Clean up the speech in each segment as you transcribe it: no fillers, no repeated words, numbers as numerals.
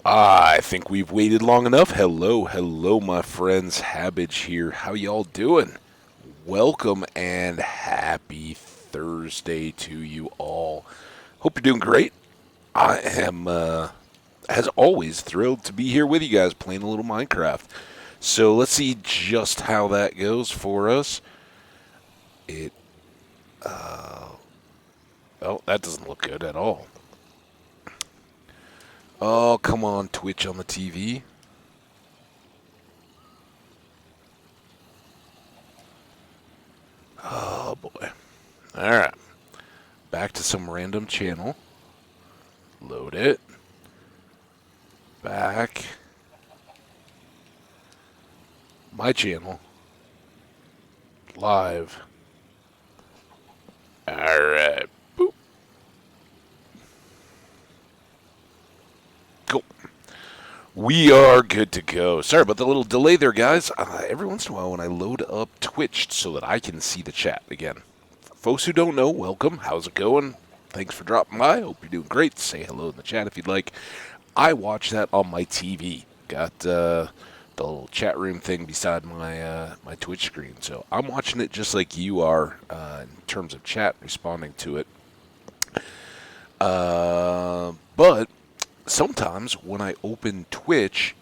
I think we've waited long enough. Hello, my friends. Habbage here. How y'all doing? Welcome and happy Thursday to you all. Hope you're doing great. I am, as always, thrilled to be here with you guys playing a little Minecraft. So let's see just how that goes for us. It, oh, that doesn't look good at all. Oh, come on, Twitch on the TV. Oh boy. All right. Back to some random channel. Load it. Back. My channel. Live. Alright. Boop. Cool. We are good to go. Sorry about the little delay there, guys. Every once in a while when I load up Twitch so that I can see the chat again. For folks who don't know, welcome. How's it going? Thanks for dropping by. Hope you're doing great. Say hello in the chat if you'd like. I watch that on my TV. Got the little chat room thing beside my Twitch screen, so I'm watching it just like you are in terms of chat, responding to it. But sometimes when I open Twitch,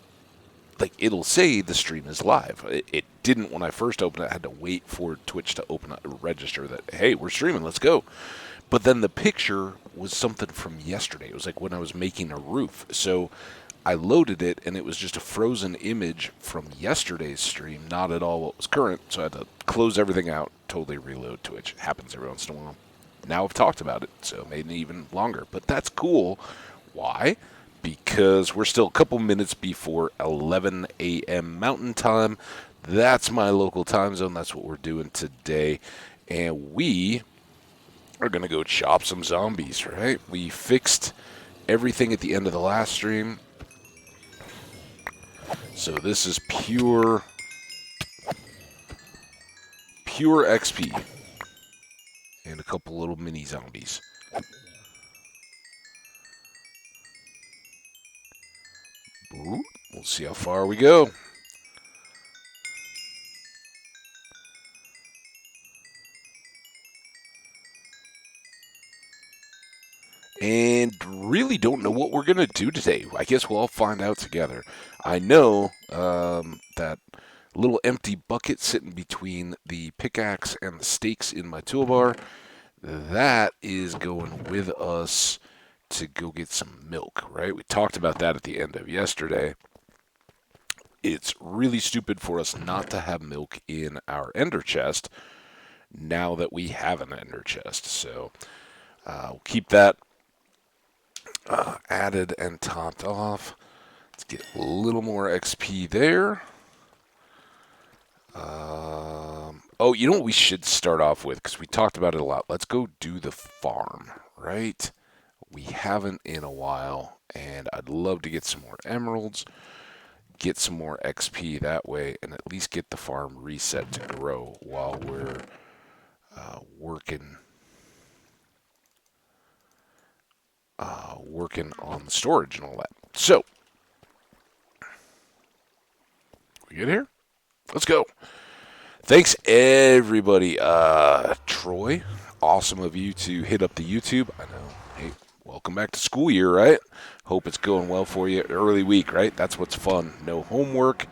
like it'll say the stream is live. It didn't when I first opened it. I had to wait for Twitch to open up, register that hey, we're streaming, let's go. But then the picture was something from yesterday. It was like when I was making a roof. So I loaded it and it was just a frozen image from yesterday's stream, not at all what was current. So I had to close everything out, totally reload Twitch. It happens every once in a while. Now I've talked about it, so it made it even longer. But that's cool. Why? Because we're still a couple minutes before 11 a.m. Mountain Time. That's my local time zone. That's what we're doing today. And we are going to go chop some zombies, right? We fixed everything at the end of the last stream. So this is pure XP. And a couple little mini zombies. Ooh, we'll see how far we go. And really don't know what we're going to do today. I guess we'll all find out together. I know that little empty bucket sitting between the pickaxe and the stakes in my toolbar, that is going with us to go get some milk, right? We talked about that at the end of yesterday. It's really stupid for us not to have milk in our ender chest now that we have an ender chest. So we'll keep that added and topped off. Let's get a little more XP there. Oh, you know what we should start off with? Because we talked about it a lot. Let's go do the farm, right? We haven't in a while, and I'd love to get some more emeralds, get some more XP that way, and at least get the farm reset to grow while we're working on the storage and all that. So, we good here? Let's go. Thanks, everybody. Troy, awesome of you to hit up the YouTube. I know. Hey, welcome back to school year, right? Hope it's going well for you. Early week, right? That's what's fun. No homework.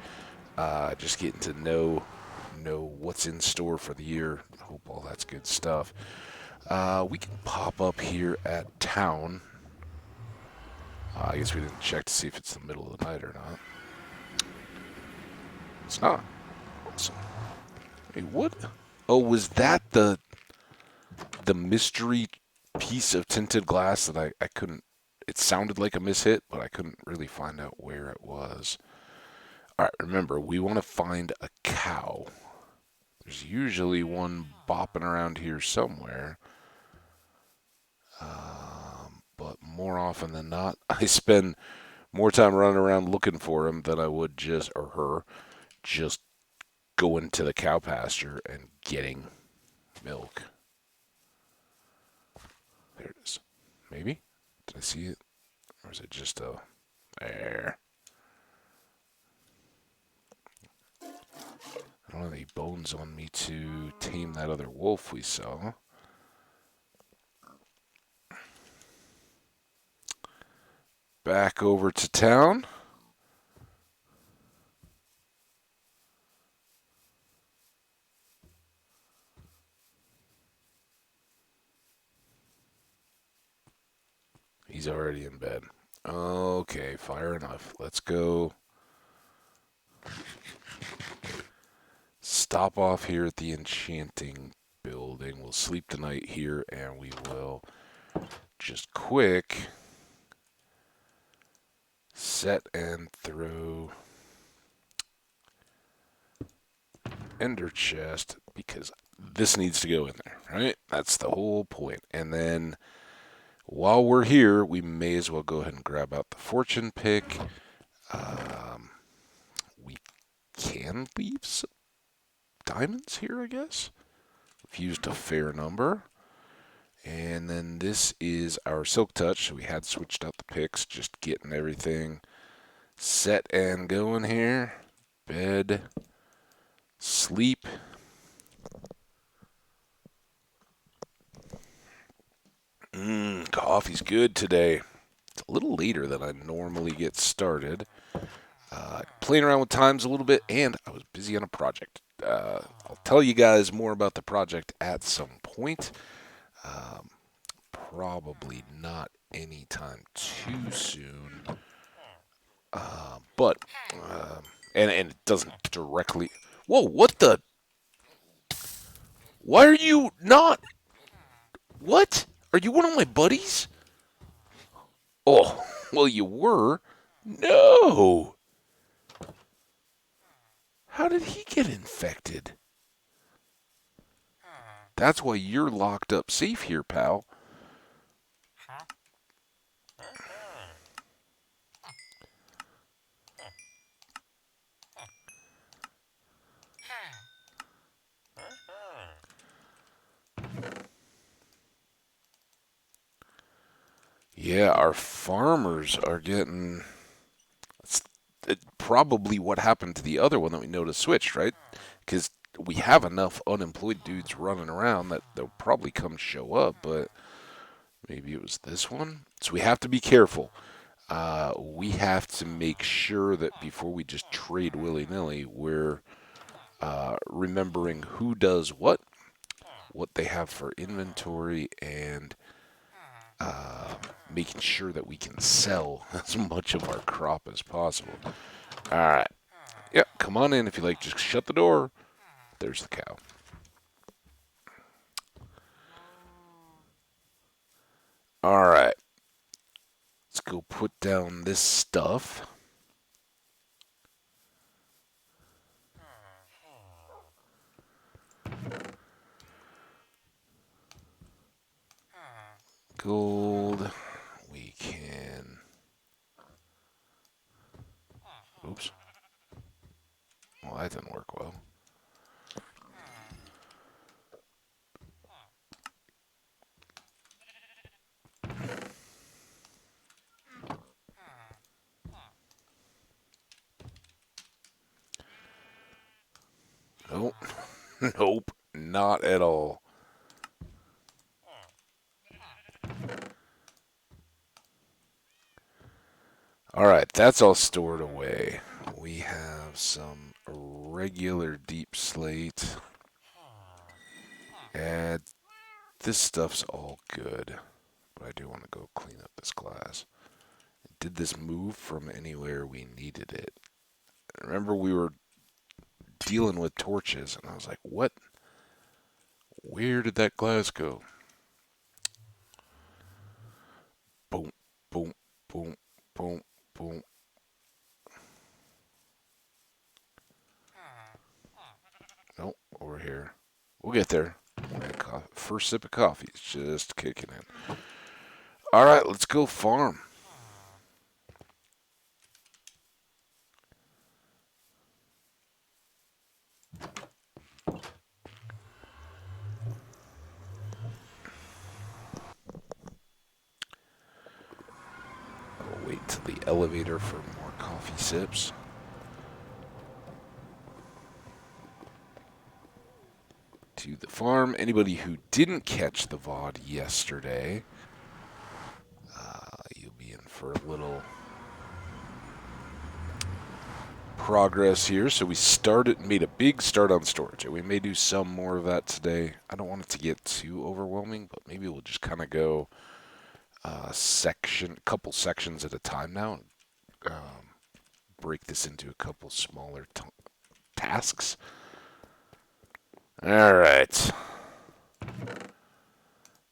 Just getting to know what's in store for the year. Hope all that's good stuff. We can pop up here at town. I guess we didn't check to see if it's the middle of the night or not. It's not. Awesome. Hey, what? Oh, was that the mystery piece of tinted glass that I couldn't... It sounded like a mishit, but I couldn't really find out where it was. Alright, remember, we want to find a cow. There's usually one bopping around here somewhere. But more often than not, I spend more time running around looking for him than I would or her, just going to the cow pasture and getting milk. There it is. Maybe? Did I see it? Or is it just a... There. I don't have any bones on me to tame that other wolf we saw. Back over to town. He's already in bed. Okay, fire enough. Let's go. Stop off here at the Enchanting building. We'll sleep tonight here, and we will just quick set and throw ender chest, because this needs to go in there, right? That's the whole point. And then while we're here, we may as well go ahead and grab out the fortune pick. We can leave some diamonds here, I guess. We've used a fair number. And then this is our silk touch. So we had switched out the picks, just getting everything set and going here. Bed, sleep. Coffee's good today. It's a little later than I normally get started. Playing around with times a little bit, and I was busy on a project. I'll tell you guys more about the project at some point. Probably not anytime too soon. But, and it doesn't directly. Whoa, what the? Why are you not? What? Are you one of my buddies? Oh, well, you were. No. How did he get infected? That's why you're locked up safe here, pal. Yeah, our farmers are getting. It's probably what happened to the other one that we noticed switched, right? Because we have enough unemployed dudes running around that they'll probably come show up, but maybe it was this one. So we have to be careful. We have to make sure that before we just trade willy-nilly, we're remembering who does what they have for inventory, and making sure that we can sell as much of our crop as possible. All right. Yeah, come on in if you like. Just shut the door. There's the cow. All right. Let's go put down this stuff. Gold. We can. Oops. Well, that didn't work well. Nope. Nope. Not at all. All right, that's all stored away. We have some regular deep slate. And this stuff's all good. But I do want to go clean up this glass. Did this move from anywhere we needed it? Remember, we were dealing with torches, and I was like, what? Where did that glass go? Boom, boom, boom, boom, boom. Nope, over here. We'll get there. First sip of coffee is just kicking in. All right, let's go farm. I'll wait to the elevator for more coffee sips. To the farm. Anybody who didn't catch the VOD yesterday, you'll be in for a little progress here. So we made a big start on storage. We may do some more of that today. I don't want it to get too overwhelming, but maybe we'll just kind of go couple sections at a time now. Break this into a couple smaller tasks. All right.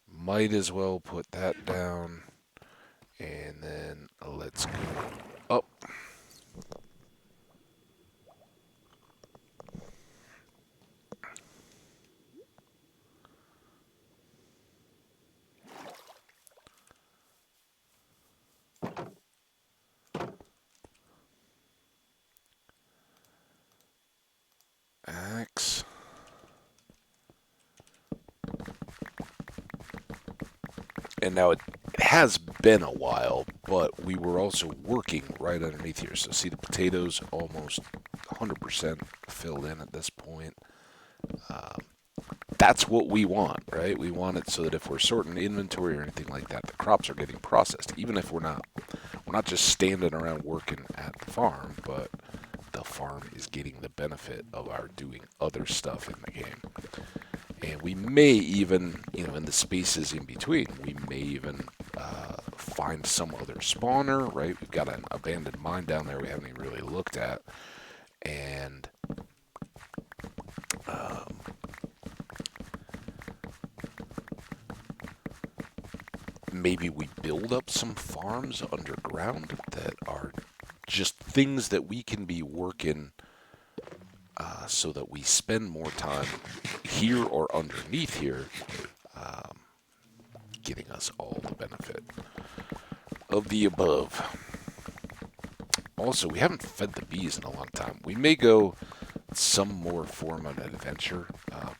Might as well put that down. And then let's go up. Axe. And now it has been a while, but we were also working right underneath here. So see the potatoes almost 100% filled in at this point. That's what we want, right? We want it so that if we're sorting inventory or anything like that, the crops are getting processed. Even if we're not just standing around working at the farm, but the farm is getting the benefit of our doing other stuff in the game. And we may even, in the spaces in between, we may even find some other spawner, right? We've got an abandoned mine down there we haven't even really looked at. And maybe we build up some farms underground that are just things that we can be working so that we spend more time here or underneath here, getting us all the benefit of the above. Also, we haven't fed the bees in a long time. We may go some more form of an adventure.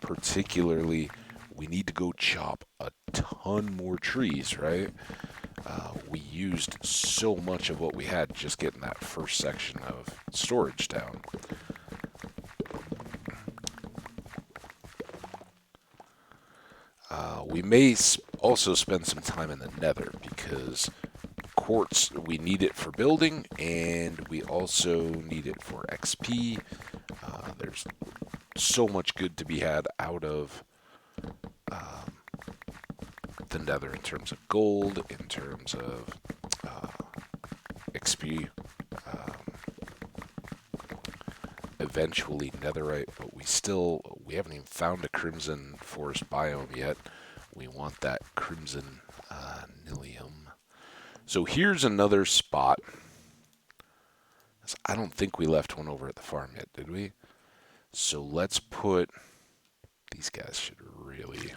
Particularly, we need to go chop a ton more trees, right? We used so much of what we had just getting that first section of storage down. We may also spend some time in the Nether because quartz, we need it for building, and we also need it for XP. There's so much good to be had out of the Nether in terms of gold, in terms of XP, eventually netherite, but we haven't even found a crimson forest biome yet. We want that crimson nilium. So here's another spot. I don't think we left one over at the farm yet, did we? So let's put... These guys should really...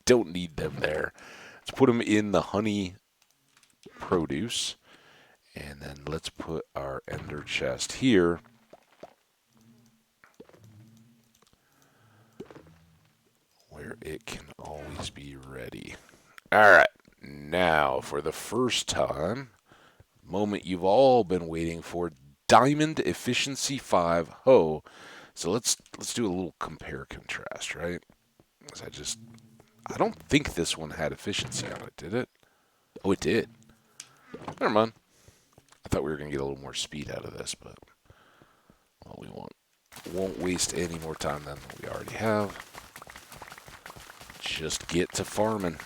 don't need them there. Let's put them in the honey produce. And then let's put our ender chest here. Where it can always be ready. Alright, now for the first time, moment you've all been waiting for, Diamond Efficiency 5 Ho. So let's do a little compare contrast, right? Because I don't think this one had efficiency on it, did it? Oh, it did. Never mind. I thought we were going to get a little more speed out of this, but well, we won't waste any more time than we already have. Just get to farming.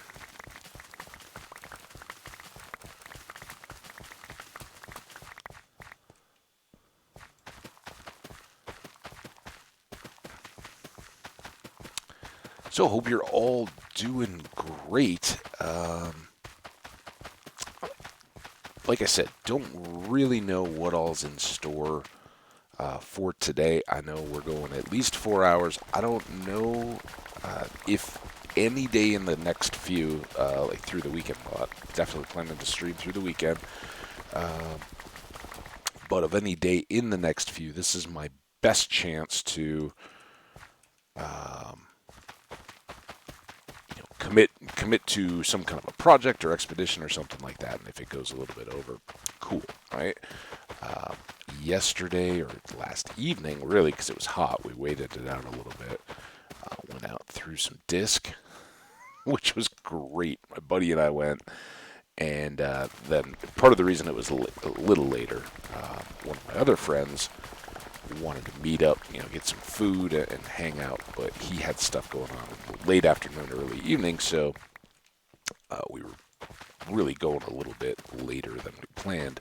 So hope you're all doing great. Like I said, don't really know what all's in store for today. I know we're going at least 4 hours. I don't know if any day in the next few, like through the weekend, but definitely planning to stream through the weekend. But of any day in the next few, this is my best chance to commit to some kind of a project or expedition or something like that. And if it goes a little bit over, cool, right? Uh, Yesterday or last evening, really, because it was hot, we waited it out a little bit. Went out through some disc, which was great. My buddy and I went, and then part of the reason it was a little later, one of my other friends wanted to meet up, get some food and hang out, but he had stuff going on late afternoon, early evening, so we were really going a little bit later than we planned.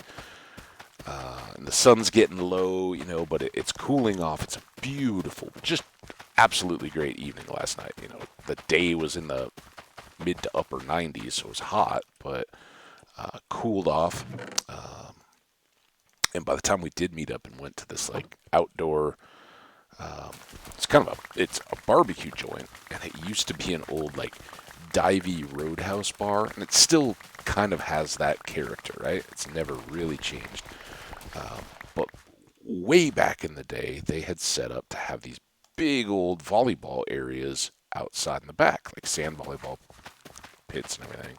And the sun's getting low, but it's cooling off. It's a beautiful, just absolutely great evening last night. The day was in the mid to upper 90s, so it was hot, but cooled off. And by the time we did meet up and went to this like outdoor, it's a barbecue joint, and it used to be an old like divey roadhouse bar, and it still kind of has that character, right? It's never really changed. But way back in the day, they had set up to have these big old volleyball areas outside in the back, like sand volleyball pits and everything.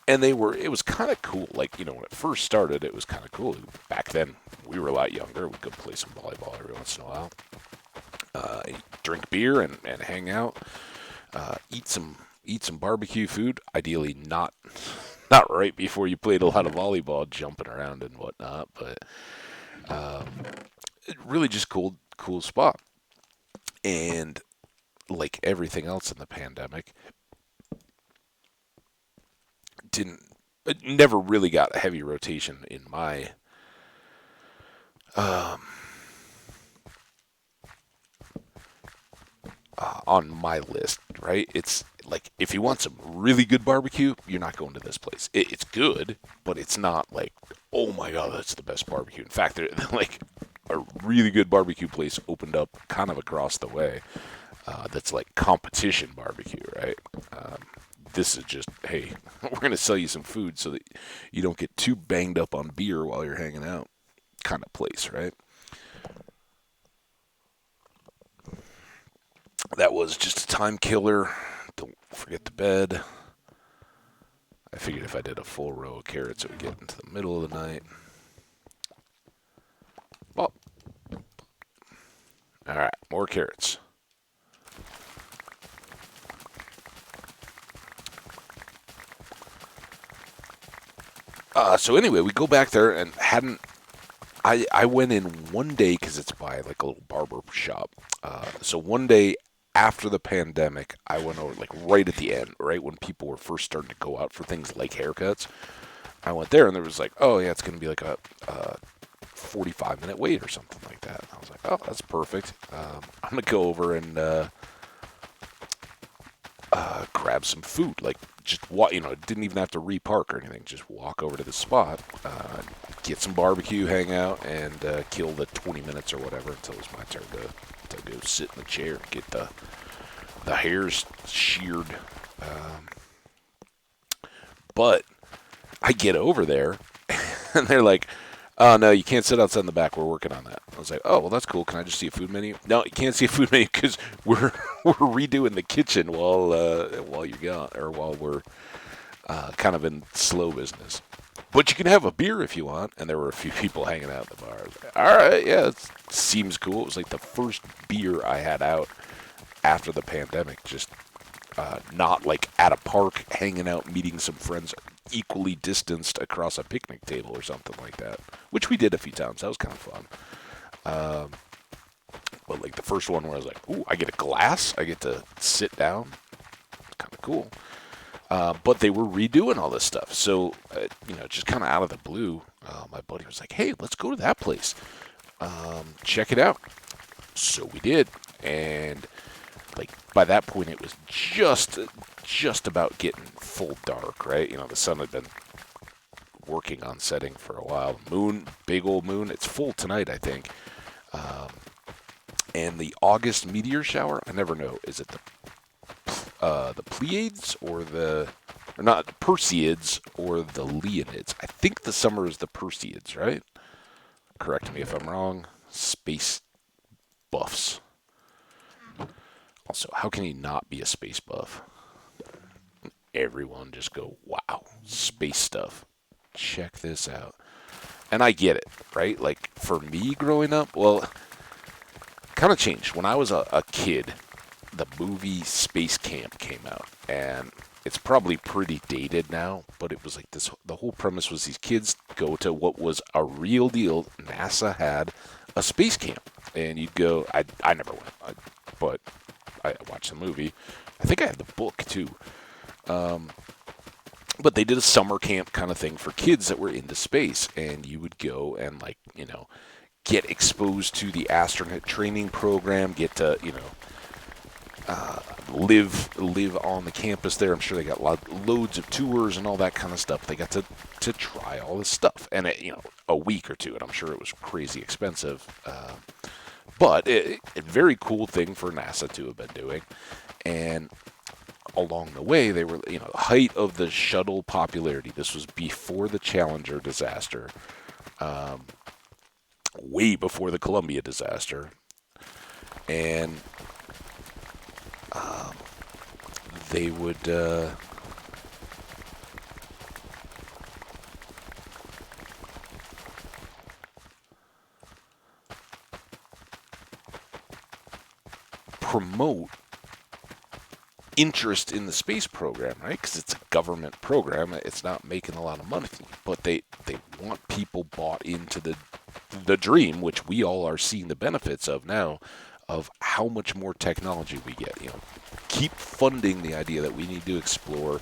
And it was kind of cool. Like, when it first started, it was kind of cool. Back then, we were a lot younger. We'd go play some volleyball every once in a while. Drink beer and hang out. Eat some barbecue food. Ideally, not right before you played a lot of volleyball, jumping around and whatnot. But really just cool spot. And like everything else in the pandemic, it never really got a heavy rotation in my on my list, right? It's like if you want some really good barbecue, you're not going to this place. It's good, but it's not like, oh my god, that's the best barbecue. In fact, like a really good barbecue place opened up kind of across the way. That's like competition barbecue, right? This is just, hey, we're going to sell you some food so that you don't get too banged up on beer while you're hanging out kind of place, right? That was just a time killer. Don't forget the bed. I figured if I did a full row of carrots, it would get into the middle of the night. Well, all right, more carrots. So anyway, we go back there and I went in one day because it's by like a little barber shop. So one day after the pandemic, I went over like right at the end, right when people were first starting to go out for things like haircuts. I went there and there was like, oh yeah, it's going to be like a 45-minute wait or something like that. And I was like, oh, that's perfect. I'm going to go over and grab some food. Like just walk, didn't even have to repark or anything. Just walk over to the spot, get some barbecue, hang out, and kill the 20 minutes or whatever until it was my turn to go sit in the chair and get the hairs sheared. But I get over there, and they're like, "Oh no, you can't sit outside in the back. We're working on that." I was like, "Oh well, that's cool. Can I just see a food menu?" No, you can't see a food menu because we're redoing the kitchen while you're gone, or while we're kind of in slow business. But you can have a beer if you want. And there were a few people hanging out at the bar. I was like, all right, yeah, it seems cool. It was like the first beer I had out after the pandemic. Just not like at a park, hanging out, meeting some friends equally distanced across a picnic table or something like that, which we did a few times. That was kind of fun. But like the first one where I was like, ooh, I get a glass, I get to sit down, kind of cool. But they were redoing all this stuff, so just kind of out of the blue, my buddy was like, hey, let's go to that place, check it out. So we did, and like by that point it was just about getting full dark, right? The sun had been working on setting for a while. Moon, big old moon. It's full tonight, I think. And the August meteor shower, I never know. Is it the Pleiades or not the Perseids or the Leonids? I think the summer is the Perseids, right? Correct me if I'm wrong. Space buffs. Also, how can he not be a space buff? everyone just go, wow, space stuff. Check this out. And I get it, right? Like for me growing up, well, kind of changed. When I was a kid, the movie Space Camp came out, and it's probably pretty dated now, but it was like this. The whole premise was these kids go to what was a real deal. NASA had a space camp, and you'd go. I never went, but I watched the movie. I think I had the book too. But they did a summer camp kind of thing for kids that were into space, and you would go and like get exposed to the astronaut training program, get to live on the campus there. I'm sure they got loads of tours and all that kind of stuff. They got to try all this stuff, and a week or two, and I'm sure it was crazy expensive. But a very cool thing for NASA to have been doing, and along the way, they were, the height of the shuttle popularity. This was before the Challenger disaster, way before the Columbia disaster, and they would promote interest in the space program, right? Because it's a government program. It's not making a lot of money, but they want people bought into the dream, which we all are seeing the benefits of now, of how much more technology we get. Keep funding the idea that we need to explore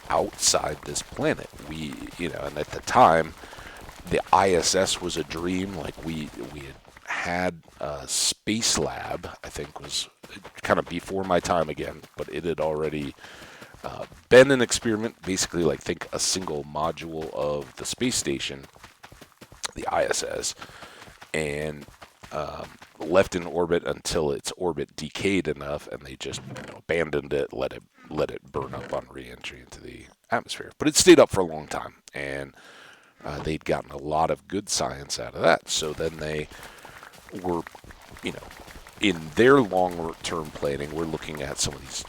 outside this planet. And at the time, the ISS was a dream. Like we had a space lab. I think was kind of before my time again, but it had already been an experiment. Basically, like think a single module of the space station, the ISS, and left in orbit until its orbit decayed enough, and they just abandoned it, let it burn up on re-entry into the atmosphere. But it stayed up for a long time, and they'd gotten a lot of good science out of that. So then they were, in their long-term planning, we're looking at some of these,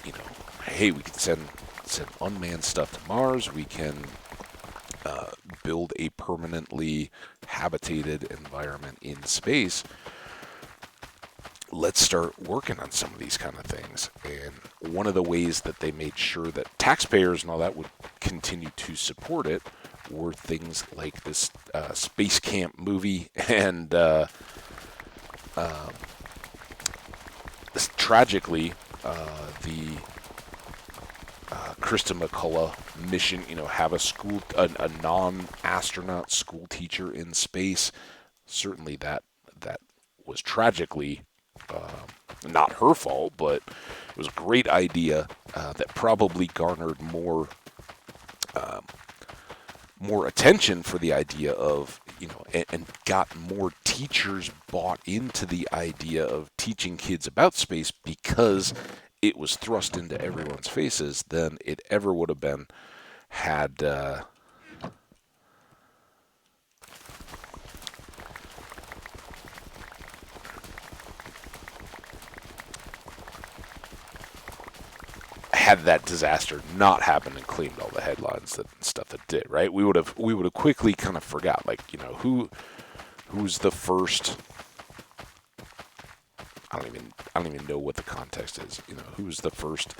hey, we can send unmanned stuff to Mars. We can build a permanently habitated environment in space. Let's start working on some of these kind of things. And one of the ways that they made sure that taxpayers and all that would continue to support it were things like this Space Camp movie and tragically the Krista McCullough mission, have a non-astronaut school teacher in space. Certainly that was tragically not her fault, but it was a great idea that probably garnered more attention for the idea of, and got more teachers bought into the idea of teaching kids about space because it was thrust into everyone's faces than it ever would have been had had that disaster not happened and claimed all the headlines that stuff that did, right? We would have quickly kind of forgot, like, who's the first. I don't even know what the context is. Who's the first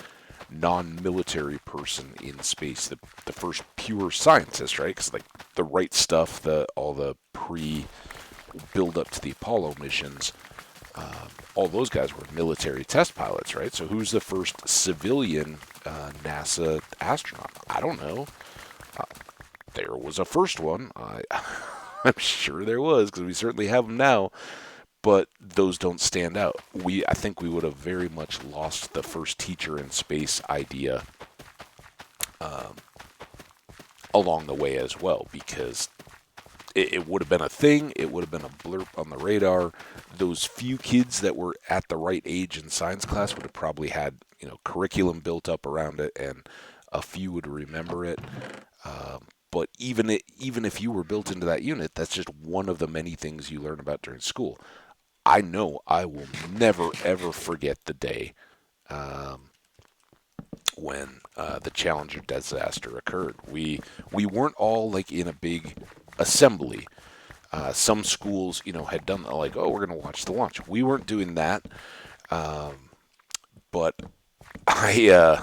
non-military person in space, the first pure scientist, right? Because like the right stuff, all the build up to the Apollo missions, all those guys were military test pilots, right? So who's the first civilian NASA astronaut? I don't know. There was a first one. I'm sure there was, because we certainly have them now. But those don't stand out. I think we would have very much lost the first teacher in space idea along the way as well, because it would have been a thing. It would have been a blurb on the radar. Those few kids that were at the right age in science class would have probably had curriculum built up around it, and a few would remember it. But even if you were built into that unit, that's just one of the many things you learn about during school. I know I will never, ever forget the day when the Challenger disaster occurred. We weren't all like in a big assembly. Some schools, had done like, oh, we're going to watch the launch. We weren't doing that, but I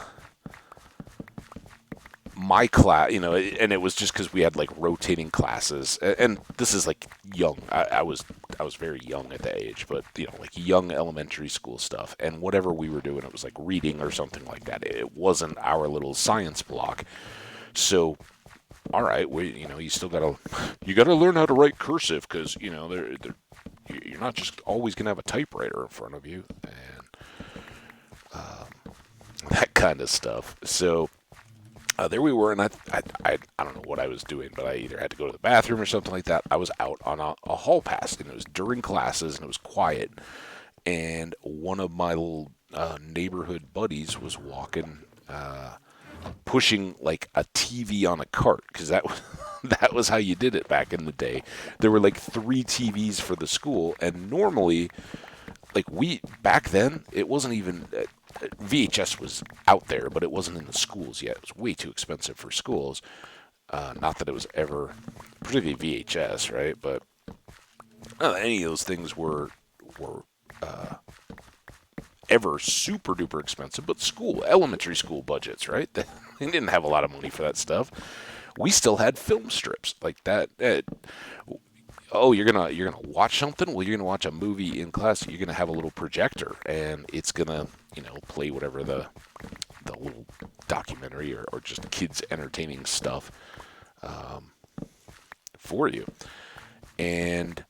my class, and it was just because we had like rotating classes, and this is like young. I was very young at the age, but like young elementary school stuff, and whatever we were doing, it was like reading or something like that. It wasn't our little science block. So, all right, you gotta learn how to write cursive because you're not just always gonna have a typewriter in front of you and that kind of stuff. So there we were, and I don't know what I was doing, but I either had to go to the bathroom or something like that. I was out on a hall pass, and it was during classes, and it was quiet. And one of my little neighborhood buddies was walking, pushing like a TV on a cart, because that was that was how you did it back in the day. There were like 3 TVs for the school, and normally, like we back then, it wasn't even VHS was out there, but it wasn't in the schools yet. It was way too expensive for schools. Not that it was ever particularly VHS, right? But not that any of those things were ever super duper expensive. But elementary school budgets, right? They didn't have a lot of money for that stuff. We still had film strips like that. Oh, you're gonna watch something. Well, you're gonna watch a movie in class. You're gonna have a little projector, and it's gonna play whatever the little documentary or just kids entertaining stuff for you. And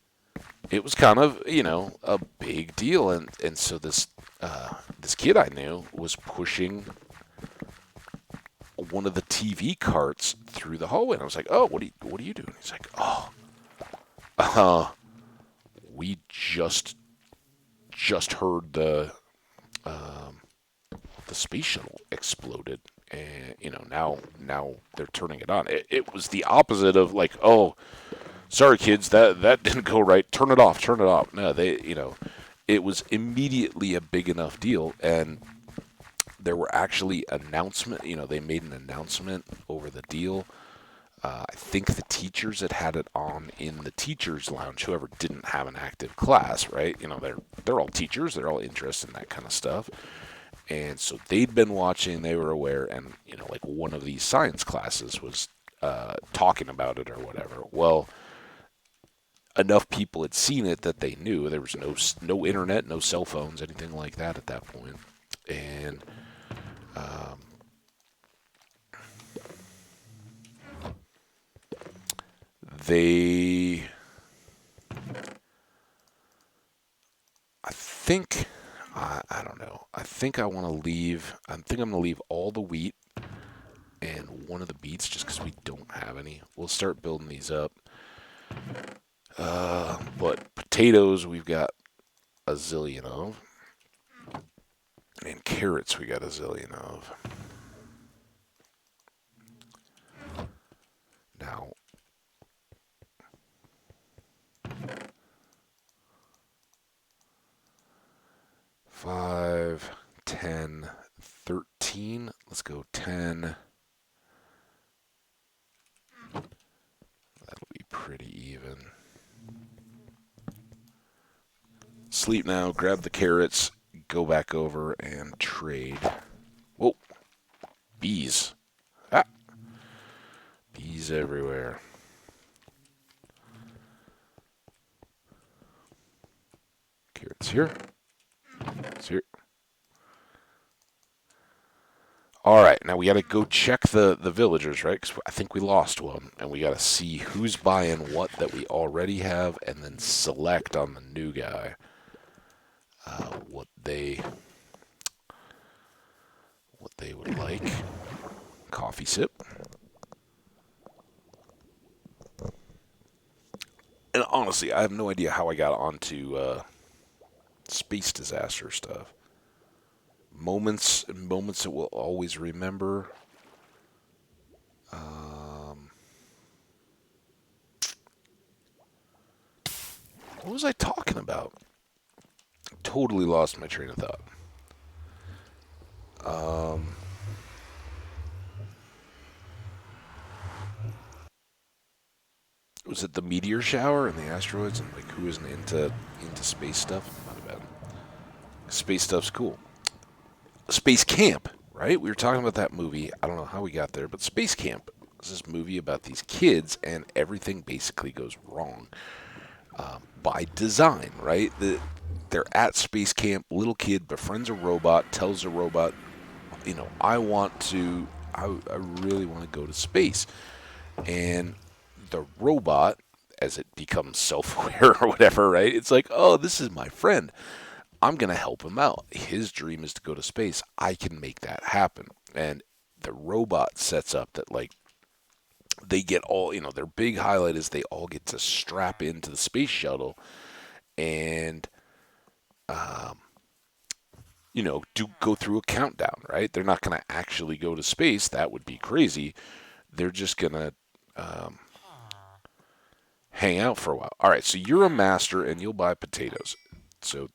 it was kind of a big deal, and so this kid I knew was pushing one of the TV carts through the hallway, and I was like, oh, what are you doing? He's like, oh, we just heard the space shuttle exploded, and now they're turning it on. It was the opposite of like, oh, sorry kids, that didn't go right. Turn it off. Turn it off. No, it was immediately a big enough deal, and there were actually announcement. They made an announcement over the deal. I think the teachers had it on in the teachers' lounge. Whoever didn't have an active class, right? They're all teachers. They're all interested in that kind of stuff. And so they'd been watching. They were aware, and like one of these science classes was talking about it or whatever. Well, enough people had seen it that they knew there was no internet, no cell phones, anything like that at that point, and they, I think, I don't know. I think I want to leave. I think I'm gonna leave all the wheat and one of the beets just because we don't have any. We'll start building these up. But potatoes we've got a zillion of, and carrots we got a zillion of. Now, 5, 10, 13. Let's go 10. That'll be pretty even. Sleep now, grab the carrots, go back over and trade. Whoa, bees. Ah, bees everywhere. Carrots here. It's here. All right, now we got to go check the villagers, right? Because I think we lost one, and we got to see who's buying what that we already have, and then select on the new guy what they would like. Coffee sip. And honestly, I have no idea how I got onto space disaster stuff. Moments that we'll always remember. What was I talking about? Totally lost my train of thought. Was it the meteor shower and the asteroids and like who isn't into space stuff? Might have been. Space stuff's cool. Space Camp, right? We were talking about that movie. I don't know how we got there, but Space Camp is this movie about these kids, and everything basically goes wrong by design, right? They're at space camp. Little kid befriends a robot, tells the robot, I really want to go to space. And the robot, as it becomes self-aware or whatever, right? It's like, oh, this is my friend. I'm going to help him out. His dream is to go to space. I can make that happen. And the robot sets up that, like, they get all, their big highlight is they all get to strap into the space shuttle and, do go through a countdown, right? They're not going to actually go to space. That would be crazy. They're just going to hang out for a while. All right, so you're a master and you'll buy potatoes. So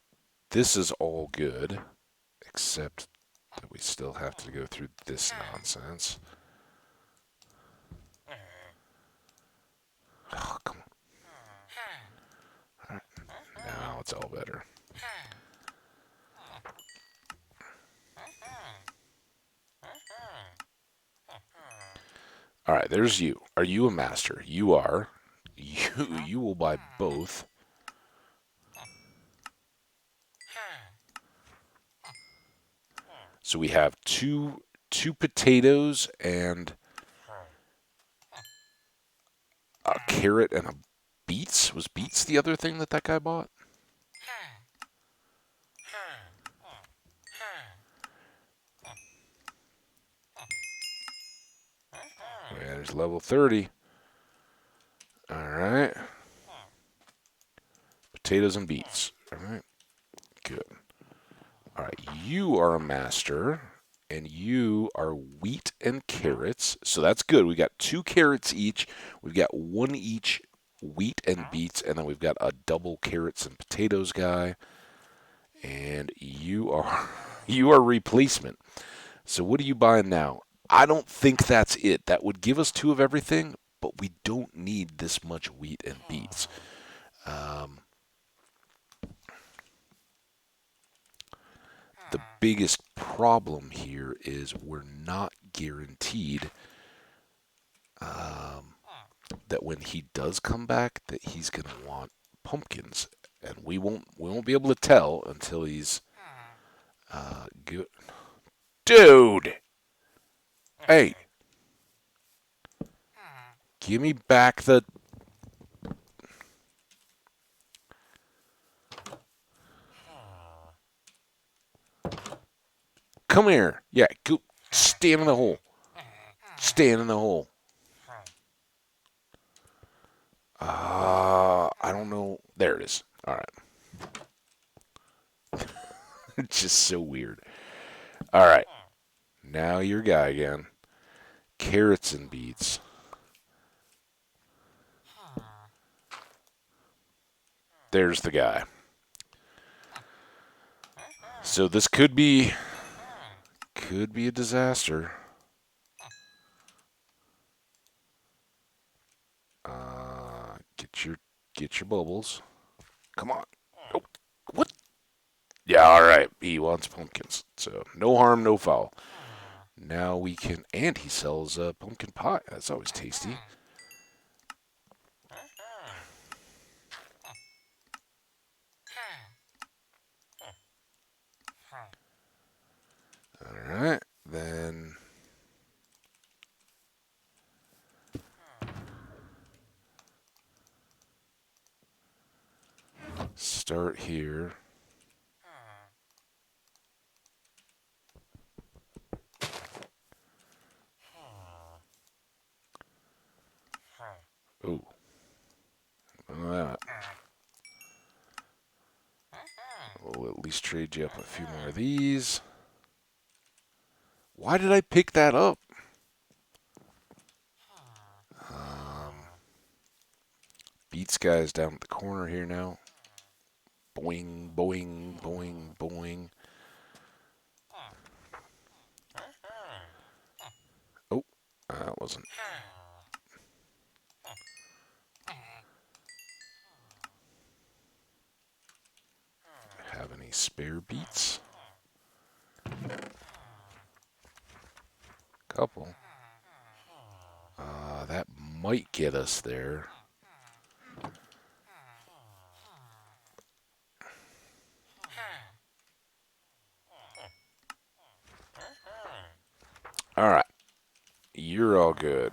this is all good, except that we still have to go through this nonsense. Oh, come on. All right, now it's all better. All right, there's you. Are you a master? You are. You will buy both. So we have two potatoes and a carrot and a beets. Was beets the other thing that guy bought? Yeah, there's level 30. All right. Potatoes and beets. All right. Good. All right. You are a master, and you are wheat and carrots. So that's good. We got 2 carrots each. We've got 1 each wheat and beets, and then we've got a double carrots and potatoes guy. And you are you are replacement. So what are you buying now? I don't think that's it. That would give us 2 of everything, but we don't need this much wheat and beets. The biggest problem here is we're not guaranteed that when he does come back, that he's going to want pumpkins, and we won't be able to tell until he's good. Dude, hey, give me back the. Come here. Yeah, go. Stand in the hole. Stand in the hole. I don't know. There it is. All right. It's just so weird. All right. Now your guy again. Carrots and beets. There's the guy. So this could be a disaster. Get your bubbles. Come on. Oh, what? Yeah, all right. He wants pumpkins. So no harm, no foul. Now we can, and he sells pumpkin pie. That's always tasty. All right, then. Start here. Oh, that. We'll at least trade you up a few more of these. Why did I pick that up? Beats guys down at the corner here now. Boing, boing, boing, boing. Oh, that wasn't. spare beets? Couple. That might get us there. All right. You're all good.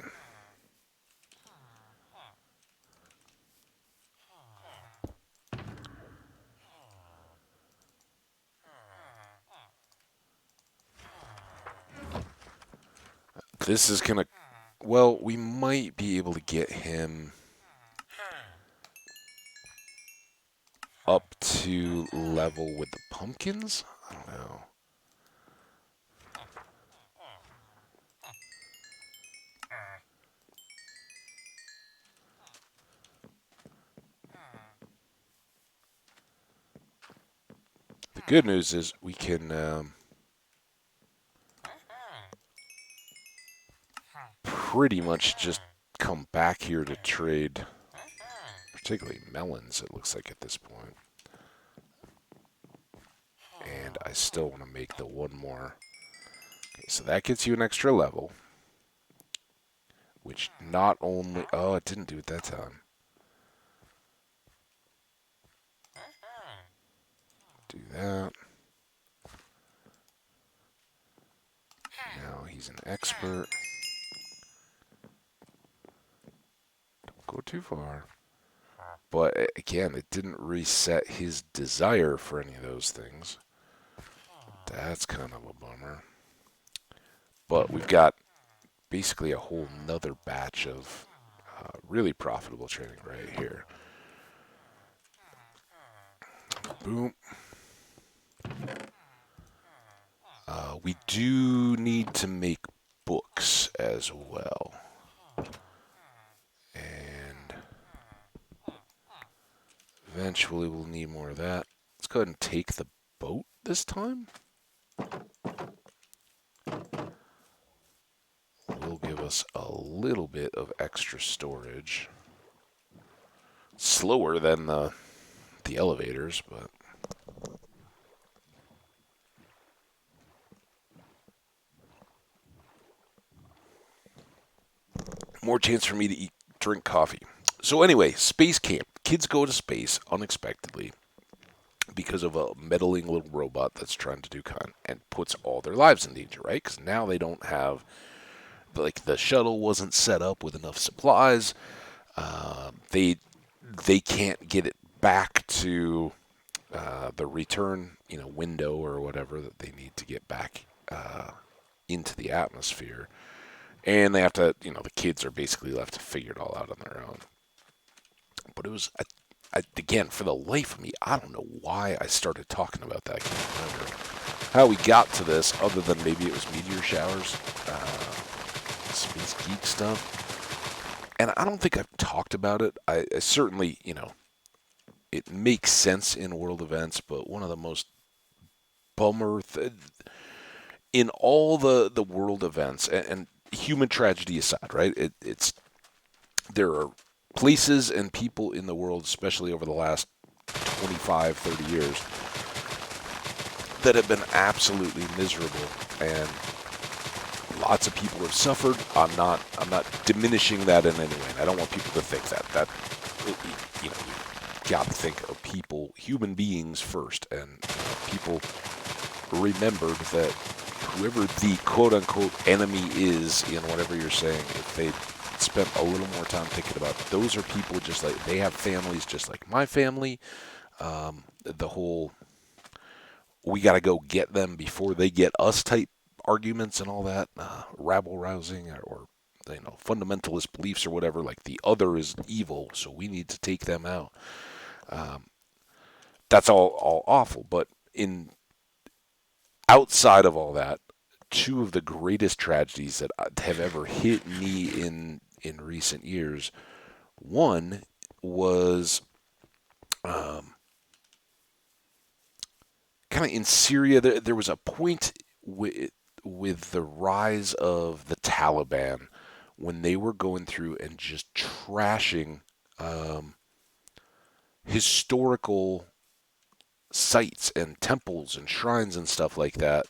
This is gonna... Well, we might be able to get him up to level with the pumpkins? I don't know. The good news is we can pretty much just come back here to trade, particularly melons, it looks like at this point. And I still want to make the one more. Okay, so that gets you an extra level. Which not only... Oh, it didn't do it that time. Do that. Now he's an expert. Don't go too far. But again, it didn't reset his desire for any of those things. That's kind of a bummer. But we've got basically a whole nother batch of really profitable trading right here. Boom. We do need to make books as well. And eventually we'll need more of that. Let's go ahead and take the boat this time. Will give us a little bit of extra storage. Slower than the elevators, but more chance for me to drink coffee. So anyway, space camp. Kids go to space unexpectedly because of a meddling little robot that's trying to do and puts all their lives in danger, right? Because now they don't have, like, the shuttle wasn't set up with enough supplies. They can't get it back to the return window or whatever that they need to get back into the atmosphere. And they have to, the kids are basically left to figure it all out on their own. But it was, again, for the life of me, I don't know why I started talking about that. I can't remember how we got to this, other than maybe it was meteor showers, space geek stuff. And I don't think I've talked about it. I certainly, it makes sense in world events, but one of the most bummer in all the world events, and human tragedy aside, right? There are places and people in the world, especially over the last 25, 30 years, that have been absolutely miserable, and lots of people have suffered. I'm not diminishing that in any way. And I don't want people to think that you got to think of people, human beings first, and people remembered that whoever the quote-unquote enemy is in whatever you're saying, if they spent a little more time thinking about it, those are people just like, they have families just like my family. The whole, we got to go get them before they get us type arguments and all that, rabble-rousing or fundamentalist beliefs or whatever, like the other is evil, so we need to take them out. That's all awful, but outside of all that, two of the greatest tragedies that have ever hit me in recent years. One was kind of in Syria. There was a point with the rise of the Taliban when they were going through and just trashing historical sites and temples and shrines and stuff like that,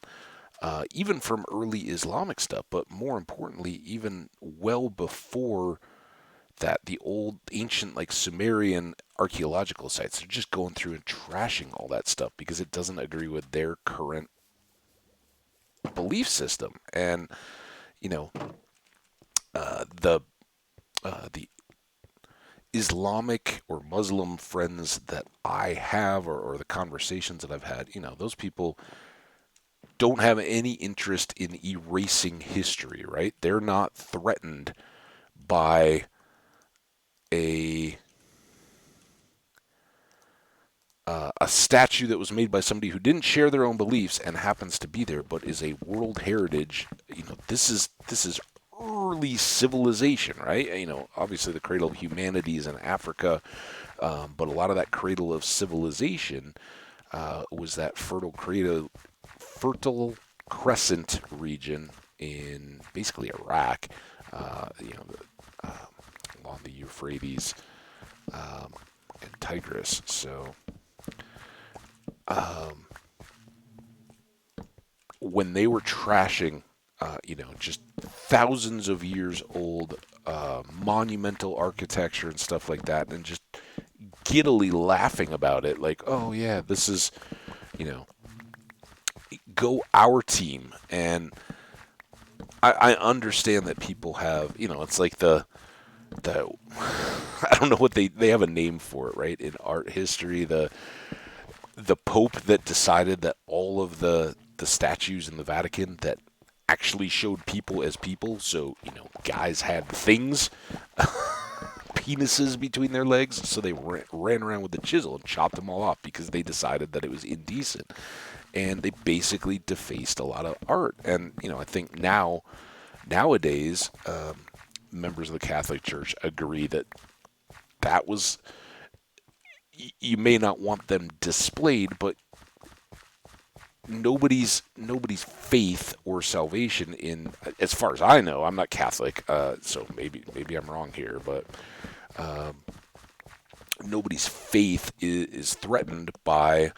even from early Islamic stuff, but more importantly, even well before that, the old ancient like Sumerian archaeological sites. They're just going through and trashing all that stuff because it doesn't agree with their current belief system. And you know, the Islamic or Muslim friends that I have, or the conversations that I've had, those people don't have any interest in erasing history, right? They're not threatened by a a statue that was made by somebody who didn't share their own beliefs and happens to be there, but is a world heritage. This is early civilization, right? Obviously the cradle of humanity is in Africa, but a lot of that cradle of civilization was that fertile crescent region in basically Iraq, along the Euphrates and Tigris. So when they were trashing, just thousands of years old monumental architecture and stuff like that, and just giddily laughing about it, like, oh yeah, this is, go our team. And I understand that people have, it's like the I don't know what they have a name for it, right? In art history, the Pope that decided that all of the statues in the Vatican that actually showed people as people, so guys had things, penises between their legs, so they ran around with the chisel and chopped them all off because they decided that it was indecent, and they basically defaced a lot of art. And I think nowadays, members of the Catholic Church agree that that was, you may not want them displayed, but nobody's faith or salvation in, as far as I know, I'm not Catholic, so maybe I'm wrong here, but nobody's faith is threatened by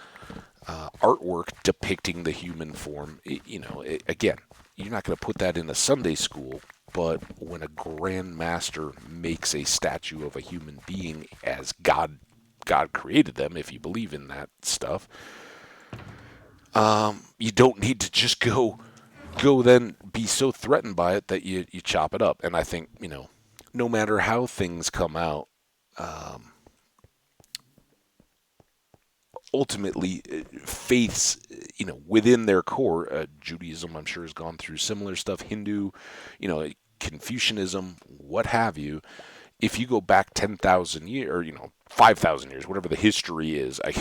artwork depicting the human form. Again, you're not going to put that in a Sunday school, but when a grand master makes a statue of a human being as God created them, if you believe in that stuff, you don't need to just go then be so threatened by it that you chop it up. And I think, no matter how things come out, ultimately, faiths, within their core, Judaism, I'm sure, has gone through similar stuff, Hindu, Confucianism, what have you. If you go back 10,000 years, or 5,000 years, whatever the history is, I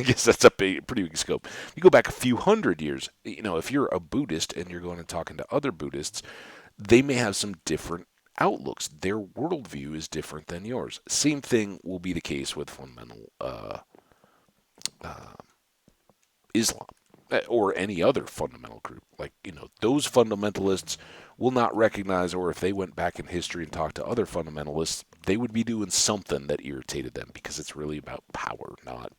guess that's a pretty big scope. You go back a few hundred years, if you're a Buddhist and you're going and talking to other Buddhists, they may have some different outlooks. Their worldview is different than yours. Same thing will be the case with fundamental Islam or any other fundamental group. Like, those fundamentalists will not recognize, or if they went back in history and talked to other fundamentalists, they would be doing something that irritated them, because it's really about power, not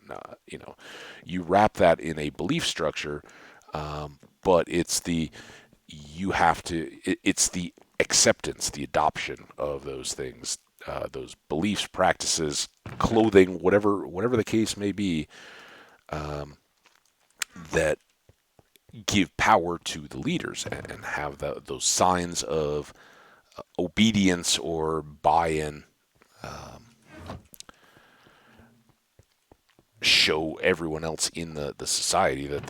you wrap that in a belief structure, but it's the acceptance, the adoption of those things, those beliefs, practices, clothing, whatever the case may be, that give power to the leaders and have those signs of obedience or buy-in, show everyone else in the society that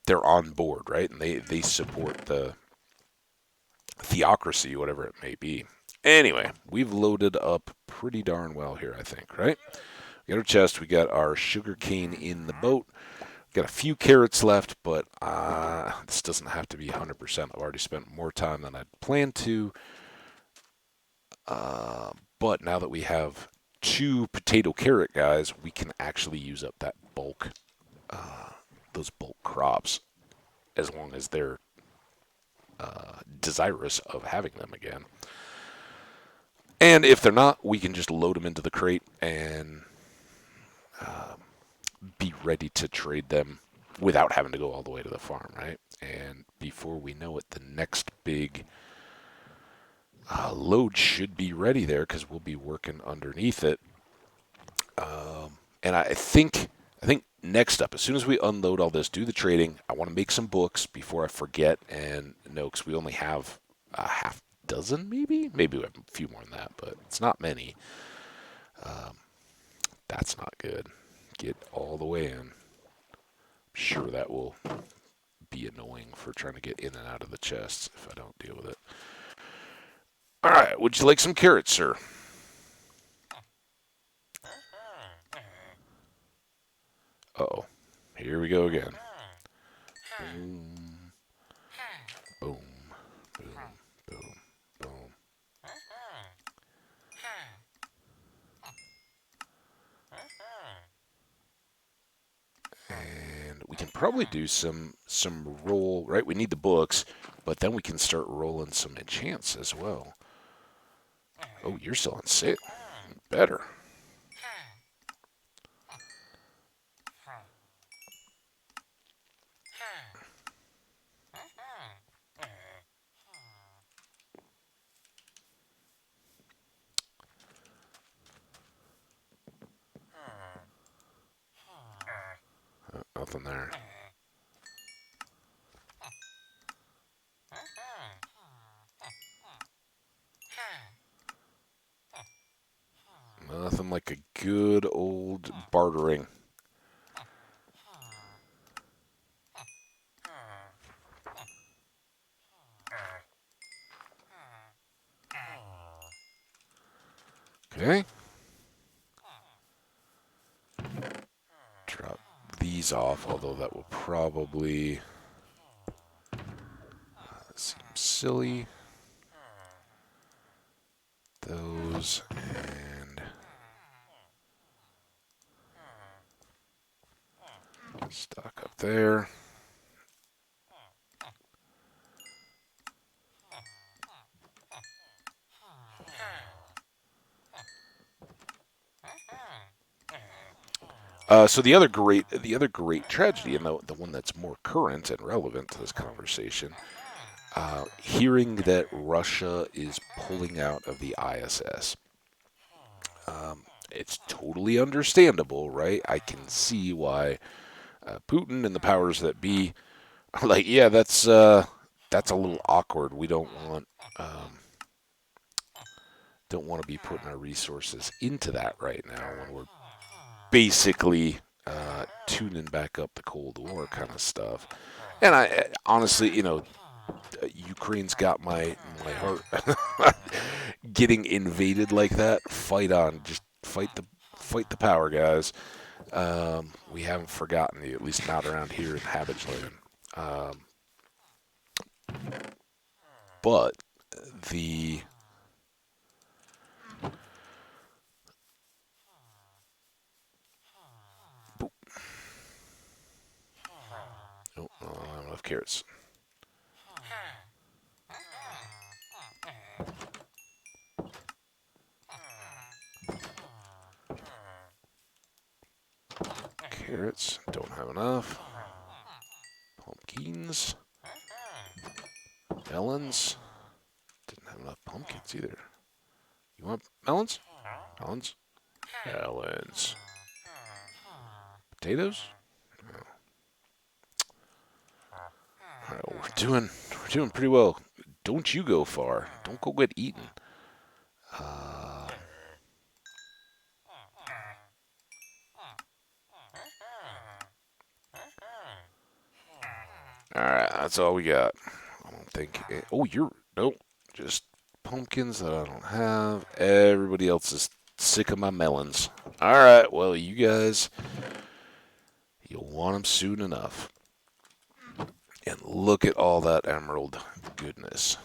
they're on board, right? And they support the theocracy, whatever it may be. Anyway, we've loaded up pretty darn well here, I think, right? We got our chest, we got our sugar cane in the boat. Got a few carrots left, but this doesn't have to be 100%. I've already spent more time than I'd planned to. But now that we have 2 potato carrot guys, we can actually use up that bulk, those bulk crops, as long as they're desirous of having them again. And if they're not, we can just load them into the crate and be ready to trade them without having to go all the way to the farm, right? And before we know it, the next big load should be ready there because we'll be working underneath it. And I think next up, as soon as we unload all this, do the trading, I want to make some books before I forget. And no, because we only have a half dozen, maybe we have a few more than that, but it's not many. That's not good. Get all the way in. Sure, that will be annoying for trying to get in and out of the chests if I don't deal with it. All right, would you like some carrots, sir? Uh-oh. Here we go again. Boom, boom, boom, boom, boom. And we can probably do some roll, right? We need the books, but then we can start rolling some enchants as well. Oh, you're still on sale. Better. Nothing there. Nothing like a good old bartering. Okay. Drop these off, although that will probably seem silly. Those and stock up there. So the other great tragedy, and the one that's more current and relevant to this conversation, hearing that Russia is pulling out of the ISS. It's totally understandable, right? I can see why Putin and the powers that be are like, yeah, that's a little awkward. We um, don't want to be putting our resources into that right now when we're basically tuning back up the Cold War kind of stuff. And I honestly, Ukraine's got my heart. Getting invaded like that, fight on. Just fight the power, guys. We haven't forgotten you, at least not around here in Habit's Land. Um, but the oh, I don't have enough carrots. Carrots, don't have enough. Pumpkins, melons, didn't have enough pumpkins either. You want melons? Melons, melons. Potatoes. All right, well, we're doing pretty well. Don't you go far. Don't go get eaten. Uh, all right, that's all we got. I don't think. Oh, you're nope. Just pumpkins that I don't have. Everybody else is sick of my melons. All right, well, you guys, you'll want them soon enough. And look at all that emerald goodness.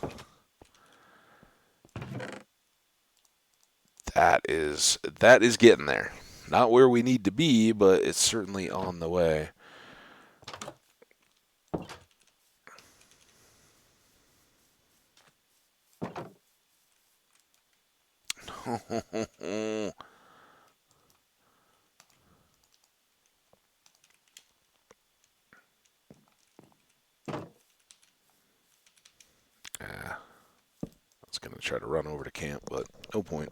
That is getting there. Not where we need to be, but it's certainly on the way. try to run over to camp, but no point.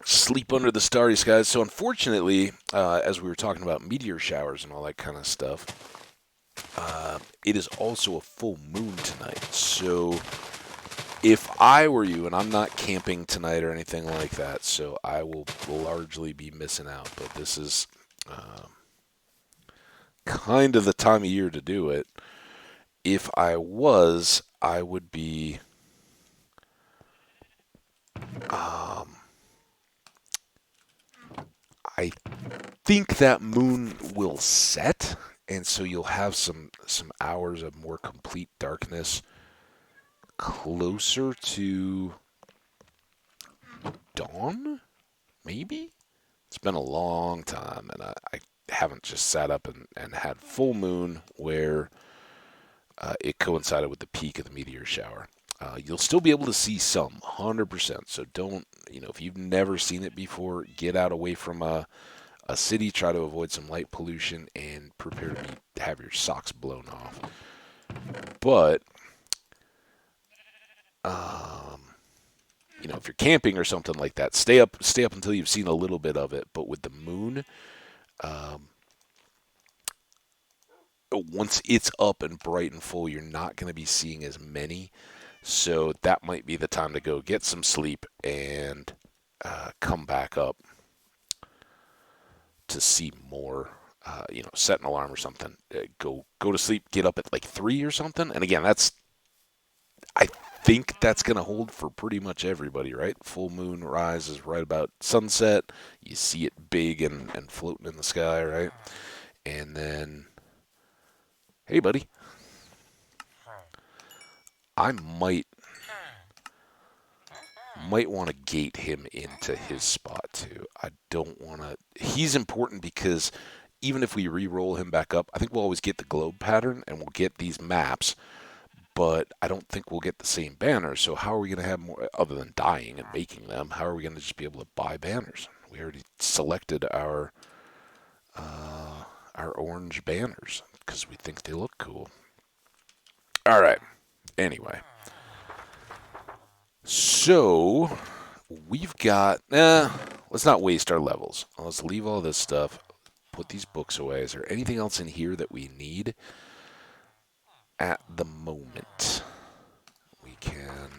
Sleep under the starry skies. So unfortunately, as we were talking about meteor showers and all that kind of stuff, it is also a full moon tonight. So if I were you, and I'm not camping tonight or anything like that, so I will largely be missing out. But this is kind of the time of year to do it. If I was, I would be. I think that moon will set, and so you'll have some hours of more complete darkness closer to dawn, maybe? It's been a long time, and I haven't just sat up and had full moon where it coincided with the peak of the meteor shower. You'll still be able to see some, 100%. So don't, if you've never seen it before, get out away from a city, try to avoid some light pollution, and prepare to have your socks blown off. But, if you're camping or something like that, stay up until you've seen a little bit of it. But with the moon, once it's up and bright and full, you're not going to be seeing as many. So that might be the time to go get some sleep and come back up to see more. Set an alarm or something. Go to sleep. Get up at like 3 or something. And again, I think that's going to hold for pretty much everybody, right? Full moon rises right about sunset. You see it big and floating in the sky, right? And then, hey, buddy, I might want to gate him into his spot too. I don't want to. He's important because even if we re-roll him back up, I think we'll always get the globe pattern and we'll get these maps, but I don't think we'll get the same banners. So how are we going to have more, other than dying and making them? How are we going to just be able to buy banners? We already selected our orange banners because we think they look cool. All right. Anyway. So, we've got. Let's not waste our levels. Let's leave all this stuff. Put these books away. Is there anything else in here that we need at the moment? We can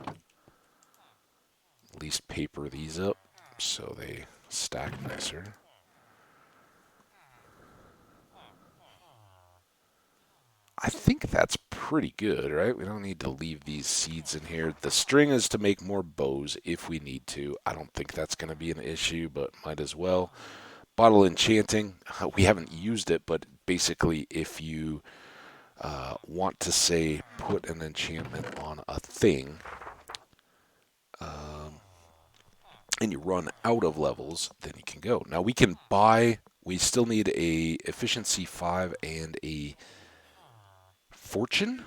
at least paper these up so they stack nicer. I think that's pretty good, right? We don't need to leave these seeds in here. The string is to make more bows if we need to. I don't think that's going to be an issue, but might as well. Bottle Enchanting, we haven't used it, but basically if you want to, say, put an enchantment on a thing, and you run out of levels, then you can go. Now we can buy, we still need a Efficiency 5 and a Fortune.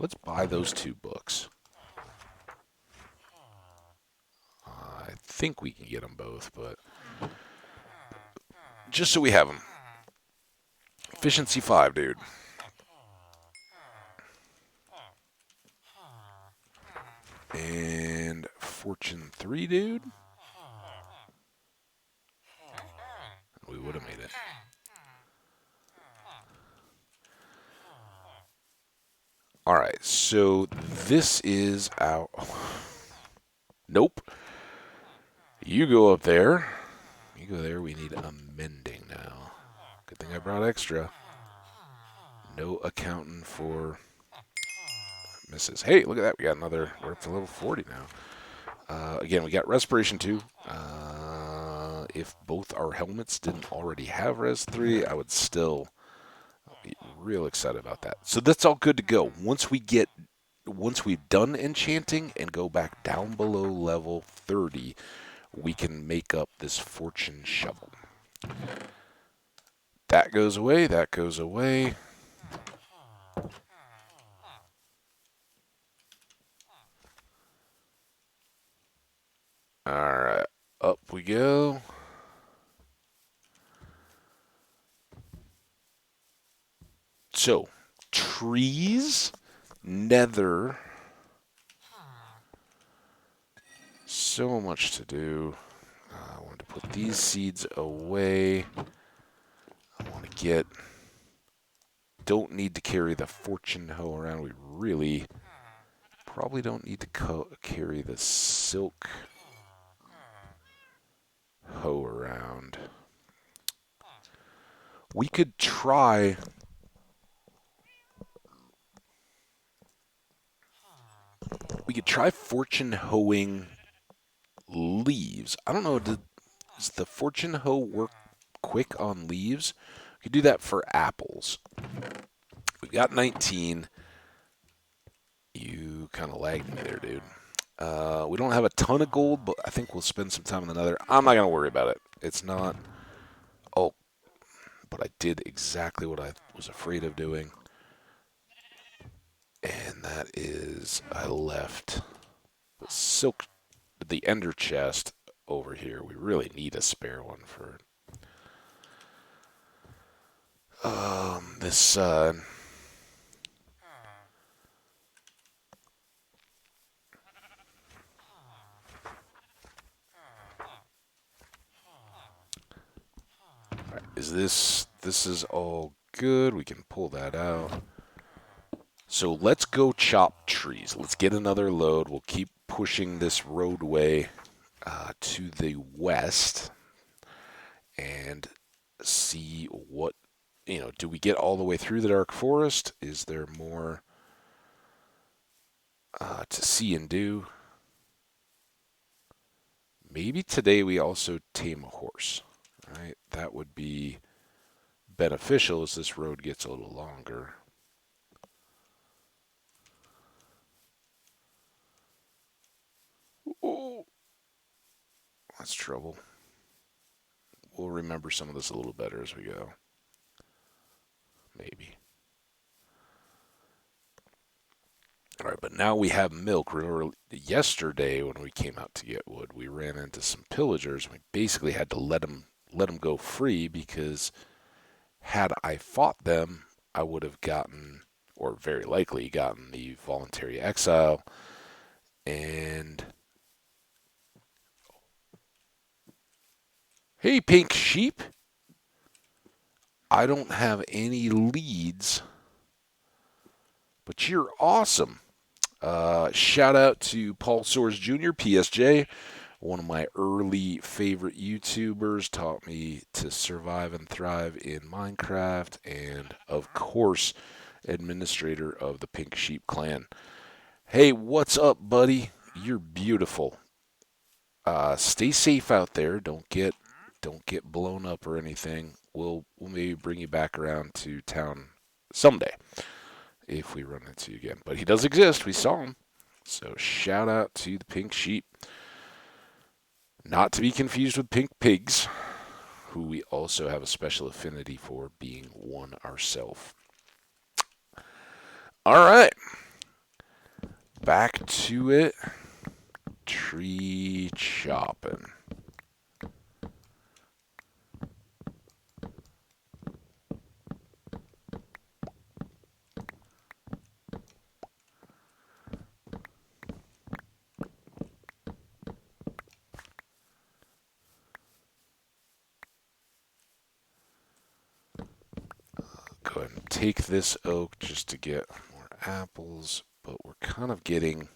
Let's buy those 2 books. I think we can get them both, but just so we have them. Efficiency 5, dude. And Fortune 3, dude. We would have made it. All right, so this is our... Nope. You go up there. You go there. We need amending now. Good thing I brought extra. No accounting for misses. Hey, look at that. We got another... We're up to level 40 now. Again, we got Respiration 2. If both our helmets didn't already have Res 3, I would still be real excited about that. So that's all good to go. Once we've done enchanting and go back down below level 30, we can make up this fortune shovel. That goes away, that goes away. Alright, up we go. So, trees, nether, So much to do. I want to put these seeds away. I want to get... Don't need to carry the fortune hoe around. We really probably don't need to carry the silk hoe around. We could try... We could try fortune hoeing leaves. I don't know, does the fortune hoe work quick on leaves? We could do that for apples. We've got 19. You kind of lagged me there, dude. We don't have a ton of gold, but I think we'll spend some time in the Nether. I'm not going to worry about it. It's not... Oh, but I did exactly what I was afraid of doing. And that is I left the silk, the ender chest over here. We really need a spare one for this this is all good. We can pull that out. So let's go chop trees. Let's get another load. We'll keep pushing this roadway to the west and see what, do we get all the way through the dark forest? Is there more to see and do? Maybe today we also tame a horse, right? That would be beneficial as this road gets a little longer. Oh, that's trouble. We'll remember some of this a little better as we go. Maybe. All right, but now we have milk. Remember, yesterday when we came out to get wood, we ran into some pillagers. We basically had to let them go free because had I fought them, I would have gotten, or very likely gotten, the voluntary exile. And hey, pink sheep, I don't have any leads, but you're awesome. Shout out to Paul Soares Jr., PSJ, one of my early favorite YouTubers, taught me to survive and thrive in Minecraft, and of course, administrator of the Pink Sheep Clan. Hey, what's up, buddy? You're beautiful. Stay safe out there. Don't get blown up or anything. We'll maybe bring you back around to town someday if we run into you again. But he does exist. We saw him. So shout out to the pink sheep. Not to be confused with pink pigs, who we also have a special affinity for, being one ourselves. All right. Back to it. Tree chopping. Go ahead and take this oak just to get more apples, but we're kind of getting...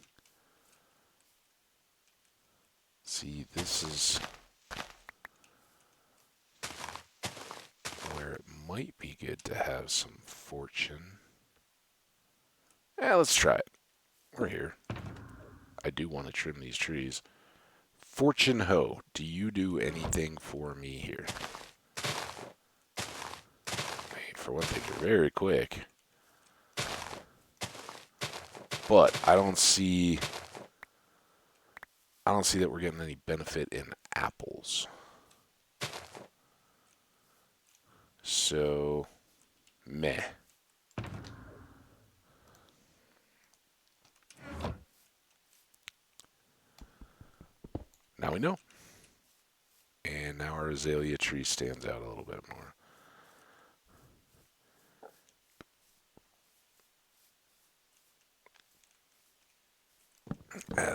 See, this is where it might be good to have some fortune. Let's try it. We're here. I do want to trim these trees. Fortune hoe, do you do anything for me here? For one thing, you're very quick. But I don't see that we're getting any benefit in apples. So, meh. Now we know. And now our azalea tree stands out a little bit more.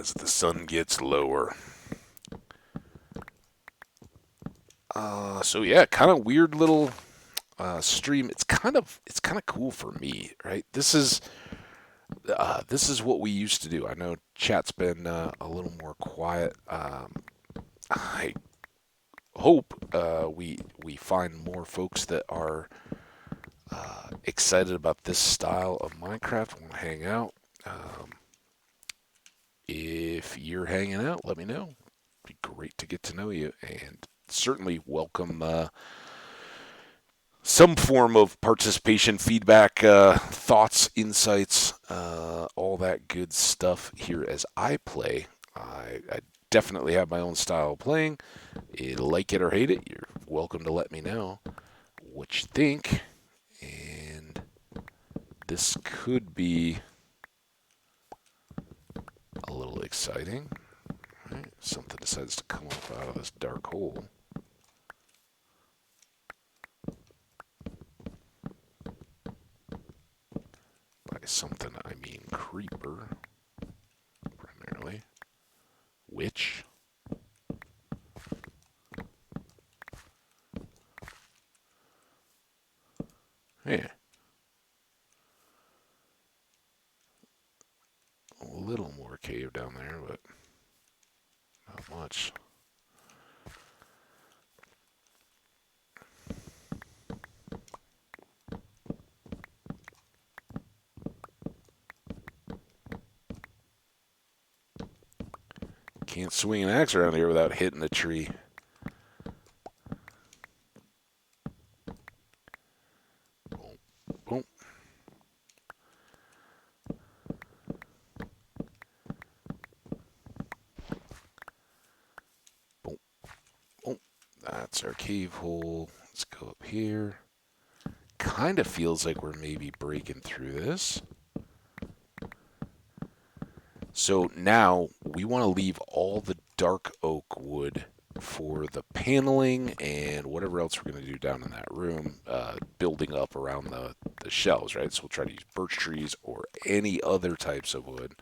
as the sun gets lower. So yeah, kind of weird little stream. It's kind of cool for me, right? This is what we used to do. I know chat's been a little more quiet. I hope we find more folks that are excited about this style of Minecraft. Want to hang out? If you're hanging out, let me know. It'd be great to get to know you, and certainly welcome some form of participation, feedback, thoughts, insights, all that good stuff here as I play. I definitely have my own style of playing. You like it or hate it, you're welcome to let me know what you think. And this could be a little exciting. Right? Something decides to come up out of this dark hole. By something, I mean creeper, primarily. Witch. Yeah. A little more cave down there, but not much. Can't swing an axe around here without hitting a tree. Boom, boom. Boom, boom. That's our cave hole. Let's go up here. Kind of feels like we're maybe breaking through this. So now we want to leave all the dark oak wood for the paneling and whatever else we're going to do down in that room, building up around the shelves, right? So we'll try to use birch trees or any other types of wood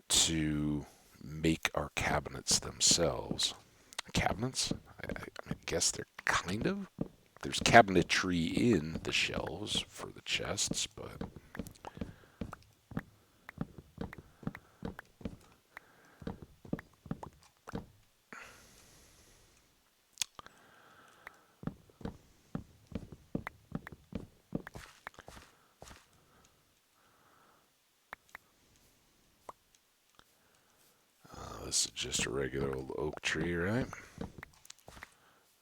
to make our cabinets themselves. Cabinets? I guess they're kind of. There's cabinetry in the shelves for the chests, but this is just a regular old oak tree, right?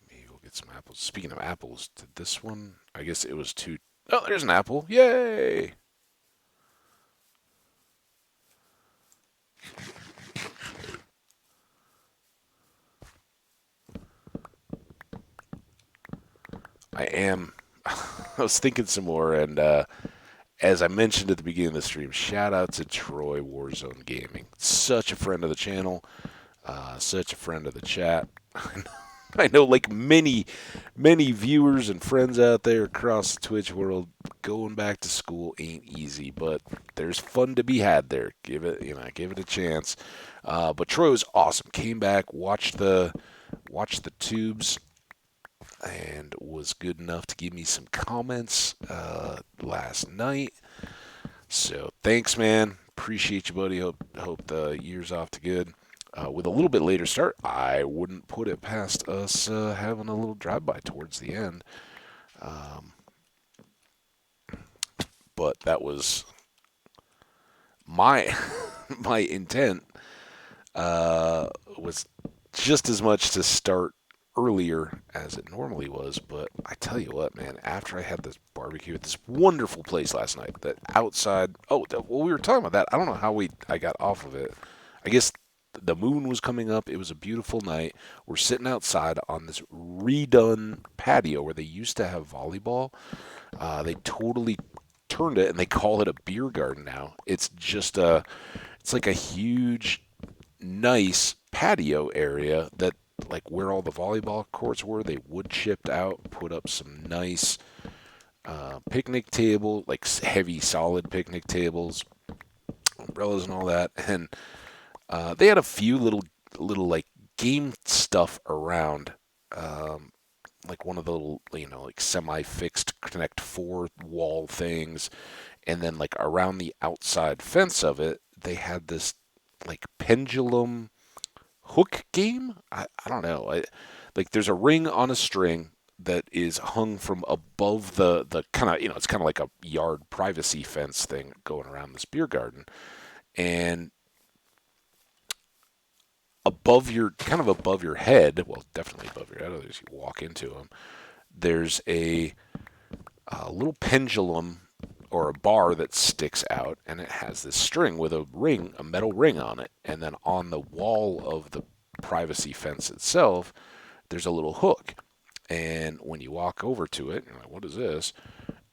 Maybe we'll get some apples. Speaking of apples, did this one? I guess it was two. Oh, there's an apple. Yay! I am. I was thinking some more, and as I mentioned at the beginning of the stream, shout out to Troy Warzone Gaming. Such a friend of the channel, such a friend of the chat. I know, like many viewers and friends out there across the Twitch world, going back to school ain't easy, but there's fun to be had there. Give it a chance. But Troy was awesome. Came back, watched the tubes, and was good enough to give me some comments last night. So thanks, man. Appreciate you, buddy. Hope the year's off to good. With a little bit later start, I wouldn't put it past us having a little drive-by towards the end. But that was my my intent was just as much to start earlier as it normally was, but I tell you what, man, after I had this barbecue at this wonderful place last night, that outside, well, we were talking about that. I don't know how I got off of it. I guess the moon was coming up. It was a beautiful night. We're sitting outside on this redone patio where they used to have volleyball. They totally turned it, and they call it a beer garden now. It's like a huge, nice patio area that, like where all the volleyball courts were, they wood chipped out, put up some nice picnic table, like heavy solid picnic tables, umbrellas and all that. And they had a few little like game stuff around, um, like one of the little, like semi-fixed Connect Four wall things, and then like around the outside fence of it, they had this like pendulum hook game. I don't know. Like there's a ring on a string that is hung from above the kind of, it's kind of like a yard privacy fence thing going around this beer garden, and above your head, well, definitely above your head, as you walk into them, there's a little pendulum or a bar that sticks out, and it has this string with a metal ring on it, and then on the wall of the privacy fence itself, there's a little hook. And when you walk over to it, you're like, "What is this?"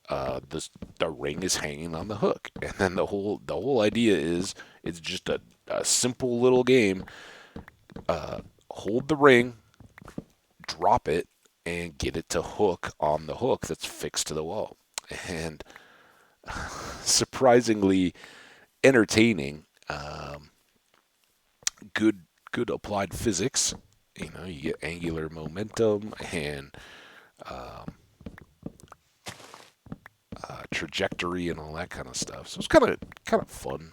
The ring is hanging on the hook, and then the whole idea is it's just a simple little game. Hold the ring, drop it, and get it to hook on the hook that's fixed to the wall. And surprisingly entertaining. Good applied physics. You get angular momentum and trajectory and all that kind of stuff. So it's kind of fun.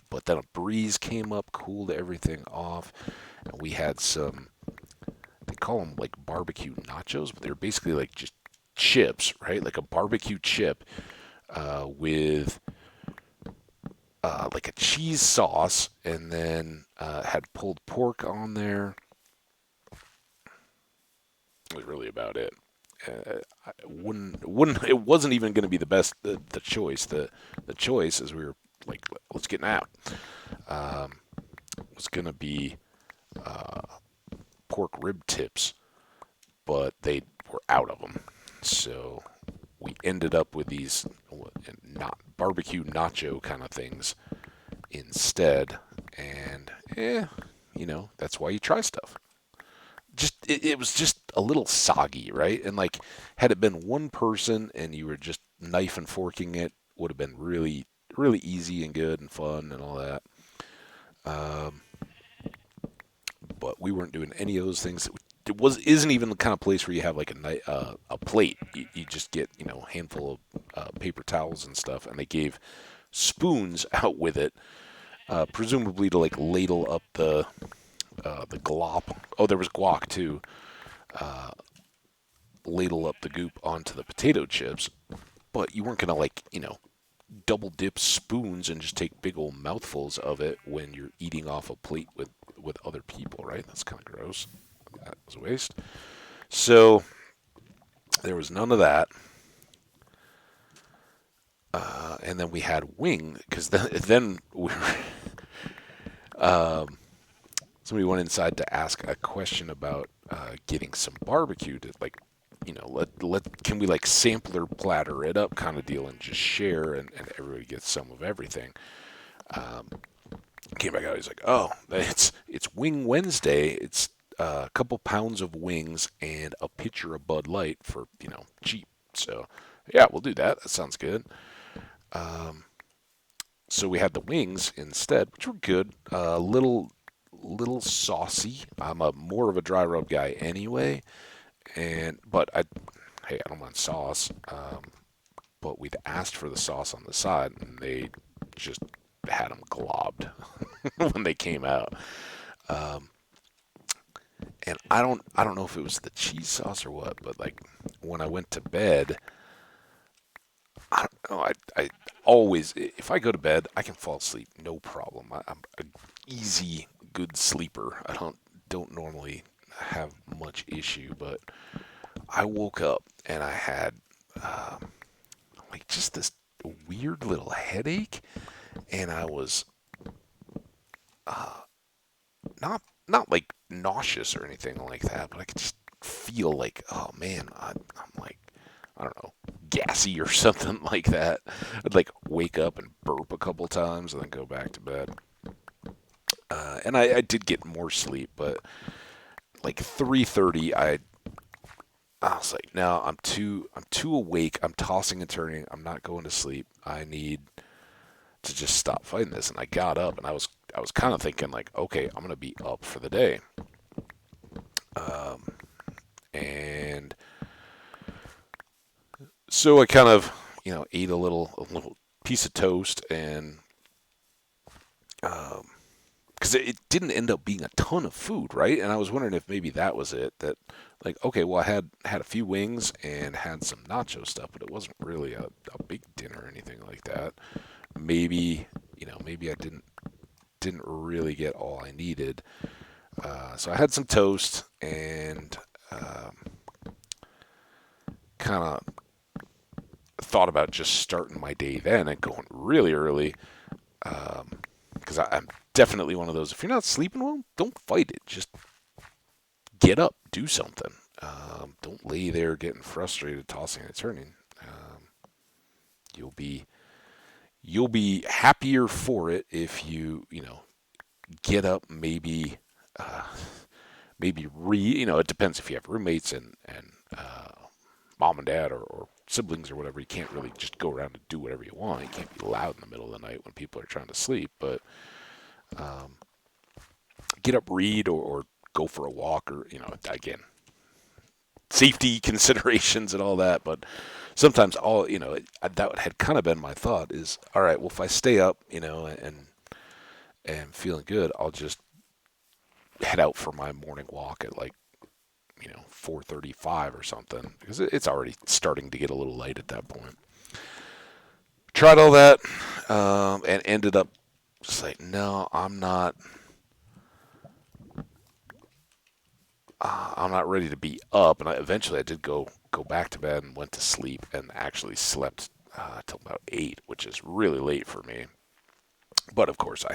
But then a breeze came up, cooled everything off, and we had some. They call them like barbecue nachos, but they're basically like just chips, right? Like a barbecue chip with like a cheese sauce, and then had pulled pork on there. That was really about it. I wouldn't. It wasn't even going to be the best. The choice. The choice, as we were like, let's get out. Was going to be pork rib tips, but they were out of them. So we ended up with these not barbecue nacho kind of things instead. And that's why you try stuff. It was just a little soggy, right? And like, had it been one person and you were just knife and forking it, would have been really, really easy and good and fun and all that. Um, but we weren't doing any of those things. It isn't even the kind of place where you have like a plate. You just get a handful of paper towels and stuff, and they gave spoons out with it, presumably to like ladle up the glop. Oh, there was guac too. Ladle up the goop onto the potato chips, but you weren't gonna like double dip spoons and just take big old mouthfuls of it when you're eating off a plate with other people, right? That's kind of gross. That was a waste. So there was none of that. And then we had wing because then somebody went inside to ask a question about getting some barbecue to like let can we like sampler platter it up kind of deal and just share and everybody gets some of everything. Came back out, he's like, oh, it's Wing Wednesday. It's a couple pounds of wings and a pitcher of Bud Light for cheap. So yeah, we'll do that. That sounds good. So we had the wings instead, which were good. Little saucy. I'm a more of a dry rub guy anyway, but I don't mind sauce. But we'd asked for the sauce on the side, and they just had them globbed when they came out. And I don't know if it was the cheese sauce or what, but like when I went to bed, I don't know. I always, if I go to bed, I can fall asleep no problem. I'm an easy good sleeper. I don't normally have much issue, but I woke up and I had like just this weird little headache, and I was not like nauseous or anything like that, but I could just feel like, oh man, I'm like, I don't know, gassy or something like that. I'd like wake up and burp a couple times and then go back to bed. And I did get more sleep, but like 3:30, I was like, no, I'm too awake. I'm tossing and turning. I'm not going to sleep. I need to just stop fighting this. And I got up, and I was kind of thinking like, okay, I'm gonna be up for the day. And so I kind of, ate a little piece of toast, and because it didn't end up being a ton of food, right? And I was wondering if maybe that was it. That, like, okay, well, I had a few wings and had some nacho stuff, but it wasn't really a big dinner or anything like that. Maybe, maybe I didn't really get all I needed. So I had some toast and kind of thought about just starting my day then and going really early. Because I'm definitely one of those. If you're not sleeping well, don't fight it. Just get up, do something. Don't lay there getting frustrated, tossing and turning. You'll be you'll be happier for it if you get up. Uh, maybe it depends if you have roommates and mom and dad or siblings or whatever. You can't really just go around and do whatever you want. You can't be loud in the middle of the night when people are trying to sleep. But get up, read, or go for a walk, or again, safety considerations and all that. But sometimes that had kind of been my thought is, all right, well, if I stay up, and feeling good, I'll just head out for my morning walk at like 4:35 or something, because it's already starting to get a little light at that point. Tried all that, and ended up just like, no, I'm not ready to be up. And eventually I did go back to bed and went to sleep, and actually slept till about 8, which is really late for me. But of course I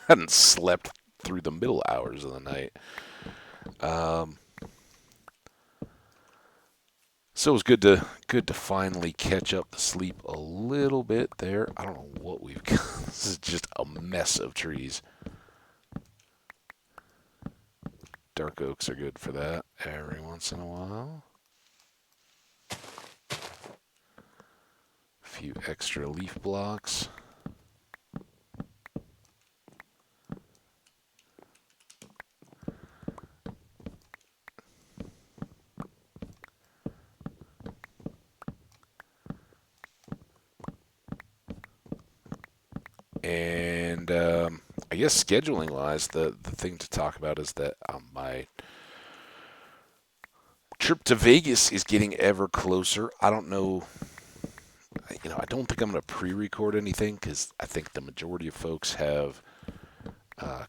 hadn't slept through the middle hours of the night. Um, so it was good to finally catch up the sleep a little bit there. I don't know what we've got. This is just a mess of trees. Dark oaks are good for that every once in a while. A few extra leaf blocks. And I guess scheduling wise, the thing to talk about is that my trip to Vegas is getting ever closer. I don't know. I don't think I'm going to pre-record anything, because I think the majority of folks have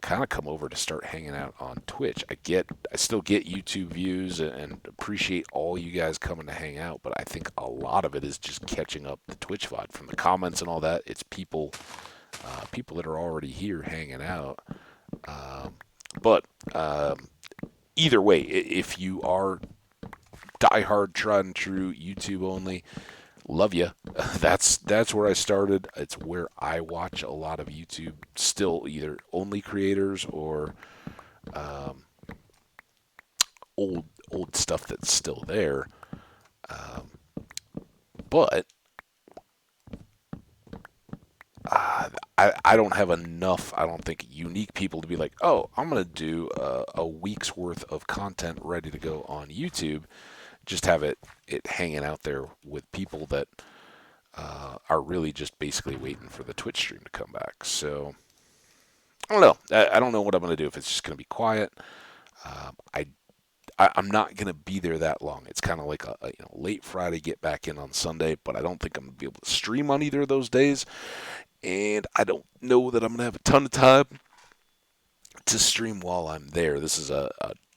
kind of come over to start hanging out on Twitch. I still get YouTube views and appreciate all you guys coming to hang out, but I think a lot of it is just catching up the Twitch VOD from the comments and all that. It's people that are already here hanging out. But either way, if you are diehard, tried and true YouTube only, love you. That's where I started. It's where I watch a lot of YouTube still, either only creators or old stuff that's still there. But I don't have enough, I don't think, unique people to be like, oh, I'm going to do a week's worth of content ready to go on YouTube. Just have it hanging out there with people that are really just basically waiting for the Twitch stream to come back. So I don't know. I don't know what I'm going to do, if it's just going to be quiet. I'm not going to be there that long. It's kind of like a late Friday, get back in on Sunday, but I don't think I'm going to be able to stream on either of those days. And I don't know that I'm going to have a ton of time to stream while I'm there. This is a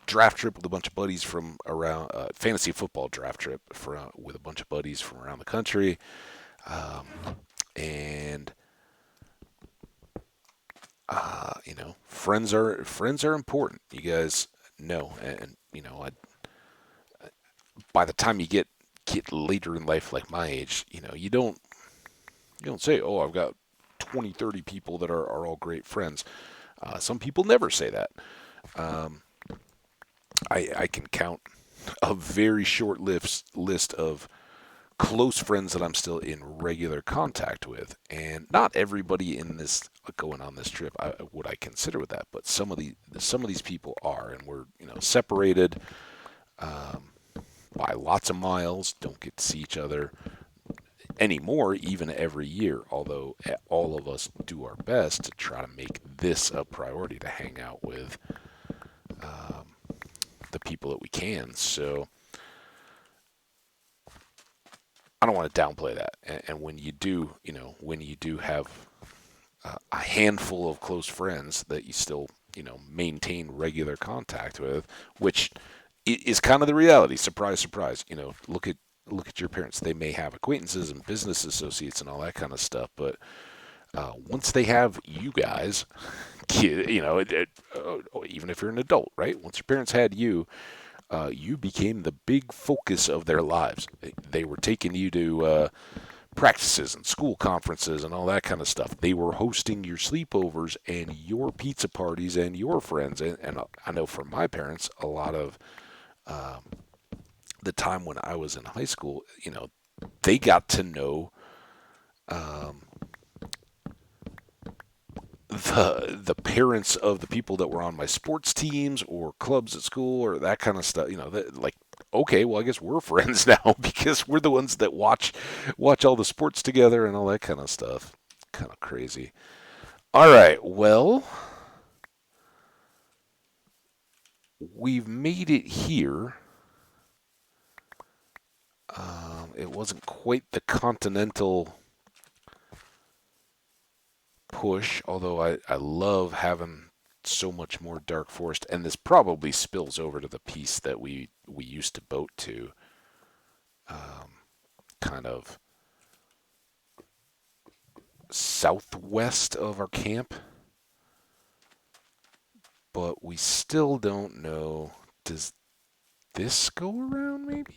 draft trip with a bunch of buddies from around, fantasy football draft trip with a bunch of buddies from around the country. And friends are important. You guys know, and by the time you get later in life, like my age, you don't say, oh, I've got 20, 30 people that are all great friends. Some people never say that. I can count a very short list of close friends that I'm still in regular contact with, and not everybody in this going on this trip would I consider with that, but some of these people are, and we're separated um, by lots of miles, don't get to see each other anymore, even every year. Although all of us do our best to try to make this a priority to hang out with um, the people that we can. So I don't want to downplay that. And when you do, when you do have a handful of close friends that you still, maintain regular contact with, which is kind of the reality. Surprise, surprise. Look at your parents. They may have acquaintances and business associates and all that kind of stuff, but once they have you guys, even if you're an adult, right? Once your parents had you, you became the big focus of their lives. They were taking you to practices and school conferences and all that kind of stuff. They were hosting your sleepovers and your pizza parties and your friends. And I know for my parents, a lot of um, the time when I was in high school, they got to know um, the parents of the people that were on my sports teams or clubs at school or that kind of stuff. Like, okay, well, I guess we're friends now because we're the ones that watch all the sports together and all that kind of stuff. Kind of crazy. All right, well, we've made it here. It wasn't quite the continental push, although I love having so much more dark forest, and this probably spills over to the piece that we used to boat to, um, kind of southwest of our camp, but we still don't know. Does this go around maybe?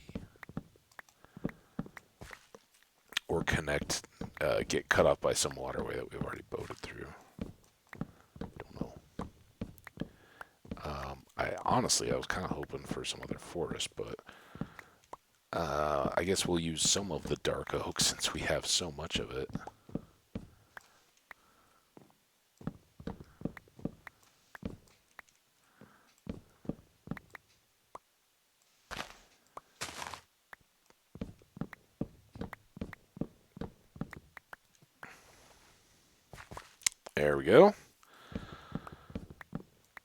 Or connect, get cut off by some waterway that we've already boated through? Don't know. I was kind of hoping for some other forest, but I guess we'll use some of the dark oak since we have so much of it. There we go.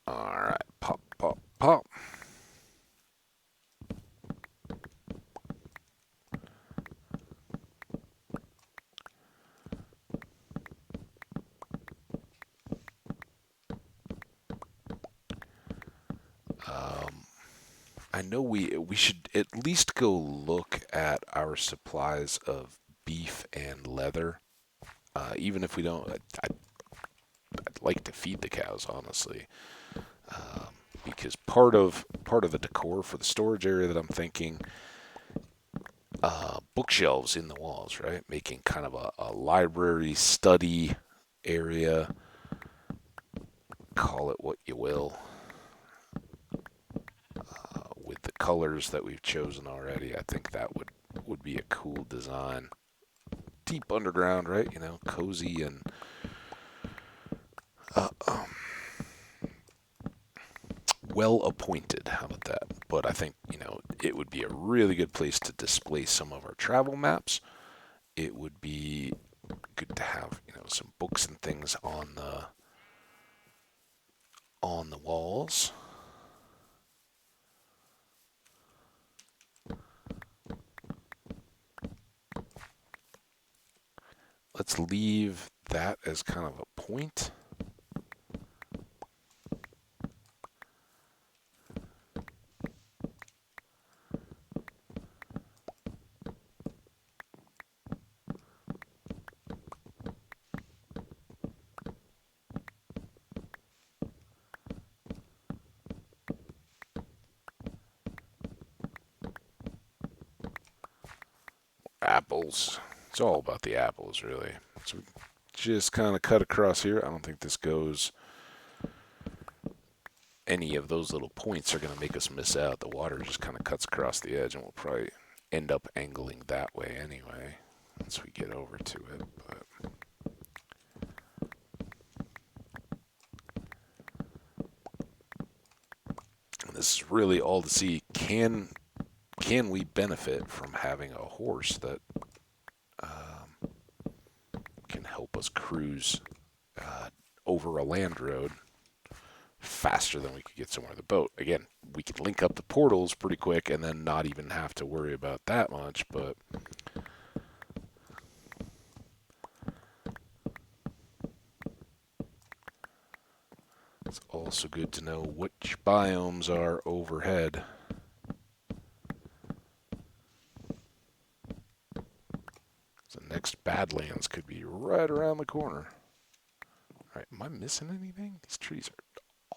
All right, pop, pop, pop. Um, I know we should at least go look at our supplies of beef and leather. Even if we don't, I'd like to feed the cows, honestly, um, because part of the decor for the storage area that I'm thinking, bookshelves in the walls, right? Making kind of a library study area. Call it what you will. With the colors that we've chosen already, I think that would be a cool design. Deep underground, right? Cozy and uh, um, well appointed. How about that? But I think it would be a really good place to display some of our travel maps. It would be good to have some books and things on the walls. Let's leave that as kind of a point. Apples. It's all about the apples, really. So we just kind of cut across here. I don't think this goes. Any of those little points are going to make us miss out. The water just kind of cuts across the edge, and we'll probably end up angling that way anyway once we get over to it. But this is really all to see, can we benefit from having a horse that can help us cruise over a land road faster than we could get somewhere with a boat. Again, we could link up the portals pretty quick and then not even have to worry about that much, but it's also good to know which biomes are overhead. The next Badlands could be right around the corner. Alright, am I missing anything? These trees are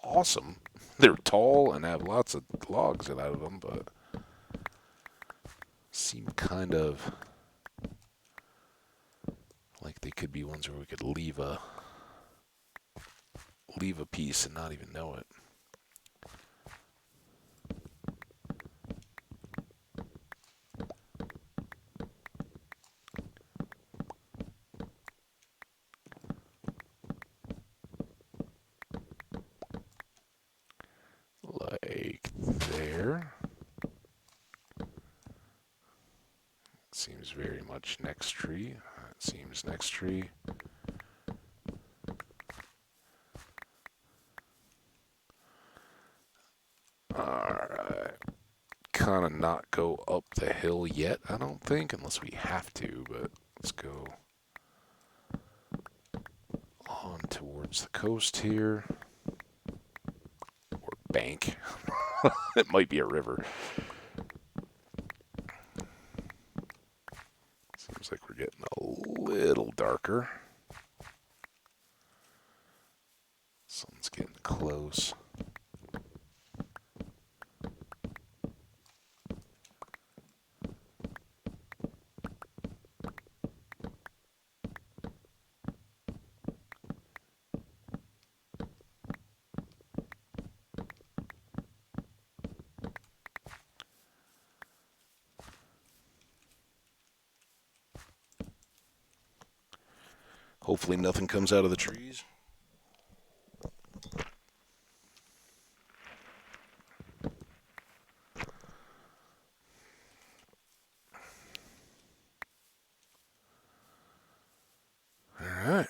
awesome. They're tall and have lots of logs out of them, but seem kind of like they could be ones where we could leave a piece and not even know it. Like there. Seems very much next tree. That seems next tree. Alright. Kind of not go up the hill yet, I don't think, unless we have to, but let's go on towards the coast here. Or bank. It might be a river. Seems like we're getting a little darker. Sun's getting close. Hopefully nothing comes out of the trees. Alright.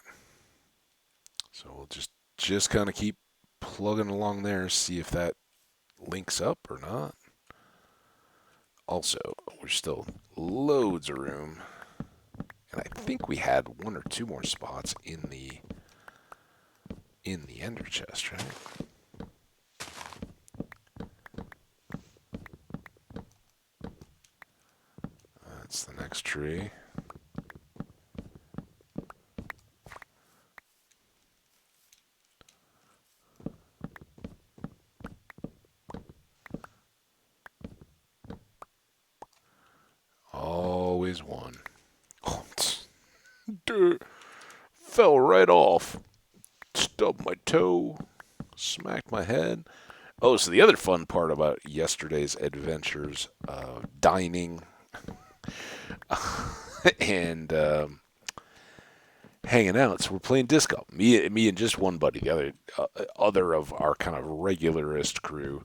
So we'll just kind of keep plugging along there, see if that links up or not. Also, there's still loads of room. And I think we had one or two more spots in the ender chest, right? That's the next tree. Always one. Oh, dude, fell right off. Stubbed my toe. Smacked my head. Oh, so the other fun part about yesterday's adventures, dining and hanging out. So we're playing disc golf. Me and just one buddy. The other of our kind of regularist crew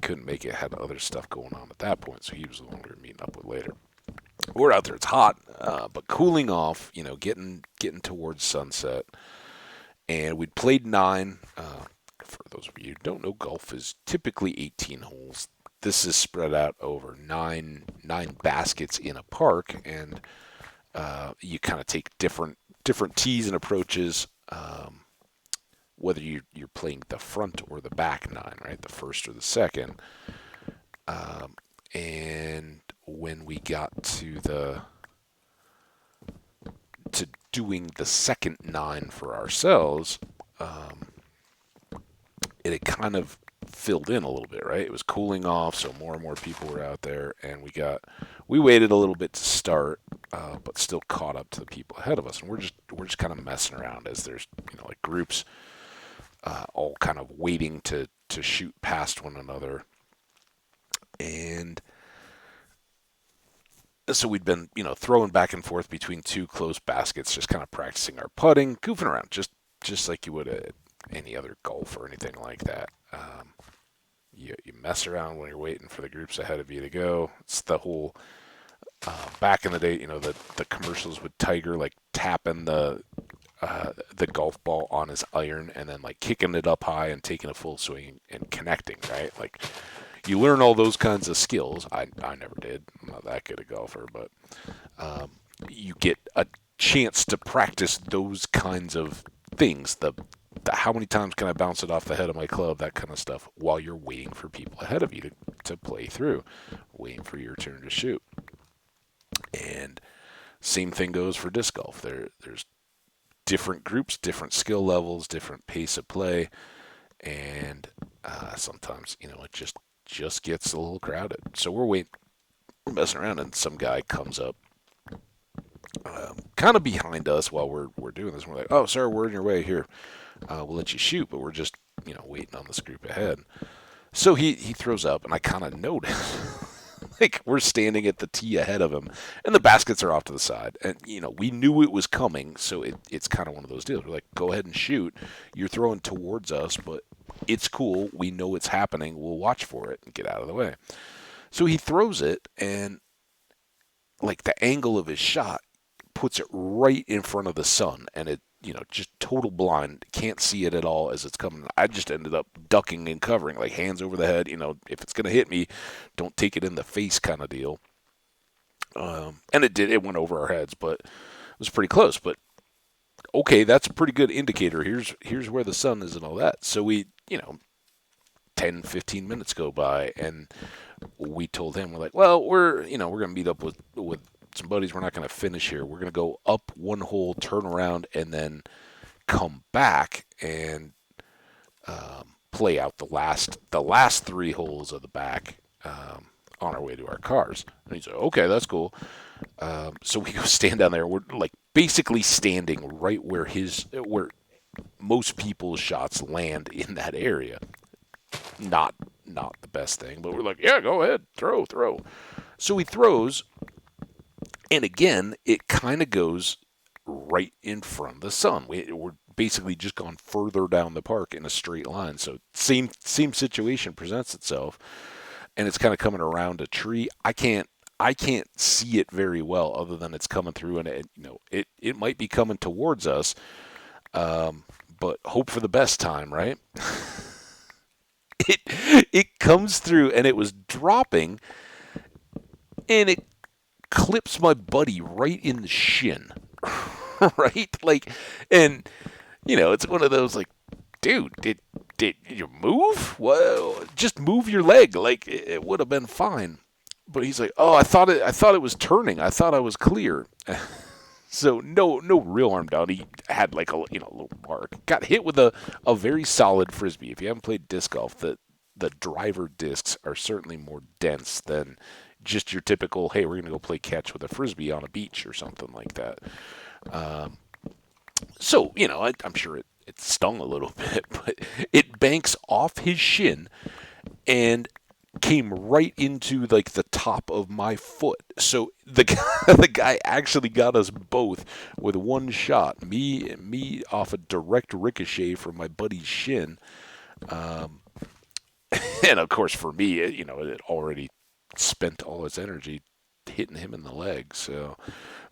couldn't make it. Had other stuff going on at that point, so he was the one we were meeting up with later. We're out there. It's hot, but cooling off. You know, getting towards sunset. And we'd played 9. For those of you who don't know, golf is typically 18 holes. This is spread out over nine baskets in a park, and you kind of take different tees and approaches, whether you're playing the front or the back 9, right? The first or the second. And when we got to doing the second 9 for ourselves, it had kind of filled in a little bit, right? It was cooling off, so more and more people were out there, and we waited a little bit to start, but still caught up to the people ahead of us, and we're just kind of messing around as there's like groups, all kind of waiting to shoot past one another, and So we'd been, throwing back and forth between two close baskets, just kind of practicing our putting, goofing around, just like you would at any other golf or anything like that. You mess around when you're waiting for the groups ahead of you to go. It's the whole back in the day, the commercials with Tiger like tapping the golf ball on his iron and then like kicking it up high and taking a full swing and connecting, right? Like you learn all those kinds of skills. I never did. I'm not that good a golfer, but um, you get a chance to practice those kinds of things. The how many times can I bounce it off the head of my club, that kind of stuff, while you're waiting for people ahead of you to play through, waiting for your turn to shoot. And same thing goes for disc golf. There's different groups, different skill levels, different pace of play, and sometimes it just gets a little crowded. So we're messing around, and some guy comes up, kind of behind us while we're doing this. We're like, "Oh, sir, we're in your way here. We'll let you shoot, but we're just waiting on this group ahead." So he throws up, and I kind of notice. Like we're standing at the tee ahead of him, and the baskets are off to the side. And we knew it was coming, so it's kind of one of those deals. We're like, go ahead and shoot. You're throwing towards us, but it's cool. We know it's happening. We'll watch for it and get out of the way. So he throws it, and like the angle of his shot puts it right in front of the sun, and it just total blind, can't see it at all as it's coming. I just ended up ducking and covering, like hands over the head. If it's gonna hit me, don't take it in the face, kind of deal. And it did. It went over our heads, but it was pretty close. But okay, that's a pretty good indicator. Here's where the sun is and all that. So we, 10, 15 minutes go by, and we told him, we're like, well, we're gonna meet up with some buddies. We're not gonna finish here. We're gonna go up one hole, turn around, and then come back and play out the last three holes of the back on our way to our cars. And he's like, okay, that's cool. So we go stand down there. We're like basically standing right where most people's shots land in that area. Not the best thing, but we're like, yeah, go ahead, throw. So he throws, and again, it kind of goes right in front of the sun. We're basically just gone further down the park in a straight line. So same situation presents itself, and it's kind of coming around a tree. I can't see it very well, other than it's coming through, and it might be coming towards us. But hope for the best time, right? It comes through, and it was dropping, and it clips my buddy right in the shin. Right? Like, and it's one of those like, dude, did you move? Well, just move your leg. Like it would have been fine. But he's like, oh, I thought it was turning. I thought I was clear. So no real harm done. He had like a little mark. Got hit with a very solid frisbee. If you haven't played disc golf, the driver discs are certainly more dense than just your typical, hey, we're gonna go play catch with a frisbee on a beach or something like that. So I'm sure it stung a little bit, but it banks off his shin and came right into like the top of my foot. So the guy actually got us both with one shot. Me off a direct ricochet from my buddy's shin, and of course for me, it had already spent all its energy hitting him in the leg. So,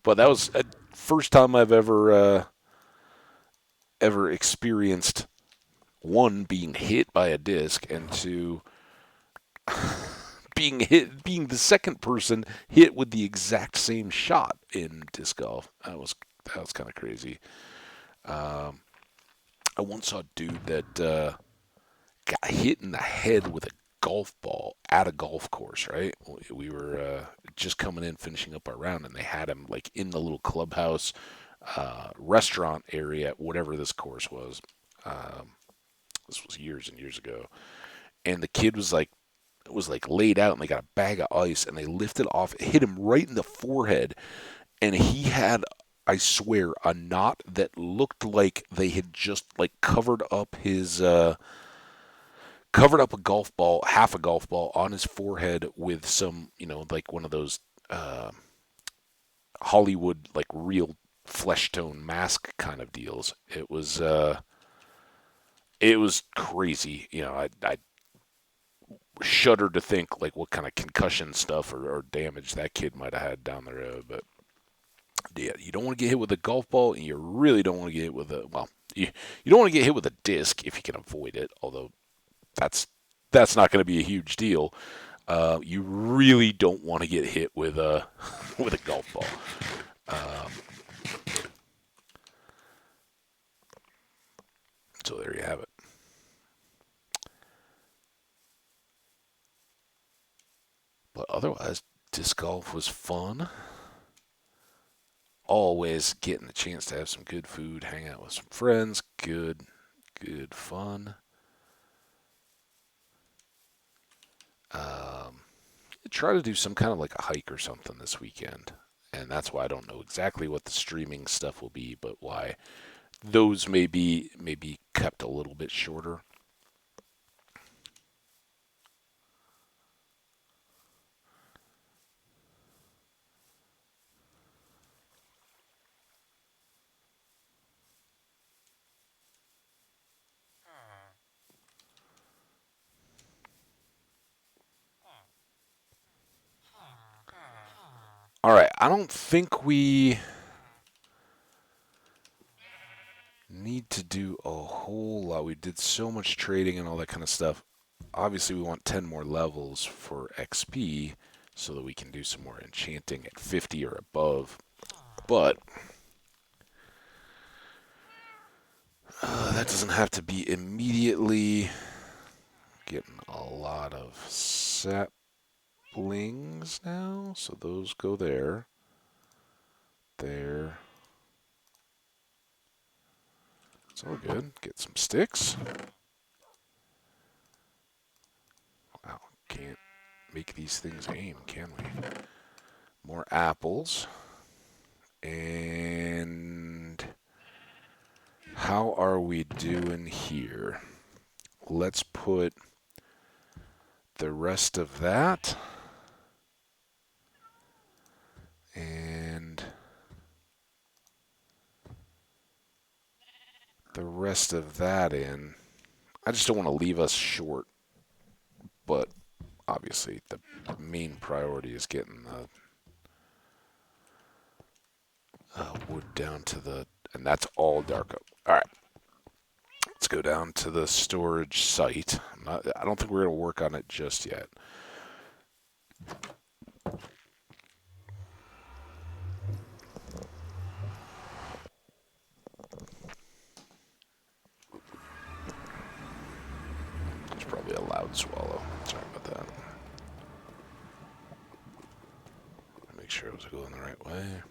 but that was the first time I've ever experienced, one, being hit by a disc, and two, being the second person hit with the exact same shot in disc golf. That was kind of crazy. I once saw a dude that got hit in the head with a golf ball at a golf course. Right, we were just coming in, finishing up our round, and they had him like in the little clubhouse restaurant area, whatever this course was. This was years and years ago, and the kid was like laid out, and they got a bag of ice, and they lifted off, hit him right in the forehead, and he had, I swear, a knot that looked like they had just like covered up a golf ball, half a golf ball on his forehead with some, like one of those Hollywood, like real flesh tone mask kind of deals. It was crazy. I shudder to think like what kind of concussion stuff or damage that kid might have had down the road. But yeah, you don't want to get hit with a golf ball, and you really don't want to get hit with you don't want to get hit with a disc if you can avoid it. Although that's that's not going to be a huge deal. You really don't want to get hit with a with a golf ball. Um, so there you have it. But otherwise, disc golf was fun. Always getting the chance to have some good food, hang out with some friends, good fun. Um, Try to do some kind of like a hike or something this weekend. And that's why I don't know exactly what the streaming stuff will be, but why those may be kept a little bit shorter. All right, I don't think we need to do a whole lot. We did so much trading and all that kind of stuff. Obviously, we want 10 more levels for XP so that we can do some more enchanting at 50 or above. But that doesn't have to be immediately. Getting a lot of saplings now, so those go there. There. It's all good. Get some sticks. Wow, can't make these things aim, can we? More apples. And how are we doing here? Let's put the rest of that and the rest of that in. I just don't want to leave us short, but obviously the main priority is getting the wood down to the, and that's all dark oak. All right, let's go down to the storage site. I don't think we're going to work on it just yet. It's probably a loud swallow. Sorry about that. Make sure it was going the right way.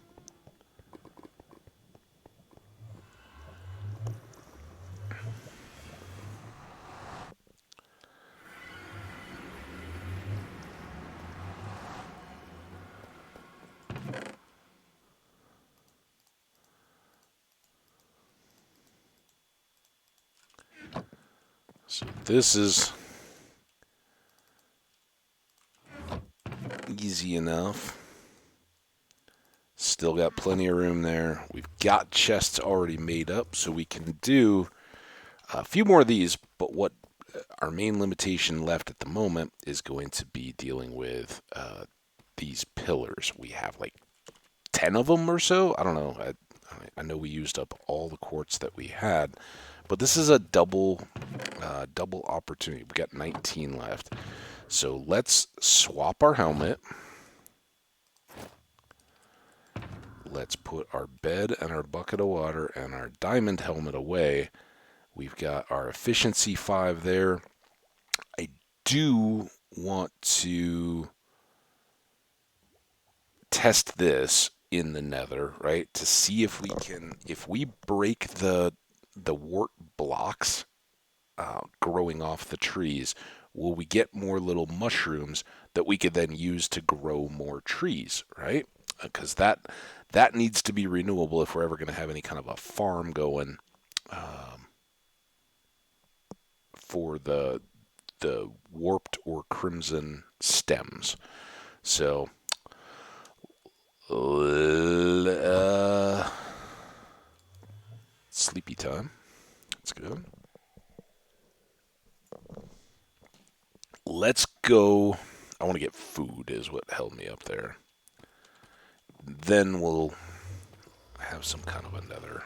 So this is easy enough. Still got plenty of room there. We've got chests already made up, so we can do a few more of these, but what our main limitation left at the moment is going to be dealing with these pillars. We have like 10 of them or so. I don't know. I know we used up all the quartz that we had, but this is a double opportunity. We got 19 left. So let's swap our helmet. Let's put our bed and our bucket of water and our diamond helmet away. We've got our efficiency 5 there. I do want to test this in the nether, right? To see if we break the wart blocks growing off the trees, will we get more little mushrooms that we could then use to grow more trees, right? Because that needs to be renewable if we're ever going to have any kind of a farm going for the warped or crimson stems. So Sleepy time. That's good. Let's go. I want to get food, is what held me up there. Then we'll have some kind of another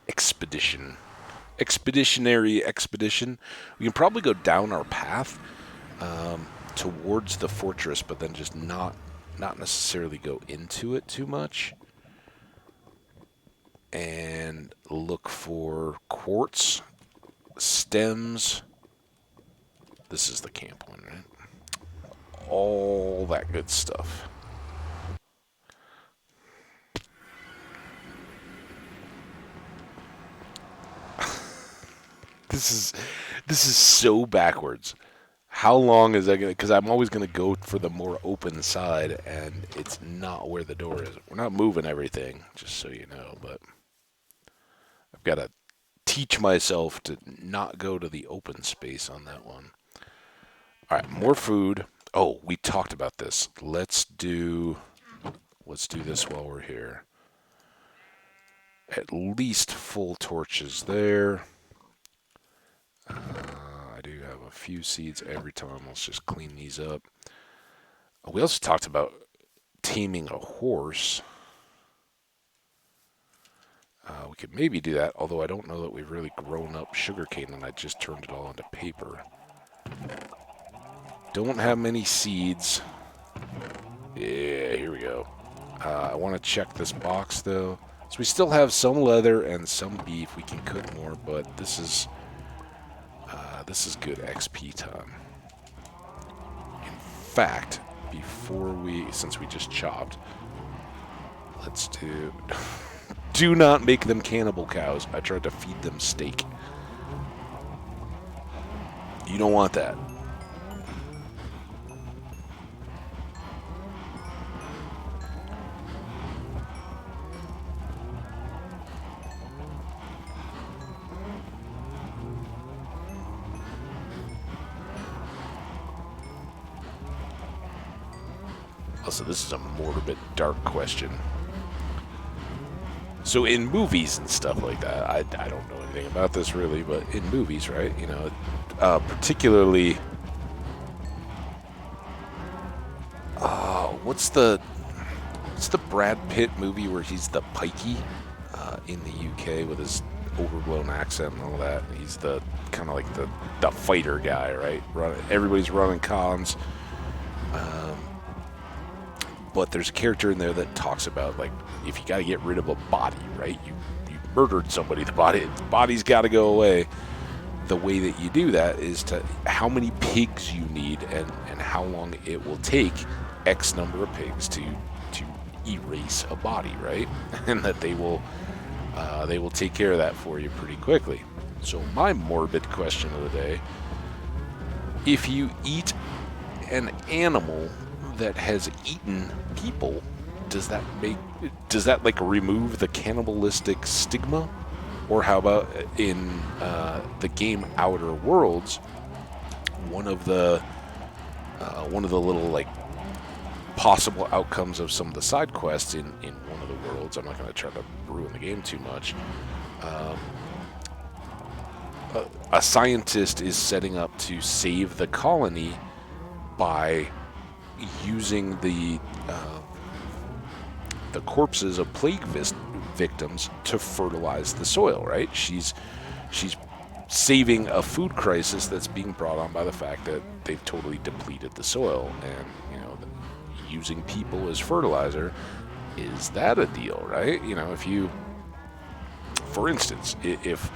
expeditionary expedition. We can probably go down our path towards the fortress, but then just not necessarily go into it too much. And look for quartz, stems. This is the camp one, right? All that good stuff. This is so backwards. How long is that going to... Because I'm always going to go for the more open side, and it's not where the door is. We're not moving everything, just so you know, but I've got to teach myself to not go to the open space on that one. All right, more food. Oh, we talked about this. Let's do this while we're here. At least full torches there. I do have a few seeds every time. Let's just clean these up. We also talked about taming a horse. We could maybe do that, although I don't know that we've really grown up sugarcane and I just turned it all into paper. Don't have many seeds. Yeah, here we go. I want to check this box, though. So we still have some leather and some beef. We can cook more, but this is good XP time. In fact, since we just chopped, let's do... Do not make them cannibal cows. I tried to feed them steak. You don't want that. Also, this is a morbid, dark question. So in movies and stuff like that, I don't know anything about this really, but in movies, right? You know, particularly, what's the Brad Pitt movie where he's the pikey in the UK with his overblown accent and all that? He's the kind of like the fighter guy, right? Everybody's running comms. But there's a character in there that talks about, like, if you got to get rid of a body, right? You murdered somebody, the body's got to go away. The way that you do that is to how many pigs you need and how long it will take X number of pigs to erase a body, right? And that they will take care of that for you pretty quickly. So my morbid question of the day: if you eat an animal that has eaten people, does that like remove the cannibalistic stigma? Or how about in the game Outer Worlds, one of the little like possible outcomes of some of the side quests in one of the worlds, I'm not going to try to ruin the game too much, a scientist is setting up to save the colony by using the corpses of plague victims to fertilize the soil, right? She's saving a food crisis that's being brought on by the fact that they've totally depleted the soil, and using people as fertilizer, is that a deal, right? If you, for instance, if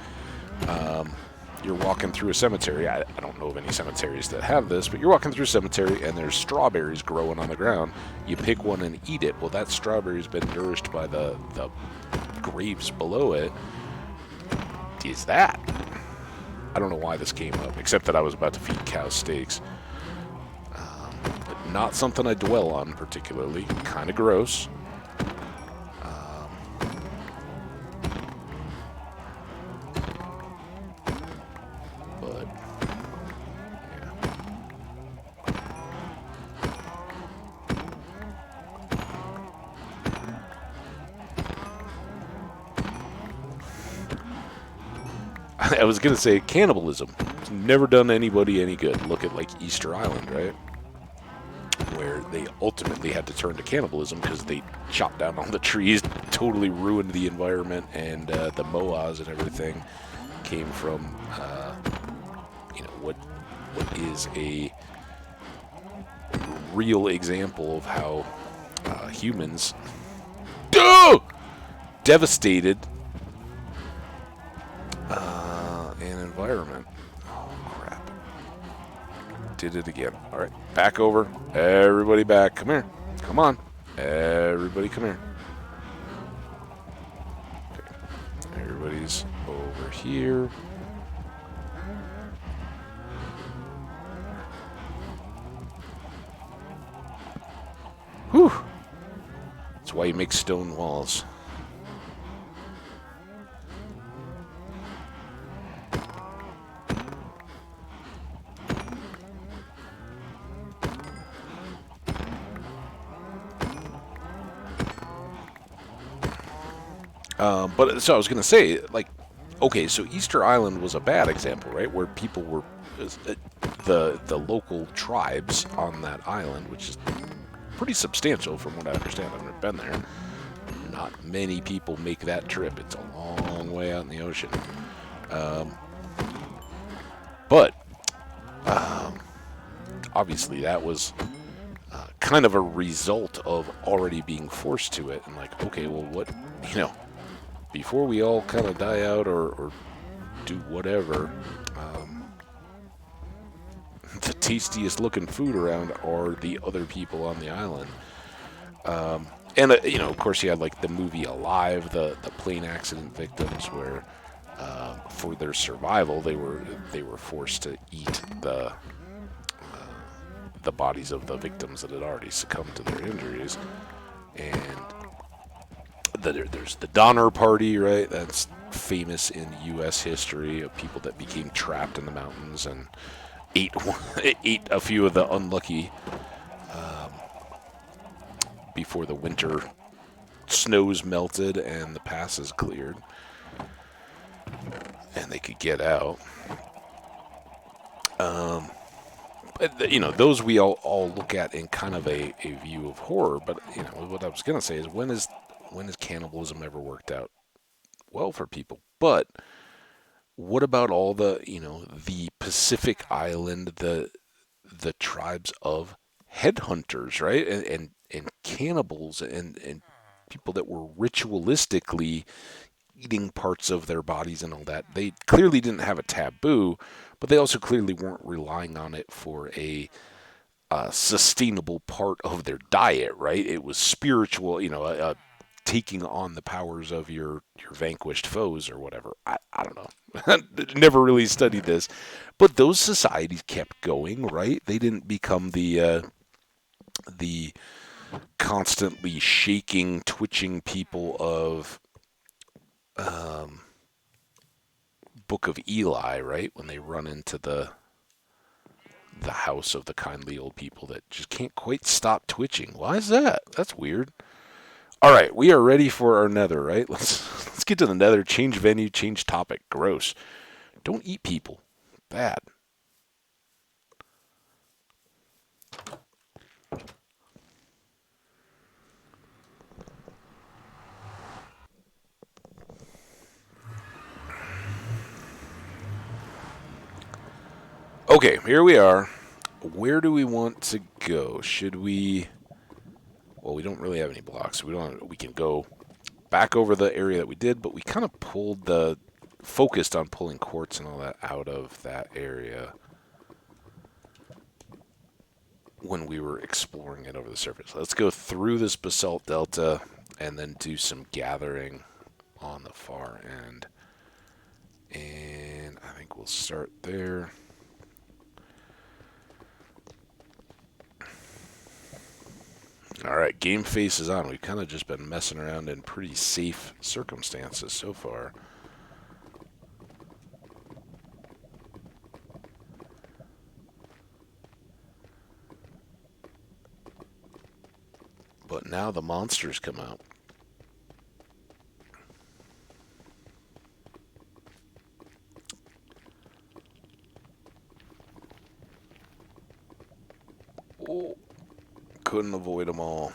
you're walking through a cemetery. I don't know of any cemeteries that have this, but you're walking through a cemetery and there's strawberries growing on the ground. You pick one and eat it. Well, that strawberry's been nourished by the graves below it. Is that? I don't know why this came up, except that I was about to feed cows steaks. But not something I dwell on particularly. Kind of gross. I was going to say cannibalism. It's never done anybody any good. Look at, like, Easter Island, right? Where they ultimately had to turn to cannibalism because they chopped down all the trees, totally ruined the environment, and the moas and everything came from, what is a real example of how humans devastated an environment. Oh, crap. Did it again. All right, back over. Everybody back. Come here. Come on. Everybody come here. Okay. Everybody's over here. Whew. That's why you make stone walls. But so I was going to say, like, okay, so Easter Island was a bad example, right? Where people were the local tribes on that island, which is pretty substantial from what I understand. I've never been there. Not many people make that trip. It's a long way out in the ocean. But obviously that was kind of a result of already being forced to it. And like, okay, well, what, before we all kind of die out or do whatever, the tastiest looking food around are the other people on the island. And, of course, you had like the movie Alive, the plane accident victims, where for their survival they were forced to eat the bodies of the victims that had already succumbed to their injuries. And there's the Donner Party, right? That's famous in U.S. history, of people that became trapped in the mountains and ate a few of the unlucky before the winter snows melted and the passes cleared and they could get out. Those we all look at in kind of a view of horror. But what I was gonna say is when has cannibalism ever worked out well for people? But what about all the the Pacific Island, the tribes of headhunters, right? And cannibals and people that were ritualistically eating parts of their bodies and all that. They clearly didn't have a taboo, but they also clearly weren't relying on it for a sustainable part of their diet, right? It was spiritual, taking on the powers of your vanquished foes or whatever. I don't know. Never really studied this, but those societies kept going, right? They didn't become the constantly shaking, twitching people of Book of Eli, right? When they run into the house of the kindly old people that just can't quite stop twitching. Why is that? That's weird. All right, we are ready for our nether, right? Let's get to the nether. Change venue, change topic. Gross. Don't eat people. Bad. Okay, here we are. Where do we want to go? Should we... Well, we don't really have any blocks. We can go back over the area that we did, but we kind of focused on pulling quartz and all that out of that area when we were exploring it over the surface. Let's go through this basalt delta and then do some gathering on the far end. And I think we'll start there. All right, game face is on. We've kind of just been messing around in pretty safe circumstances so far. But now the monsters come out. Oh, couldn't avoid them all.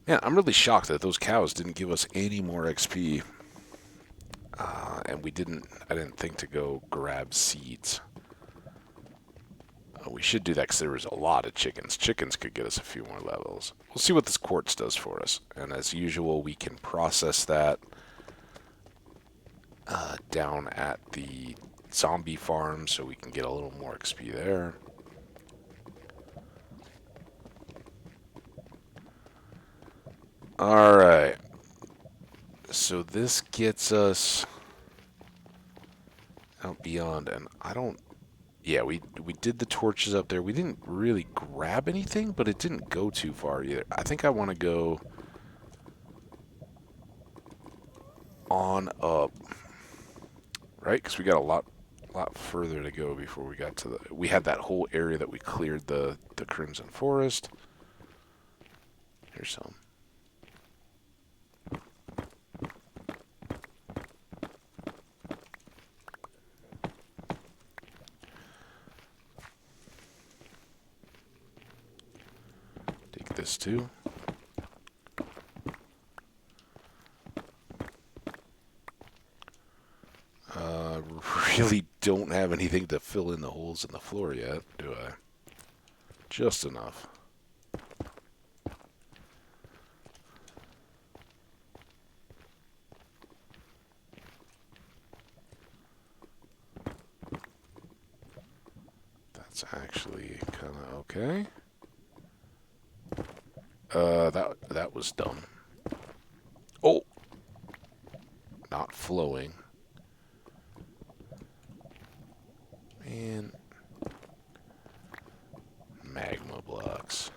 Man, I'm really shocked that those cows didn't give us any more XP. And I didn't think to go grab seeds. We should do that because there was a lot of chickens. Chickens could get us a few more levels. We'll see what this quartz does for us. And as usual, we can process that down at the zombie farm so we can get a little more XP there. Alright. So this gets us out beyond, and I don't... Yeah, we did the torches up there. We didn't really grab anything, but it didn't go too far either. I think I want to go on up, right? Because we got a lot further to go before we got to the... We had that whole area that we cleared the Crimson Forest. Here's some. Take this too. Really don't have anything to fill in the holes in the floor yet, do I? Just enough. That's actually kind of okay. That was dumb. Oh! Not flowing. Man. Magma blocks.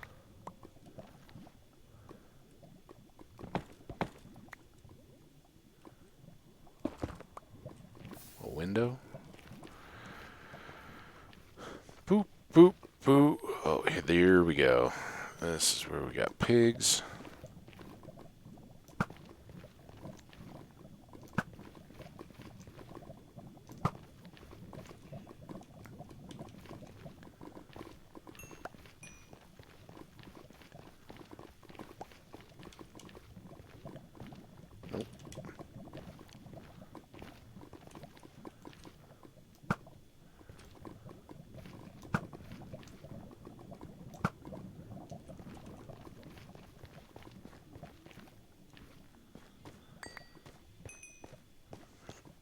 A window. Boop, boop, boop. Oh, there we go. This is where we got pigs. Nope.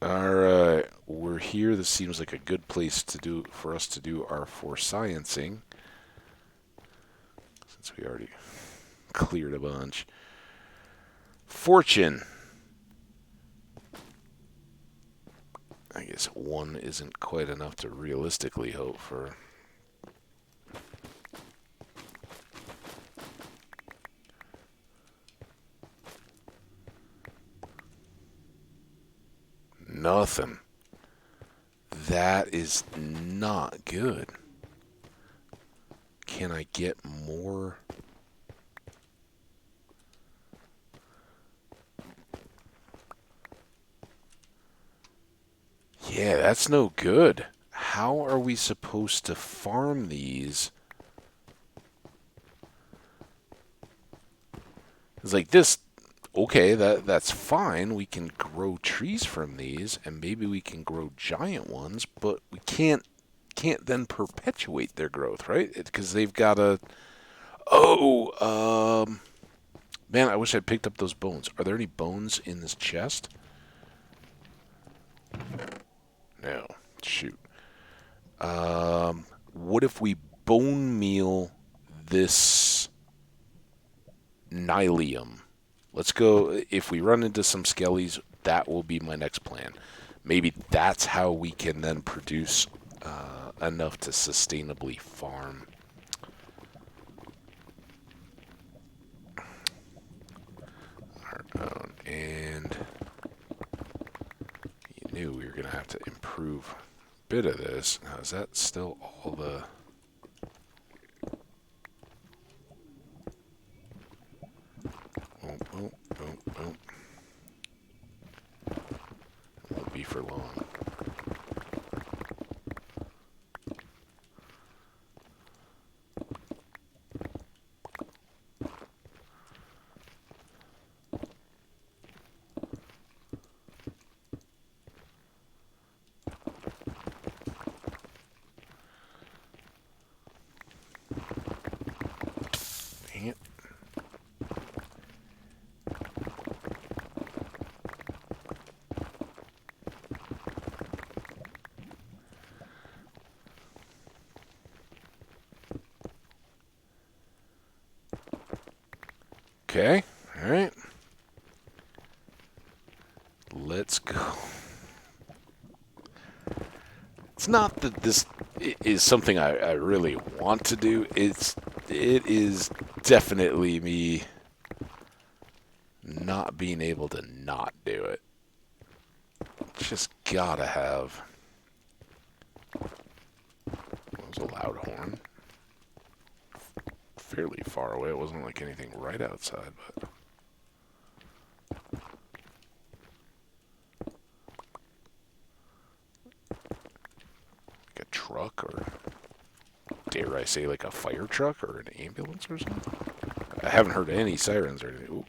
Alright, we're here. This seems like a good place for us to do our sciencing. Since we already cleared a bunch. Fortune. I guess one isn't quite enough to realistically hope for. Nothing. That is not good. Can I get more? Yeah, that's no good. How are we supposed to farm these? It's like this. Okay, that's fine. We can grow trees from these, and maybe we can grow giant ones, but we can't then perpetuate their growth, right? Because they've got to... Oh, man, I wish I'd picked up those bones. Are there any bones in this chest? No. Shoot. What if we bone meal this nylium? Let's go. If we run into some skellies, that will be my next plan. Maybe that's how we can then produce enough to sustainably farm. And you knew we were going to have to improve a bit of this. Now, is that still all the... Boom, boom, boom, boom. Won't be for long. Okay. All right. Let's go. It's not that this is something I really want to do. It is definitely me not being able to not do it. Just gotta have. That was a loud horn. Fairly far away. It wasn't like anything right outside, but. Like a truck, or dare I say like a fire truck or an ambulance or something? I haven't heard any sirens or anything. Ooh.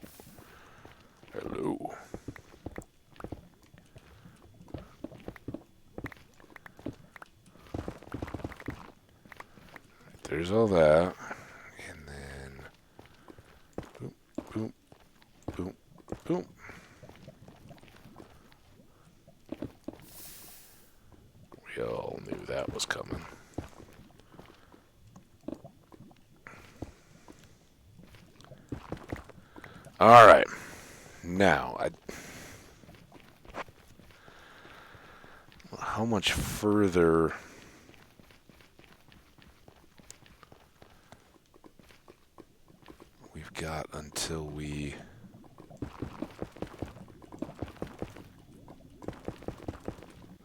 Hello. There's all that. And then boom, boom, boom, boom. We all knew that was coming. All right. Now, how much further we've got until we...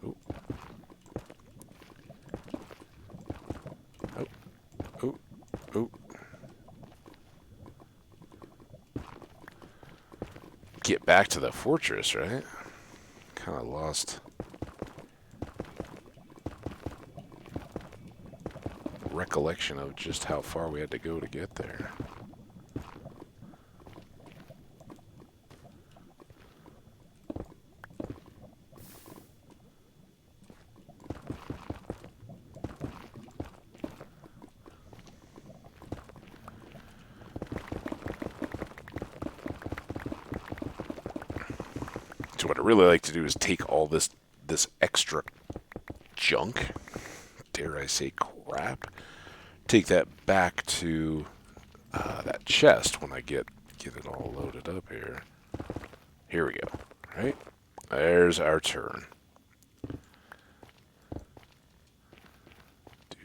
Oh. Oh. Oh. Oh. Get back to the fortress, right? Kind of lost recollection of just how far we had to go to get there. So what I really like to do is take all this extra junk, dare I say crap, take that back to that chest when I get it all loaded up here. Here we go. Right? There's our turn. Do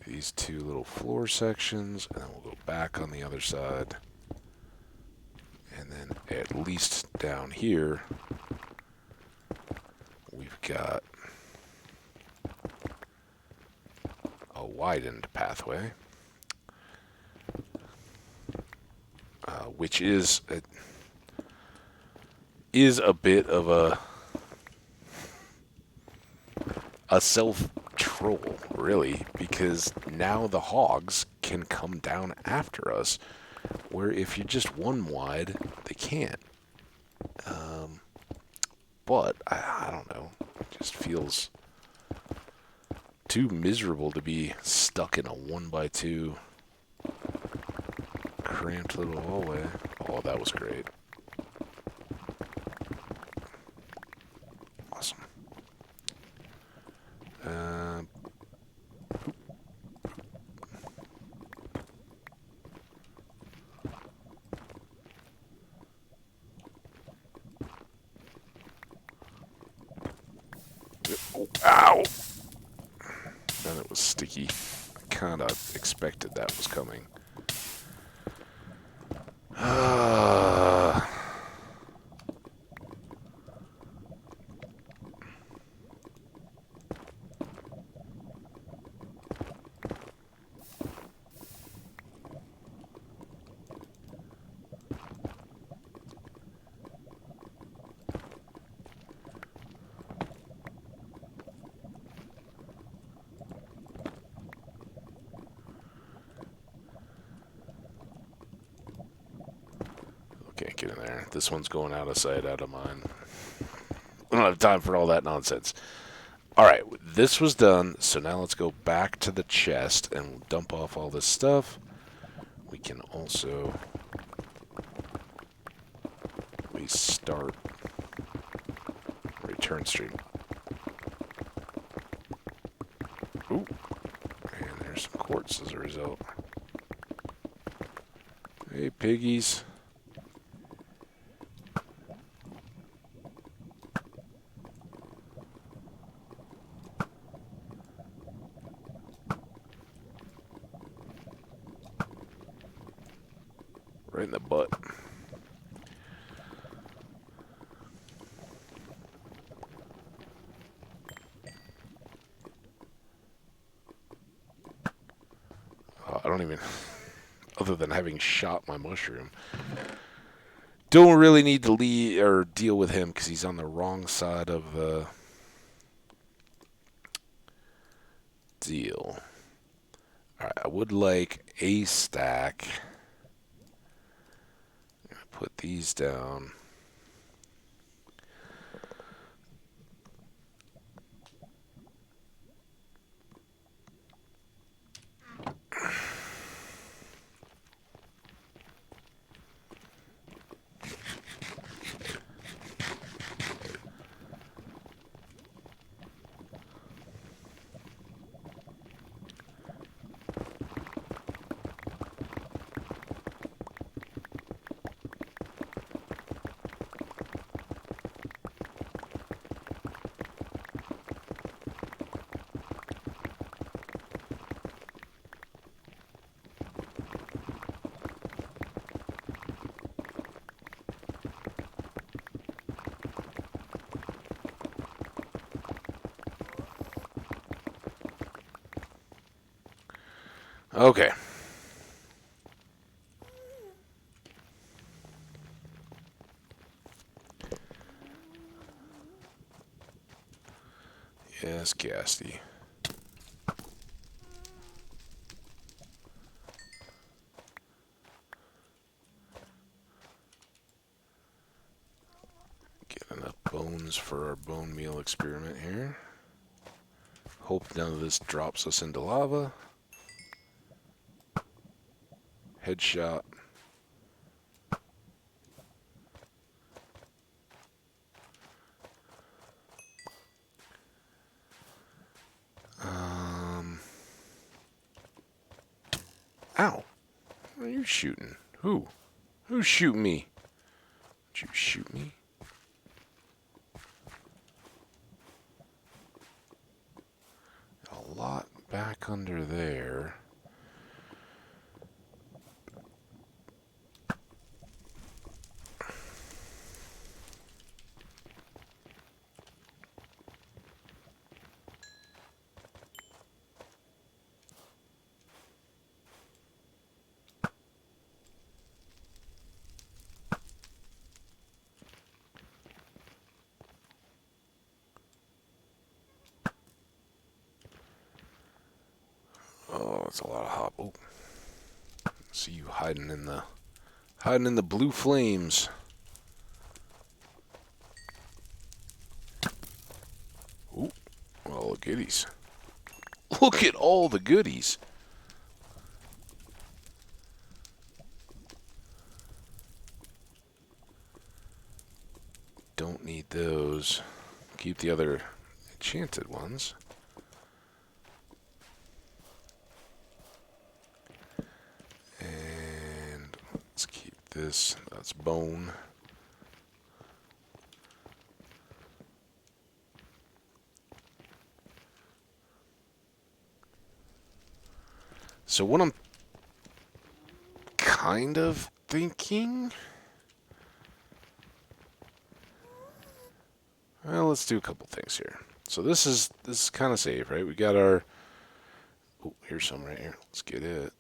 these two little floor sections, and then we'll go back on the other side. And then at least down here, we've got a widened pathway, which is a bit of a self-troll, really, because now the hogs can come down after us, where if you're just one wide, they can't. But I don't know, it just feels too miserable to be stuck in a 1x2 cramped little hallway. Oh, that was great. Awesome. Oh, ow! And it was sticky. I kind of expected that was coming. Can't get in there. This one's going out of sight, out of mind. I don't have time for all that nonsense. Alright, this was done, so now let's go back to the chest and we'll dump off all this stuff. We can also restart return stream. Ooh, and there's some quartz as a result. Hey, piggies. Right in the butt. I don't even... Other than having shot my mushroom. Don't really need to lead or deal with him because he's on the wrong side of the deal. Alright, I would like a stack. I'm gonna put these down. Okay. Yes, Gasty. Get enough bones for our bone meal experiment here. Hope none of this drops us into lava. Headshot. Ow. What are you shooting? Who? Who's shooting me? Did you shoot me? A lot back under there. Oh, it's a lot of hop. Oh, see you hiding in the blue flames. Ooh, all the goodies. Look at all the goodies. Don't need those. Keep the other enchanted ones. And let's keep this. That's bone. So what I'm kind of thinking... Well, let's do a couple things here. So this is kind of safe, right? We got our... Oh, here's some right here. Let's get it.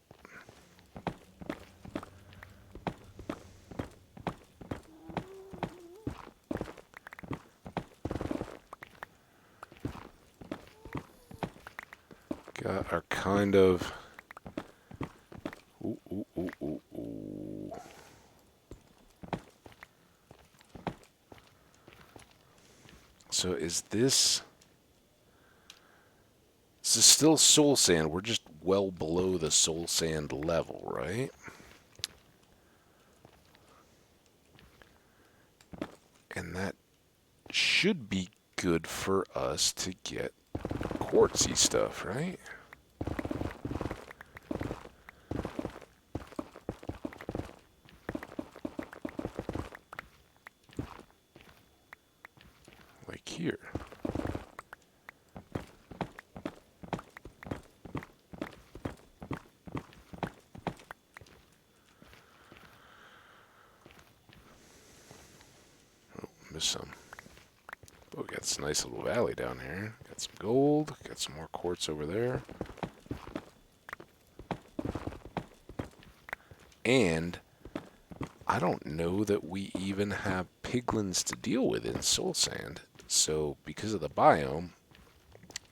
Got our kind of... Ooh, ooh, ooh, ooh, ooh. So is this... This is still soul sand. We're just well below the soul sand level, right? And that should be good for us to get quartzy stuff, right? Like here. use some. Oh, we got this nice little valley down here. Got some gold. Got some more quartz over there. And I don't know that we even have piglins to deal with in soul sand. So because of the biome,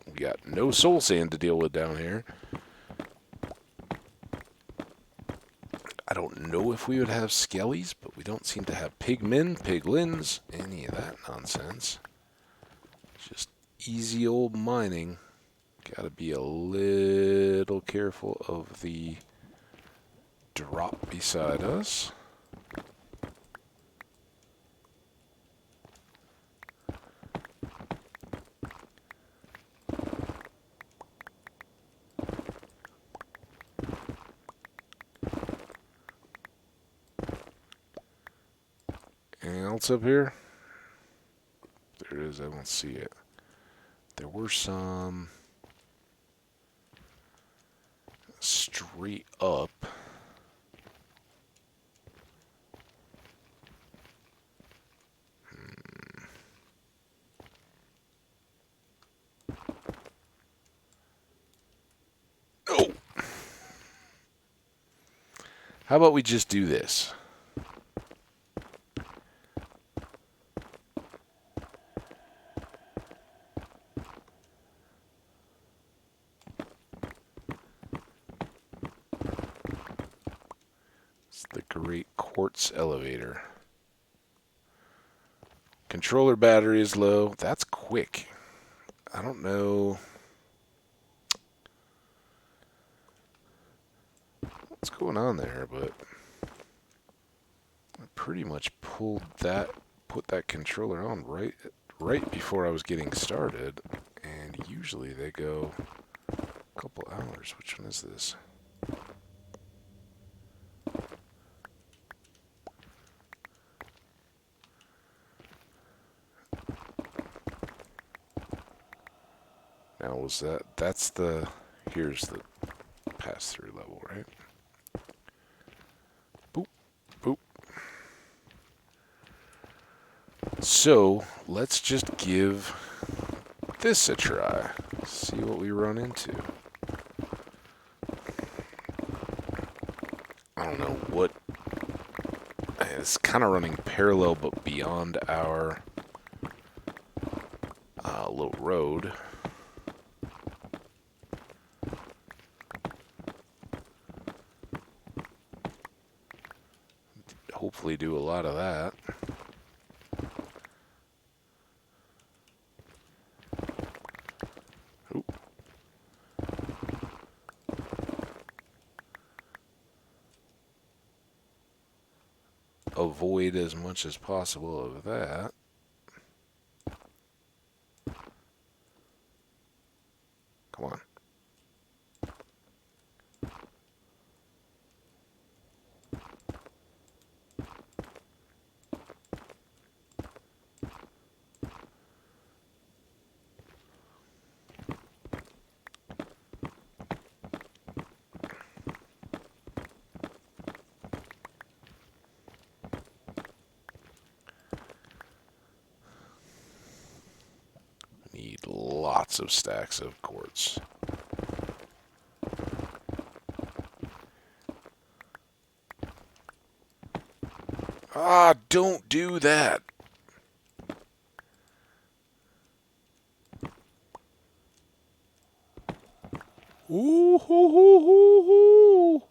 we got no soul sand to deal with down here. I don't know if we would have skellies, but we don't seem to have pigmen, piglins, any of that nonsense. Just easy old mining. Gotta be a little careful of the drop beside us. Anything else up here? There it is, I don't see it. There were some straight up. Oh! How about we just do this? It's the great quartz elevator. Controller battery is low. That's quick. I don't know what's going on there, but I pretty much put that controller on right before I was getting started, and usually they go a couple hours. Which one is this? Now here's the pass-through level, right? Boop, boop. So, let's just give this a try. See what we run into. I don't know what... It's kind of running parallel, but beyond our little road. Hopefully do a lot of that. Oop. Avoid as much as possible of that. Come on. Need lots of stacks of quartz. Ah, don't do that. Ooh, hoo, hoo, hoo, hoo.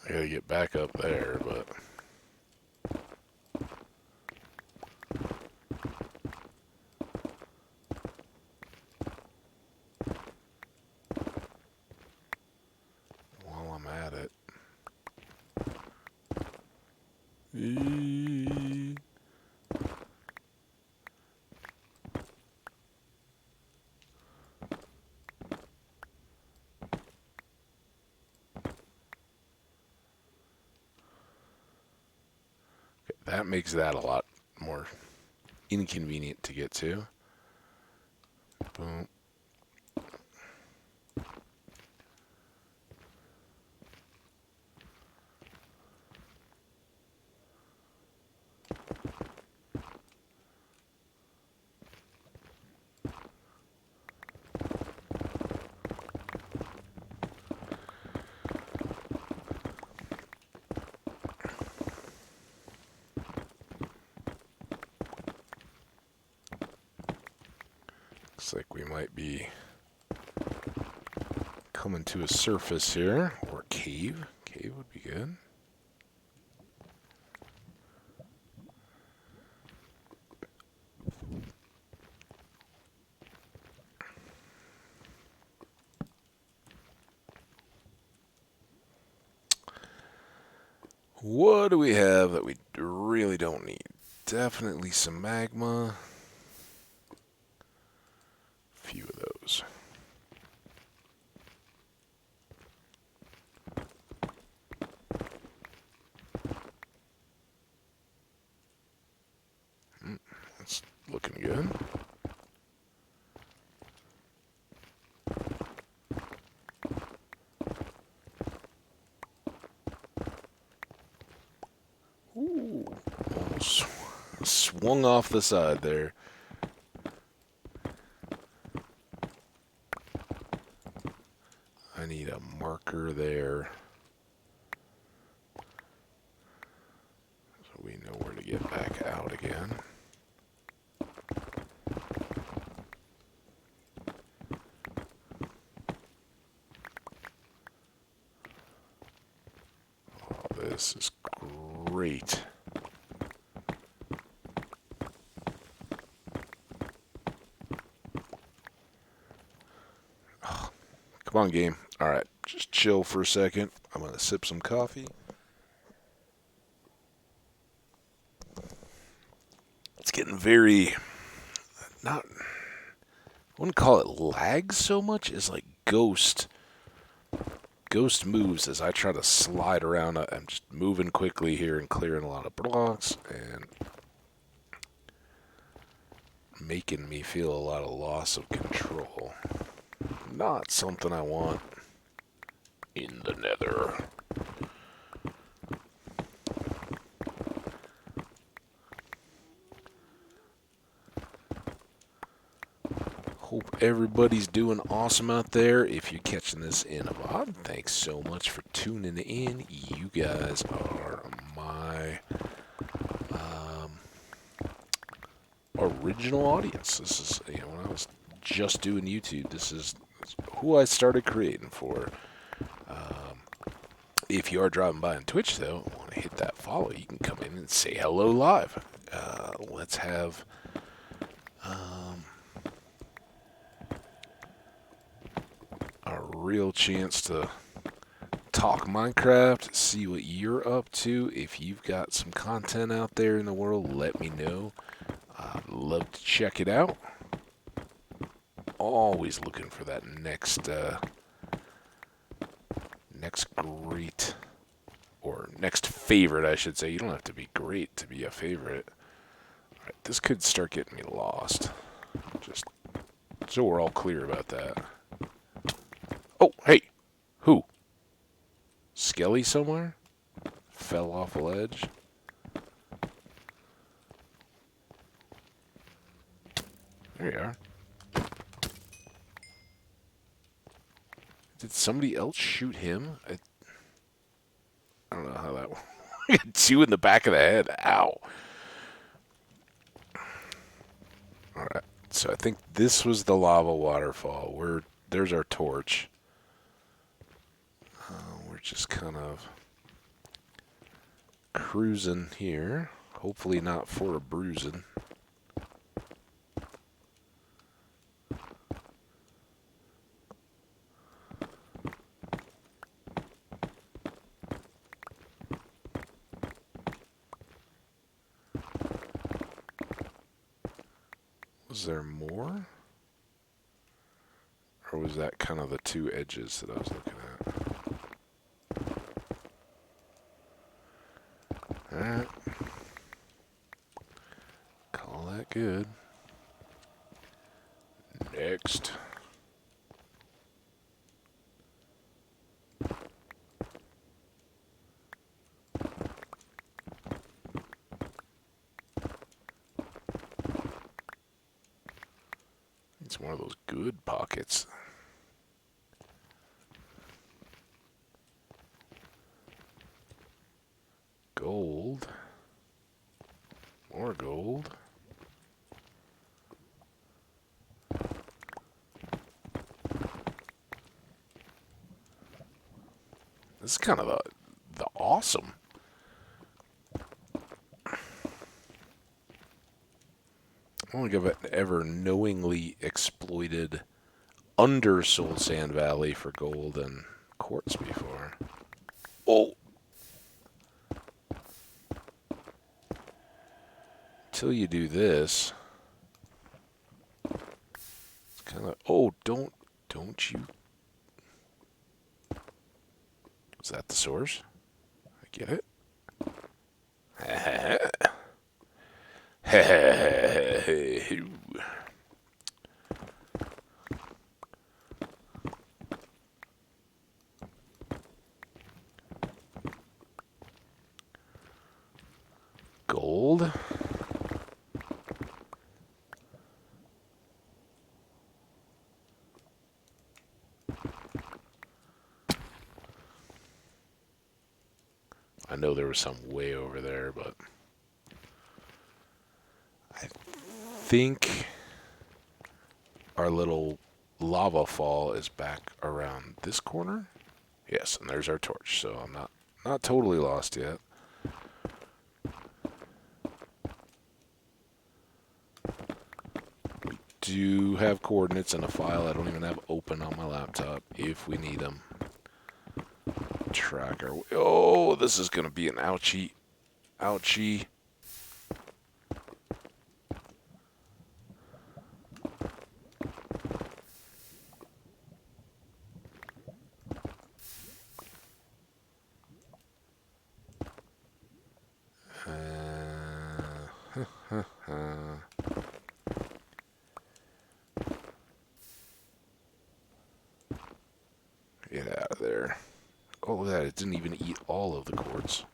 I gotta get back up there, but... while I'm at it... That makes that a lot more inconvenient to get to. Boom. Looks like we might be coming to a surface here, or cave. Cave would be good. What do we have that we really don't need? Definitely some magma. Few of those. That's looking good. Ooh, almost swung off the side there. I need a marker there so we know where to get back out again. Oh, this is great. Oh, come on, game. All right, just chill for a second. I'm going to sip some coffee. It's getting very, not, I wouldn't call it lag so much as like ghost moves as I try to slide around. I'm just moving quickly here and clearing a lot of blocks and making me feel a lot of loss of control. Not something I want in the Nether. Hope everybody's doing awesome out there. If you're catching this in a VOD, thanks so much for tuning in. You guys are my original audience. This is, when I was just doing YouTube, this is who I started creating for. If you are driving by on Twitch, though, and want to hit that follow, you can come in and say hello live. Let's have a real chance to talk Minecraft, see what you're up to. If you've got some content out there in the world, let me know. I'd love to check it out. Always looking for that next great, or next favorite, I should say. You don't have to be great to be a favorite. All right, this could start getting me lost. Just so we're all clear about that. Oh, hey! Who? Skelly somewhere? Fell off a ledge? There you are. Did somebody else shoot him? I don't know how that went. 2 in the back of the head. Ow. Alright, so I think this was the lava waterfall. There's our torch. We're just kind of cruising here. Hopefully not for a bruising. Was there more? Or was that kind of the 2 edges that I was looking at? Alright. not good. Next. It's one of those good pockets. Gold. More gold. This is kind of the awesome. I don't think I've ever knowingly exploited under Soul Sand Valley for gold and quartz before. Oh! Till you do this. It's kind of... Oh, don't you... Is that the source? I get it. Gold. I know there was some way over there, but I think our little lava fall is back around this corner. Yes, and there's our torch, so I'm not totally lost yet. We do have coordinates in a file I don't even have open on my laptop if we need them. Tracker. Oh, this is going to be an ouchie. Ouchie. Get out of there. Oh, look at that. It didn't even eat all of the quartz.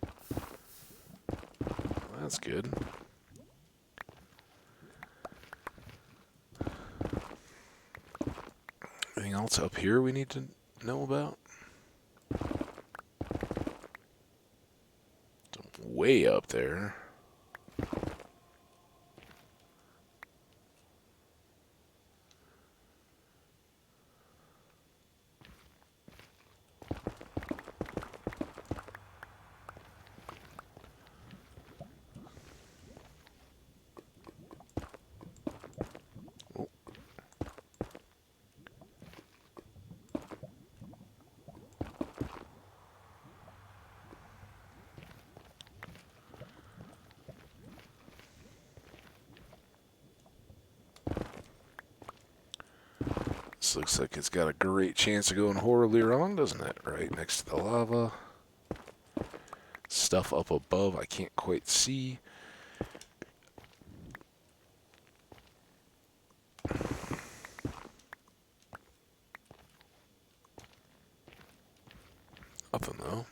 That's good. Anything else up here we need to know about? Way up there. This looks like it's got a great chance of going horribly wrong, doesn't it? Right next to the lava. Stuff up above I can't quite see. Nothing though.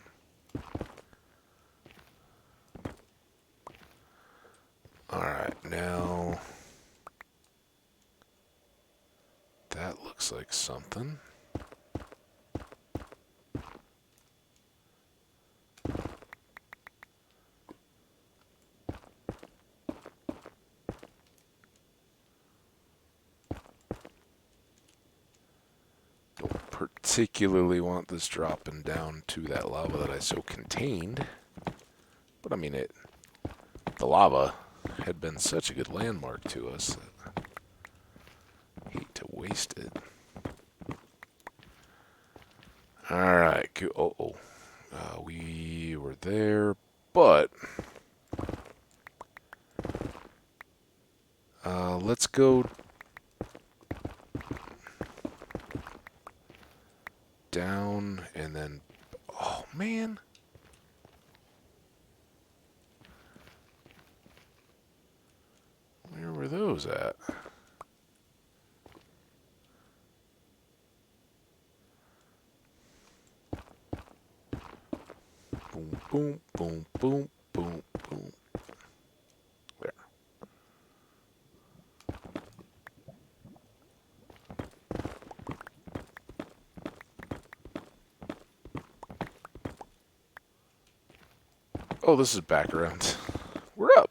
Alright, now... That looks like something. Don't particularly want this dropping down to that lava that I so contained. But I mean, the lava had been such a good landmark to us that I hate to waste it. Alright, we were there, but let's go down and then, oh man. Where were those at? Boom, boom, boom, boom, boom, boom. There. Oh, this is background. We're up.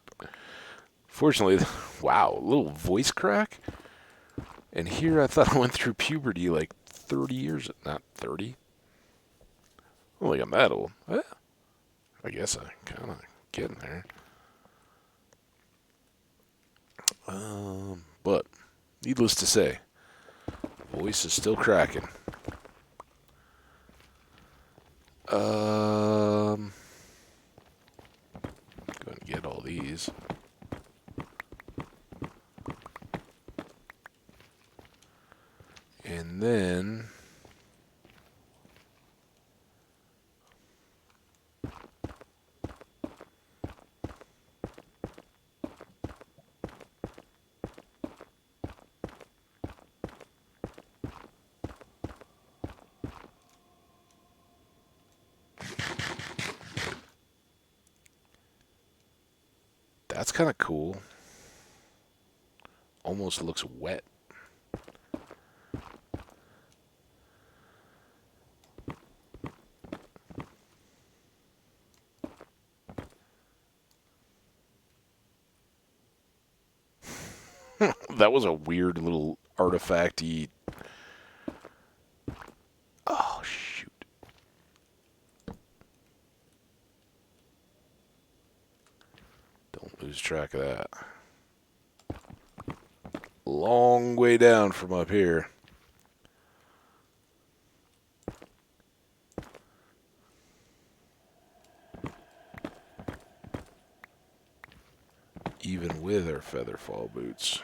Fortunately, wow, a little voice crack. And here I thought I went through puberty like 30 years, not 30. Well, like I'm that old. I guess I kind of getting there. But needless to say, voice is still cracking. Going to get all these. And then that's kind of cool. Almost looks wet. That was a weird little artifacty. Oh, shoot. Don't lose track of that. Long way down from up here. Even with our feather fall boots.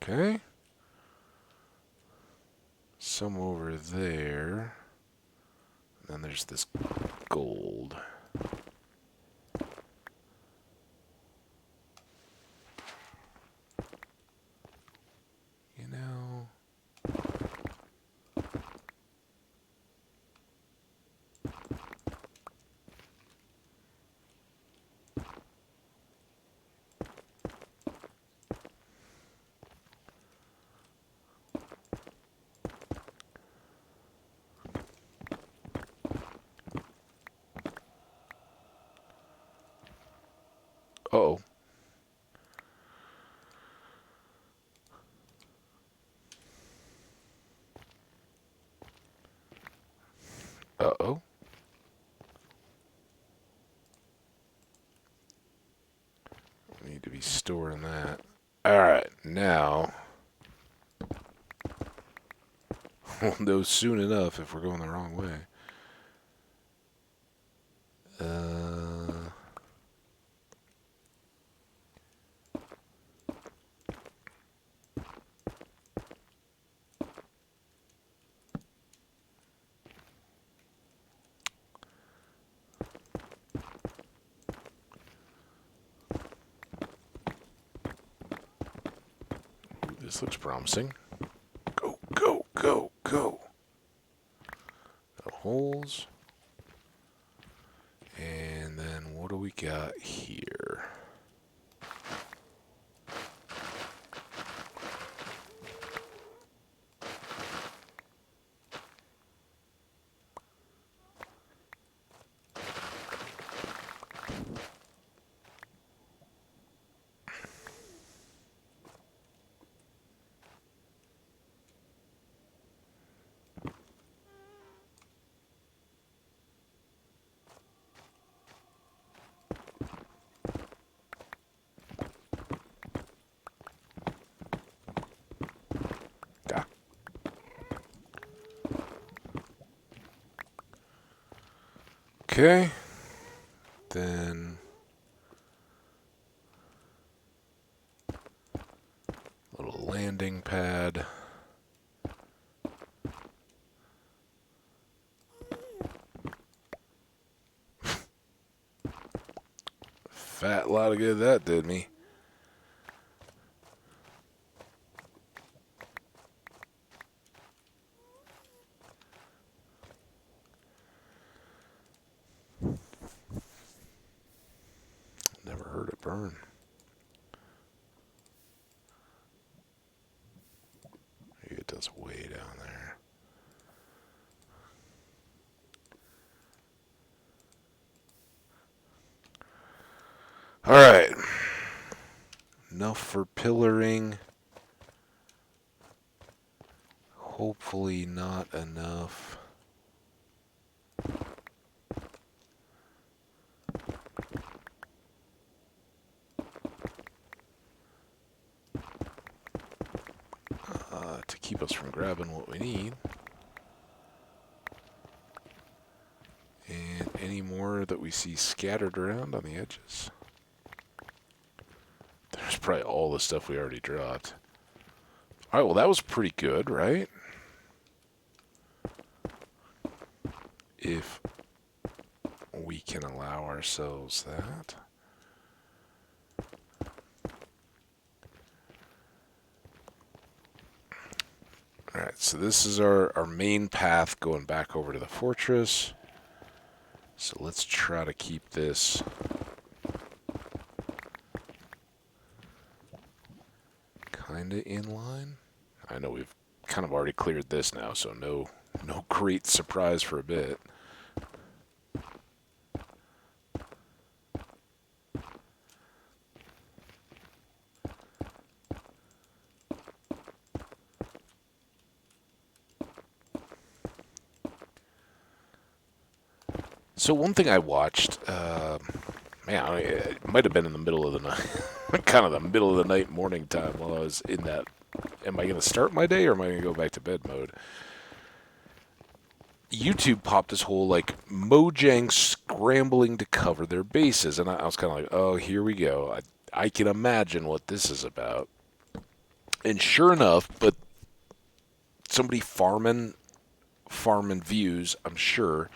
Okay. Some over there. Then there's this gold. You know. Uh-oh. Uh-oh. Need to be storing that. Alright, now. We'll know soon enough if we're going the wrong way. This looks promising. Go, go, go, go. Got holes. And then what do we got here? Okay, then little landing pad. A lot of good that did me. Never heard it burn. Maybe it does way down there. Alright. Enough for pillaring. Hopefully not enough. To keep us from grabbing what we need. And any more that we see scattered around on the edges. There's probably all the stuff we already dropped. Alright, well that was pretty good, right? If we can allow ourselves that. Alright, so this is our main path going back over to the fortress. So let's try to keep this kind of in line. I know we've kind of already cleared this now, so no great surprise for a bit. So one thing I watched, man, it might have been in the middle of the night, kind of the middle of the night, morning time while I was in that, am I going to start my day or am I going to go back to bed mode? YouTube popped this whole, like, Mojang scrambling to cover their bases, and I was kind of like, oh, here we go. I can imagine what this is about. And sure enough, but somebody farming views, I'm sure.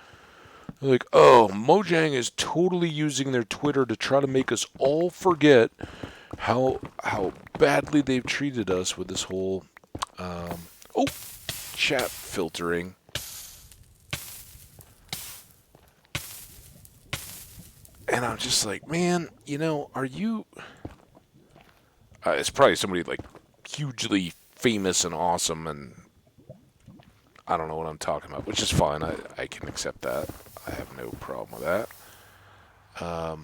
Like, oh, Mojang is totally using their Twitter to try to make us all forget how badly they've treated us with this whole chat filtering. And I'm just like, man, you know, are you... it's probably somebody like hugely famous and awesome, and I don't know what I'm talking about, which is fine. I can accept that. I have no problem with that.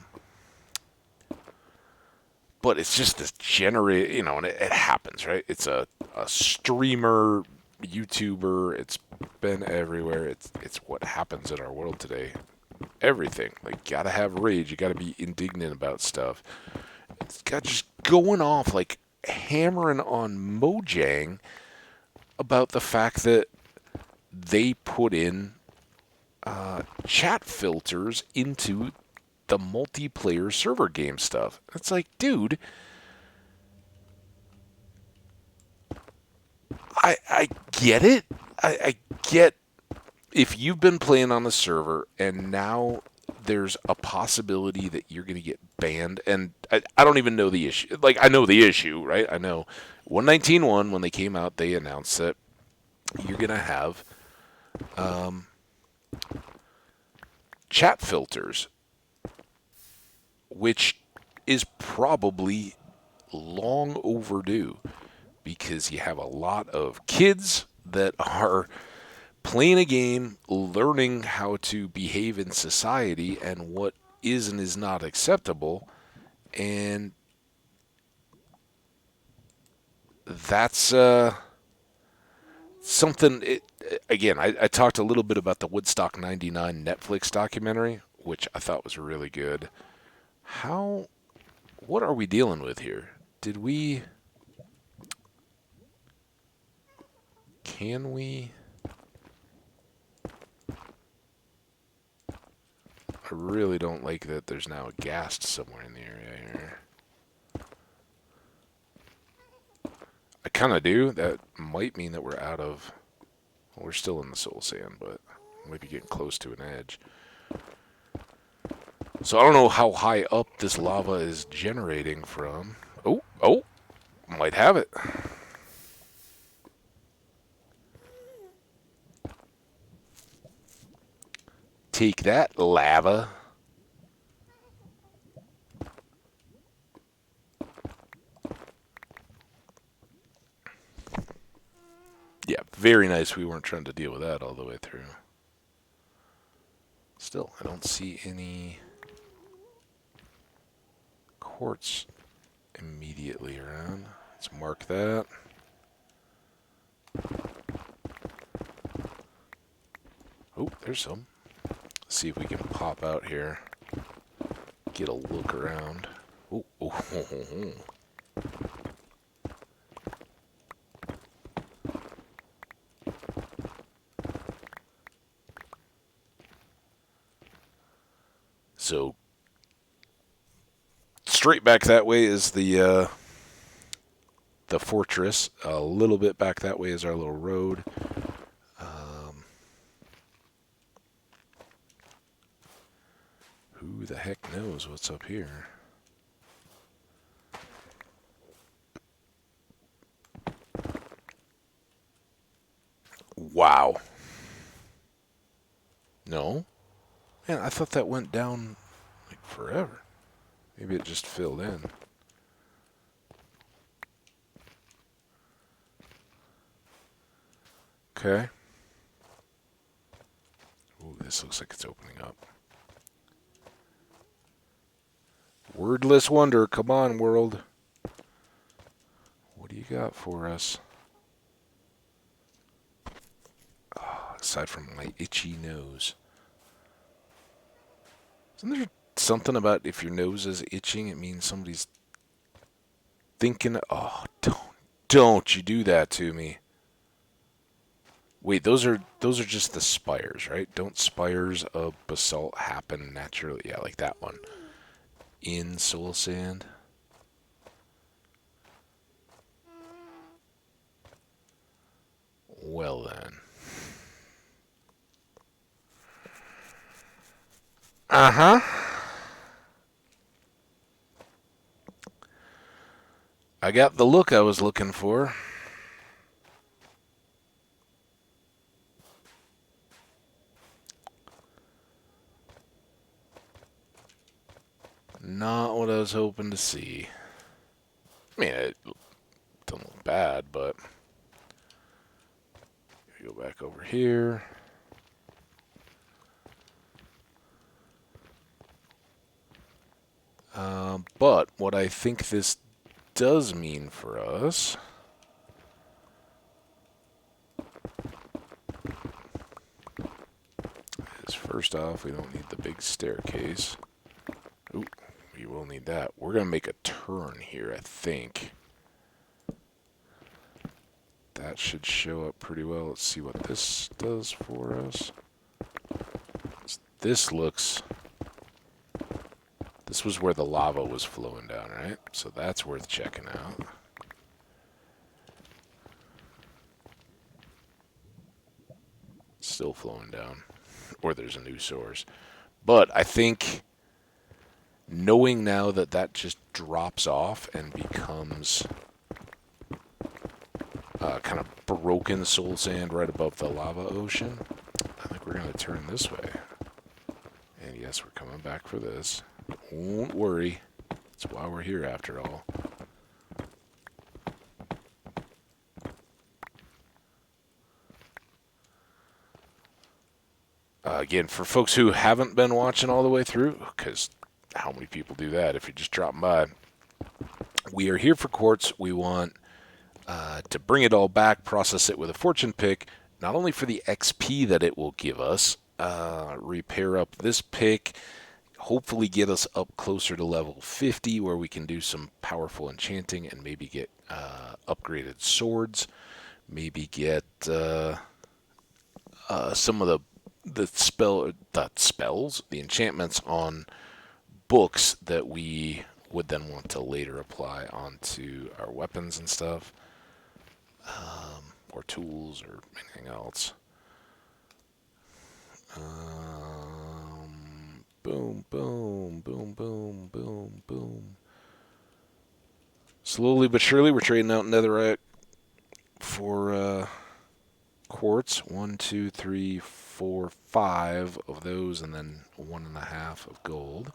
But it's just this generate, you know, and it happens, right? It's a streamer, YouTuber. It's been everywhere. It's what happens in our world today. Everything. Like, gotta have rage. You gotta be indignant about stuff. It's got just going off, like, hammering on Mojang about the fact that they put in chat filters into the multiplayer server game stuff. It's like, dude, I get it. I get if you've been playing on the server and now there's a possibility that you're going to get banned, and I don't even know the issue. Like, I know the issue, right? I know 119.1, when they came out, they announced that you're going to have chat filters, which is probably long overdue because you have a lot of kids that are playing a game, learning how to behave in society and what is and is not acceptable, and that's something. Again, I talked a little bit about the Woodstock 99 Netflix documentary, which I thought was really good. What are we dealing with here? Can we... I really don't like that there's now a ghast somewhere in the area here. I kind of do. That might mean that we're out of... Well, we're still in the soul sand, but we might be getting close to an edge. So I don't know how high up this lava is generating from. Oh, might have it. Take that, lava. Yeah, very nice. We weren't trying to deal with that all the way through. Still, I don't see any quartz immediately around. Let's mark that. Oh, there's some. Let's see if we can pop out here. Get a look around. Oh. So, straight back that way is the fortress. A little bit back that way is our little road. Who the heck knows what's up here? Wow. No? Man, I thought that went down like forever. Maybe it just filled in. Okay. Ooh, this looks like it's opening up. Wordless wonder. Come on, world. What do you got for us? Oh, aside from my itchy nose. Isn't there something about if your nose is itching, it means somebody's thinking, oh, don't you do that to me. Wait, those are just the spires, right? Don't spires of basalt happen naturally? Yeah, like that one. In soul sand. Well then. Uh-huh. I got the look I was looking for. Not what I was hoping to see. I mean, it doesn't look bad, but... Go back over here. But what I think this does mean for us is, first off, we don't need the big staircase. Ooh, we will need that. We're going to make a turn here, I think. That should show up pretty well. Let's see what this does for us. This looks... This was where the lava was flowing down, right? So that's worth checking out. Still flowing down. Or there's a new source. But I think knowing now that that just drops off and becomes kind of broken soul sand right above the lava ocean, I think we're going to turn this way. And yes, we're coming back for this. Won't worry. That's why we're here after all. Again, for folks who haven't been watching all the way through, because how many people do that if you're just dropping by? We are here for quartz. We want to bring it all back, process it with a fortune pick, not only for the XP that it will give us, repair up this pick, hopefully get us up closer to level 50 where we can do some powerful enchanting and maybe get upgraded swords, maybe get some of the spells, the enchantments on books that we would then want to later apply onto our weapons and stuff, or tools or anything else. Boom, boom, boom, boom, boom, boom. Slowly but surely, we're trading out netherite for quartz. 1, 2, 3, 4, 5 of those, and then 1.5 of gold.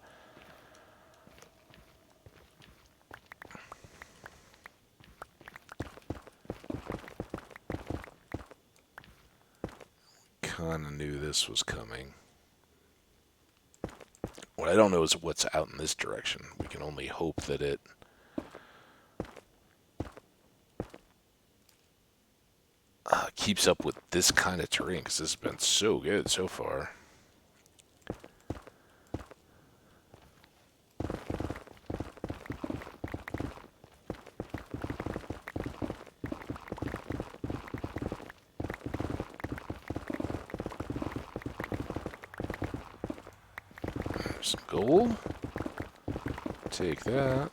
Kind of knew this was coming. What I don't know is what's out in this direction. We can only hope that it keeps up with this kind of terrain, because this has been so good so far. There's some gold. Take that.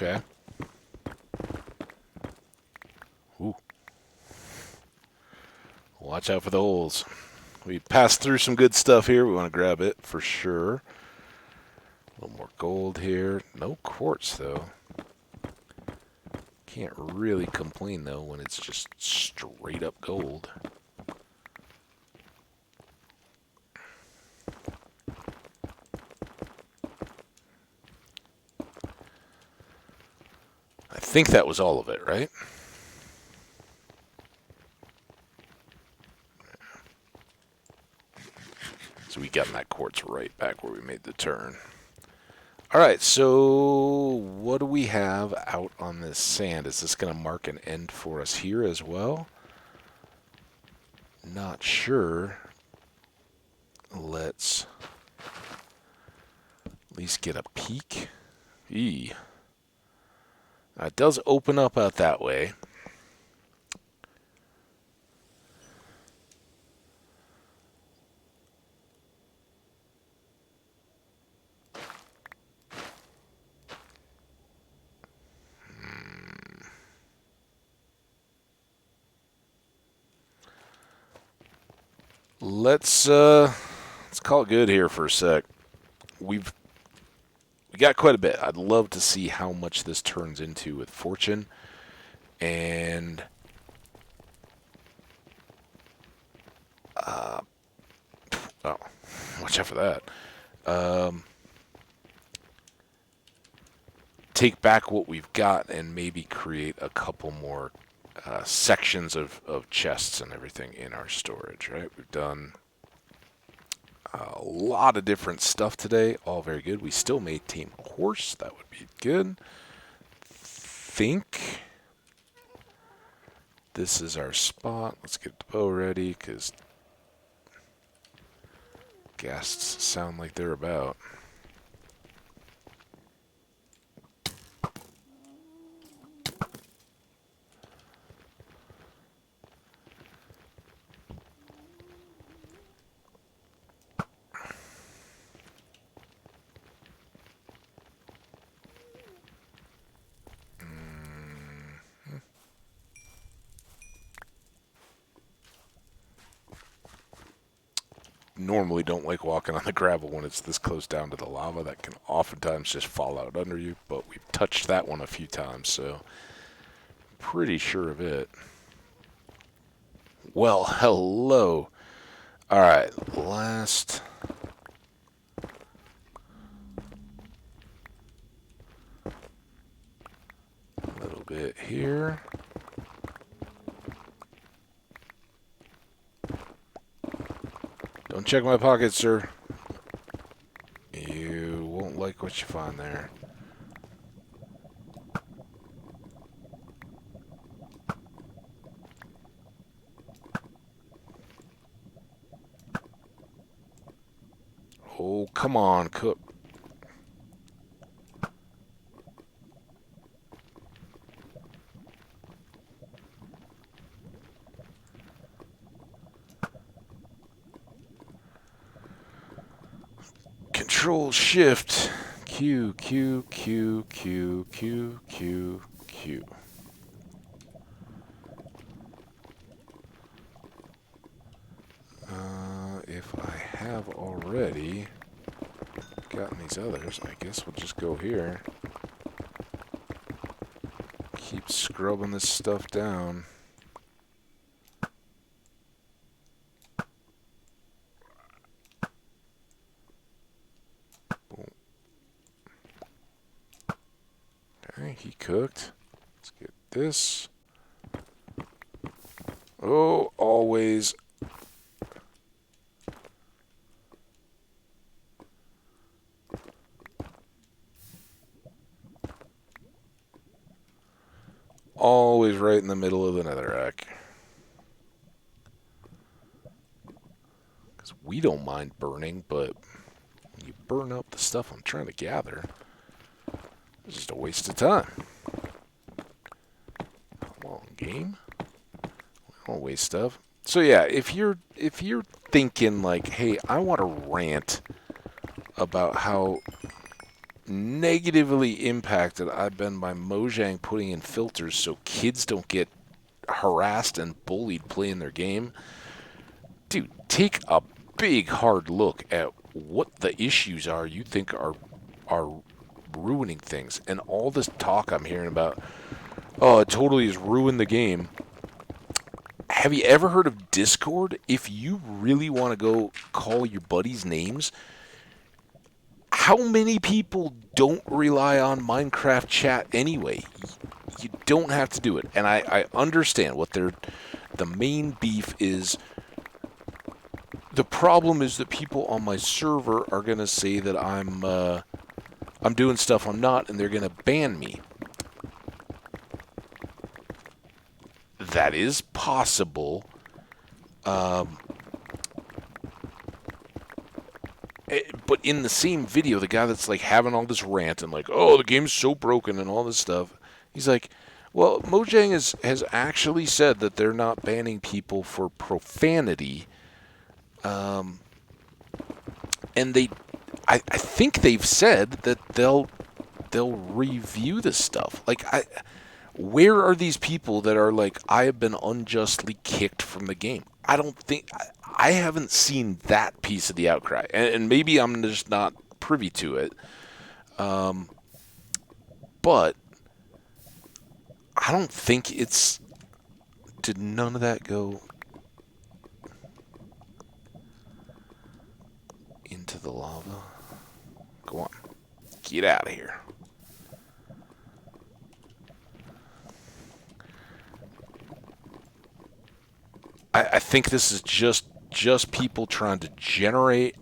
Okay. Ooh. Watch out for the holes. We passed through some good stuff here. We want to grab it for sure. A little more gold here. No quartz, though. Can't really complain, though, when it's just straight up gold. I think that was all of it, right? So we got that quartz right back where we made the turn. All right, so what do we have out on this sand? Is this going to mark an end for us here as well? Not sure. Let's at least get a peek. Eee. It does open up out that way. Let's call it good here for a sec. We got quite a bit. I'd love to see how much this turns into with fortune, and oh, watch out for that. Take back what we've got and maybe create a couple more sections of chests and everything in our storage, right? We've done a lot of different stuff today, all very good. We still may tame a horse, that would be good. Think this is our spot. Let's get the bow ready, because ghasts sound like they're about. Normally don't like walking on the gravel when it's this close down to the lava. That can oftentimes just fall out under you, but we've touched that one a few times, so pretty sure of it. Well, hello. All right, last little bit here. Don't check my pockets, sir. You won't like what you find there. Oh, come on, cook. Control Shift Q Q Q Q Q Q Q. If I have already gotten these others, I guess we'll just go here. Keep scrubbing this stuff down. Boom. Okay, he cooked. Let's get this. Oh, always. Always right in the middle of the netherrack. Because we don't mind burning, but when you burn up the stuff I'm trying to gather, it's just a waste of time. Come on, game. We don't waste stuff. So yeah, if you're thinking like, hey, I want to rant about how negatively impacted I've been by Mojang putting in filters so kids don't get harassed and bullied playing their game, dude, take a big hard look at what the issues are you think are ruining things. And all this talk I'm hearing about, oh, it totally has ruined the game. Have you ever heard of Discord? If you really want to go call your buddies names, how many people don't rely on Minecraft chat anyway? You don't have to do it. And I understand what the main beef is. The problem is that people on my server are going to say that I'm doing stuff I'm not, and they're going to ban me. That is possible. But in the same video, the guy that's like having all this rant and like, oh, the game's so broken and all this stuff, he's like, well, Mojang has actually said that they're not banning people for profanity. And I think they've said that they'll review this stuff. Like, where are these people that are like, I have been unjustly kicked from the game? I haven't seen that piece of the outcry, and maybe I'm just not privy to it. But I don't think it's. Did none of that go into the lava? Go on, get out of here. I think this is just people trying to generate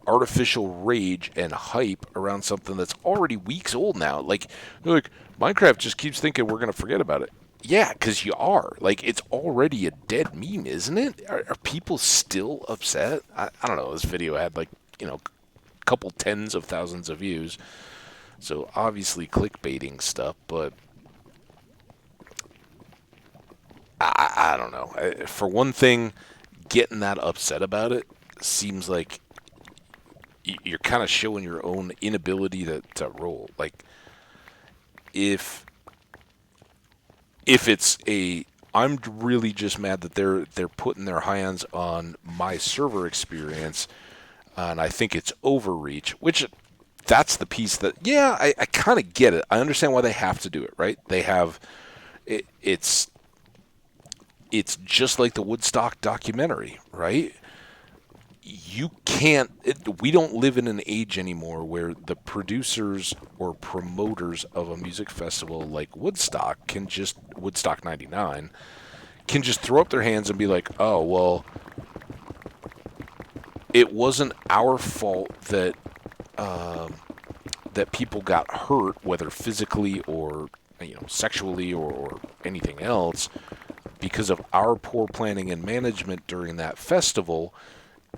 artificial rage and hype around something that's already weeks old now. Like Minecraft just keeps thinking we're going to forget about it. Yeah, because you are. Like, it's already a dead meme, isn't it? Are people still upset? I don't know. This video had like, a couple tens of thousands of views. So obviously clickbaiting stuff, but I don't know. For one thing, getting that upset about it seems like you're kind of showing your own inability to roll. Like, if it's I'm really just mad that they're putting their hands on my server experience, and I think it's overreach, which that's the piece that, yeah, I kind of get it. I understand why they have to do it, right? They have, it's just like the Woodstock documentary, right? You can't, we don't live in an age anymore where the producers or promoters of a music festival like Woodstock Woodstock 99, can just throw up their hands and be like, oh, well, it wasn't our fault that that people got hurt, whether physically or sexually or anything else, because of our poor planning and management during that festival.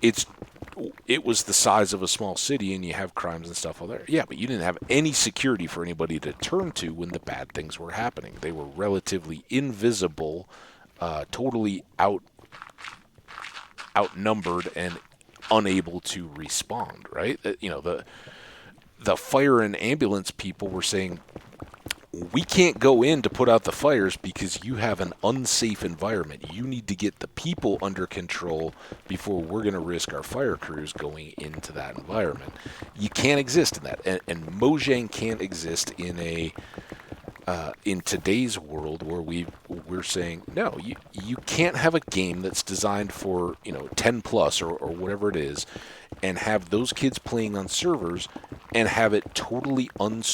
It was the size of a small city, and you have crimes and stuff all there. Yeah, but you didn't have any security for anybody to turn to when the bad things were happening. They were relatively invisible, totally outnumbered and unable to respond, right? The fire and ambulance people were saying, we can't go in to put out the fires because you have an unsafe environment. You need to get the people under control before we're going to risk our fire crews going into that environment. You can't exist in that, and Mojang can't exist in today's world where we're saying no. You can't have a game that's designed for 10 plus or whatever it is, and have those kids playing on servers and have it totally not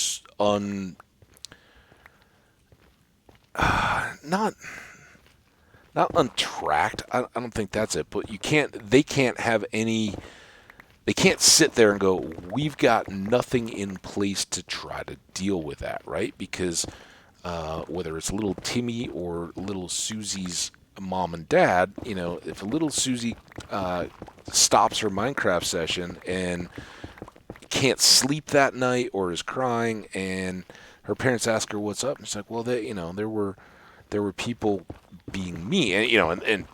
untracked. I don't think that's it. But they can't have any. They can't sit there and go, we've got nothing in place to try to deal with that, right? Because whether it's little Timmy or little Susie's mom and dad, if little Susie stops her Minecraft session and can't sleep that night or is crying, and her parents ask her what's up, and she's like, well, there were people being mean, and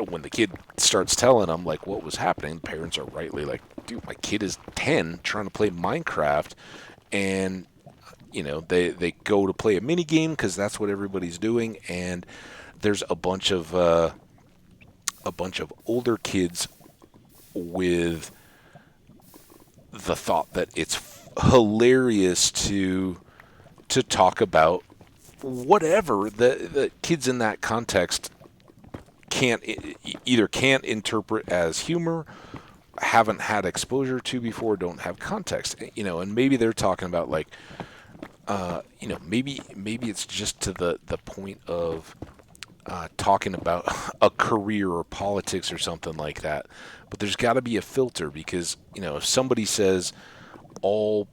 when the kid starts telling them like what was happening, parents are rightly like, dude, my kid is 10 trying to play Minecraft, and they go to play a mini game because that's what everybody's doing, and there's a bunch of older kids with the thought that it's hilarious to talk about whatever the kids in that context can't interpret as humor, haven't had exposure to before, don't have context, and maybe they're talking about like maybe it's just to the point of talking about a career or politics or something like that. But there's got to be a filter, because if somebody says all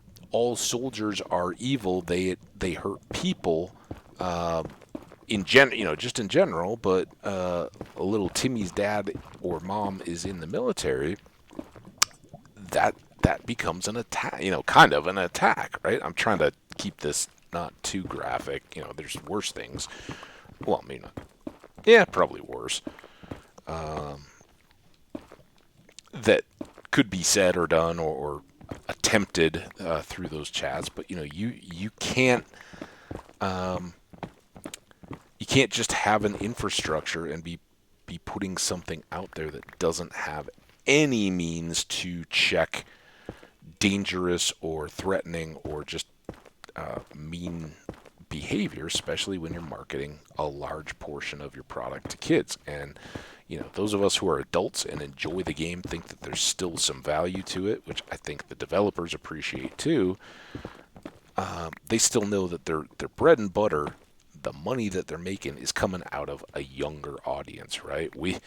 soldiers are evil, they hurt people just in general. But a little Timmy's dad or mom is in the military, that becomes an attack, kind of an attack, right? I'm trying to keep this not too graphic. There's worse things. Well, I mean, yeah, probably worse. That could be said or done or attempted through those chats, but you can't just have an infrastructure and be putting something out there that doesn't have any means to check dangerous or threatening or just mean behavior, especially when you're marketing a large portion of your product to kids. And those of us who are adults and enjoy the game think that there's still some value to it, which I think the developers appreciate too. They still know that their bread and butter, the money that they're making, is coming out of a younger audience, right? We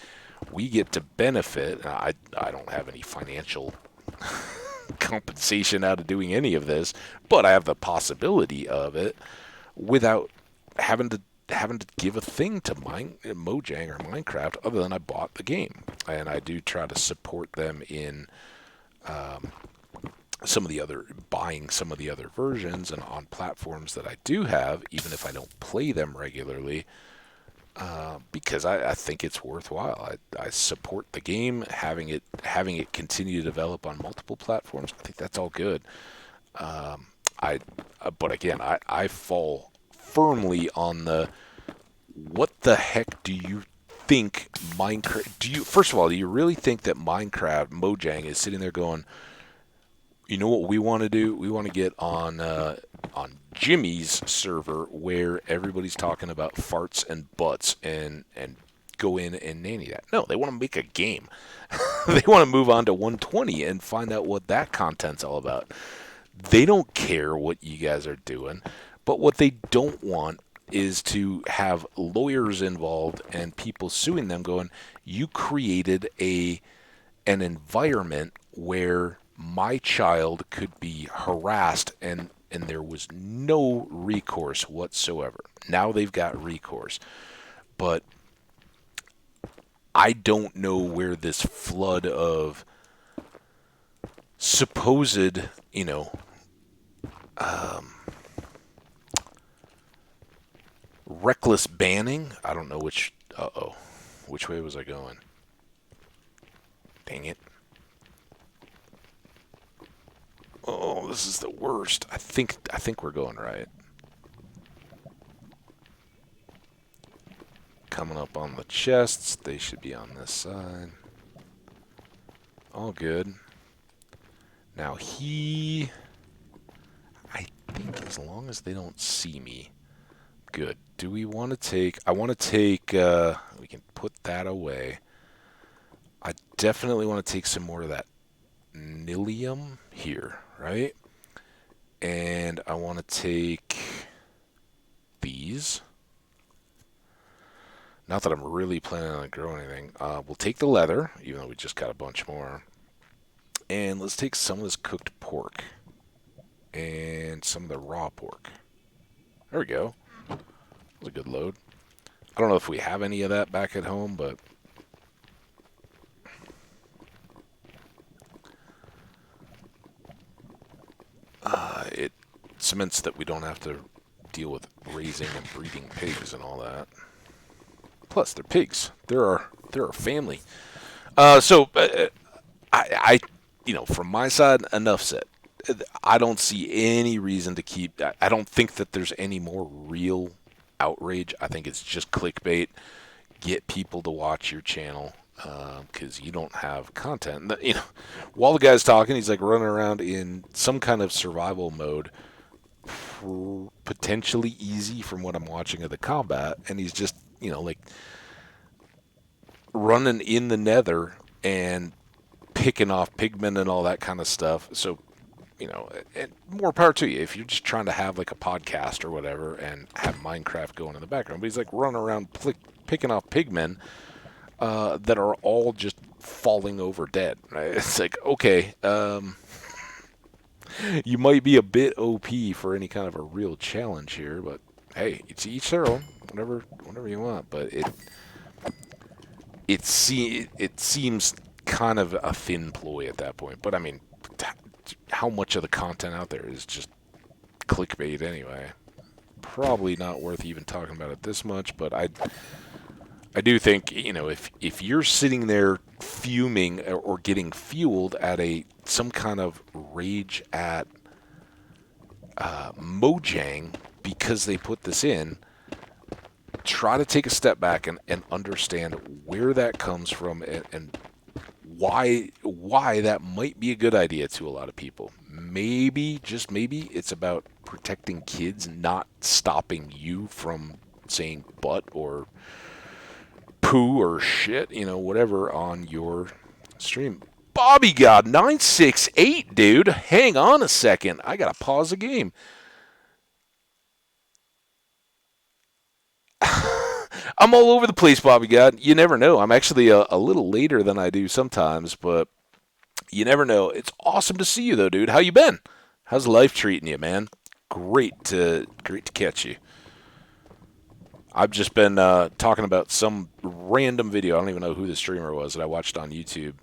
get to benefit. I don't have any financial compensation out of doing any of this, but I have the possibility of it without having to give a thing to Mojang or Minecraft other than I bought the game. And I do try to support them in buying some of the other versions and on platforms that I do have, even if I don't play them regularly, because I think it's worthwhile. I support the game, having it continue to develop on multiple platforms. I think that's all good. But again, I fall firmly on the, what the heck do you think Minecraft? First of all, do you really think that Mojang is sitting there going, you know what we want to do? We want to get on Jimmy's server where everybody's talking about farts and butts and go in and nanny that. No, they want to make a game. They want to move on to 120 and find out what that content's all about. They don't care what you guys are doing, but what they don't want is to have lawyers involved and people suing them going, you created an environment where my child could be harassed and there was no recourse whatsoever. Now they've got recourse. But I don't know where this flood of supposed, reckless banning. I don't know which way was I going? Dang it. this is the worst. I think we're going right. Coming up on the chests. They should be on this side. All good. Now I think as long as they don't see me, good. Do we want to take... I want to take... we can put that away. I definitely want to take some more of that Nilium here, right? And I want to take these. Not that I'm really planning on growing anything. We'll take the leather, even though we just got a bunch more. And let's take some of this cooked pork. And some of the raw pork. There we go. That was a good load. I don't know if we have any of that back at home, but... it cements that we don't have to deal with raising and breeding pigs and all that. Plus, they're pigs. They're our family. I from my side, enough said. I don't see any reason to keep... I don't think that there's any more real outrage. I think it's just clickbait. Get people to watch your channel because you don't have content. While the guy's talking, he's like running around in some kind of survival mode, potentially easy from what I'm watching of the combat, and he's just like running in the Nether and picking off pigmen and all that kind of stuff. So, and more power to you if you're just trying to have like a podcast or whatever and have Minecraft going in the background. But he's like running around picking off pigmen that are all just falling over dead. Right? It's like, okay, you might be a bit OP for any kind of a real challenge here, but hey, it's each their own. Whatever you want. But it seems kind of a thin ploy at that point. But I mean, how much of the content out there is just clickbait anyway? Probably not worth even talking about it this much, but I do think, if you're sitting there fuming or getting fueled at some kind of rage at Mojang because they put this in, try to take a step back and understand where that comes from and why that might be a good idea to a lot of people. Maybe, just maybe, it's about protecting kids, not stopping you from saying butt or poo or shit, whatever on your stream. Bobby God 968, dude. Hang on a second. I gotta pause the game. I'm all over the place, Bobby God. You never know. I'm actually a little later than I do sometimes, but you never know. It's awesome to see you, though, dude. How you been? How's life treating you, man? Great to catch you. I've just been talking about some random video. I don't even know who the streamer was that I watched on YouTube.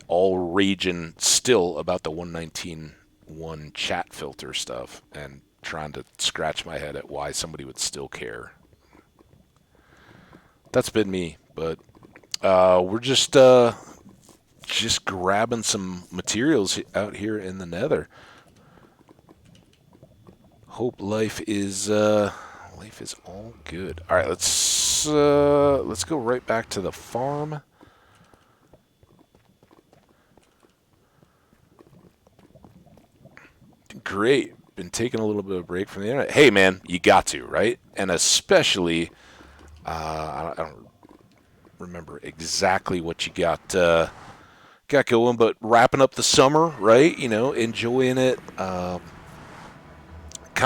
All raging still about the 119.1 chat filter stuff and trying to scratch my head at why somebody would still care. That's been me, but we're just grabbing some materials out here in the Nether. Hope life is all good. All right, let's go right back to the farm. Great. Been taking a little bit of a break from the internet. Hey, man, you got to, right? And especially, I don't remember exactly what you got going, but wrapping up the summer, right? Enjoying it. Kind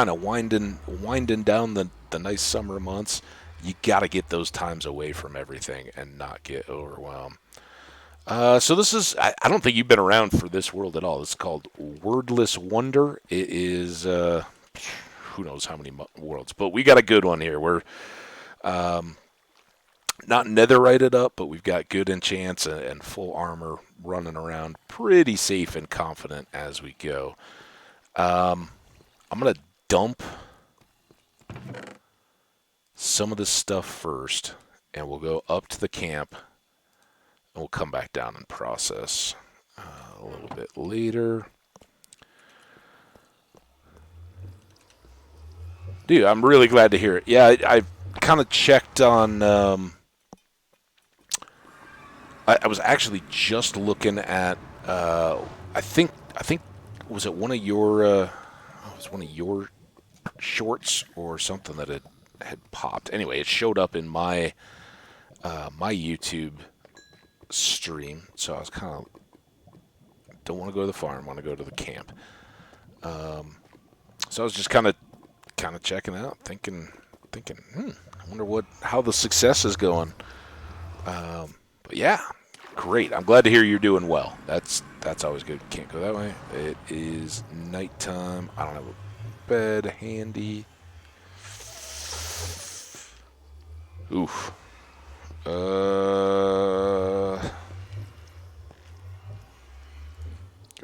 of winding down the nice summer months. You got to get those times away from everything and not get overwhelmed. So this is, I don't think you've been around for this world at all. It's called Wordless Wonder. It is, who knows how many worlds, but we got a good one here. We're not netherrited up, but we've got good enchants and full armor running around pretty safe and confident as we go. I'm going to dump some of this stuff first, and we'll go up to the camp. We'll come back down and process a little bit later. Dude, I'm really glad to hear it. Yeah, I kind of checked on. I was actually just looking at. I think was it one of your was one of your shorts or something that had popped. Anyway, it showed up in my YouTube stream, so I was kind of don't want to go to the farm, want to go to the camp. So I was just kind of checking out, thinking, I wonder how the success is going. But yeah, great. I'm glad to hear you're doing well. That's always good. Can't go that way. It is nighttime. I don't have a bed handy. Oof. Go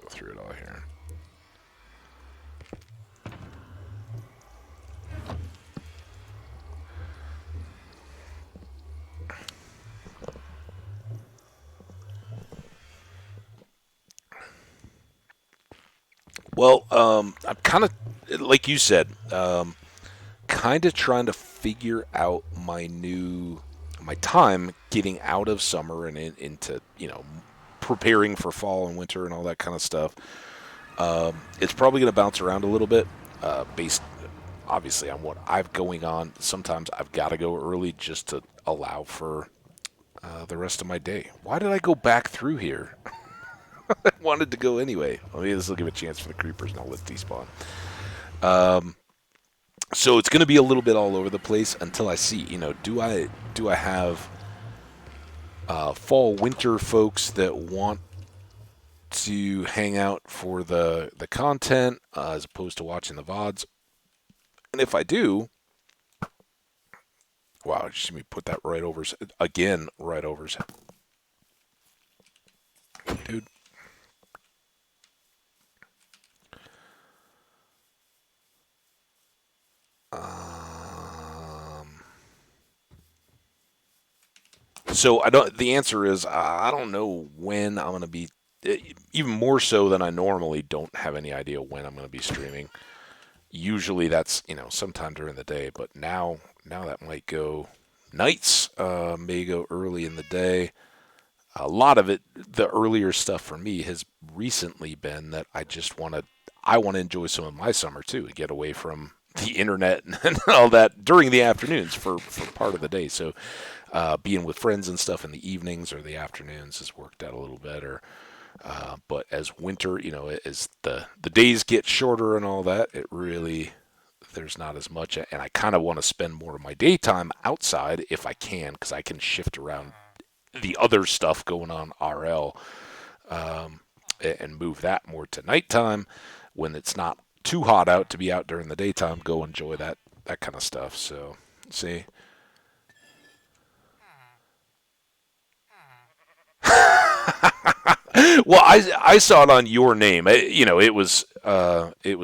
through it all here. Well, I'm kind of, like you said, kind of trying to figure out my time getting out of summer and into, preparing for fall and winter and all that kind of stuff. It's probably going to bounce around a little bit, based obviously on what I've going on. Sometimes I've got to go early just to allow for the rest of my day. Why did I go back through here? I wanted to go anyway. Well, maybe this will give a chance for the creepers, and I'll let despawn. So it's going to be a little bit all over the place until I see. Do I have fall winter folks that want to hang out for the content as opposed to watching the VODs? And if I do, wow, just let me put that right over again, right over his head. Dude. So I don't. The answer is I don't know when I'm going to be. Even more so than I normally don't have any idea when I'm going to be streaming. Usually that's sometime during the day, but now that might go nights. May go early in the day. A lot of it, the earlier stuff for me has recently been that I want to enjoy some of my summer too, and get away from the internet and all that during the afternoons for part of the day. So being with friends and stuff in the evenings or the afternoons has worked out a little better. But as winter, as the days get shorter and all that, it really there's not as much. And I kind of want to spend more of my daytime outside if I can, because I can shift around the other stuff going on RL, and move that more to nighttime when it's not too hot out to be out during the daytime. Go enjoy that kind of stuff. So, see. Well, I saw it on your name. It was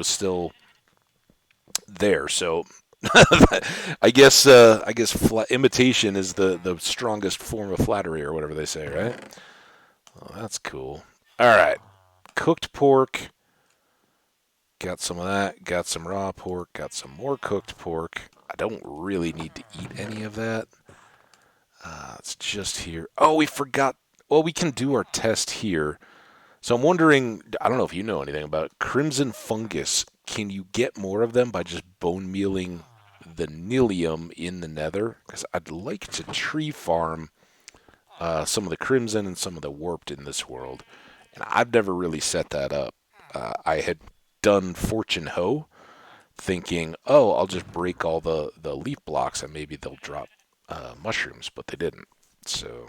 still there. So I guess imitation is the strongest form of flattery, or whatever they say, right? Oh, that's cool. All right, cooked pork. Got some of that. Got some raw pork. Got some more cooked pork. I don't really need to eat any of that. It's just here. Oh, we forgot. Well, we can do our test here. So I'm wondering, I don't know if you know anything about crimson fungus. Can you get more of them by just bone mealing the nilium in the nether? Because I'd like to tree farm some of the crimson and some of the warped in this world. And I've never really set that up. I had done fortune hoe, thinking, oh, I'll just break all the leaf blocks and maybe they'll drop mushrooms, but they didn't. So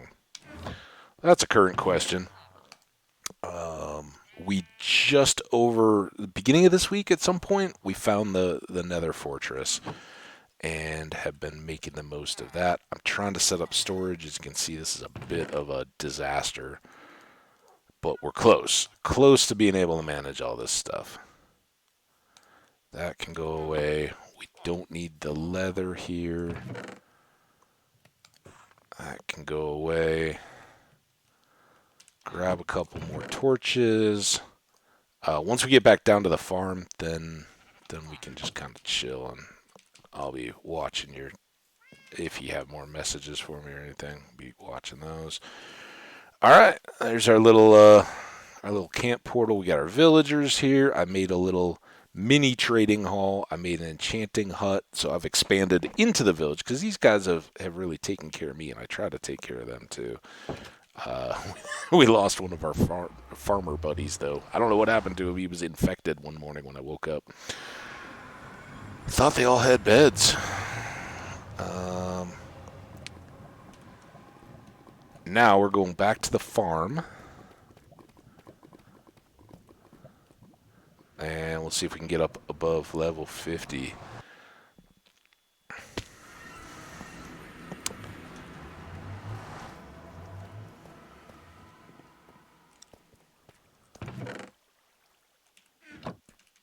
that's a current question. We just over the beginning of this week at some point, we found the Nether Fortress and have been making the most of that. I'm trying to set up storage. As you can see, this is a bit of a disaster, but we're close to being able to manage all this stuff. That can go away. We don't need the leather here. That can go away. Grab a couple more torches. Once we get back down to the farm, then we can just kind of chill I'll be watching your, if you have more messages for me or anything, be watching those. All right, there's our little camp portal. We got our villagers here. I made a little mini trading hall. I made an enchanting hut, so I've expanded into the village because these guys have really taken care of me, and I try to take care of them too. Uh, we lost one of our farmer buddies, though. I don't know what happened to him. He was infected one morning when I woke up. Thought they all had beds. Now we're going back to the farm. And we'll see if we can get up above level 50.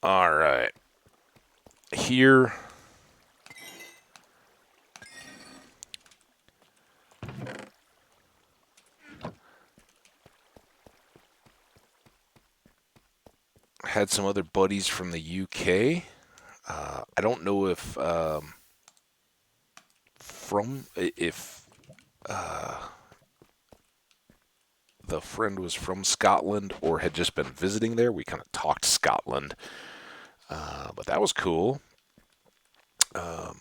All right. Here. Had some other buddies from the UK. I don't know if the friend was from Scotland or had just been visiting there. We kind of talked Scotland, but that was cool. I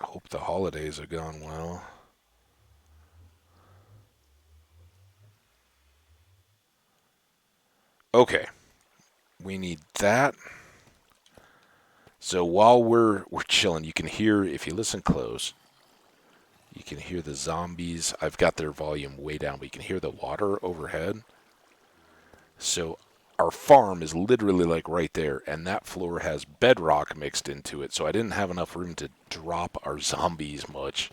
hope the holidays have gone well. Okay, we need that. So while we're chilling, you can hear, if you listen close, you can hear the zombies. I've got their volume way down, but you can hear the water overhead. So our farm is literally like right there, and that floor has bedrock mixed into it. So I didn't have enough room to drop our zombies much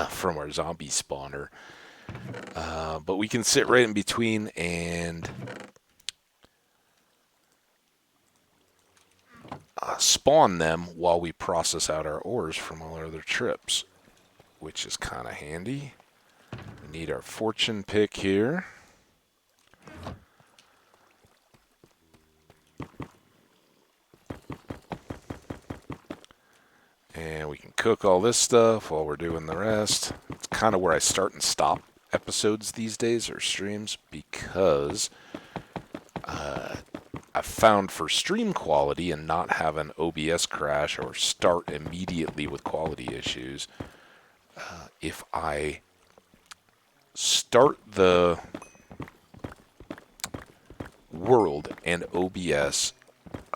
from our zombie spawner. But we can sit right in between and spawn them while we process out our ores from all our other trips, which is kind of handy. We need our fortune pick here. And we can cook all this stuff while we're doing the rest. It's kind of where I start and stop episodes these days, or streams, because I've found for stream quality and not have an OBS crash or start immediately with quality issues, if I start the world and OBS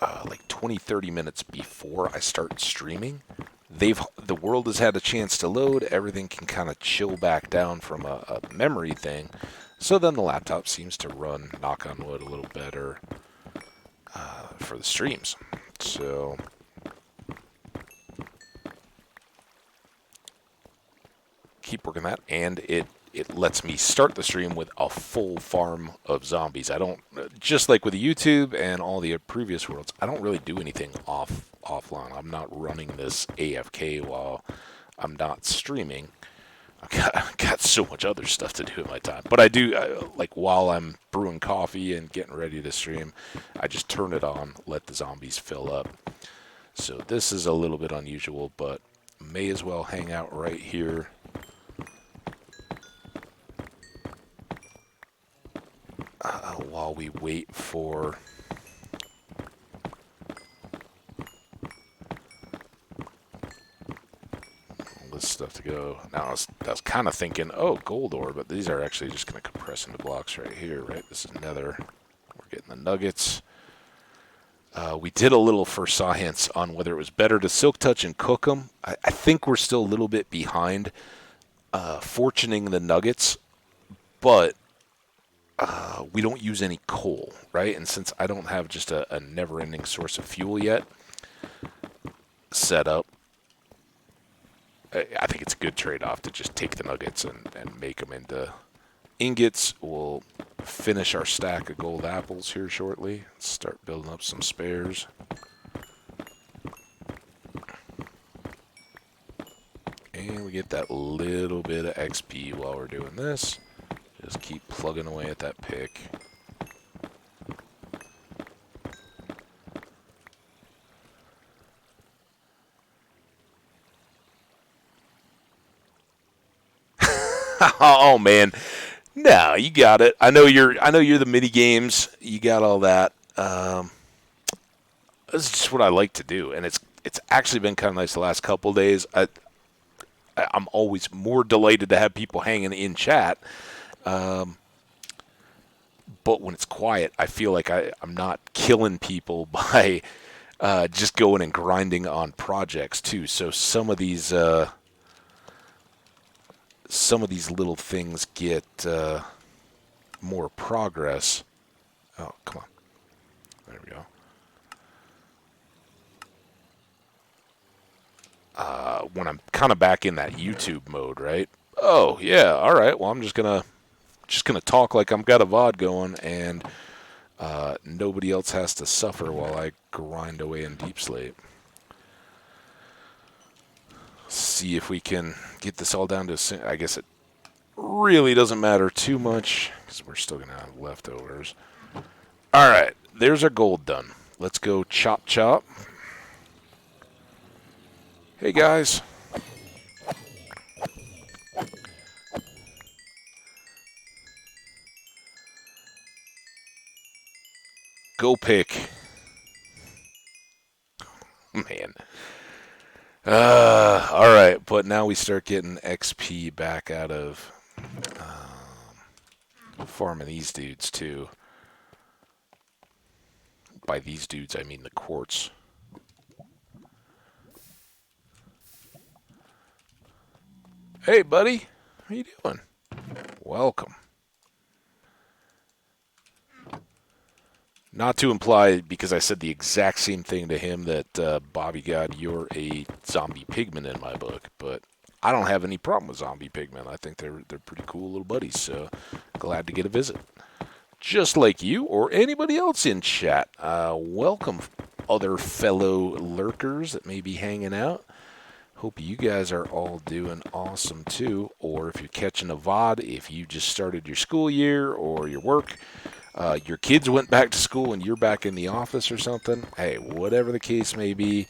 like 20-30 minutes before I start streaming, the world has had a chance to load. Everything can kind of chill back down from a memory thing. So then the laptop seems to run, knock on wood, a little better for the streams. So keep working that, and it lets me start the stream with a full farm of zombies. I don't, just like with YouTube and all the previous worlds, I don't really do anything offline. I'm not running this AFK while I'm not streaming. I've got so much other stuff to do in my time. But I do, like while I'm brewing coffee and getting ready to stream, I just turn it on, let the zombies fill up. So this is a little bit unusual, but may as well hang out right here. While we wait for all this stuff to go. Now, I was kind of thinking, oh, gold ore, but these are actually just going to compress into blocks right here, right? This is nether. We're getting the nuggets. We did a little for science on whether it was better to silk touch and cook them. I think we're still a little bit behind fortuning the nuggets, but we don't use any coal, right? And since I don't have just a never-ending source of fuel yet set up, I think it's a good trade-off to just take the nuggets and make them into ingots. We'll finish our stack of gold apples here shortly. Start building up some spares. And we get that little bit of XP while we're doing this. Just keep plugging away at that pick. Oh man, no, you got it. I know you're the mini games. You got all that. This is just what I like to do, and it's actually been kind of nice the last couple of days. I'm always more delighted to have people hanging in chat. Um, but when it's quiet, I feel like I'm not killing people by just going and grinding on projects too. So some of these little things get more progress. Oh, come on. There we go. When I'm kind of back in that YouTube mode, right? Oh, yeah. All right. Well, I'm just gonna talk like I'm got a VOD going, and nobody else has to suffer while I grind away in deep sleep. See if we can get this all down to. I guess it really doesn't matter too much because we're still gonna have leftovers. All right, there's our gold done. Let's go chop chop. Hey guys, go pick. Man. All right, but now we start getting XP back out of farming these dudes too. By these dudes, I mean the quartz. Hey, buddy, how you doing? Welcome. Not to imply, because I said the exact same thing to him, that Bobby God, you're a zombie pigman in my book, but I don't have any problem with zombie pigmen. I think they're pretty cool little buddies, so glad to get a visit. Just like you or anybody else in chat. Welcome, other fellow lurkers that may be hanging out. Hope you guys are all doing awesome too. Or if you're catching a VOD, if you just started your school year or your work, your kids went back to school and you're back in the office or something. Hey, whatever the case may be,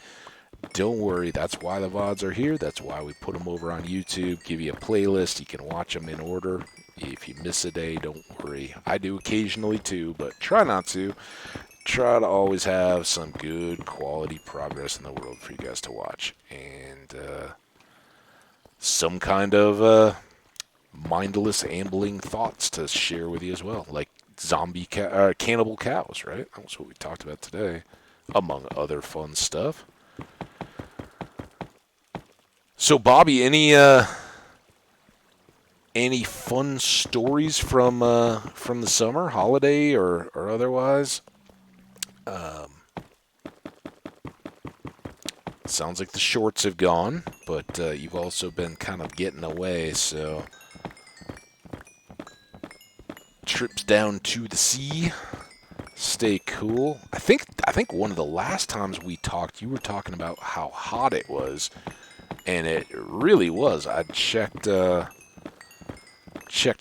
don't worry. That's why the VODs are here. That's why we put them over on YouTube. Give you a playlist. You can watch them in order. If you miss a day, don't worry. I do occasionally too, but try not to. Try to always have some good quality progress in the world for you guys to watch. And some kind of mindless, ambling thoughts to share with you as well. Like cannibal cows, right? That was what we talked about today, among other fun stuff. So, Bobby, any fun stories from the summer, holiday or otherwise? Sounds like the shorts have gone, but you've also been kind of getting away. So, trips down to the sea. Stay cool. I think one of the last times we talked, you were talking about how hot it was, and it really was. I checked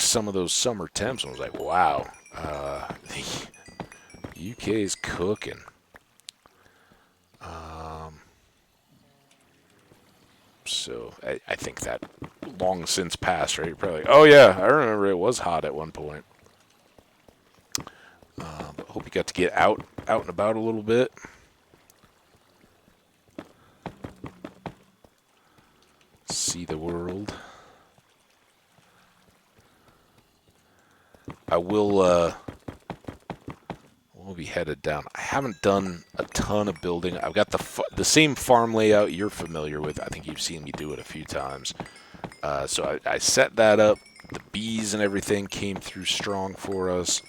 some of those summer temps and was like, wow, the UK's cooking. So I think that long since passed, right? You're probably like, oh yeah, I remember it was hot at one point. But hope you got to get out and about a little bit. See the world. I will we'll be headed down. I haven't done a ton of building. I've got the same farm layout you're familiar with. I think you've seen me do it a few times. So I set that up. The bees and everything came through strong for us.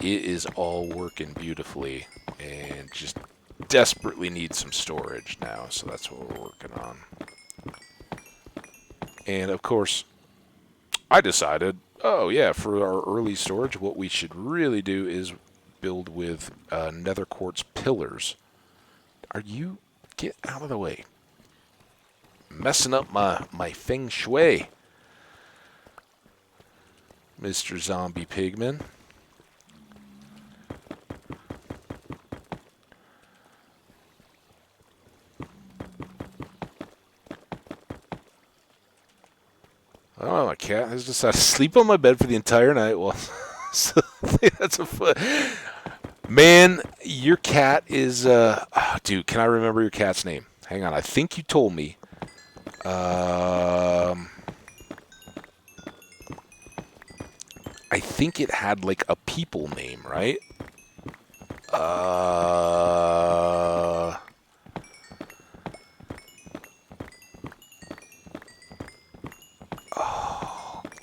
It is all working beautifully and just desperately need some storage now. So that's what we're working on. And of course, I decided, oh yeah, for our early storage, what we should really do is build with nether quartz pillars. Get out of the way. Messing up my feng shui, Mr. Zombie Pigman. Oh, my cat has decided to sleep on my bed for the entire night. Well, so that's a fun. Man, your cat is. Dude, can I remember your cat's name? Hang on, I think you told me. I think it had like a people name, right? Oh,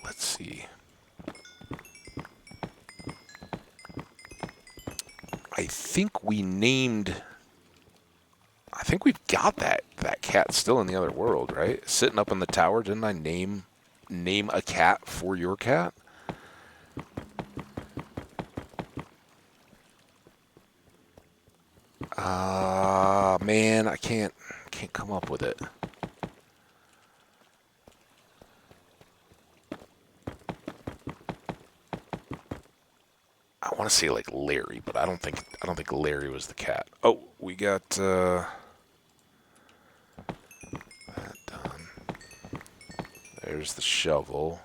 let's see. I think we named. I think we've got that cat still in the other world, right? Sitting up in the tower. Didn't I name a cat for your cat? Man, I can't come up with it. I want to say like Larry, but I don't think Larry was the cat. Oh, we got that done. There's the shovel.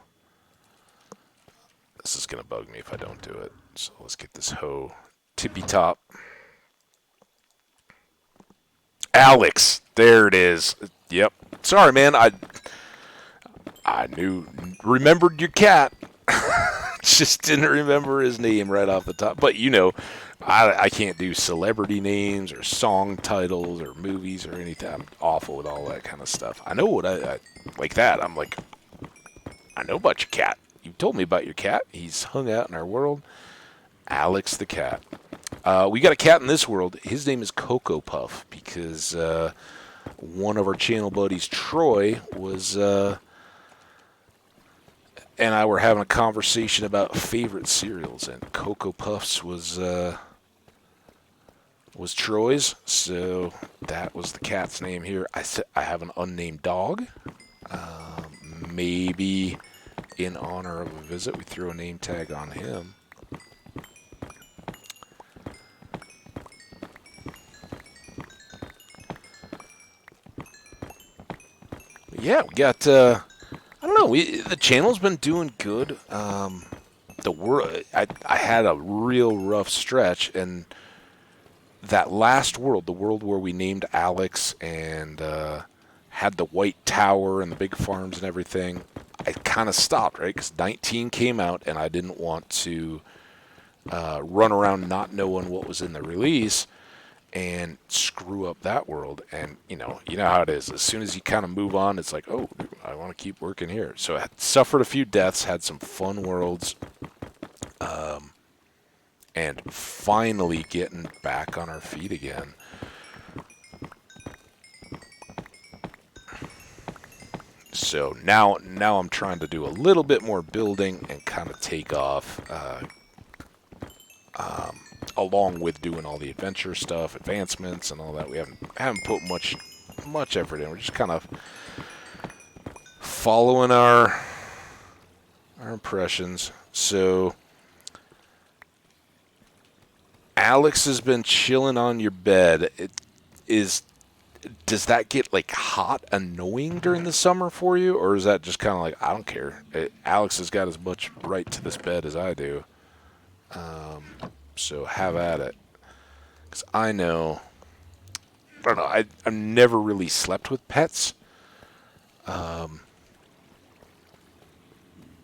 This is gonna bug me if I don't do it. So let's get this hoe tippy top. Alex, there it is. Yep. Sorry, man. I remembered your cat. Just didn't remember his name right off the top. But you know, I can't do celebrity names or song titles or movies or anything. I'm awful with all that kind of stuff. I know what I like that. I'm like, I know about your cat. You told me about your cat. He's hung out in our world. Alex the cat. We got a cat in this world. His name is Cocoa Puff because one of our channel buddies, Troy, was and I were having a conversation about favorite cereals, and Cocoa Puffs was Troy's, so that was the cat's name here. I have an unnamed dog. Maybe in honor of a visit, we threw a name tag on him. Yeah, we got. I don't know. The channel's been doing good. The world. I had a real rough stretch, and that last world, the world where we named Alex and had the white tower and the big farms and everything, I kind of stopped, right? Because 19 came out, and I didn't want to run around not knowing what was in the release and screw up that world. And you know how it is. As soon as you kind of move on, it's like, oh, I want to keep working here. So I had suffered a few deaths, had some fun worlds, and finally getting back on our feet again. So now I'm trying to do a little bit more building and kind of take off, along with doing all the adventure stuff, advancements, and all that. We haven't put much effort in. We're just kind of following our impressions. So Alex has been chilling on your bed. Does that get like hot, annoying during the summer for you, or is that just kind of like, I don't care? Alex has got as much right to this bed as I do. So have at it. Because I don't know, I've never really slept with pets. So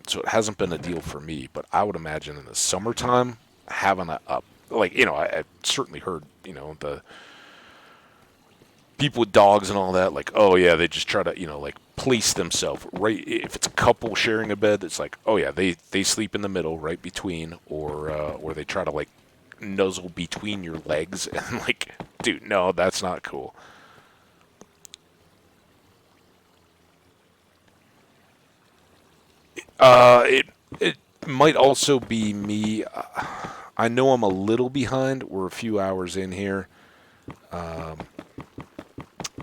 it hasn't been a deal for me, but I would imagine in the summertime, having I've certainly heard, the people with dogs and all that, like, oh yeah, they just try to, like, place themselves right. If it's a couple sharing a bed, it's like, oh yeah, they sleep in the middle, right between, or they try to like nuzzle between your legs, and like, dude, no, that's not cool. It might also be me. I know I'm a little behind. We're a few hours in here, and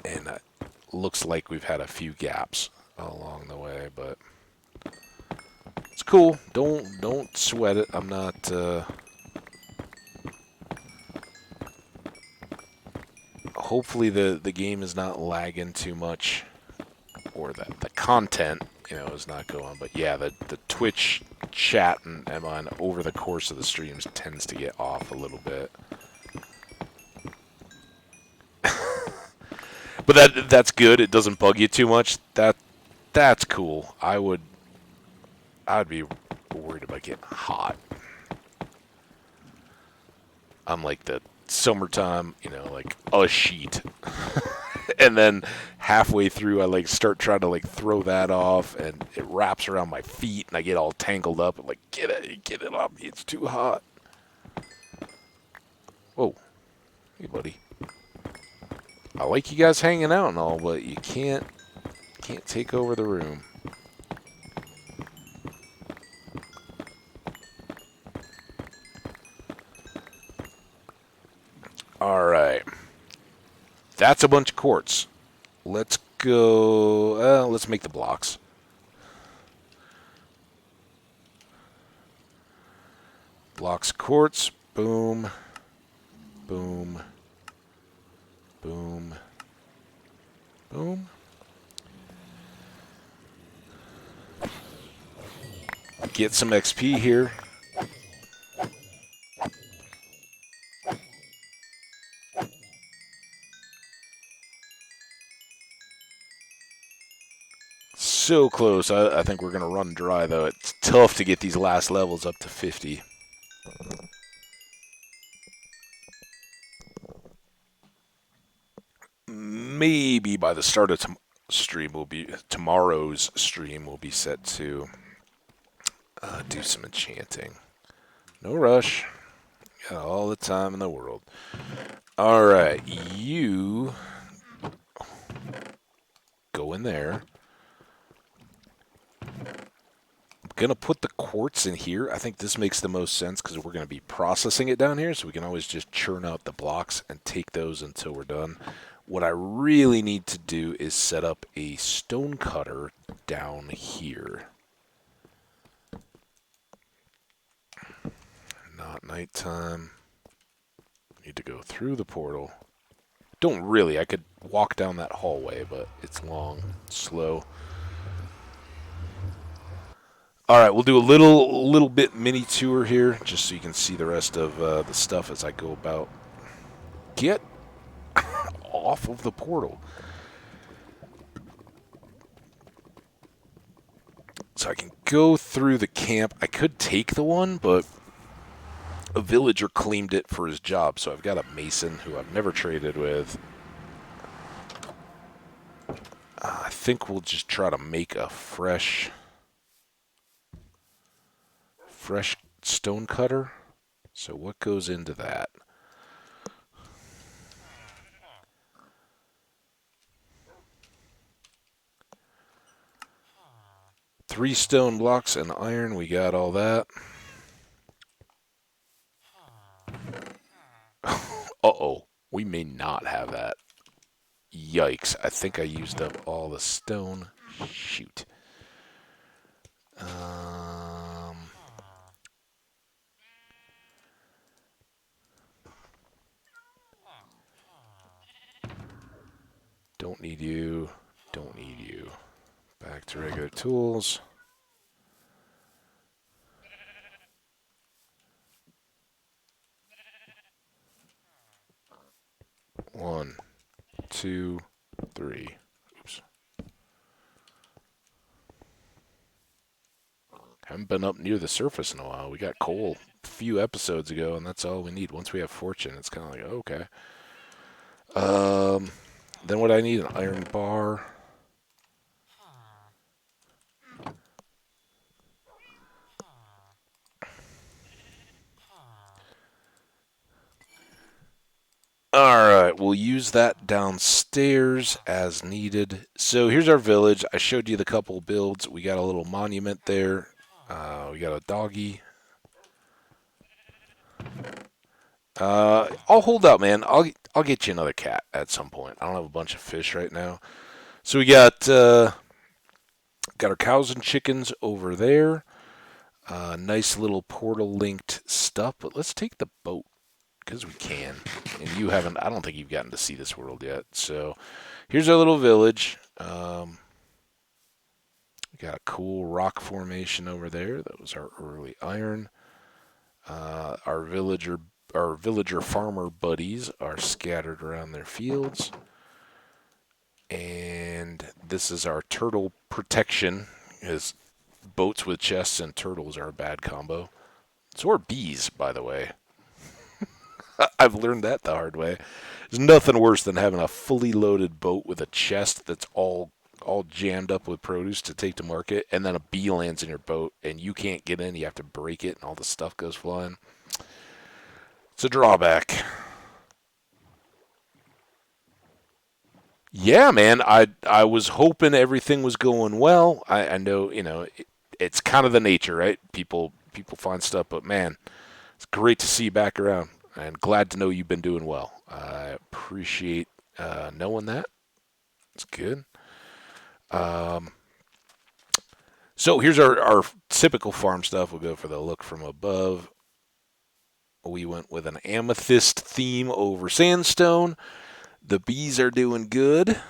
it looks like we've had a few gaps along the way, but it's cool. Don't sweat it. I'm not. Hopefully the game is not lagging too much, or the content. is not going. But yeah, the Twitch chat and mine over the course of the streams tends to get off a little bit. But that's good. It doesn't bug you too much. That's cool. I'd be worried about getting hot. I'm like the summertime, like a sheet. And then halfway through I like start trying to like throw that off and it wraps around my feet and I get all tangled up and like get it off me. It's too hot. Whoa. Hey buddy. I like you guys hanging out and all, but you can't take over the room. Alright. That's a bunch of quartz. Let's go... let's make the blocks. Blocks quartz. Boom. Boom. Boom. Boom. Get some XP here. So close. I think we're going to run dry, though. It's tough to get these last levels up to 50. Maybe by the start of tomorrow's stream will be set to do some enchanting. No rush. Got all the time in the world. Alright, you go in there. I'm going to put the quartz in here. I think this makes the most sense because we're going to be processing it down here, so we can always just churn out the blocks and take those until we're done. What I really need to do is set up a stone cutter down here. Not nighttime. Need to go through the portal. Don't really. I could walk down that hallway, but it's long, slow. All right, we'll do a little bit mini tour here, just so you can see the rest of the stuff as I go about. Get off of the portal. So I can go through the camp. I could take the one, but a villager claimed it for his job, so I've got a mason who I've never traded with. I think we'll just try to make a fresh stone cutter. So what goes into that? Three stone blocks and iron. We got all that. Uh-oh. We may not have that. Yikes. I think I used up all the stone. Shoot. Don't need you. Don't need you. Back to regular tools. One, two, three. Oops. Haven't been up near the surface in a while. We got coal a few episodes ago, and that's all we need. Once we have fortune, it's kind of like, okay. Then what I need, an iron bar. Alright, we'll use that downstairs as needed. So here's our village. I showed you the couple builds. We got a little monument there. We got a doggy. I'll hold out, man. I'll get you another cat at some point. I don't have a bunch of fish right now. So we got our cows and chickens over there. Nice little portal linked stuff. But let's take the boat because we can. And you haven't. I don't think you've gotten to see this world yet. So here's our little village. We got a cool rock formation over there. That was our early iron. Our villager farmer buddies are scattered around their fields. And this is our turtle protection, because boats with chests and turtles are a bad combo. So are bees, by the way. I've learned that the hard way. There's nothing worse than having a fully loaded boat with a chest that's all jammed up with produce to take to market, and then a bee lands in your boat, and you can't get in. You have to break it, and all the stuff goes flying. It's a drawback. Yeah, man. I was hoping everything was going well. I know, it's kind of the nature, right? People find stuff, but man, it's great to see you back around, and glad to know you've been doing well. I appreciate knowing that. It's good. Um, so here's our typical farm stuff. We'll go for the look from above. We went with an amethyst theme over sandstone. The bees are doing good.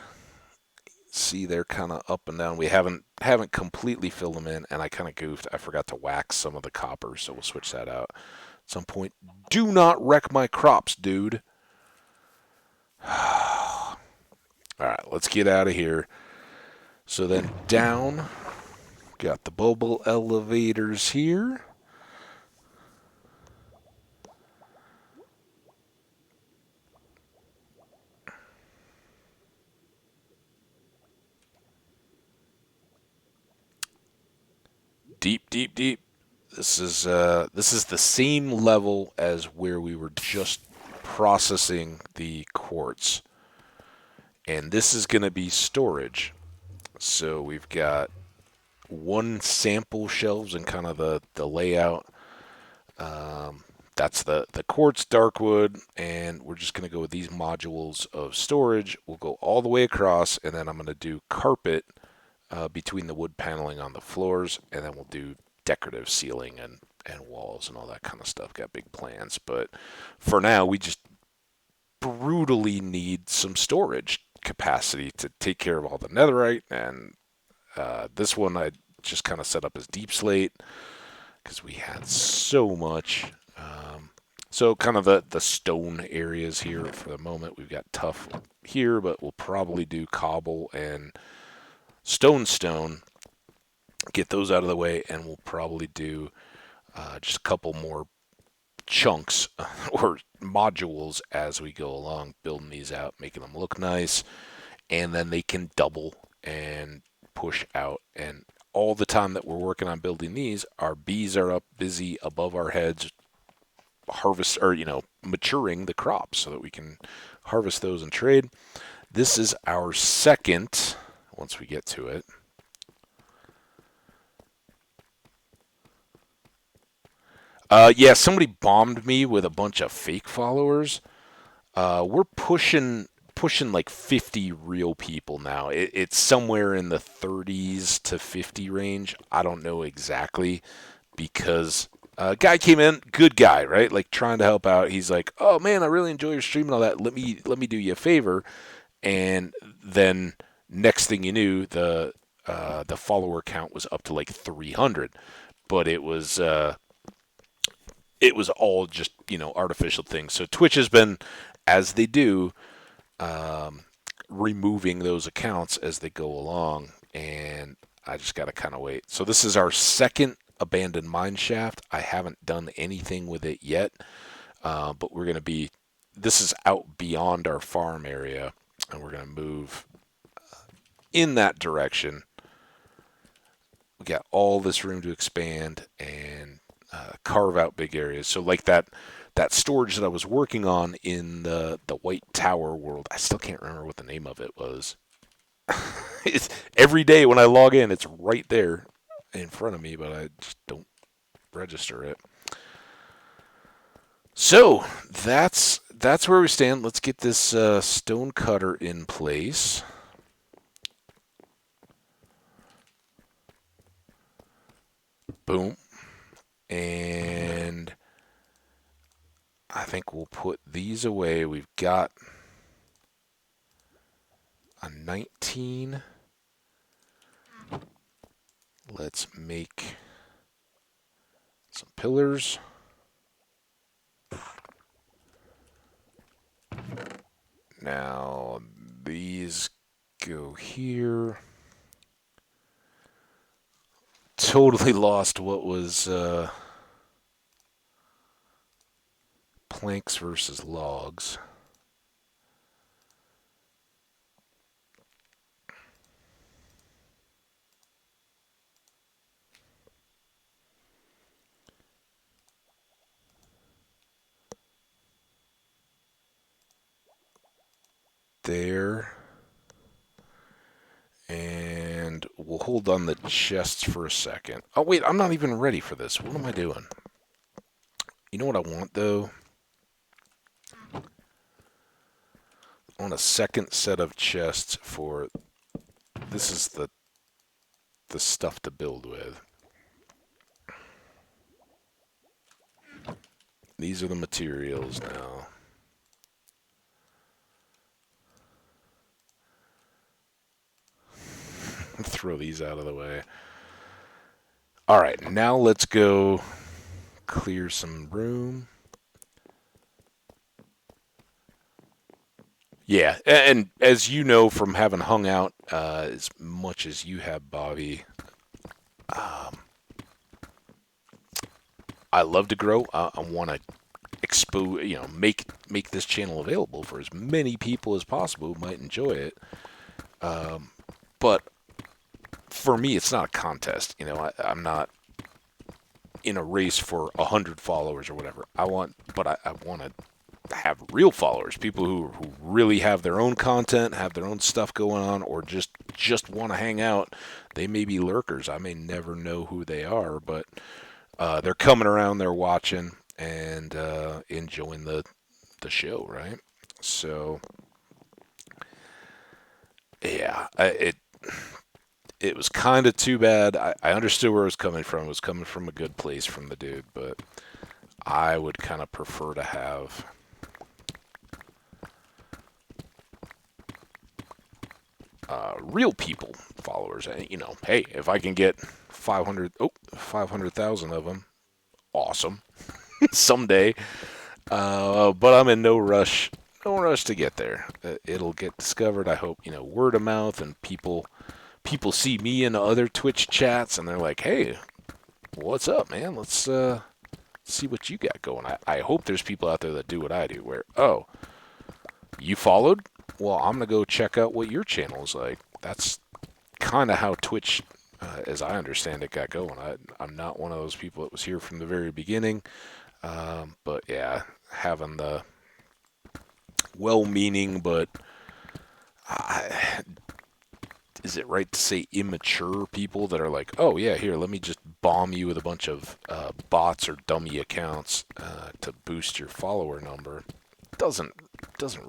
See, they're kind of up and down. We haven't completely filled them in, and I kind of goofed. I forgot to wax some of the copper, so we'll switch that out at some point. Do not wreck my crops, dude. All right, let's get out of here. So then down, got the bubble elevators here. Deep, deep, deep. This is the same level as where we were just processing the quartz, and this is going to be storage. So we've got one sample shelves and kind of the layout. That's the quartz darkwood, and we're just going to go with these modules of storage. We'll go all the way across, and then I'm going to do carpet between the wood paneling on the floors, and then we'll do decorative ceiling and walls and all that kind of stuff. Got big plans, but for now, we just brutally need some storage capacity to take care of all the netherite, and this one I just kind of set up as deep slate because we had so much. So kind of the stone areas here for the moment. We've got tough here, but we'll probably do cobble and stone. Get those out of the way, and we'll probably do just a couple more chunks or modules as we go along, building these out, making them look nice, and then they can double and push out. And all the time that we're working on building these, our bees are up busy above our heads, harvest or maturing the crops so that we can harvest those and trade. This is our second. Once we get to it. Yeah, somebody bombed me with a bunch of fake followers. We're pushing like 50 real people now. It's somewhere in the 30s to 50 range. I don't know exactly because a guy came in, good guy, right? Like trying to help out. He's like, "Oh man, I really enjoy your stream and all that. Let me do you a favor." And then next thing you knew, the follower count was up to like 300, but it was all just artificial things. So Twitch has been, as they do, um, removing those accounts as they go along, and I just got to kind of wait. So this is our second abandoned mine shaft. I haven't done anything with it yet, but we're going to be. This is out beyond our farm area, and we're going to move in that direction. We got all this room to expand and carve out big areas. So like that storage that I was working on in the White Tower world, I still can't remember what the name of it was. It's, every day when I log in, it's right there in front of me, but I just don't register it. So that's where we stand. Let's get this stone cutter in place. Boom. And I think we'll put these away. We've got a 19. Let's make some pillars. Now, these go here. Totally lost what was planks versus logs. There. And we'll hold on the chests for a second. Oh, wait, I'm not even ready for this. What am I doing? You know what I want, though? I want a second set of chests for... This is the stuff to build with. These are the materials now. Throw these out of the way. All right, now let's go clear some room. Yeah, and as you know from having hung out as much as you have, Bobby, I love to grow. I want to expose, make this channel available for as many people as possible who might enjoy it. But for me, it's not a contest. I'm not in a race for 100 followers or whatever. I want to have real followers, people who really have their own content, have their own stuff going on, or just want to hang out. They may be lurkers. I may never know who they are, but they're coming around, they're watching, and enjoying the show, right? So, yeah, it was kind of too bad. I understood where it was coming from. It was coming from a good place from the dude, but I would kind of prefer to have real people followers. And, hey, if I can get 500,000 of them, awesome. Someday. But I'm in no rush. No rush to get there. It'll get discovered. I hope, word of mouth, and people see me in other Twitch chats, and they're like, hey, what's up, man? Let's see what you got going. I hope there's people out there that do what I do, where, oh, you followed? Well, I'm going to go check out what your channel is like. That's kind of how Twitch, as I understand it, got going. I'm not one of those people that was here from the very beginning. But yeah, having the well-meaning, but is it right to say immature people that are like, oh yeah, here, let me just bomb you with a bunch of bots or dummy accounts to boost your follower number? Doesn't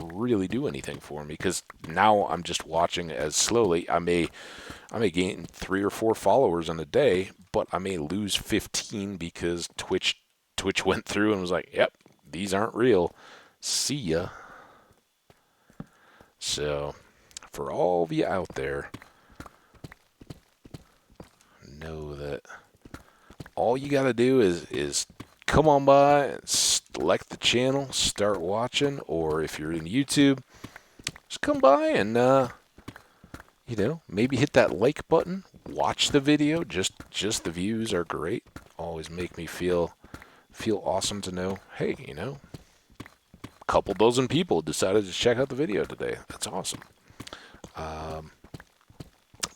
really do anything for me, because now I'm just watching as slowly. I may gain 3 or 4 followers in a day, but I may lose 15 because Twitch went through and was like, yep, these aren't real. See ya. So, for all of you out there, know that all you gotta do is come on by and select the channel, start watching, or if you're in YouTube, just come by and maybe hit that like button, watch the video. Just the views are great. Always make me feel awesome to know, hey, a couple dozen people decided to check out the video today. That's awesome.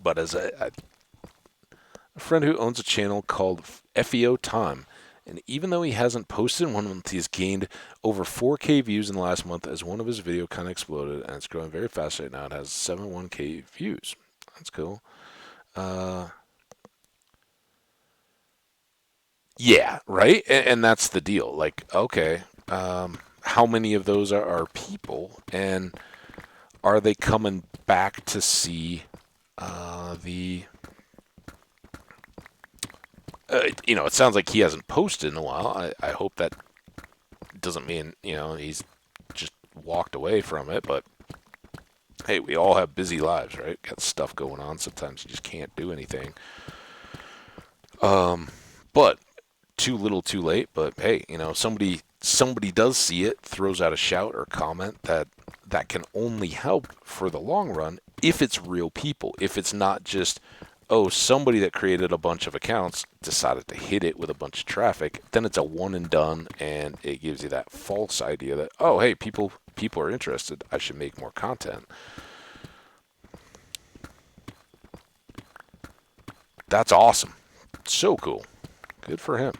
But as a friend who owns a channel called FEO Time, and even though he hasn't posted in 1 month, he's gained over 4K views in the last month, as one of his videos kind of exploded, and it's growing very fast right now. It has 71K views. That's cool. Yeah, right? And that's the deal. Like, okay, how many of those are people, and are they coming back to see the... it sounds like he hasn't posted in a while. I hope that doesn't mean, he's just walked away from it, but hey, we all have busy lives, right? Got stuff going on. Sometimes you just can't do anything. But too little, too late. But hey, somebody does see it, throws out a shout or comment that can only help for the long run if it's real people. If it's not just somebody that created a bunch of accounts decided to hit it with a bunch of traffic, then it's a one and done, and it gives you that false idea that hey, people are interested. I should make more content. That's awesome. So cool. Good for him.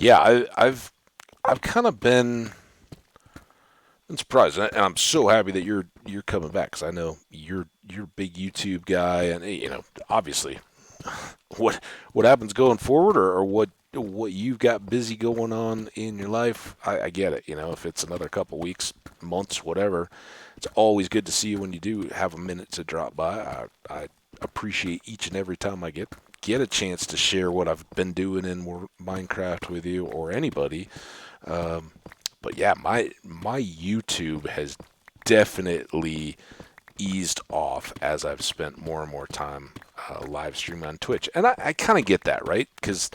Yeah, I've kind of been surprised, and I'm so happy that you're coming back because I know you're a big YouTube guy, and obviously what what happens going forward, or what you've got busy going on in your life. I get it. If it's another couple weeks, months, whatever, it's always good to see you when you do have a minute to drop by. I appreciate each and every time I get a chance to share what I've been doing in Minecraft with you or anybody. Um, but yeah, my YouTube has definitely eased off as I've spent more and more time live streaming on Twitch, and I kind of get that, right? Because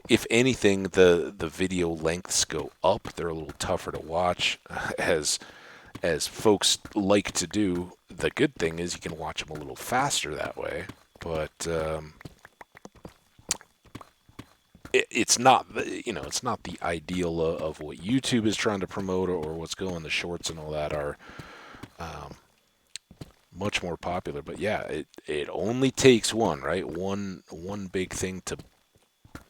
if anything, the video lengths go up. They're a little tougher to watch, as folks like to do. The good thing is you can watch them a little faster that way, but it's not it's not the ideal of what YouTube is trying to promote, or what's going. The shorts and all that are um, much more popular. But yeah, it only takes one, right? One big thing to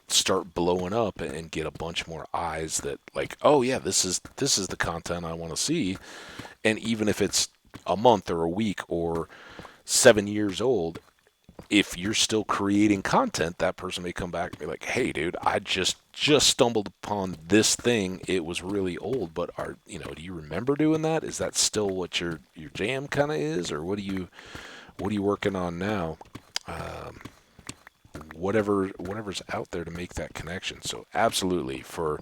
start blowing up and get a bunch more eyes that, like, oh yeah, this is the content I want to see. And even if it's a month or a week or 7 years old, if you're still creating content, that person may come back and be like, "Hey, dude, I just stumbled upon this thing. It was really old, but do you remember doing that? Is that still what your jam kind of is, or what are you working on now?" Um, whatever's out there to make that connection. So absolutely, for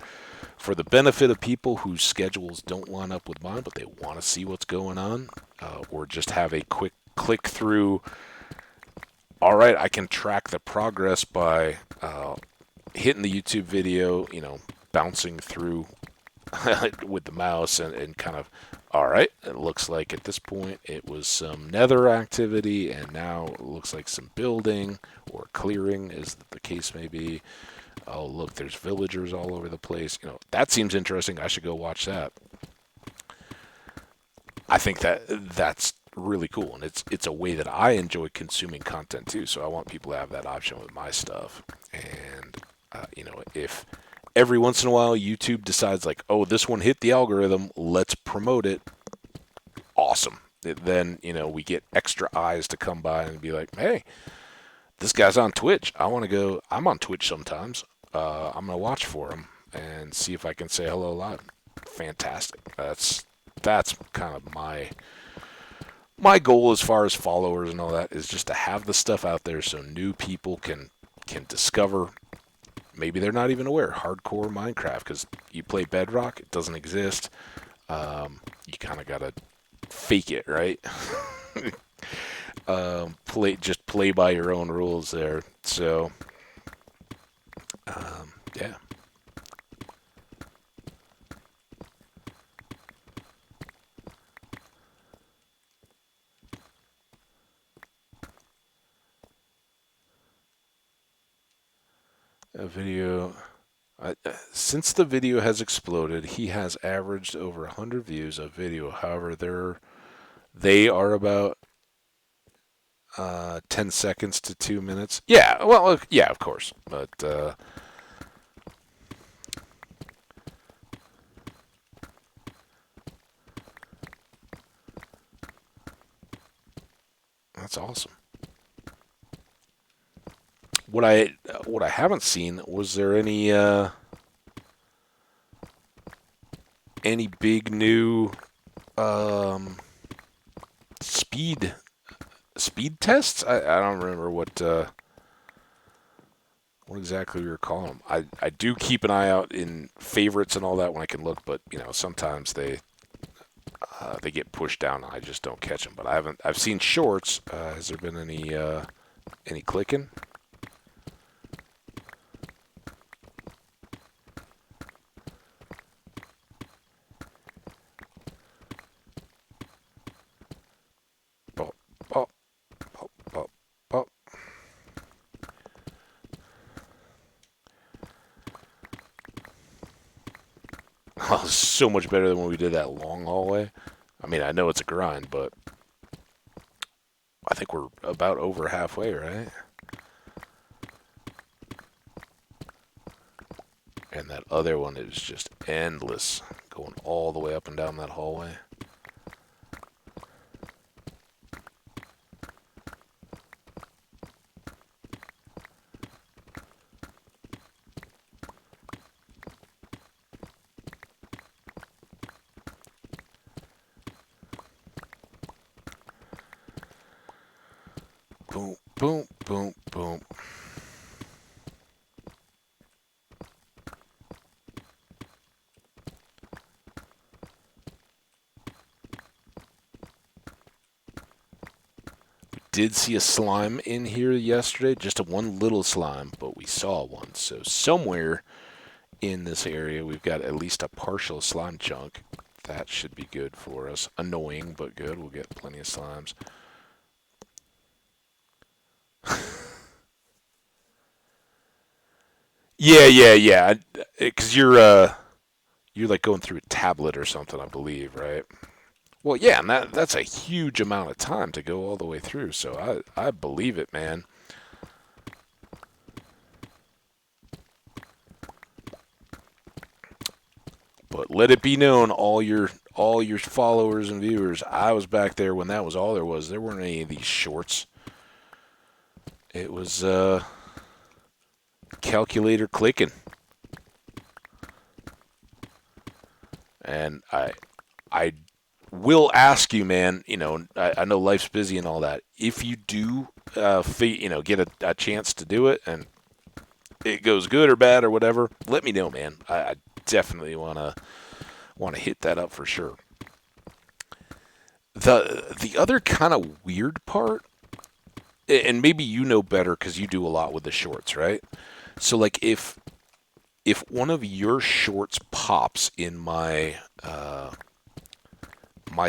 the benefit of people whose schedules don't line up with mine, but they want to see what's going on, or just have a quick click through. All right, I can track the progress by hitting the YouTube video, bouncing through with the mouse, and kind of, all right, it looks like at this point it was some nether activity, and now it looks like some building or clearing, as the case may be. Oh, look, there's villagers all over the place. That seems interesting. I should go watch that. I think that's really cool, and it's a way that I enjoy consuming content too. So I want people to have that option with my stuff. And if every once in a while YouTube decides, like, oh, this one hit the algorithm, let's promote it. Awesome. Then we get extra eyes to come by and be like, hey, this guy's on Twitch. I want to go. I'm on Twitch sometimes. I'm gonna watch for him and see if I can say hello live. Fantastic. That's kind of my goal as far as followers and all that, is just to have the stuff out there so new people can discover. Maybe they're not even aware hardcore Minecraft, because you play Bedrock, it doesn't exist. You kind of gotta fake it, right? Play by your own rules there. So yeah. A video. Since the video has exploded, he has averaged over 100 views of video. However, there They are about 10 seconds to 2 minutes. Yeah, well, yeah, of course. But that's awesome. What I haven't seen, was there any big new um, speed speed tests? I don't remember what exactly we were calling them. I do keep an eye out in favorites and all that when I can look, but sometimes they get pushed down. And I just don't catch them. But I've seen shorts. Has there been any clicking? Pop, pop, pop, pop, pop. Oh, so much better than when we did that long hallway. I mean, I know it's a grind, but I think we're about over halfway, right? And that other one is just endless, going all the way up and down that hallway. Boom, boom, boom, boom. Did see a slime in here yesterday, just a one little slime, but we saw one. So somewhere in this area, we've got at least a partial slime chunk. That should be good for us. Annoying, but good. We'll get plenty of slimes. Yeah, yeah, yeah. Because you're like going through a tablet or something, I believe, right? Well, yeah, and that's a huge amount of time to go all the way through. So I believe it, man. But let it be known, all your followers and viewers, I was back there when that was all there was. There weren't any of these shorts. It was calculator clicking, and I will ask you, man. I know life's busy and all that. If you do, get a chance to do it, and it goes good or bad or whatever, let me know, man. I definitely wanna hit that up for sure. The other kind of weird part, and maybe you know better because you do a lot with the shorts, right? So like if one of your shorts pops in my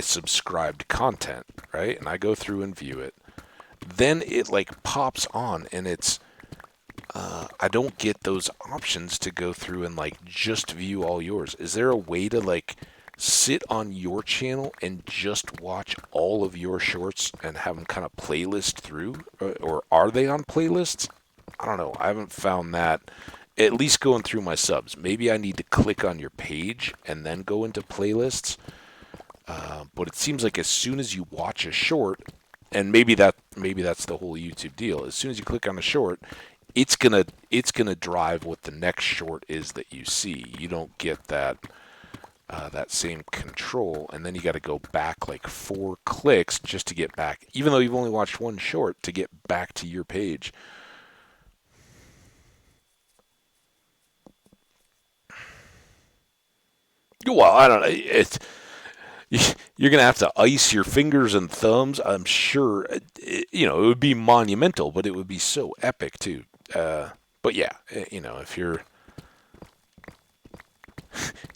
subscribed content, right, and I go through and view it, then it like pops on, and it's I don't get those options to go through and like just view all yours. Is there a way to like sit on your channel and just watch all of your shorts and have them kind of playlist through? Or are they on playlists? I don't know. I haven't found that. At least going through my subs. Maybe I need to click on your page and then go into playlists. But it seems like as soon as you watch a short, and maybe that's the whole YouTube deal. As soon as you click on a short, it's gonna drive what the next short is that you see. You don't get that same control, and then you got to go back like 4 clicks just to get back, even though you've only watched one short, to get back to your page. Well, I don't know. You're gonna have to ice your fingers and thumbs. I'm sure. It would be monumental, but it would be so epic too. But yeah,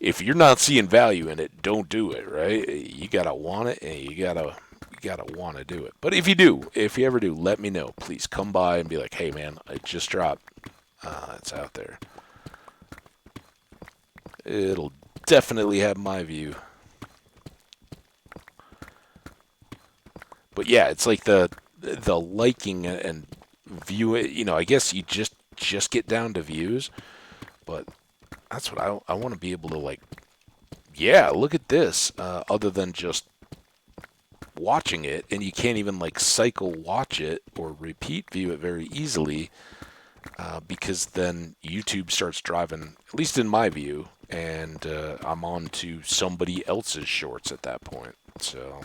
if you're not seeing value in it, don't do it. Right? You gotta want it, and you gotta want to do it. But if you ever do, let me know. Please come by and be like, hey man, I just dropped. It's out there. It'll definitely have my view. But yeah, it's like the liking and view it. I guess you just get down to views, but that's what I want to be able to like. Yeah, look at this. Other than just watching it, and you can't even like cycle watch it or repeat view it very easily, because then YouTube starts driving, at least in my view, and I'm on to somebody else's shorts at that point. So.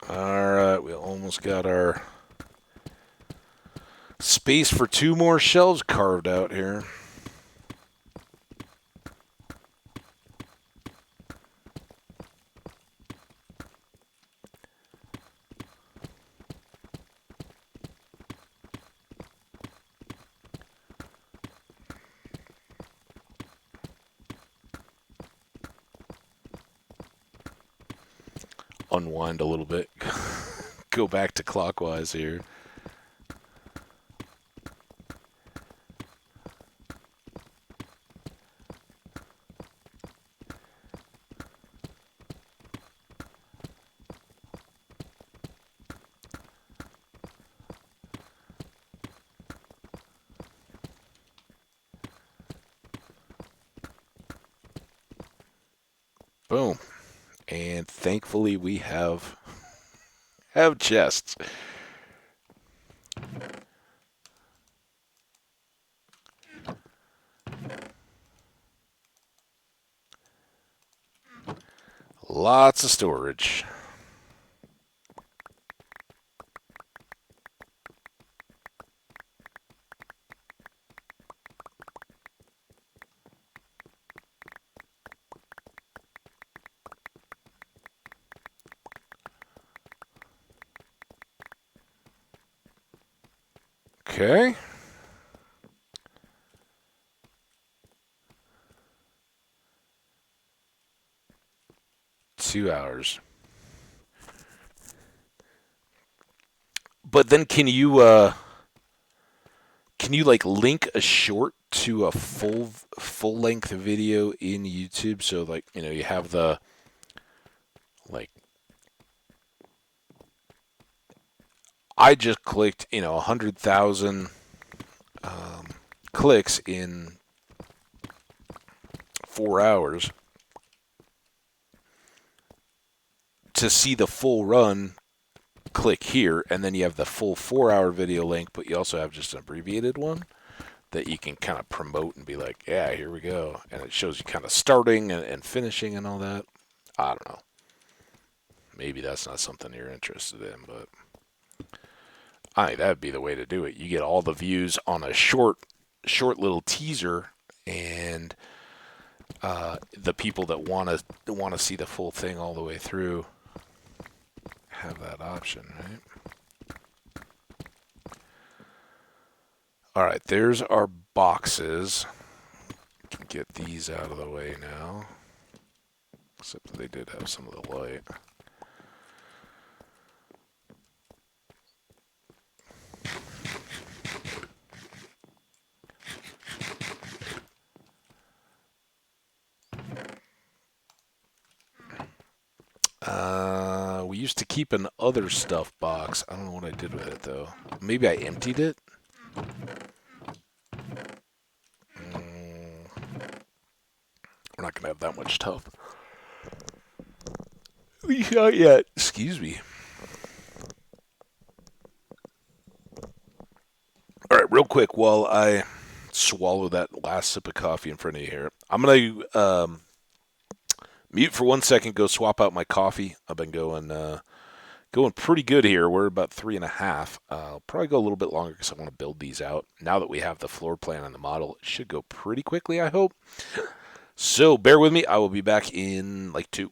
Alright, we almost got our space for 2 more shelves carved out here. Unwind a little bit. Go back to clockwise here. Boom. And thankfully we have chests. Lots of storage. Okay. $2. But then can you like link a short to a full length video in YouTube? So like, you have the like I just clicked, 100,000 clicks in 4 hours to see the full run. Click here, and then you have the full 4-hour video link, but you also have just an abbreviated one that you can kind of promote and be like, yeah, here we go. And it shows you kind of starting and finishing and all that. I don't know. Maybe that's not something you're interested in, but I think that'd be the way to do it. You get all the views on a short little teaser, and the people that want to see the full thing all the way through have that option, right? All right, there's our boxes. Can get these out of the way now. Except that they did have some of the light. We used to keep an other stuff box. I don't know what I did with it though. Maybe I emptied it. We're not gonna have that much stuff. Not yet. Excuse me. All right, real quick while I swallow that last sip of coffee in front of you here, I'm gonna mute for 1 second. Go swap out my coffee. I've been going pretty good here. We're about 3.5. I'll probably go a little bit longer because I want to build these out. Now that we have the floor plan and the model, it should go pretty quickly, I hope. So bear with me. I will be back in like 2.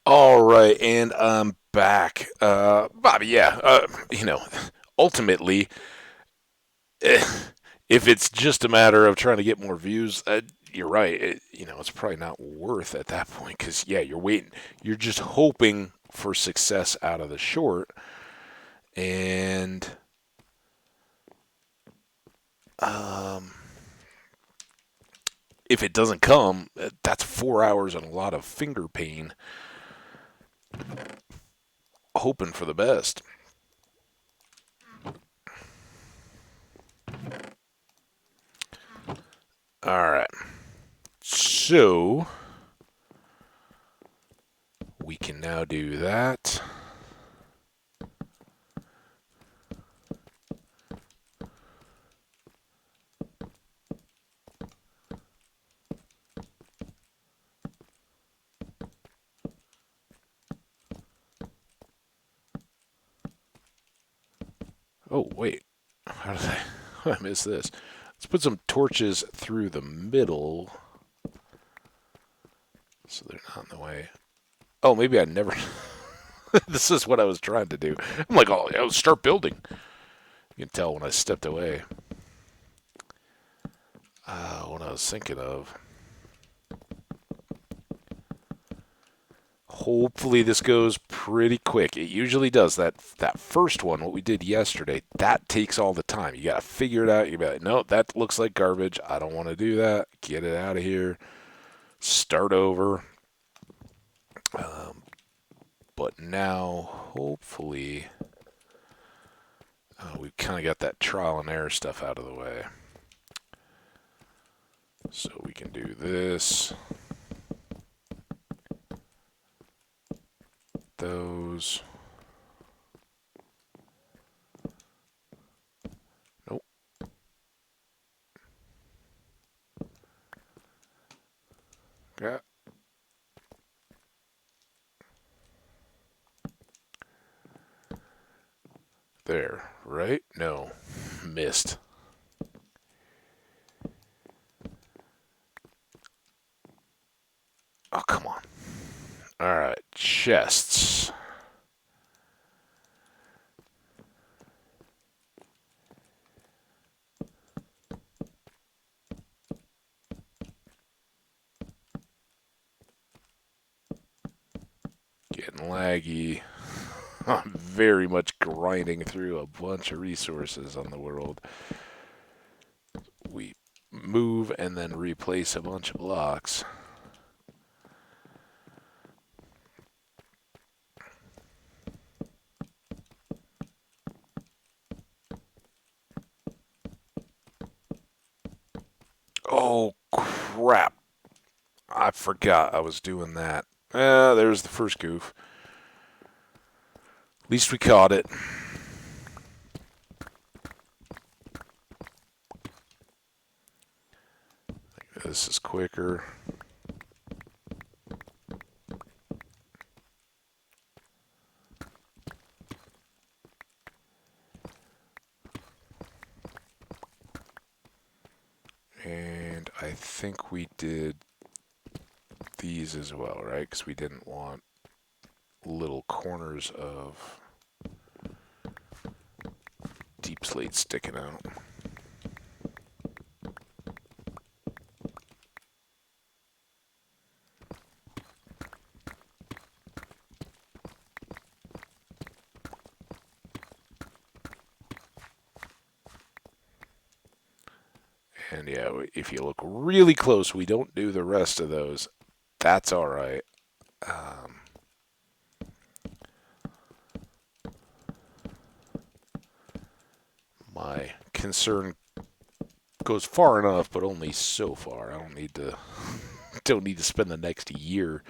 All right, and I'm back. Bobby, yeah, ultimately, eh, if it's just a matter of trying to get more views, you're right. It's probably not worth at that point because, yeah, you're waiting. You're just hoping for success out of the short. And um, if it doesn't come, that's 4 hours and a lot of finger pain, hoping for the best. All right. So we can now do that. Oh, wait. How did I, how did I miss this? Let's put some torches through the middle so they're not in the way. Oh, maybe I never. This is what I was trying to do. I'm like, oh, yeah, start building. You can tell when I stepped away. What I was thinking of. Hopefully this goes pretty quick. It usually does. That first one, what we did yesterday, that takes all the time. You got to figure it out. You be like, no, that looks like garbage. I don't want to do that. Get it out of here. Start over. Um, but now, hopefully, we've kind of got that trial and error stuff out of the way. So we can do this. Those. Nope. Got. There. Right? No. Missed. Oh, come on. Alright. Chests. Getting laggy. I'm very much grinding through a bunch of resources on the world. We move and then replace a bunch of blocks. Oh, crap. I forgot I was doing that. There's the first goof. At least we caught it. This is quicker. And I think we did these as well, right? Because we didn't want little corners of deep slate sticking out. And yeah, if you look really close, we don't do the rest of those. That's all right. My concern goes far enough, but only so far. I don't need to don't need to spend the next year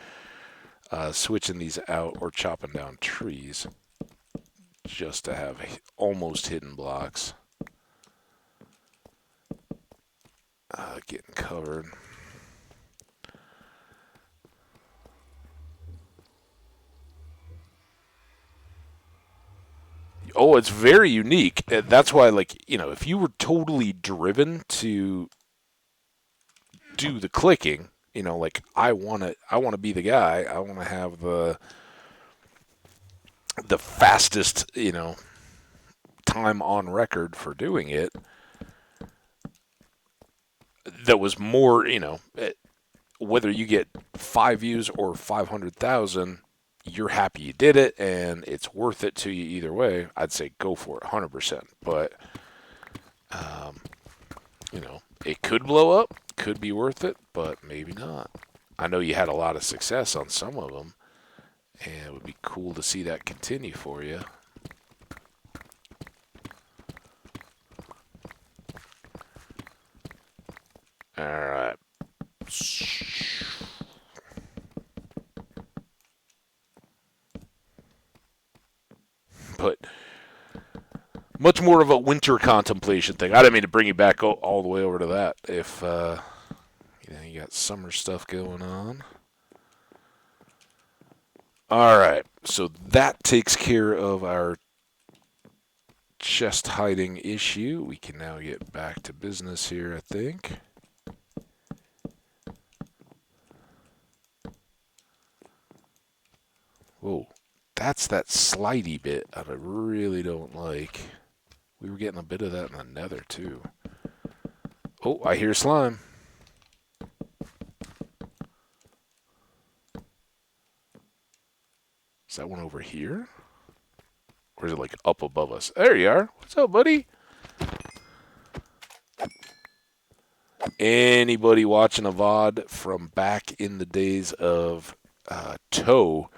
switching these out or chopping down trees just to have almost hidden blocks getting covered. Oh, it's very unique. That's why, like, if you were totally driven to do the clicking, You know, like I want to be the guy. I want to have the fastest, you know, time on record for doing it. That was more, you know, whether you get 5 views or 500,000, you're happy you did it and it's worth it to you either way. I'd say go for it 100%. But, you know, it could blow up, could be worth it, but maybe not. I know you had a lot of success on some of them, and it would be cool to see that continue for you. All right. But much more of a winter contemplation thing. I didn't mean to bring you back all the way over to that. If you know, you got summer stuff going on. All right, so that takes care of our chest hiding issue. We can now get back to business here, I think. Whoa, that's that slidey bit that I really don't like. We were getting a bit of that in the nether, too. Oh, I hear slime. Is that one over here? Or is it like up above us? There you are. What's up, buddy? Anybody watching a VOD from back in the days of Toe,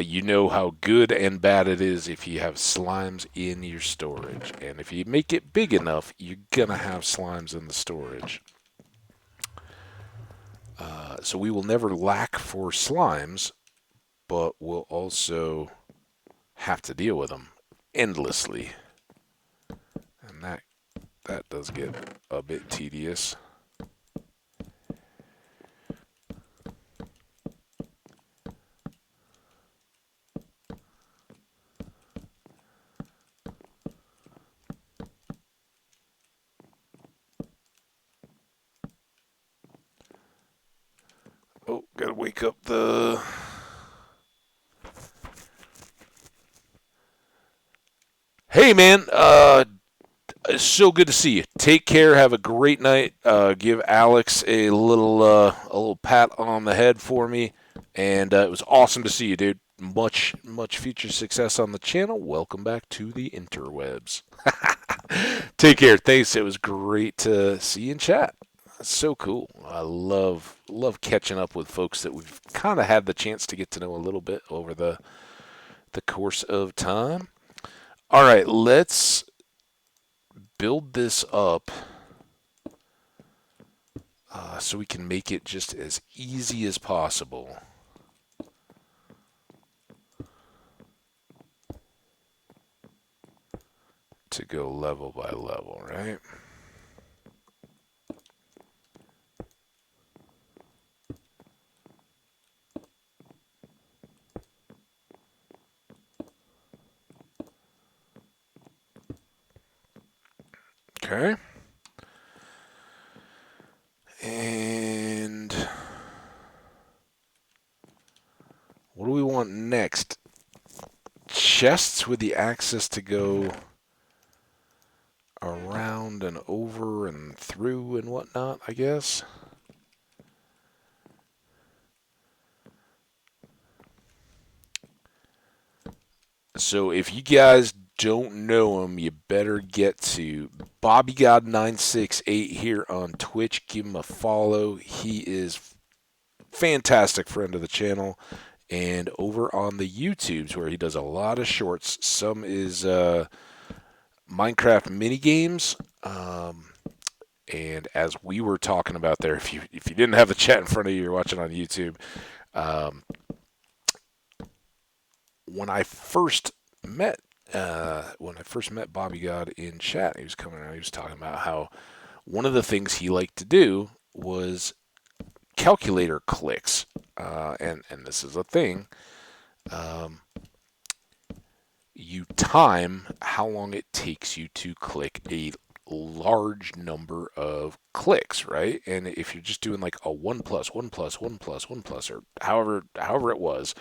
you know how good and bad it is if you have slimes in your storage. And if you make it big enough, you're going to have slimes in the storage. So we will never lack for slimes, but we'll also have to deal with them endlessly. And that does get a bit tedious. Oh, gotta wake up the... Hey, man, it's so good to see you. Take care. Have a great night. Give Alex a little pat on the head for me. And it was awesome to see you, dude. Much future success on the channel. Welcome back to the interwebs. Take care. Thanks. It was great to see you in chat. That's so cool. I love catching up with folks that we've kind of had the chance to get to know a little bit over the course of time. All right, let's build this up so we can make it just as easy as possible. To go level by level, right? Okay. And what do we want next? Chests with the access to go around and over and through and whatnot, I guess. So if you guys don't know him, you better get to BobbyGod968 here on Twitch. Give him a follow. He is fantastic friend of the channel. And over on the YouTubes, where he does a lot of shorts, some is Minecraft minigames. And as we were talking about there, if you didn't have the chat in front of you, you're watching on YouTube. When I first met Bobby God in chat, he was coming around. He was talking about how one of the things he liked to do was calculator clicks, and this is a thing. You time how long it takes you to click a large number of clicks, right? And if you're just doing like a 1 plus 1 plus 1 plus 1 plus, or however it was,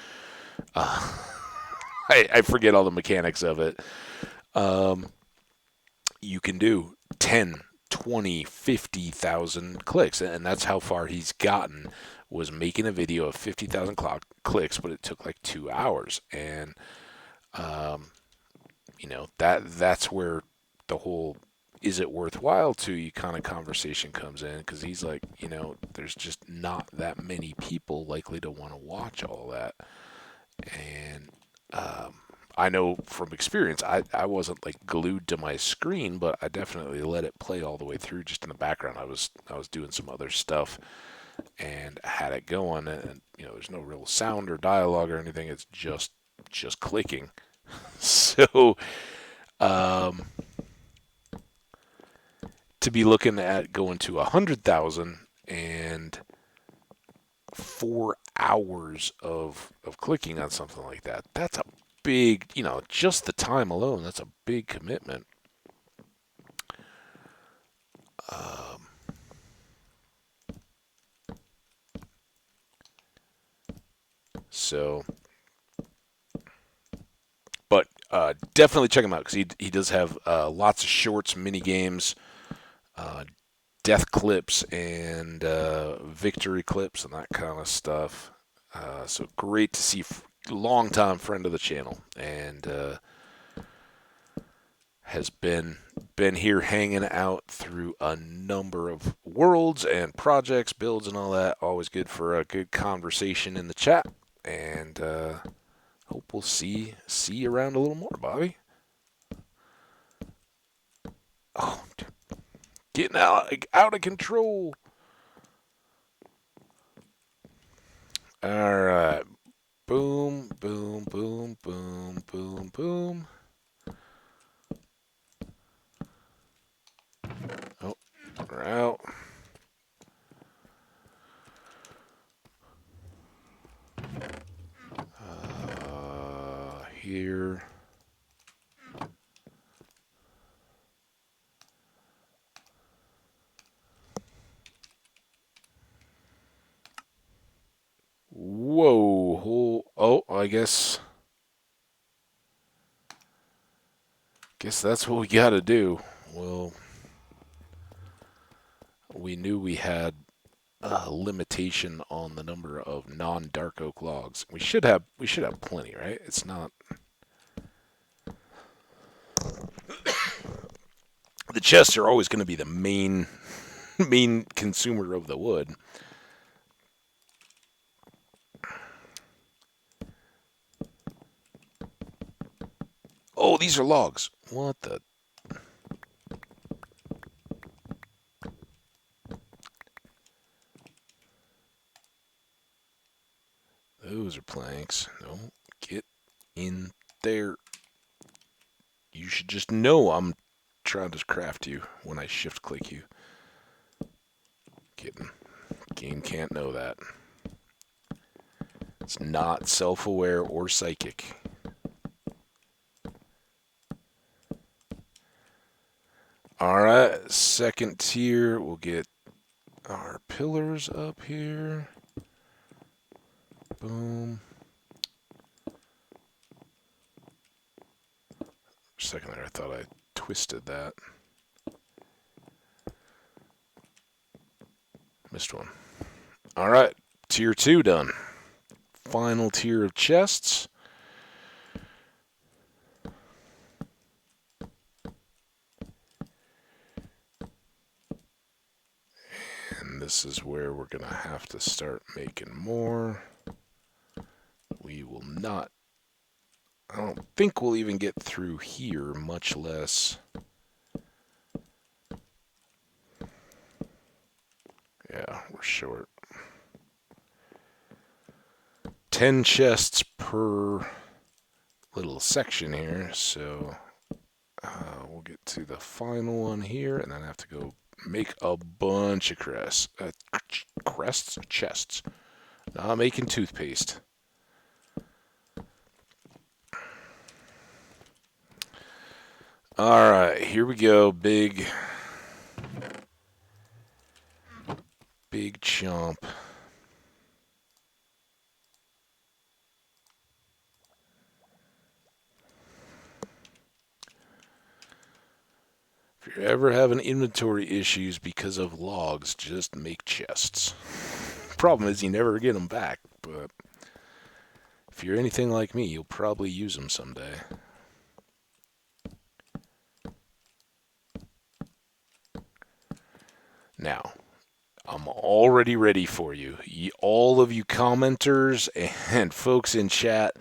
uh, I forget all the mechanics of it. You can do 10, 20, 50,000 clicks, and that's how far he's gotten. Was making a video of 50,000 clicks, but it took like 2 hours, and that's where the whole is it worthwhile to you kind of conversation comes in, because he's like, there's just not that many people likely to want to watch all that. And I know from experience, I wasn't like glued to my screen, but I definitely let it play all the way through just in the background. I was doing some other stuff and had it going, and there's no real sound or dialogue or anything. It's just clicking. So to be looking at going to 100,000 and 4 hours of clicking on something like that, that's a big, just the time alone, that's a big commitment. So, but definitely check him out, because he does have lots of shorts, mini games, death clips, and victory clips, and that kind of stuff. So great to see, long-time friend of the channel, and has been here hanging out through a number of worlds and projects, builds, and all that. Always good for a good conversation in the chat, and hope we'll see you around a little more, Bobby. Oh, getting out of control. All right. Boom, boom, boom, boom, boom, boom. Oh, we're out. Here. Whoa. Oh, I guess that's what we got to do. Well, we knew we had a limitation on the number of non-dark oak logs. We should have plenty, right? It's not. The chests are always going to be the main consumer of the wood. Oh, these are logs. What the? Those are planks. No, get in there. You should just know I'm trying to craft you when I shift click you. Kidding. Game can't know that. It's not self-aware or psychic. Alright, second tier, we'll get our pillars up here. Boom. For a second there, I thought I twisted that. Missed one. Alright, tier 2 done. Final tier of chests. And this is where we're going to have to start making more. We will not. I don't think we'll even get through here, much less. Yeah, we're short. 10 chests per little section here, so we'll get to the final one here, and then I have to go make a bunch of chests. Not making toothpaste. Alright, here we go. Big big chomp. If you're ever having inventory issues because of logs, just make chests. Problem is you never get them back, but if you're anything like me, you'll probably use them someday. Now, I'm already ready for you. All of you commenters and folks in chat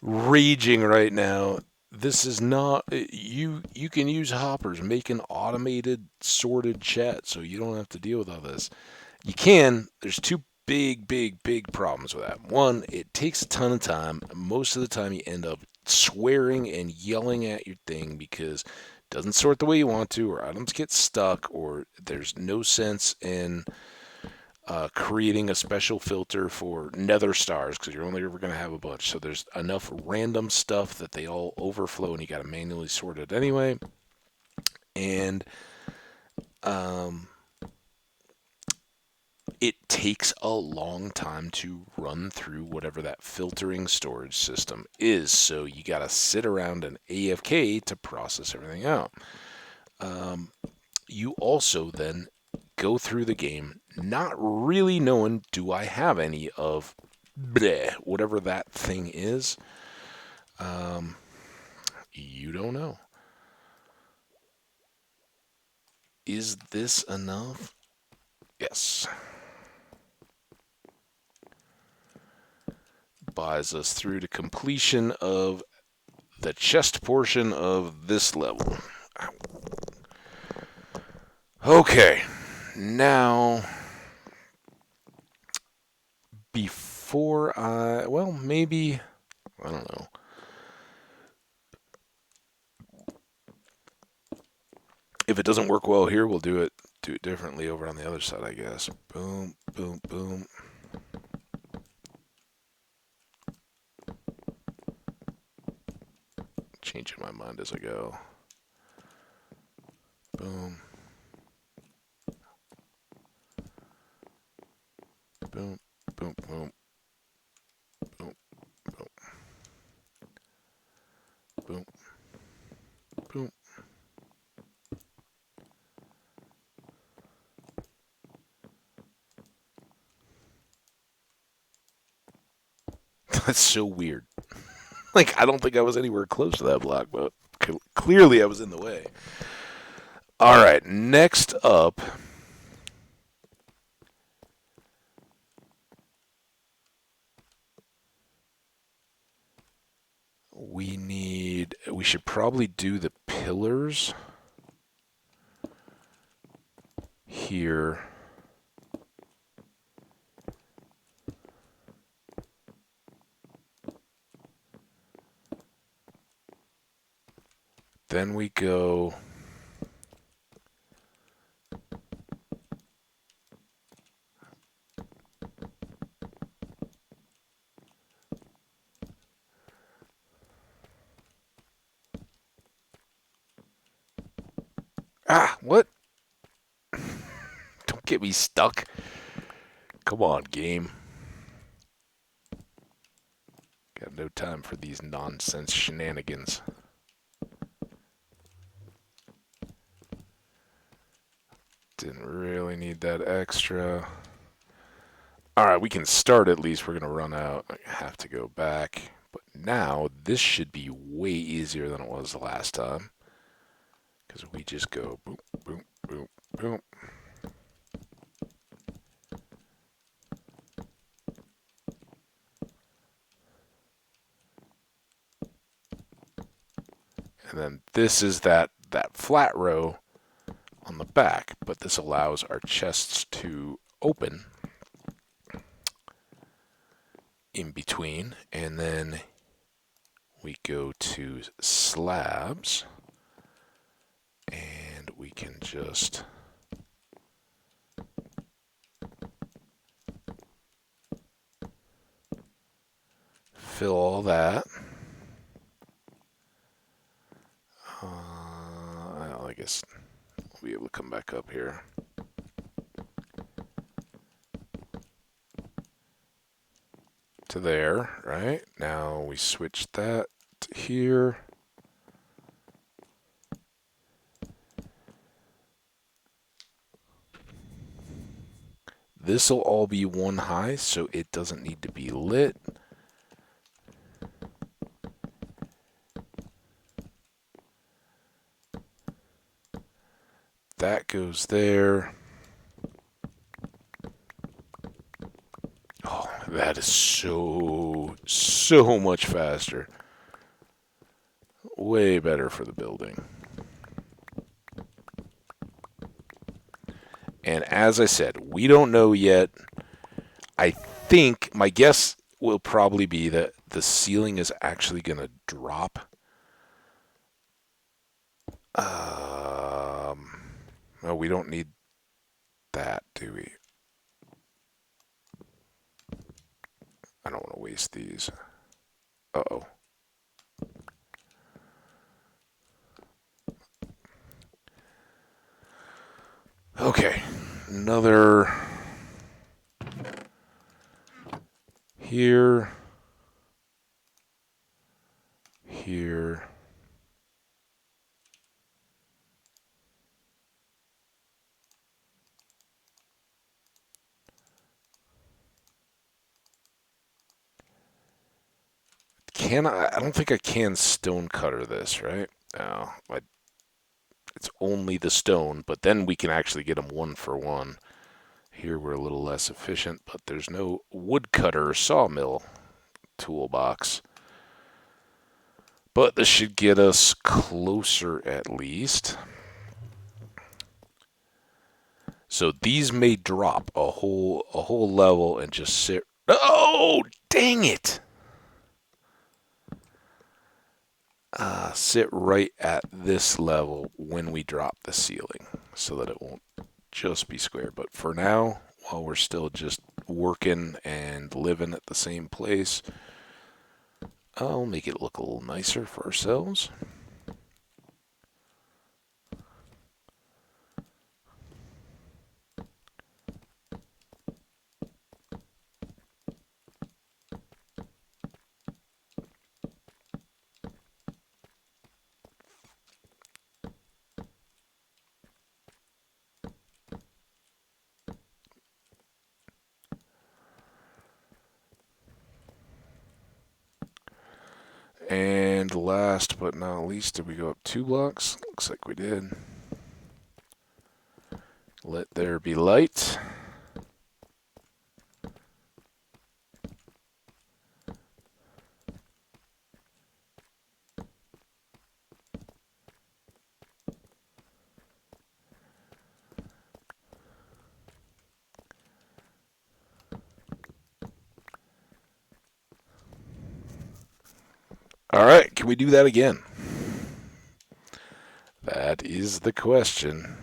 raging right now. This is not you. You can use hoppers, make an automated sorted chat, so you don't have to deal with all this. You can. There's two big problems with that. One, it takes a ton of time. Most of the time, you end up swearing and yelling at your thing because it doesn't sort the way you want to, or items get stuck, or there's no sense in creating a special filter for nether stars because you're only ever going to have a bunch. So there's enough random stuff that they all overflow and you got to manually sort it anyway. And it takes a long time to run through whatever that filtering storage system is. So you got to sit around and AFK to process everything out. You also then go through the game not really knowing, do I have any of bleh, whatever that thing is. You don't know. Is this enough? Yes. Buys us through to completion of the chest portion of this level. Okay. Now, well, maybe, I don't know. If it doesn't work well here, we'll do it differently over on the other side, I guess. Boom, boom, boom. Changing my mind as I go. Boom. Boom, boom, boom. Boom, boom. Boom, boom. That's so weird. Like, I don't think I was anywhere close to that block, but clearly I was in the way. All right, next up, we should probably do the pillars here. Then we go what? Don't get me stuck. Come on, game. Got no time for these nonsense shenanigans. Didn't really need that extra. Alright, we can start at least. We're going to run out. I have to go back. But now, this should be way easier than it was the last time. Because we just go boom, boom, boom, boom. And then this is that flat row on the back, but this allows our chests to open in between, and then we go to slabs, and we can just fill all that. I guess we'll be able to come back up here. to there, right? Now we switch that to here. This will all be one high, so it doesn't need to be lit. That goes there. Oh, that is so much faster. Way better for the building. And as I said, we don't know yet. I think my guess will probably be that the ceiling is actually going to drop. No, we don't need that, do we? I don't want to waste these. Uh-oh. Okay, another here, here. Can I don't think I can stone cutter this, right? No, it's only the stone, but then we can actually get them one for one. Here we're a little less efficient, but there's no woodcutter or sawmill toolbox. But this should get us closer at least. So these may drop a whole level and just sit. Oh, dang it! Sit right at this level when we drop the ceiling, so that it won't just be square. But for now, while we're still just working and living at the same place, I'll make it look a little nicer for ourselves. And last but not least, did we go up 2 blocks? Looks like we did. Let there be light. All right, can we do that again? That is the question.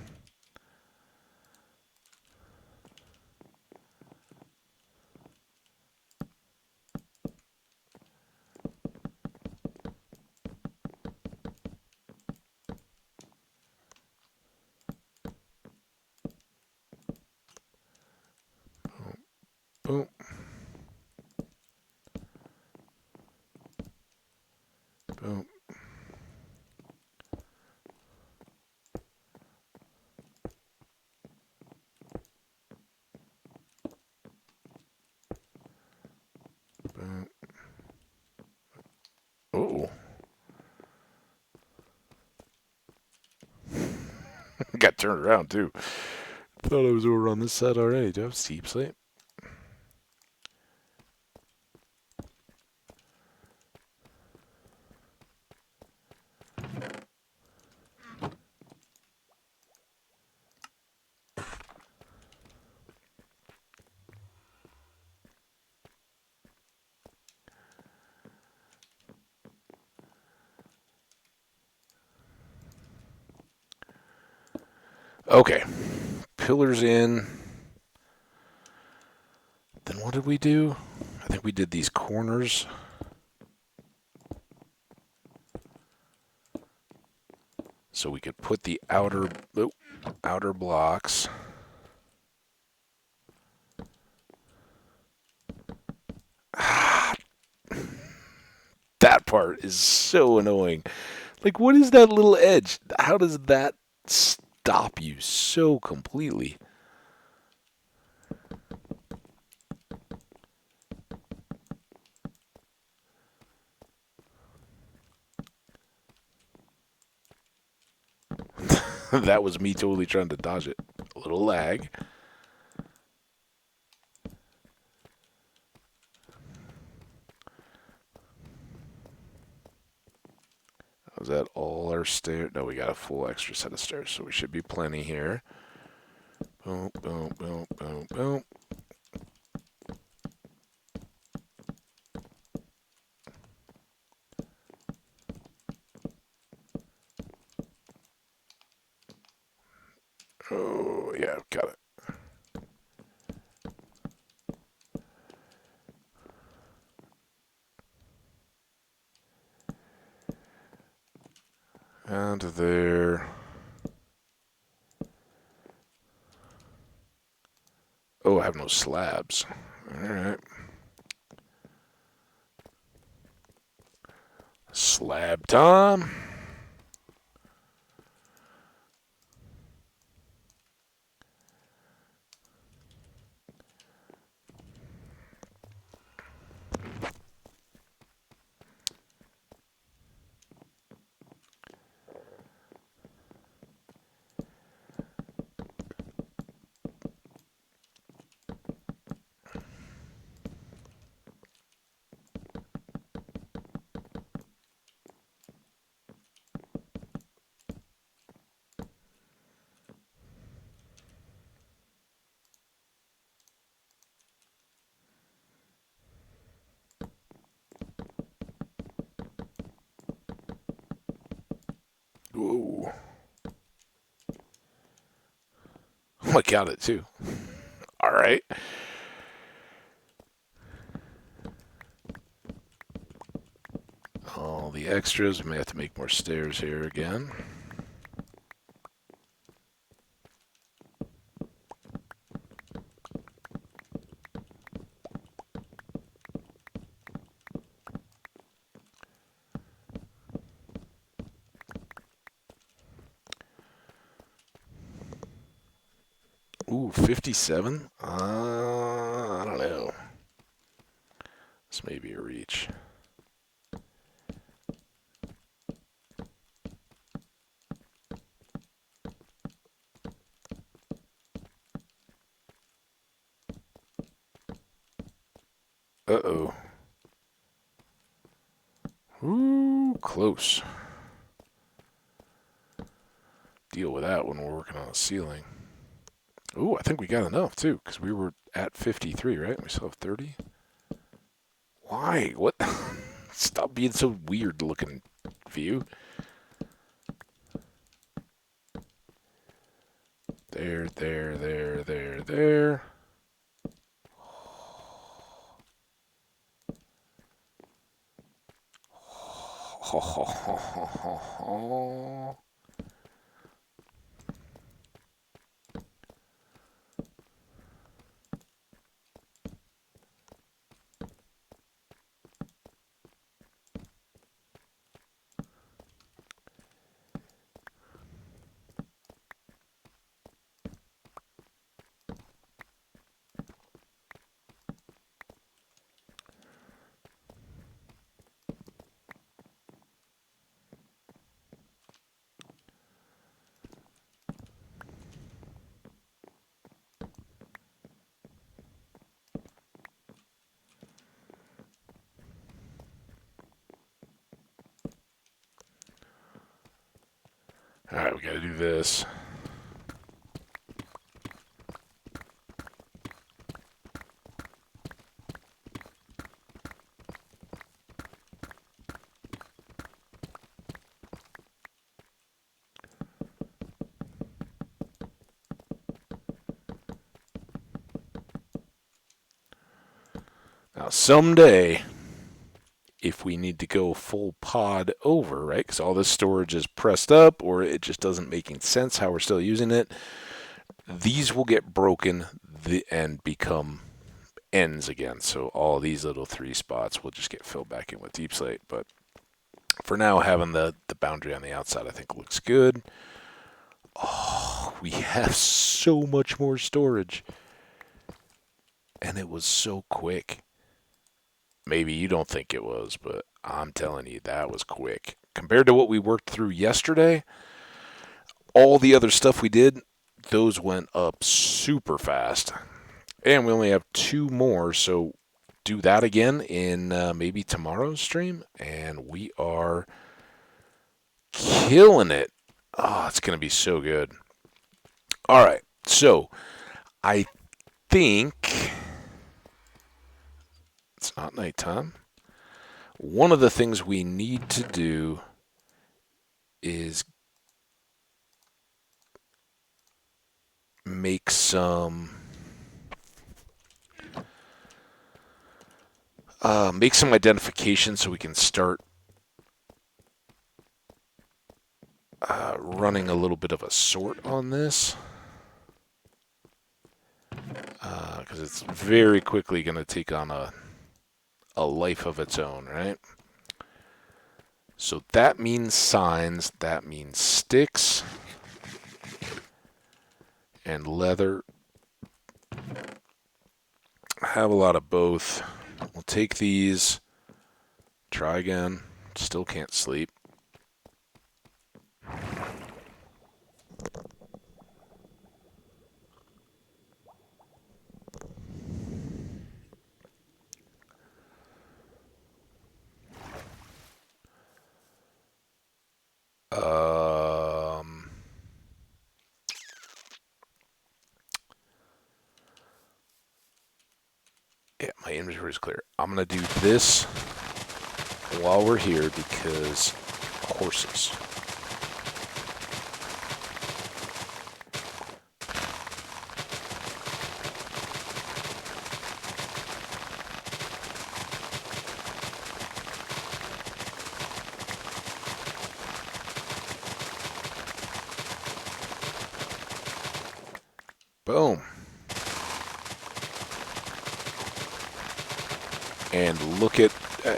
Boom. Boom. Boom. Oh. Got turned around too. Thought I was over on this side already. Do I have steep slate? Okay. Pillars in. Then what did we do? I think we did these corners. So we could put the outer blocks. part is so annoying. Like, what is that little edge? How does that stop you so completely? That was me totally trying to dodge it. A little lag. Was that all our stairs? No, we got a full extra set of stairs, so we should be plenty here. Boom, boom, boom, boom, boom. Oh, yeah, got it. And there. Oh, I have no slabs. Alright. Slab time. Whoa. Oh, I got it too. Alright. All the extras. We may have to make more stairs here again. Ooh, 57? I don't know. This may be a reach. Uh-oh. Ooh, close. Deal with that when we're working on the ceiling. Ooh, I think we got enough, too, because we were at 53, right? We still have 30? Why? What? Stop being so weird looking, View. There, there, there, there, there. Ho, ho, ho, ho, ho, ho. Alright, we gotta do this. Now, someday, if we need to go full pod over, right, because all this storage is pressed up or it just doesn't make any sense how we're still using it, these will get broken and become ends again. So all these little 3 spots will just get filled back in with deep slate. But For now, having the boundary on the outside, I think looks good. Oh, we have so much more storage. And it was so quick. Maybe you don't think it was, but I'm telling you, that was quick. Compared to what we worked through yesterday, all the other stuff we did, those went up super fast. And we only have two more, so do that again in maybe tomorrow's stream, and we are killing it. Oh, it's going to be so good. All right, so I think it's not nighttime. One of the things we need to do is make some identification so we can start running a little bit of a sort on this, because it's very quickly going to take on a life of its own, right? So that means signs, that means sticks and leather. I have a lot of both. We'll take these, try again, still can't sleep. Yeah, my inventory is clear. I'm going to do this while we're here because horses. Boom. And look at,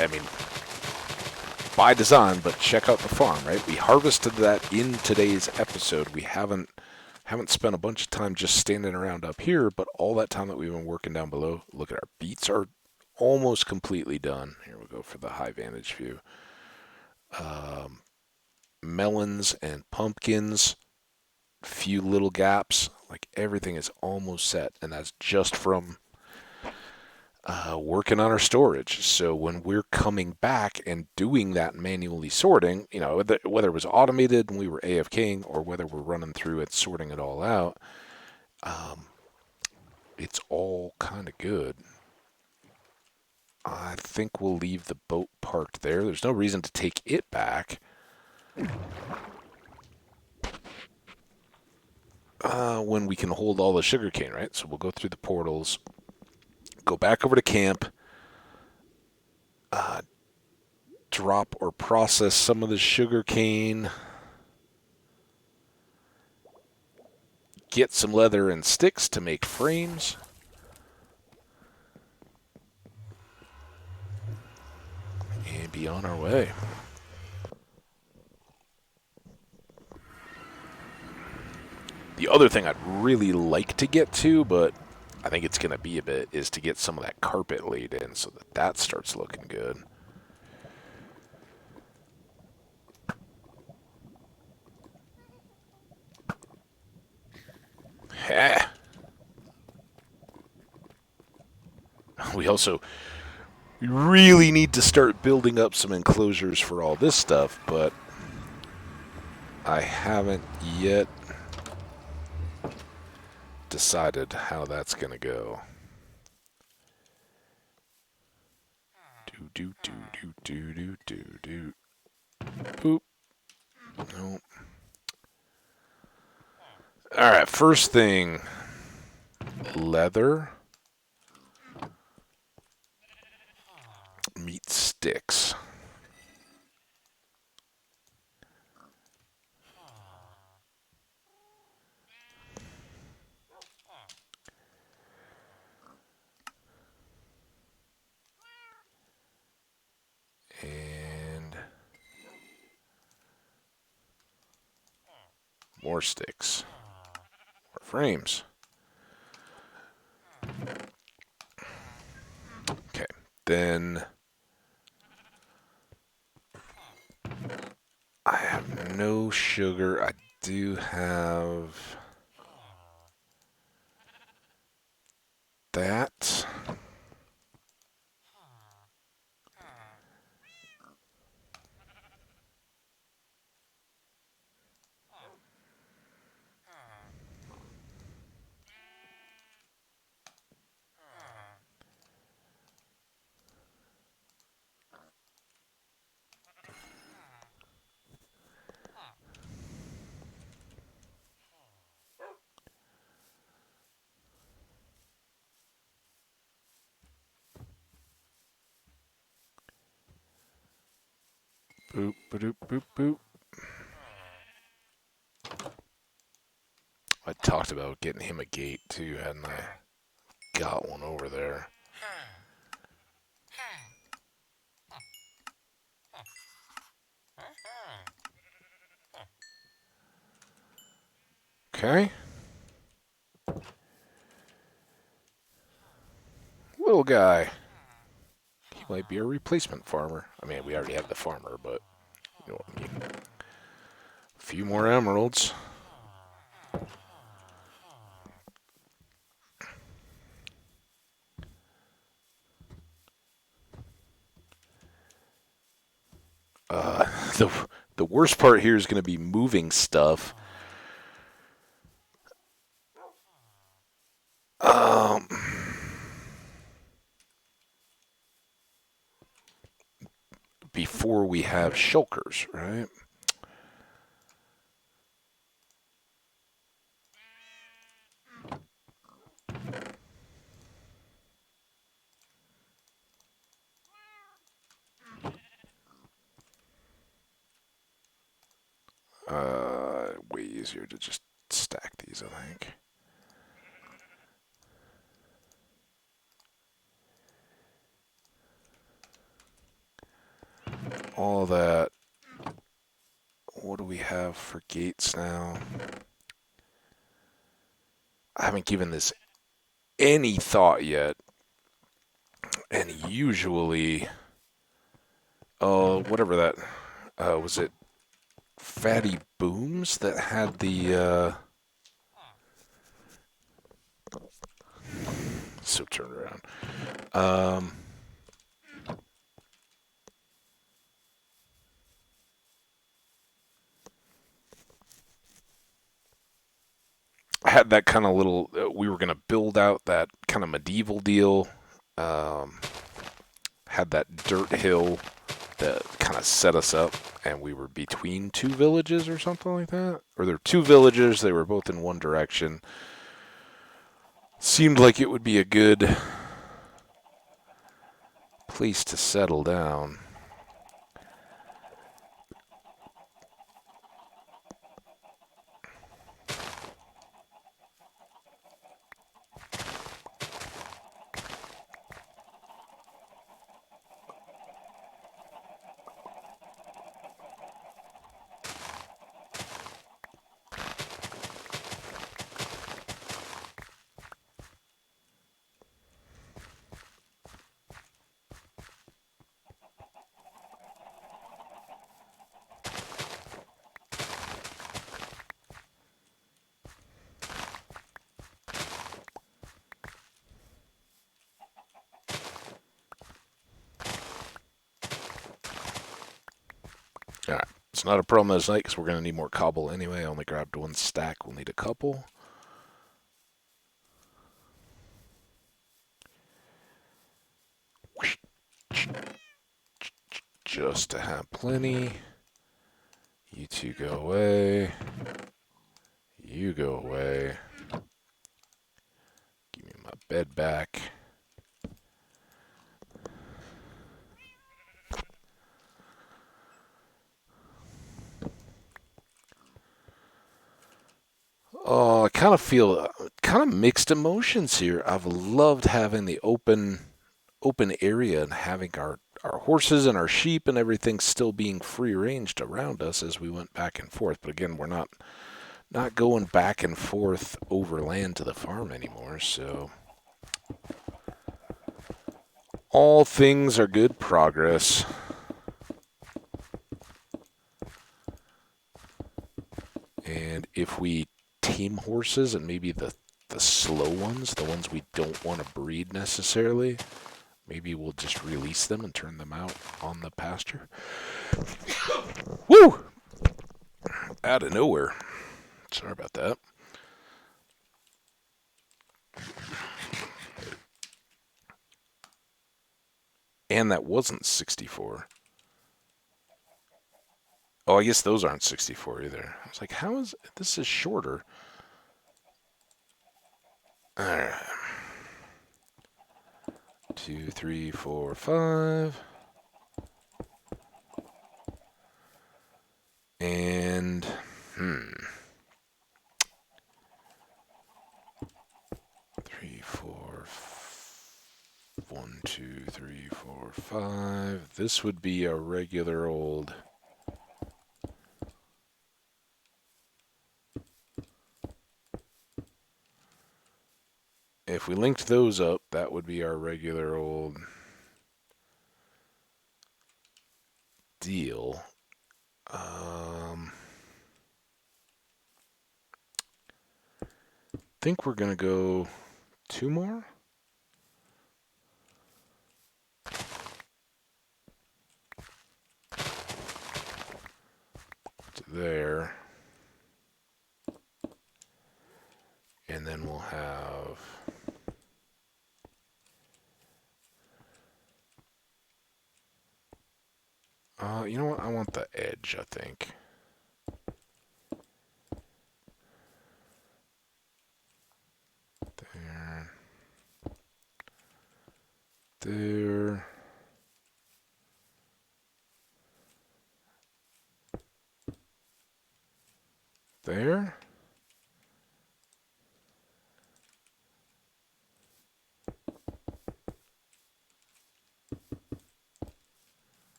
I mean, by design, but check out the farm, right? We harvested that in today's episode. We haven't spent a bunch of time just standing around up here, but all that time that we've been working down below, look at our beets are almost completely done. Here we go for the high vantage view. Melons and pumpkins, few little gaps, like everything is almost set, and that's just from working on our storage. So when we're coming back and doing that manually sorting, you know, whether it was automated and we were AFKing or whether we're running through it, sorting it all out, it's all kind of good. I think we'll leave the boat parked there. There's no reason to take it back. When we can hold all the sugarcane, right? So we'll go through the portals, go back over to camp, drop or process some of the sugarcane, get some leather and sticks to make frames, and be on our way. The other thing I'd really like to get to, but I think it's going to be a bit, is to get some of that carpet laid in so that that starts looking good. Yeah. We also really need to start building up some enclosures for all this stuff, but I haven't yet decided how that's going to go. Do. Boop. Nope. All right, first thing, leather, meat sticks. And more sticks. More frames. Okay, then I have no sugar. I do have that. Boop, boop, boop, boop. I talked about getting him a gate too, hadn't I? Got one over there. Okay. Little guy. He might be a replacement farmer. I mean, we already have the farmer, but you know what I mean. A few more emeralds. Uh, the the worst part here is going to be moving stuff. Um, Before we have shulkers, right? Way easier to just stack these, I think. All that. What do we have for gates now? I haven't given this any thought yet. And usually, whatever that, was it Fatty Booms that had the, so turn around. Had that kind of little, we were going to build out that kind of medieval deal. Had that dirt hill that kind of set us up, and we were between two villages or something like that. Or there were two villages, they were both in one direction. Seemed like it would be a good place to settle down. Alright, it's not a problem this night because we're going to need more cobble anyway. I only grabbed one stack. We'll need a couple. Just to have plenty. You two go away. You go away. Give me my bed back. Oh, I kind of feel kind of mixed emotions here. I've loved having the open area and having our horses and our sheep and everything still being free ranged around us as we went back and forth. But again, we're not not going back and forth overland to the farm anymore, so all things are good progress. And if we tame horses, and maybe the slow ones, the ones we don't want to breed necessarily, maybe we'll just release them and turn them out on the pasture. Woo! Out of nowhere. Sorry about that. And that wasn't 64. Oh, I guess those aren't 64 either. I was like, how is this is shorter? All right. 2, 3, 4, 5. And 3, 4, 1, 2, 3, 4, 5. This would be a regular old. If we linked those up, that would be our regular old deal. Think we're gonna go 2 more. To there. And then we'll have you know what? I want the edge, I think. There. There. There.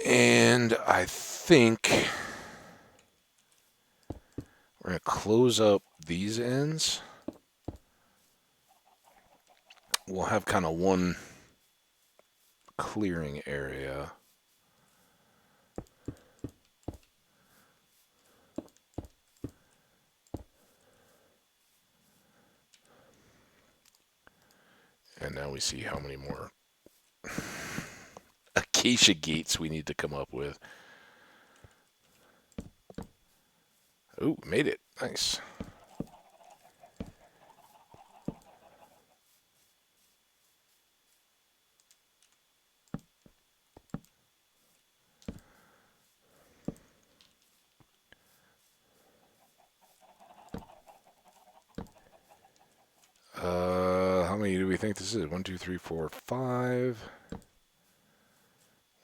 And I think we're going to close up these ends. We'll have kind of one clearing area. And now we see how many more acacia gates we need to come up with. Oh, made it. Nice. How many do we think this is? 1, 2, 3, 4, 5.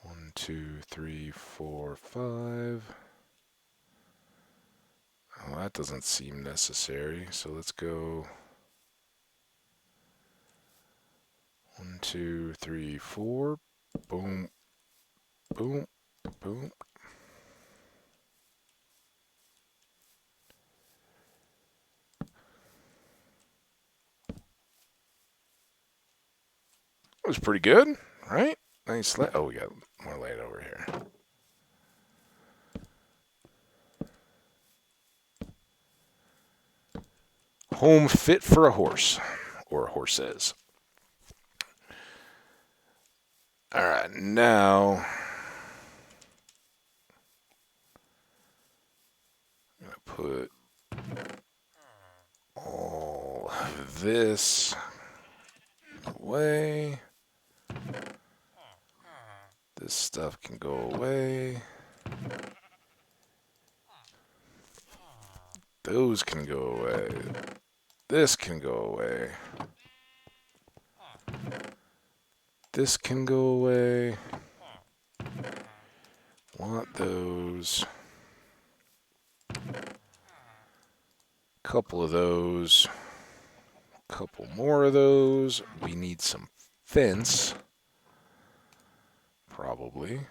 1, 2, 3, 4, 5. Oh, that doesn't seem necessary. So let's go 1, 2, 3, 4. Boom, boom, boom. That was pretty good, right? Nice. Oh, we got more light over here. Home fit for a horse, or horses. All right, now I'm going to put all of this away. This stuff can go away. Those can go away. This can go away. This can go away. Want those. Couple of those. Couple more of those. We need some fence. Probably.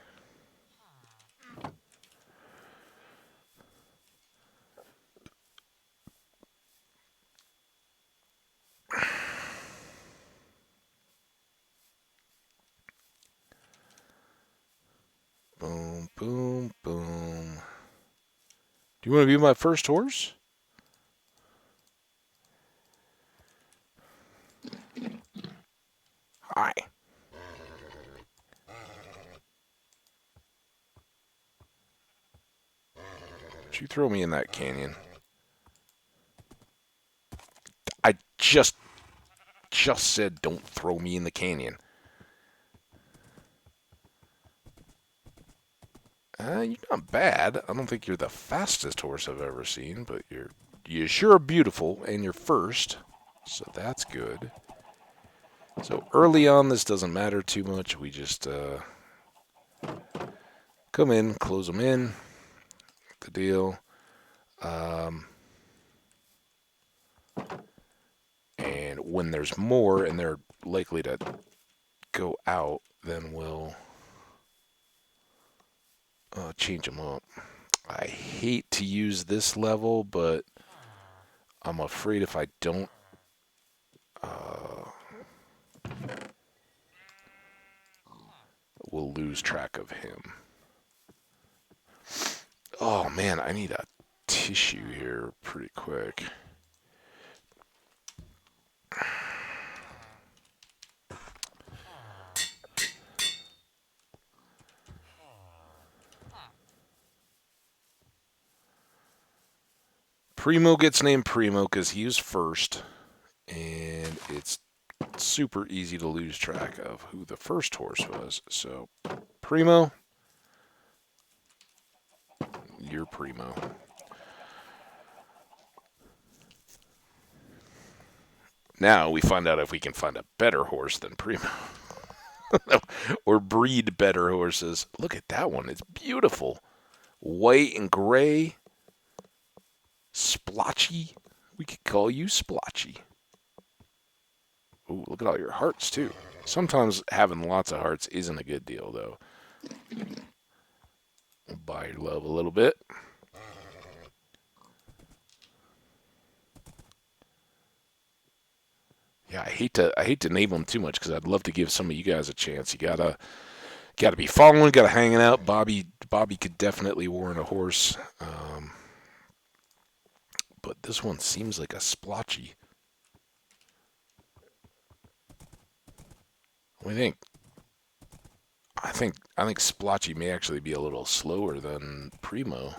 You want to be my first horse? Hi. Don't you throw me in that canyon. I just said don't throw me in the canyon. You're not bad. I don't think you're the fastest horse I've ever seen, but you sure are beautiful, and you're first, so that's good. So early on, this doesn't matter too much. We just come in, close them in, the deal. And when there's more, and they're likely to go out, then we'll change them up. I hate to use this level, but I'm afraid if I don't, we'll lose track of him. Oh man, I need a tissue here pretty quick. Primo gets named Primo because he was first, and it's super easy to lose track of who the first horse was. So, Primo, you're Primo. Now we find out if we can find a better horse than Primo. Or breed better horses. Look at that one. It's beautiful. White and gray. Splotchy. We could call you Splotchy. Ooh, look at all your hearts, too. Sometimes having lots of hearts isn't a good deal, though. We'll buy your love a little bit. Yeah, I hate to name them too much because I'd love to give some of you guys a chance. You gotta be following, gotta hanging out. Bobby could definitely warrant a horse, but this one seems like a splotchy. What do you think? I think splotchy may actually be a little slower than Primo.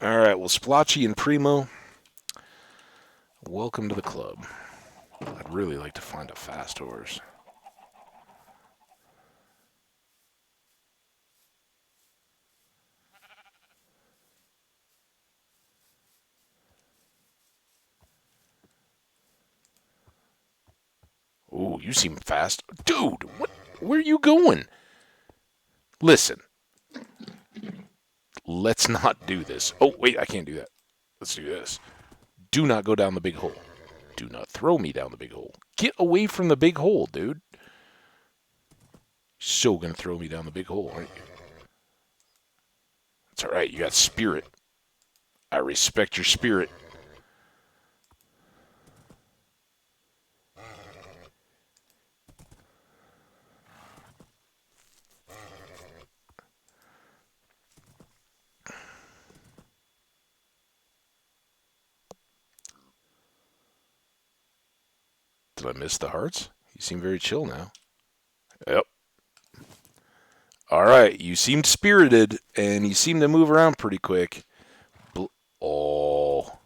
All right, well, Splotchy and Primo, welcome to the club. I'd really like to find a fast horse. Ooh, you seem fast. Dude, what? Where are you going? Listen, let's not do this. Oh, wait, I can't do that. Let's do this. Do not go down the big hole. Do not throw me down the big hole. Get away from the big hole, dude. So gonna throw me down the big hole, aren't you? It's alright, you got spirit. I respect your spirit. Did I miss the hearts? You seem very chill now. Yep. Alright, you seemed spirited, and you seem to move around pretty quick. Oh.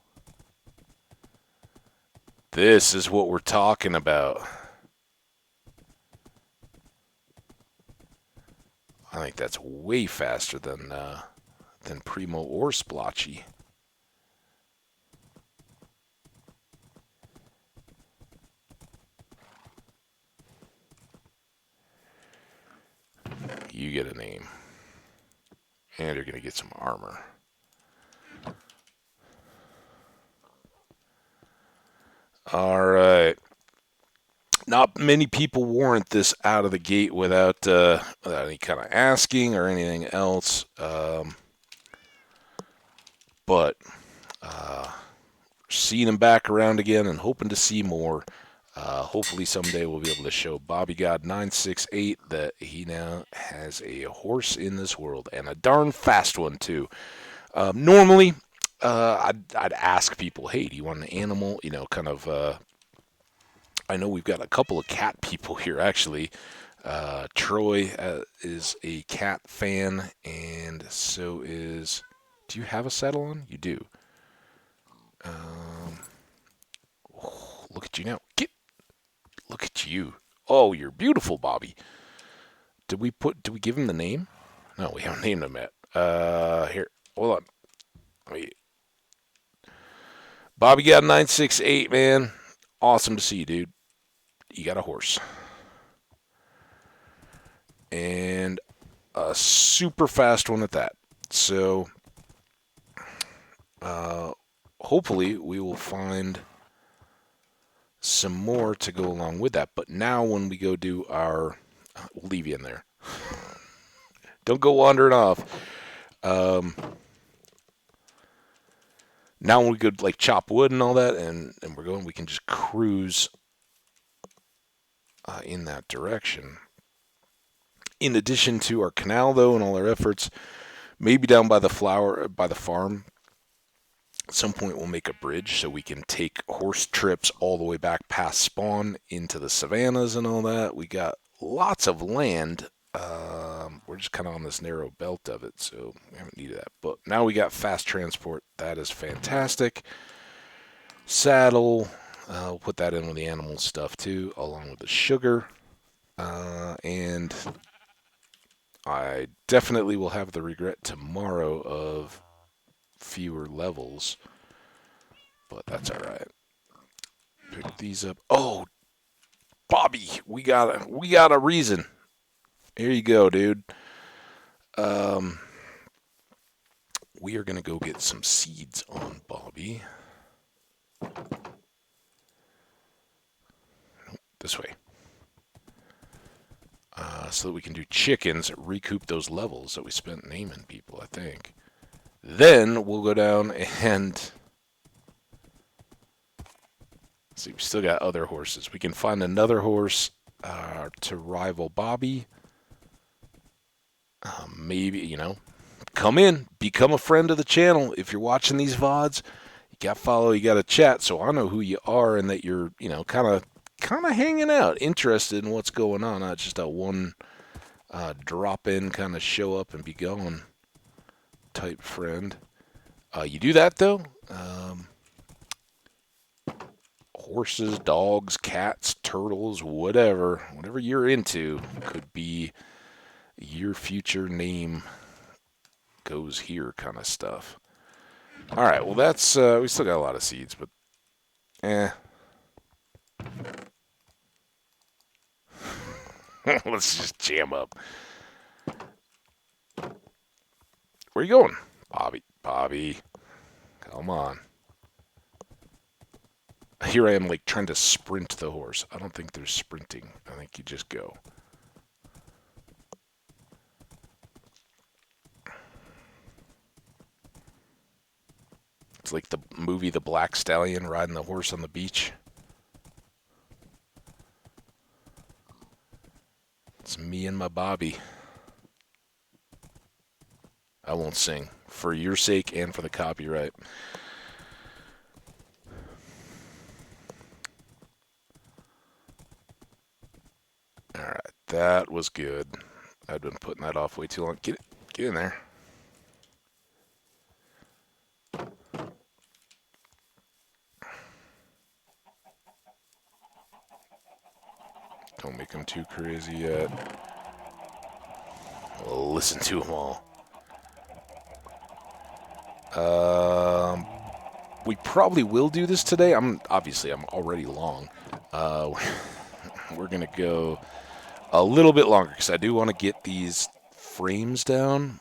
This is what we're talking about. I think that's way faster than Primo or Splotchy. You get a name. And you're going to get some armor. Alright. Not many people warrant this out of the gate without any kind of asking or anything else. But seeing him back around again and hoping to see more. Hopefully someday we'll be able to show Bobby God 968 that he now has a horse in this world, and a darn fast one too. Normally, I'd ask people, hey, do you want an animal? You know, kind of. I know we've got a couple of cat people here actually. Troy is a cat fan, and so is. Do you have a saddle on? You do. Look at you now. Look at you. Oh, you're beautiful, Bobby. Did we give him the name? No, we haven't named him yet. Here, hold on. Wait. Bobby got 968, man. Awesome to see you, dude. You got a horse. And a super fast one at that. So, hopefully we will find some more to go along with that. But now when we go do our... We'll leave you in there. Don't go wandering off. Now when we could like chop wood and all that, and we can just cruise in that direction. In addition to our canal, though, and all our efforts, maybe down by the farm, at some point we'll make a bridge so we can take horse trips all the way back past spawn into the savannas and all that. We got lots of land. We're just kind of on this narrow belt of it, so we haven't needed that. But now we got fast transport. That is fantastic. Saddle. We'll put that in with the animal stuff too, along with the sugar. And I definitely will have the regret tomorrow of fewer levels, but that's all right. Pick these up. Oh, Bobby, we got a reason. Here you go, dude. We are gonna go get some seeds on Bobby. This way. So that we can do chickens, recoup those levels that we spent naming people, I think. Then we'll go down and... see, we still got other horses. We can find another horse to rival Bobby. Maybe, you know, come in, become a friend of the channel. If you're watching these VODs, you got to follow, you got to chat, so I know who you are and that you're, you know, kind of hanging out, interested in what's going on, not just a one drop in, kind of show up and be gone type friend. You do that though. Horses, dogs, cats, turtles, whatever you're into could be your future name goes here kind of stuff. All right, well that's we still got a lot of seeds, but let's just jam up. Where you going? Bobby, come on. Here I am, like, trying to sprint the horse. I don't think there's sprinting. I think you just go. It's like the movie The Black Stallion riding the horse on the beach. It's me and my Bobby. I won't sing. For your sake and for the copyright. Alright, that was good. I've been putting that off way too long. Get in there. Don't make them too crazy yet. We'll listen to them all. We probably will do this today. I'm already long. We're gonna go a little bit longer because I do want to get these frames down.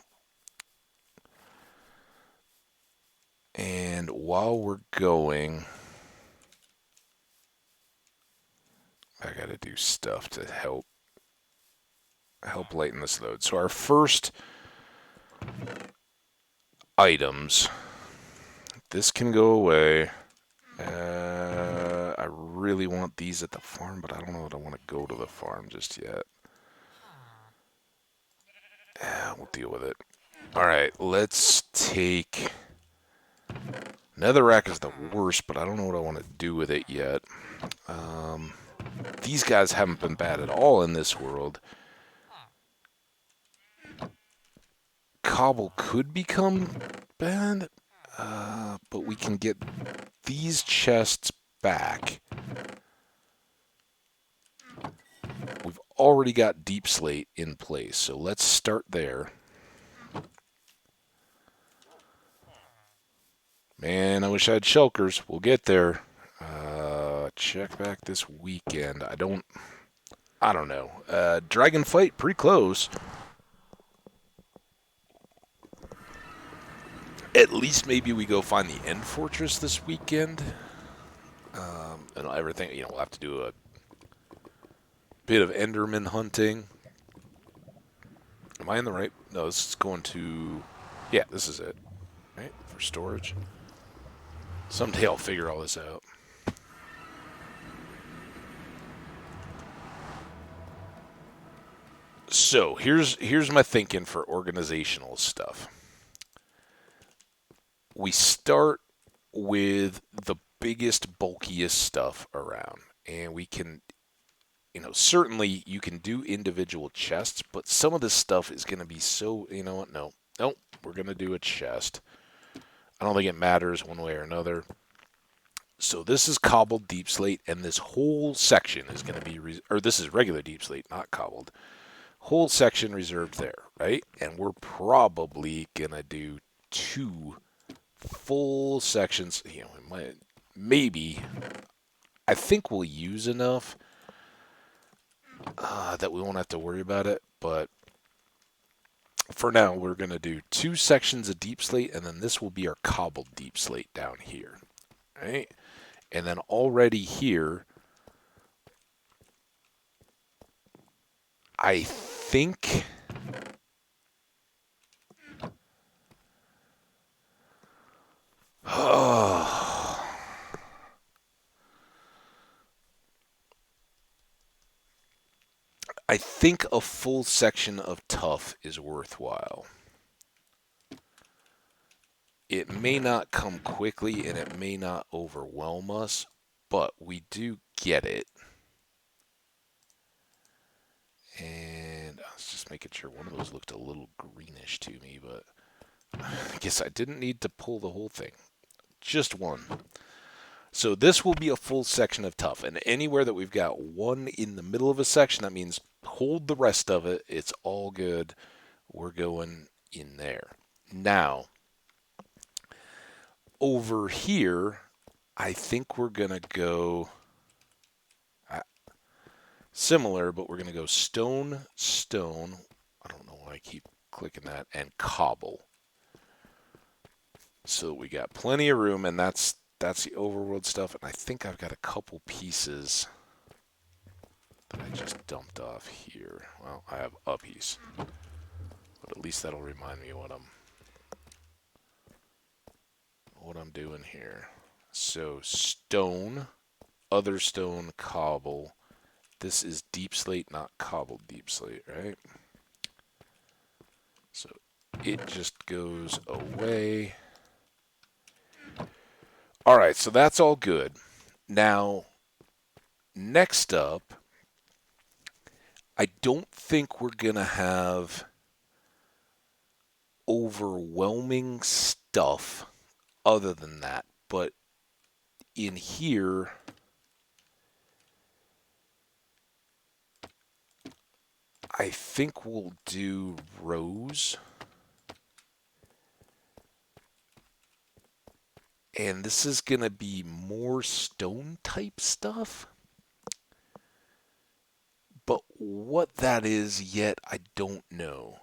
And while we're going, I gotta do stuff to help lighten this load. So our first items, this can go away, I really want these at the farm, but I don't know that I want to go to the farm just yet. We'll deal with it. Alright, let's take... Netherrack is the worst, but I don't know what I want to do with it yet. These guys haven't been bad at all in this world. Cobble could become bad, but we can get these chests back. We've already got deep slate in place, so let's start there. Man, I wish I had shulkers. We'll get there. Check back this weekend. I don't know. Dragon fight, pretty close. At least maybe we go find the End Fortress this weekend. And everything, we'll have to do a bit of Enderman hunting. Am I in the right? No, this is going to... Yeah, this is it. Right? For storage. Someday I'll figure all this out. So, here's my thinking for organizational stuff. We start with the biggest, bulkiest stuff around. And we can, certainly you can do individual chests, but some of this stuff is going to be so, you know what, no, we're going to do a chest. I don't think it matters one way or another. So this is cobbled deep slate, and this whole section is going to be, or this is regular deep slate, not cobbled. Whole section reserved there, right? And we're probably going to do 2 full sections. Maybe. I think we'll use enough that we won't have to worry about it, but for now, we're going to do 2 sections of deep slate, and then this will be our cobbled deep slate down here, right? And then already here, I think... I think a full section of tough is worthwhile. It may not come quickly and it may not overwhelm us, but we do get it. And I was just making sure one of those looked a little greenish to me, but I guess I didn't need to pull the whole thing. Just one. So this will be a full section of tough, and anywhere that we've got one in the middle of a section, that means hold the rest of it. It's all good. We're going in there. Now, over here, I think we're going to go similar, but we're going to go stone, stone. I don't know why I keep clicking that, and cobble. So we got plenty of room, and that's the overworld stuff. And I think I've got a couple pieces that I just dumped off here. Well, I have a piece, but at least that'll remind me what I'm doing here. So stone, other stone, cobble. This is deep slate, not cobbled deep slate, right? So it just goes away. All right, so that's all good. Now, next up, I don't think we're going to have overwhelming stuff other than that. But in here, I think we'll do rows. And this is going to be more stone type stuff. But what that is yet, I don't know.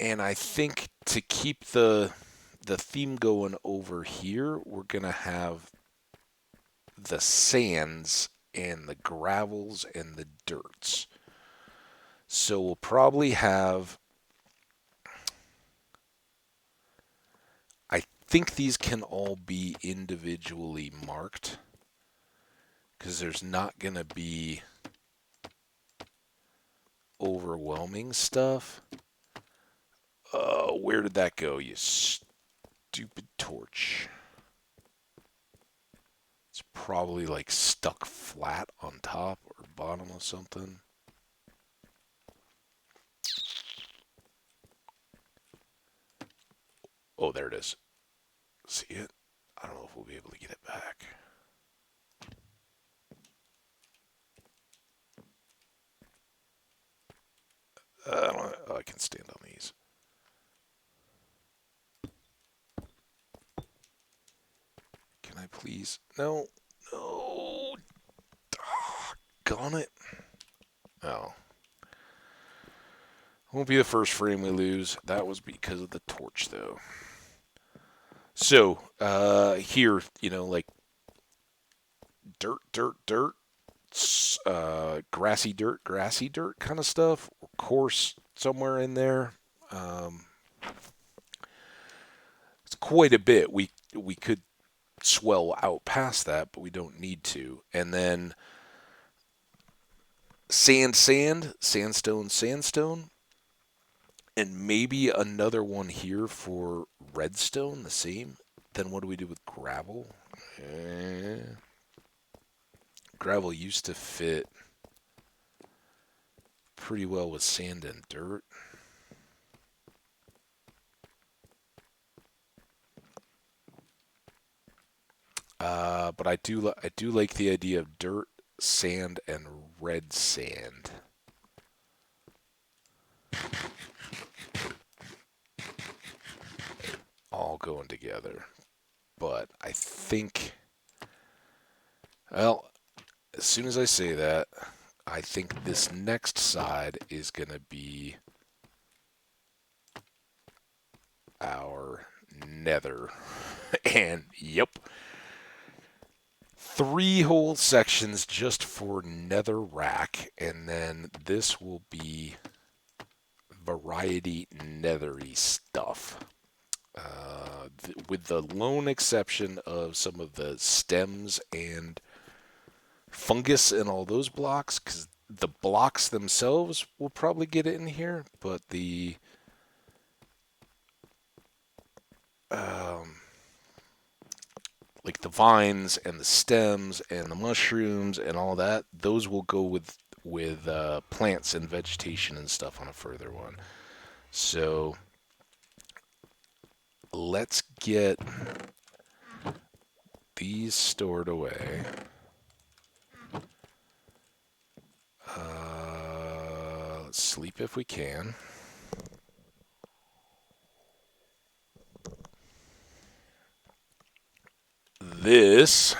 And I think to keep the theme going over here, we're going to have the sands and the gravels and the dirts. So we'll probably have think these can all be individually marked because there's not going to be overwhelming stuff. Where did that go, you stupid torch? It's probably like stuck flat on top or bottom of something. Oh, there it is. See it? I don't know if we'll be able to get it back. I can stand on these. Can I please? No. No. Gone it. Oh. Won't be the first frame we lose. That was because of the torch, though. So, here, like dirt, dirt, dirt, grassy dirt kind of stuff. Coarse somewhere in there. It's quite a bit. We could swell out past that, but we don't need to. And then sandstone, and maybe another one here for redstone, the same. Then what do we do with gravel? Gravel used to fit pretty well with sand and dirt. But I do like the idea of dirt, sand, and red sand. All going together. But I think, well, as soon as I say that, I think this next side is going to be our nether. And, yep. 3 whole sections just for nether rack, and then this will be variety nethery stuff. With the lone exception of some of the stems and fungus and all those blocks, because the blocks themselves will probably get it in here, but the like the vines and the stems and the mushrooms and all that, those will go with plants and vegetation and stuff on a further one. So let's get these stored away. Let's sleep if we can. This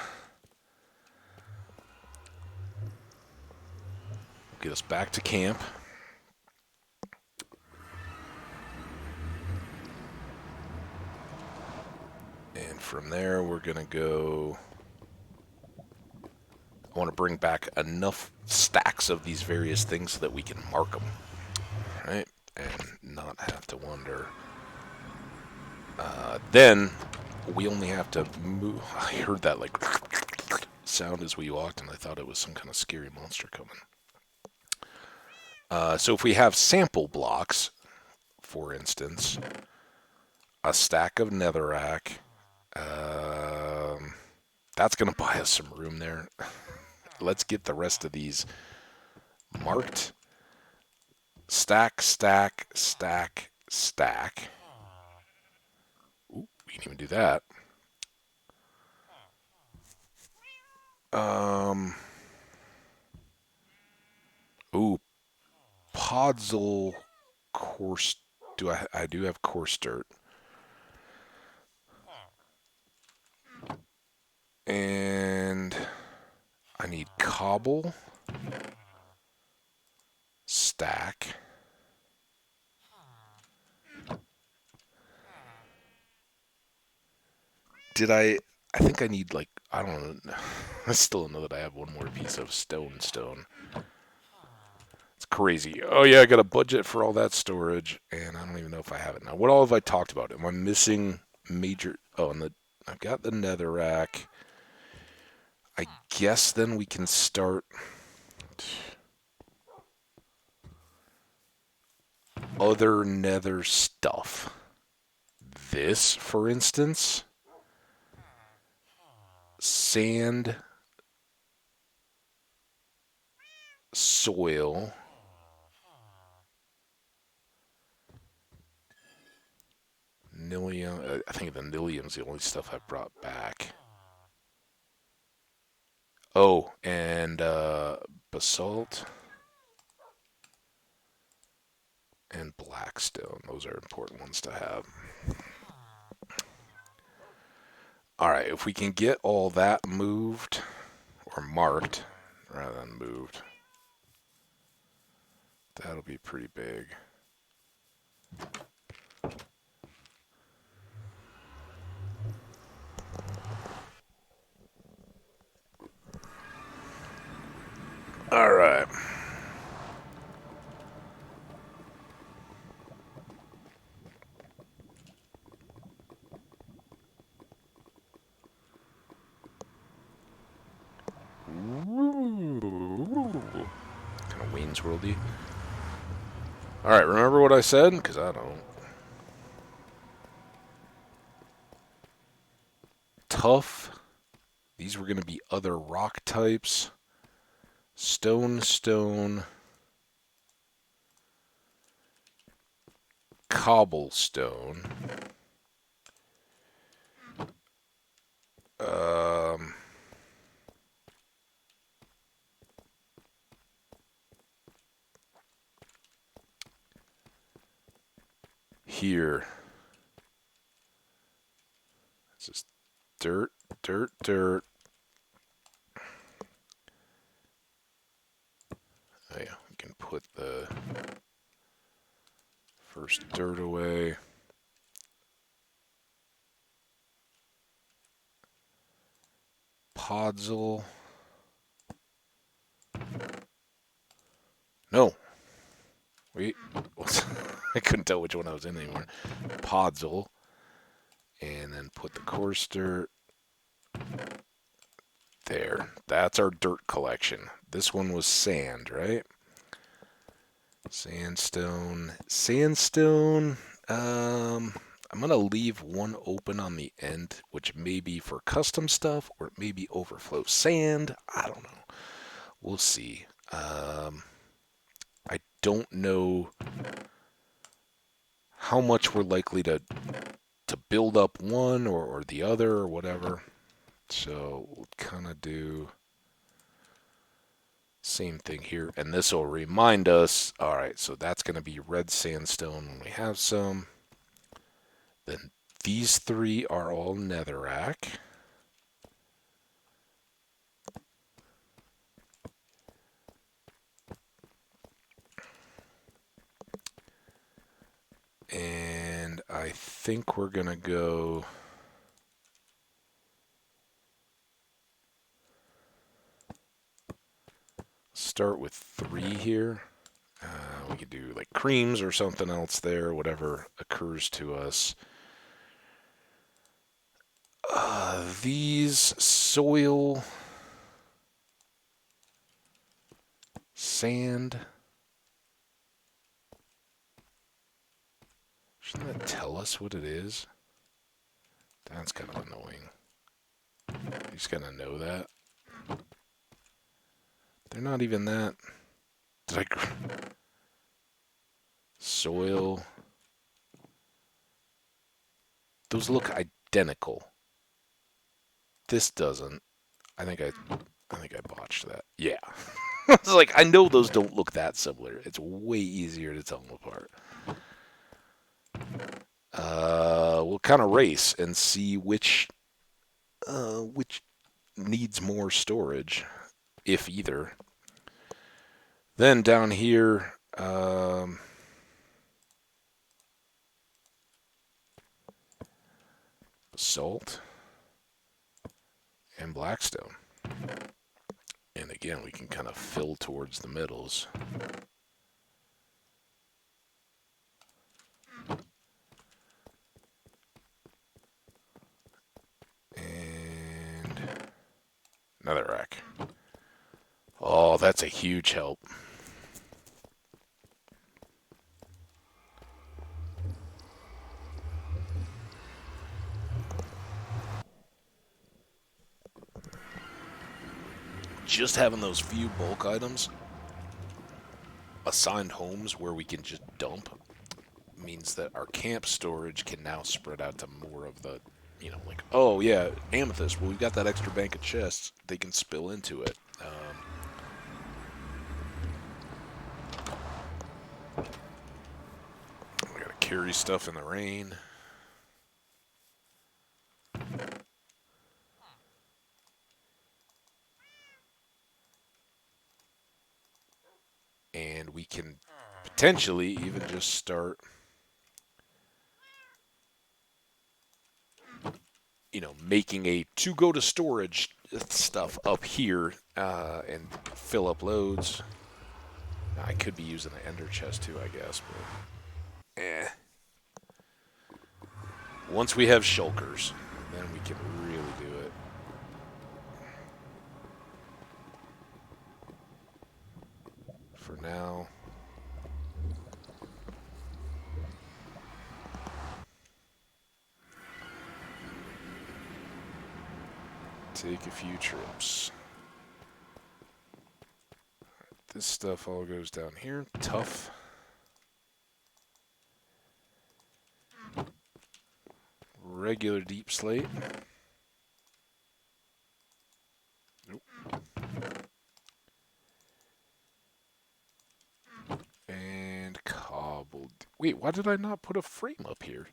will get us back to camp. And from there, we're going to go. I want to bring back enough stacks of these various things so that we can mark them. Right? And not have to wonder. Then we only have to move. I heard that like sound as we walked, and I thought it was some kind of scary monster coming. So if we have sample blocks, for instance, a stack of netherrack, that's going to buy us some room there. Let's get the rest of these marked. Stack, stack, stack, stack. Ooh, we can even do that. Ooh, Podzol coarse. I do have coarse dirt. And I need cobble. Stack. I think I need like, I don't know. I still don't know that I have one more piece of stone. It's crazy. Oh yeah, I got a budget for all that storage, and I don't even know if I have it now. What all have I talked about? Am I missing major? Oh, and I've got the netherrack. I guess then we can start other nether stuff. This, for instance, sand, soil, Nilium. I think the Nilium's the only stuff I brought back. Oh, and basalt and blackstone. Those are important ones to have. All right, if we can get all that moved, or marked, rather than moved, that'll be pretty big. All right. Kind of Wayne's Worldy. All right, remember what I said? Because I don't. Tough. These were going to be other rock types. Stone, cobblestone. Um, here. It's just dirt, dirt. Oh yeah, we can put the first dirt away. Podzol. No. Wait. I couldn't tell which one I was in anymore. Podzol. And then put the coarse dirt. There. That's our dirt collection. This one was sand, right? Sandstone. I'm going to leave one open on the end, which may be for custom stuff, or it may be overflow sand. I don't know. We'll see. I don't know how much we're likely to build up one or the other or whatever. So we'll kind of do same thing here. And this will remind us, all right, so that's going to be red sandstone when we have some. Then these three are all netherrack. And I think we're going to go start with 3 here. We could do like creams or something else there, whatever occurs to us. These soil, sand. Shouldn't that tell us what it is? That's kind of annoying. You just gotta know that. They're not even that. Did I? Soil. Those look identical. This doesn't. I think I botched that. Yeah. It's like, I know those don't look that similar. It's way easier to tell them apart. We'll kind of race and see which needs more storage, if either. Then down here, salt and blackstone. And again, we can kind of fill towards the middles. Netherrack. Oh, that's a huge help. Just having those few bulk items assigned homes where we can just dump means that our camp storage can now spread out to more of the, like, oh yeah, amethyst. Well, we've got that extra bank of chests. They can spill into it. We gotta carry stuff in the rain. And we can potentially even just start, making a to go to storage stuff up here and fill up loads. I could be using the ender chest too, I guess, but once we have shulkers, then we can really do it. For now, take a few trips. This stuff all goes down here. Tough. Regular deep slate. Nope. And cobbled. Wait, why did I not put a frame up here?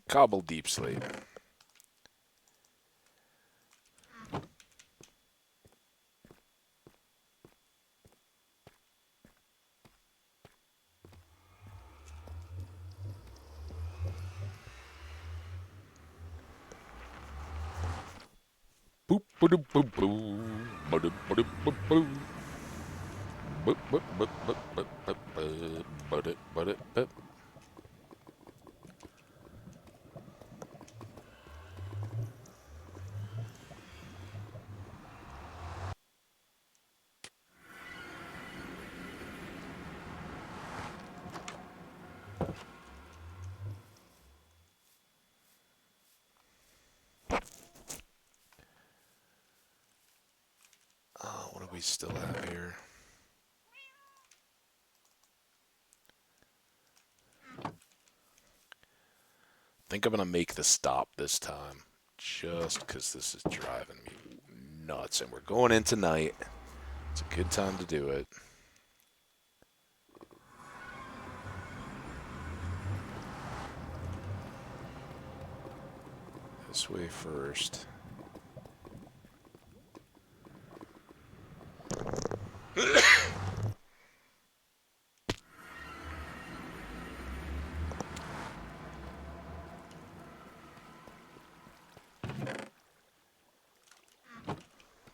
Cobbled deep slate. Boop, boop, boop, boop, boop, boop, boop, boop. Boop, boop, boop, boop, boop, boop, boop, boop, boop. What do we still have here? I think I'm going to make the stop this time. Just because this is driving me nuts. And we're going in tonight. It's a good time to do it. This way first.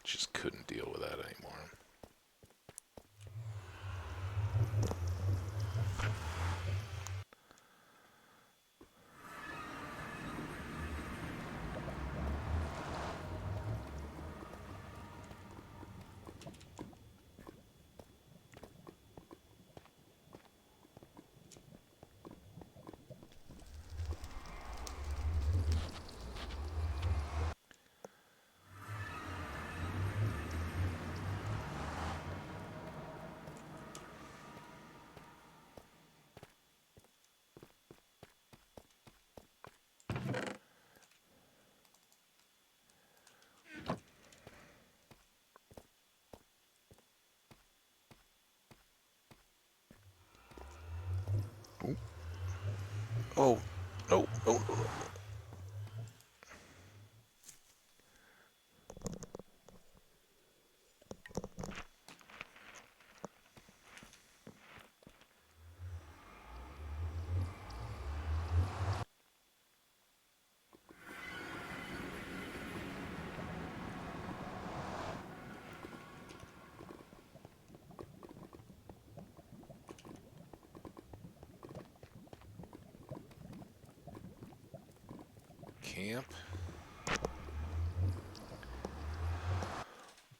Just couldn't deal with that anymore. Oh, no, no, no. camp.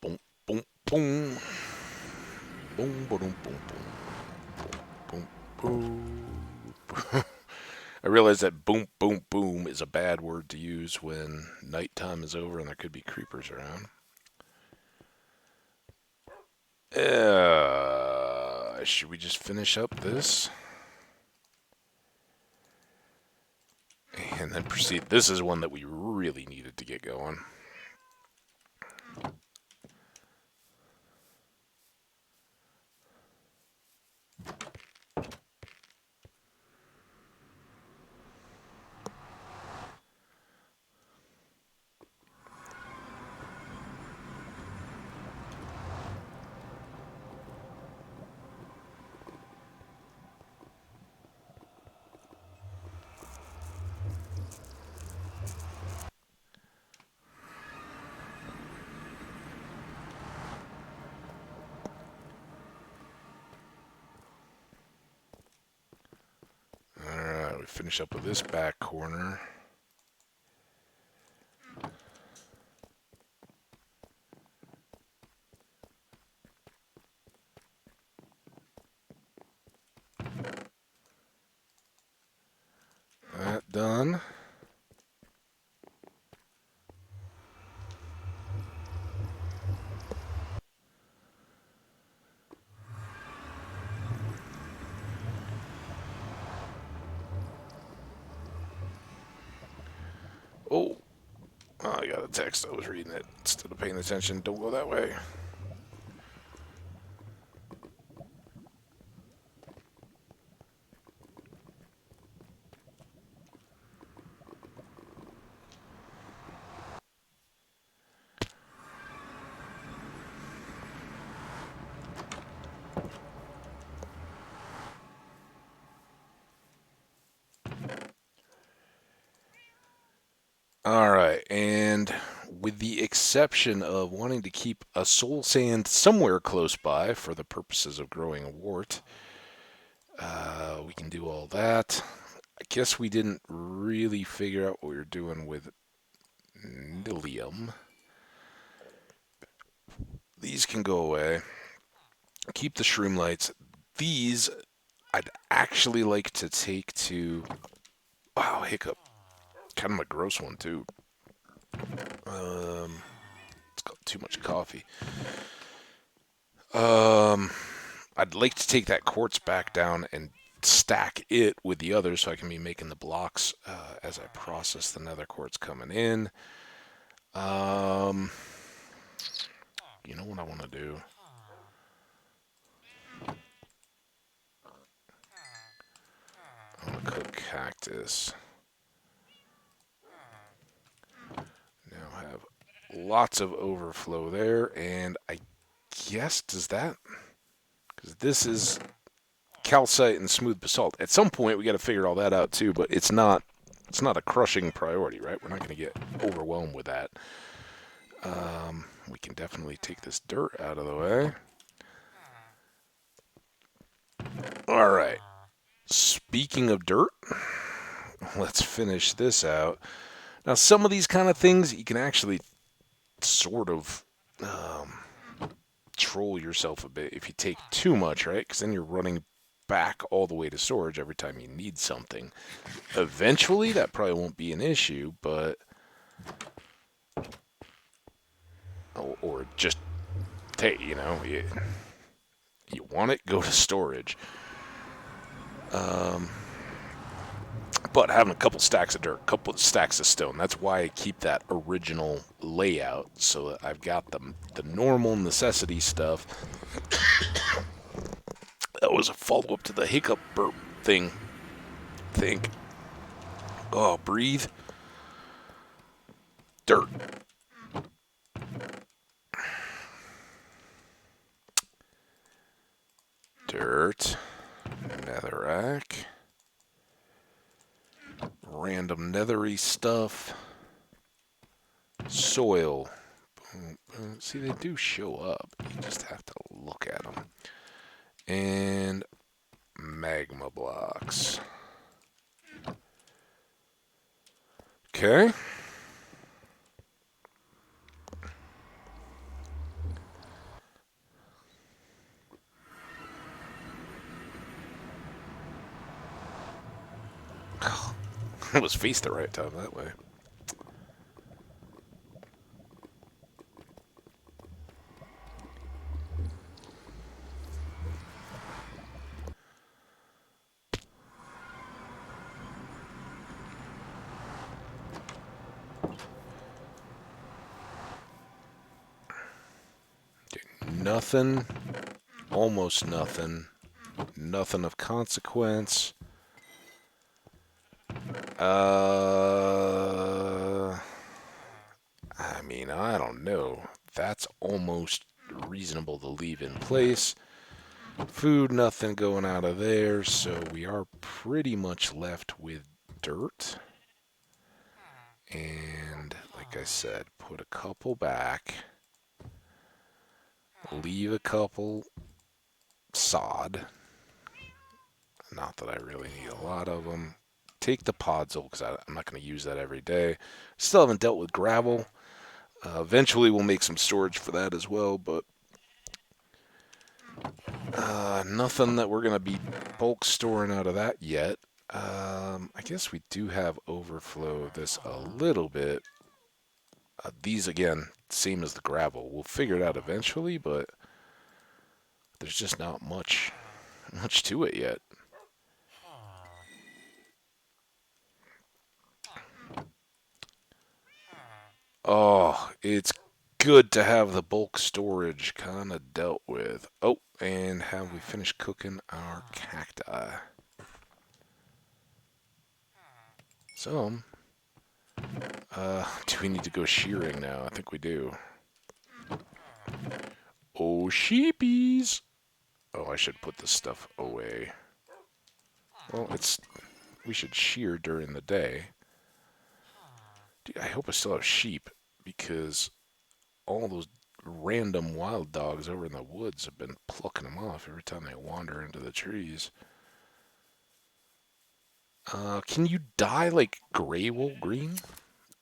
Boom, boom, boom. Boom, boom, boom, boom. Boom, boom. I realize that boom, boom, boom is a bad word to use when nighttime is over and there could be creepers around. Should we just finish up this? And then proceed. This is one that we really needed to get going. Alright, we finish up with this back corner. That done. Oh, I got a text. I was reading it instead of paying attention. Don't go that way. Alright, and with the exception of wanting to keep a soul sand somewhere close by for the purposes of growing a wart, we can do all that. I guess we didn't really figure out what we were doing with Nilium. These can go away. Keep the shroom lights. These I'd actually like to take to... Wow, hiccup. Kind of a gross one, too. It's got too much coffee. I'd like to take that quartz back down and stack it with the others so I can be making the blocks as I process the nether quartz coming in. You know what I want to do? I want to cook cactus. Now have lots of overflow there, and I guess, does that... Because this is calcite and smooth basalt. At some point, we got to figure all that out too, but it's not a crushing priority, right? We're not going to get overwhelmed with that. We can definitely take this dirt out of the way. All right. Speaking of dirt, let's finish this out. Now, some of these kind of things, you can actually sort of troll yourself a bit if you take too much, right? Because then you're running back all the way to storage every time you need something. Eventually, that probably won't be an issue, but... Or just take, you want it, go to storage. But having a couple stacks of dirt, a couple stacks of stone, that's why I keep that original layout, so that I've got the normal necessity stuff. That was a follow-up to the hiccup burp thing. Think. Oh, breathe. Dirt. Dirt. Netherrack. Random nethery stuff. Soil. See, they do show up. You just have to look at them. And magma blocks. Okay. It was faced the right time that way. Nothing. Almost nothing. Nothing of consequence. I mean, I don't know. That's almost reasonable to leave in place. Food, nothing going out of there, so we are pretty much left with dirt. And, like I said, put a couple back. Leave a couple sod. Not that I really need a lot of them. Take the podzol, because I'm not going to use that every day. Still haven't dealt with gravel. Eventually we'll make some storage for that as well, but nothing that we're going to be bulk storing out of that yet. I guess we do have overflow this a little bit. These, again, same as the gravel. We'll figure it out eventually, but there's just not much to it yet. Oh, it's good to have the bulk storage kind of dealt with. Oh, and have we finished cooking our cacti? Some. Do we need to go shearing now? I think we do. Oh, sheepies! Oh, I should put this stuff away. Well, we should shear during the day. Dude, I hope I still have sheep, because all those random wild dogs over in the woods have been plucking them off every time they wander into the trees. Can you dye, like, gray wool green?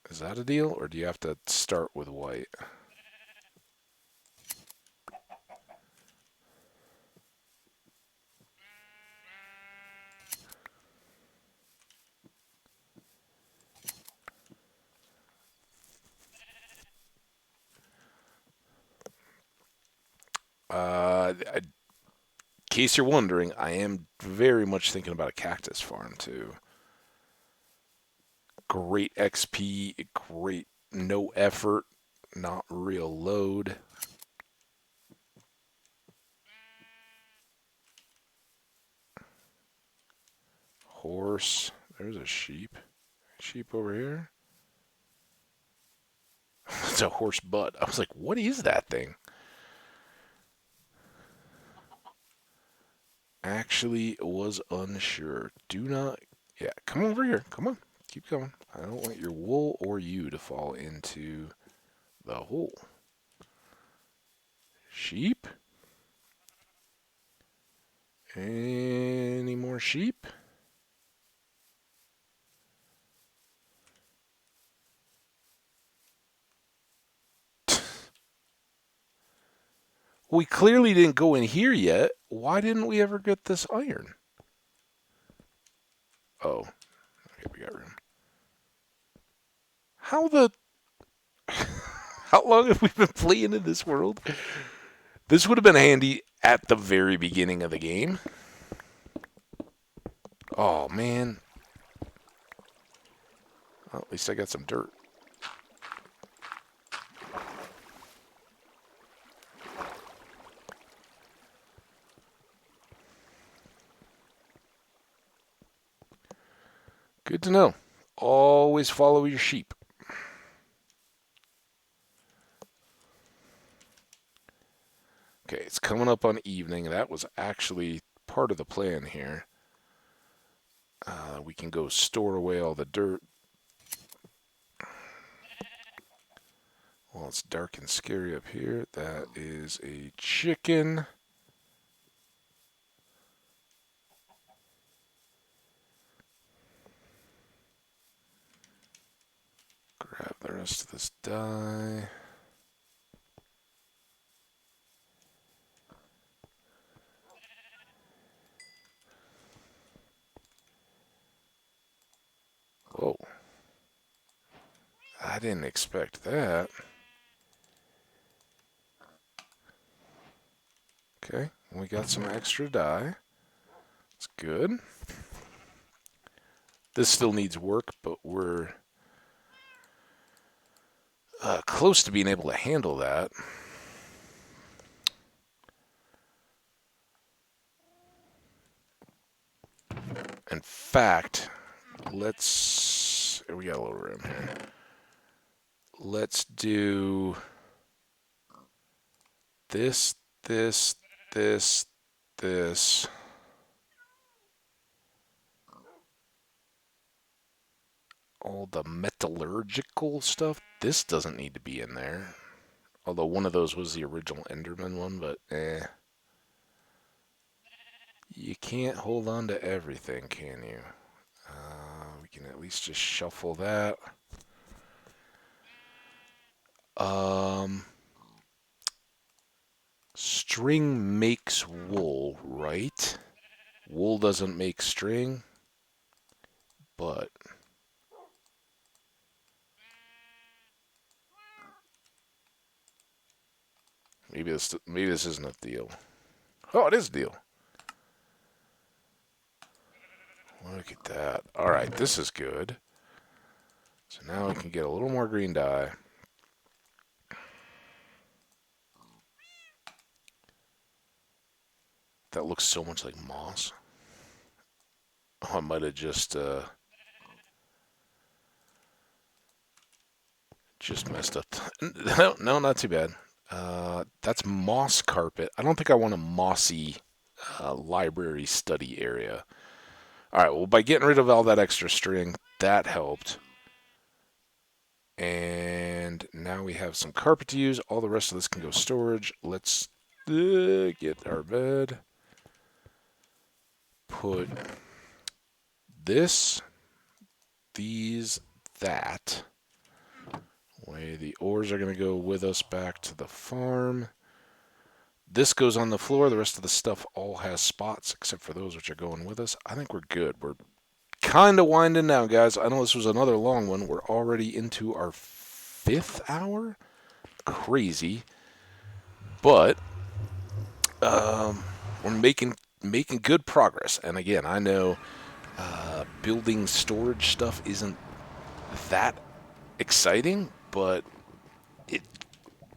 Is that a deal, or do you have to start with white? In case you're wondering, I am very much thinking about a cactus farm, too. Great XP, great no effort, not real load. Horse. There's a sheep. Sheep over here. It's a horse butt. I was like, what is that thing? Actually was unsure. Do not... Yeah, come over here. Come on. Keep going. I don't want your wool or you to fall into the hole. Sheep? Any more sheep? We clearly didn't go in here yet. Why didn't we ever get this iron? Oh, okay, we got room. How the... How long have we been playing in this world? This would have been handy at the very beginning of the game. Oh, man. Well, at least I got some dirt. Good to know. Always follow your sheep. Okay, it's coming up on evening. That was actually part of the plan here. We can go store away all the dirt. Well, it's dark and scary up here. That is a chicken. Grab the rest of this dye. didn't expect that. Okay, we got some extra dye. It's good. This still needs work, but we're close to being able to handle that. In fact, we got a little room here. Let's do this, this, this, this. All the metallurgical stuff. This doesn't need to be in there. Although one of those was the original Enderman one, but You can't hold on to everything, can you? We can at least just shuffle that. String makes wool, right? Wool doesn't make string, but maybe this isn't a deal. Oh, it is a deal. Look at that. All right, this is good. So now we can get a little more green dye. That looks so much like moss. Oh, I might have just messed up. No, not too bad. That's moss carpet. I don't think I want a mossy library study area. All right, well, by getting rid of all that extra string, that helped. And now we have some carpet to use. All the rest of this can go storage. Let's get our bed. Put this, these, that. Way the ores are going to go with us back to the farm. This goes on the floor. The rest of the stuff all has spots, except for those which are going with us. I think we're good. We're kind of winding down, guys. I know this was another long one. We're already into our 5th hour. Crazy. But we're making good progress. And again, I know building storage stuff isn't that exciting, but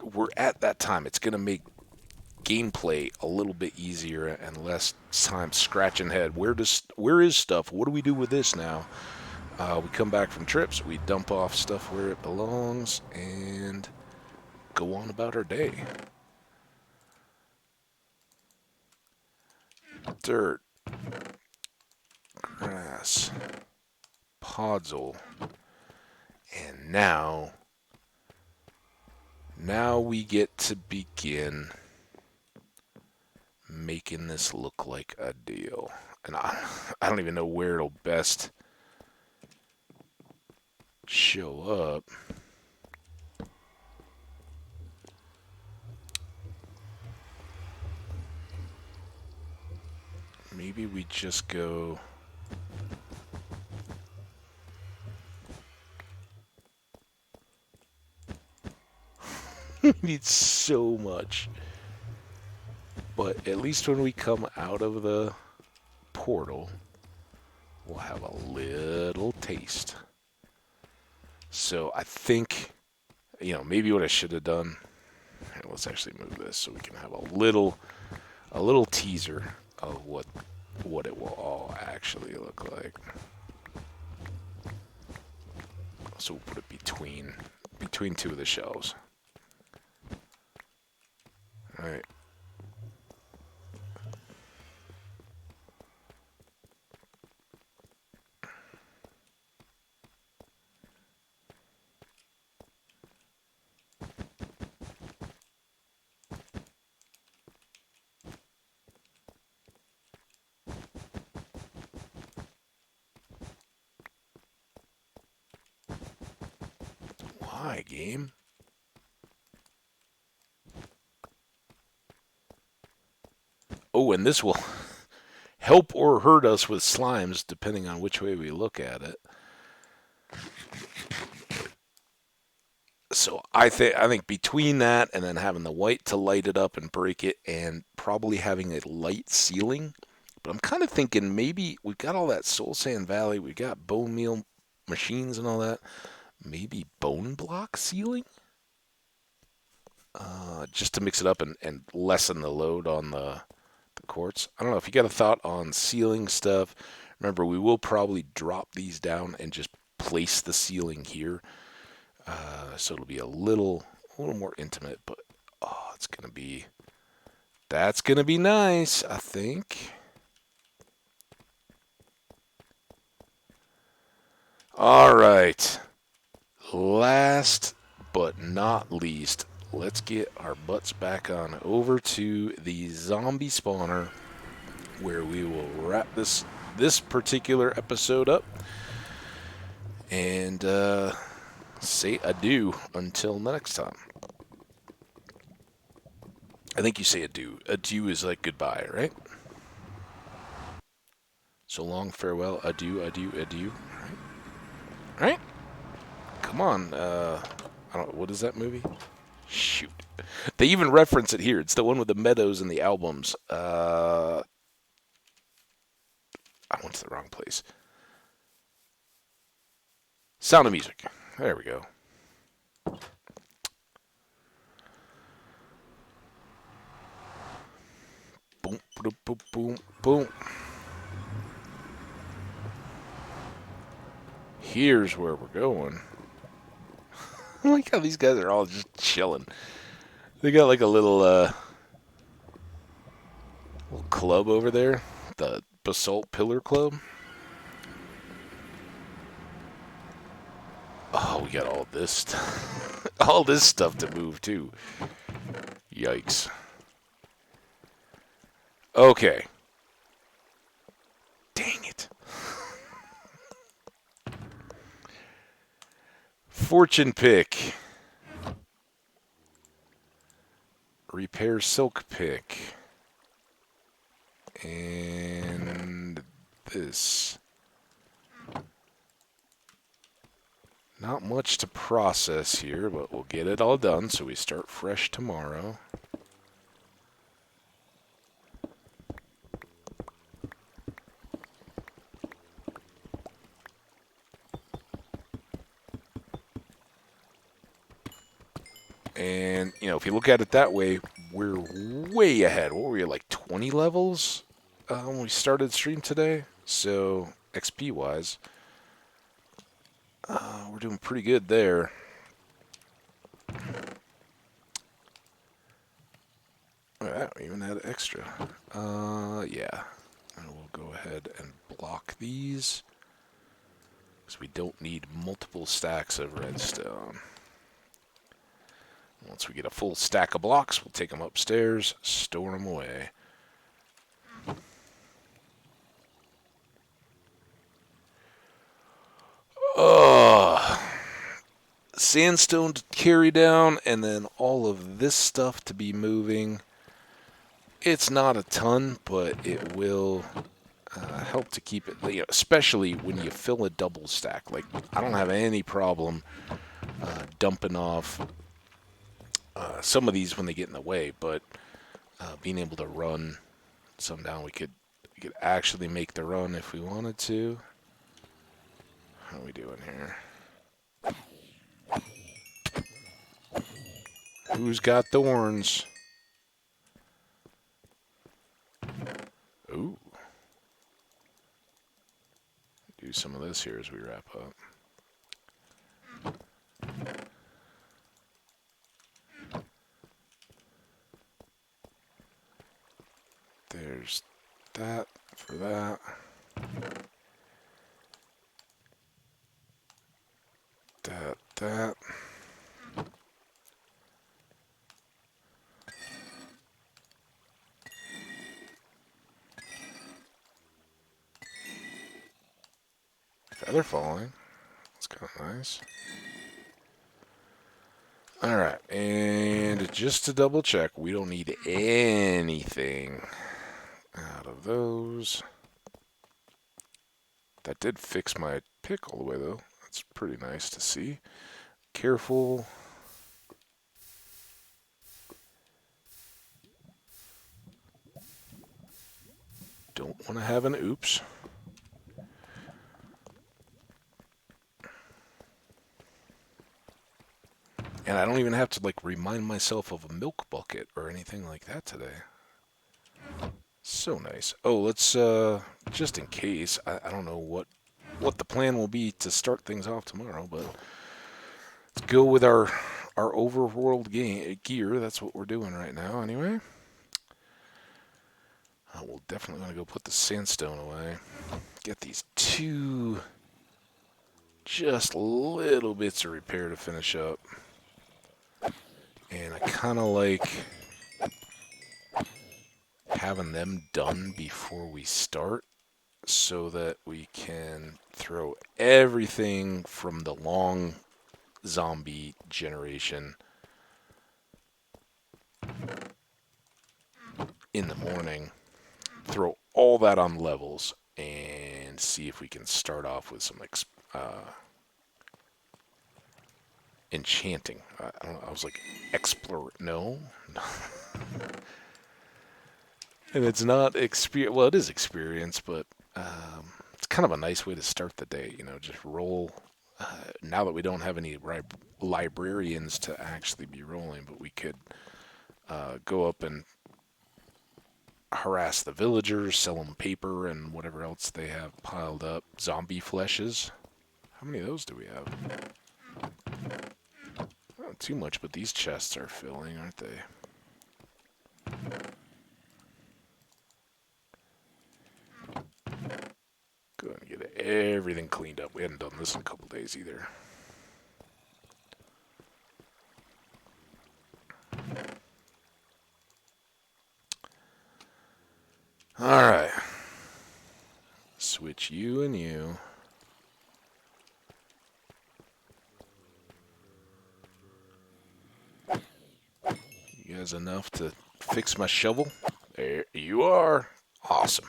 we're at that time. It's going to make gameplay a little bit easier and less time scratching head. Where is stuff? What do we do with this now? We come back from trips, we dump off stuff where it belongs, and go on about our day. Dirt, grass, podzol, and now we get to begin making this look like a deal. And I don't even know where it'll best show up. Maybe we just go... We need so much. But at least when we come out of the portal, we'll have a little taste. So I think, maybe what I should have done... Here, let's actually move this so we can have a little teaser of what it will all actually look like. So we'll put it between two of the shelves. All right. Why, game? Oh, and this will help or hurt us with slimes, depending on which way we look at it. So I think between that and then having the white to light it up and break it, and probably having a light ceiling. But I'm kind of thinking maybe we've got all that Soul Sand Valley, we've got bone meal machines and all that. Maybe bone block ceiling, just to mix it up and lessen the load on the quartz. I don't know if you got a thought on ceiling stuff. Remember, we will probably drop these down and just place the ceiling here, so it'll be a little more intimate. But oh, that's gonna be nice, I think. All right. Last but not least, let's get our butts back on over to the zombie spawner, where we will wrap this particular episode up and say adieu until next time. I think you say adieu. Adieu is like goodbye, right? So long, farewell, adieu, adieu, adieu. Right? Right? Come on. I don't. What is that movie? Shoot. They even reference it here. It's the one with the meadows and the albums. I went to the wrong place. Sound of Music. There we go. Boom, boom, boom, boom, boom. Here's where we're going. I like how these guys are all just chilling. They got like a little club over there, the Basalt Pillar Club. Oh, we got all this, all this stuff to move too. Yikes. Okay. Dang it. Fortune pick. Repair silk pick. And this. Not much to process here, but we'll get it all done so we start fresh tomorrow. And, if you look at it that way, we're way ahead. What were we, like 20 levels when we started stream today? So, XP-wise, we're doing pretty good there. Look at that, we even had extra. Yeah. And we'll go ahead and block these, because we don't need multiple stacks of redstone. Once we get a full stack of blocks, we'll take them upstairs, store them away. Sandstone to carry down, and then all of this stuff to be moving. It's not a ton, but it will help to keep it, especially when you fill a double stack. Like, I don't have any problem dumping off some of these when they get in the way, but being able to run some down, we could actually make the run if we wanted to. How are we doing here? Who's got thorns? Ooh. Do some of this here as we wrap up. There's that for that. That. Feather falling. That's kind of nice. Alright, and just to double check, we don't need anything out of those. That did fix my pick all the way, though. That's pretty nice to see. Careful. Don't want to have an oops. And I don't even have to like remind myself of a milk bucket or anything like that today. So nice. Oh, let's just in case, I don't know what the plan will be to start things off tomorrow, but let's go with our overworld gear. That's what we're doing right now anyway. We'll definitely want to go put the sandstone away. Get these two just little bits of repair to finish up. And I kind of like having them done before we start so that we can throw everything from the long zombie generation in the morning, throw all that on levels, and see if we can start off with some enchanting. I don't know, I was like, explore. No. And it's not experience. Well, it is experience, but it's kind of a nice way to start the day. You know, just roll. Now that we don't have any librarians to actually be rolling, but we could go up and harass the villagers, sell them paper and whatever else they have piled up. Zombie fleshes. How many of those do we have? Not too much, but these chests are filling, aren't they? Go ahead and get everything cleaned up. We hadn't done this in a couple days either. Alright. Switch you and you. You guys enough to fix my shovel? There you are. Awesome.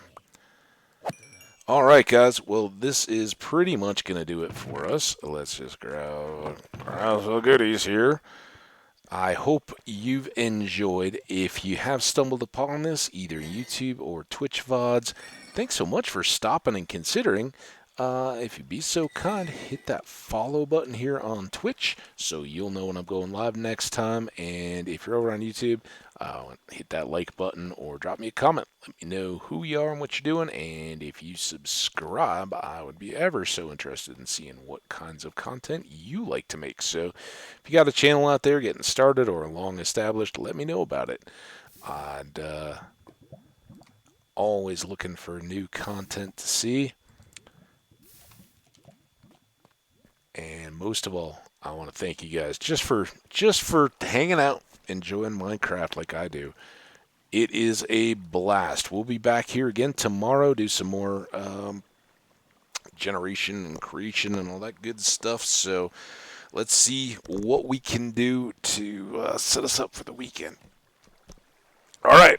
Alright, guys. Well, this is pretty much going to do it for us. Let's just grab some goodies here. I hope you've enjoyed. If you have stumbled upon this, either YouTube or Twitch VODs, thanks so much for stopping and considering. If you'd be so kind, hit that follow button here on Twitch so you'll know when I'm going live next time. And if you're over on YouTube, hit that like button or drop me a comment. Let me know who you are and what you're doing. And if you subscribe, I would be ever so interested in seeing what kinds of content you like to make. So if you got a channel out there getting started or long established, let me know about it. I'd always looking for new content to see. And most of all, I want to thank you guys just for hanging out, enjoying Minecraft like I do. It is a blast. We'll be back here again tomorrow, do some more generation and creation and all that good stuff. So let's see what we can do to set us up for the weekend. All right.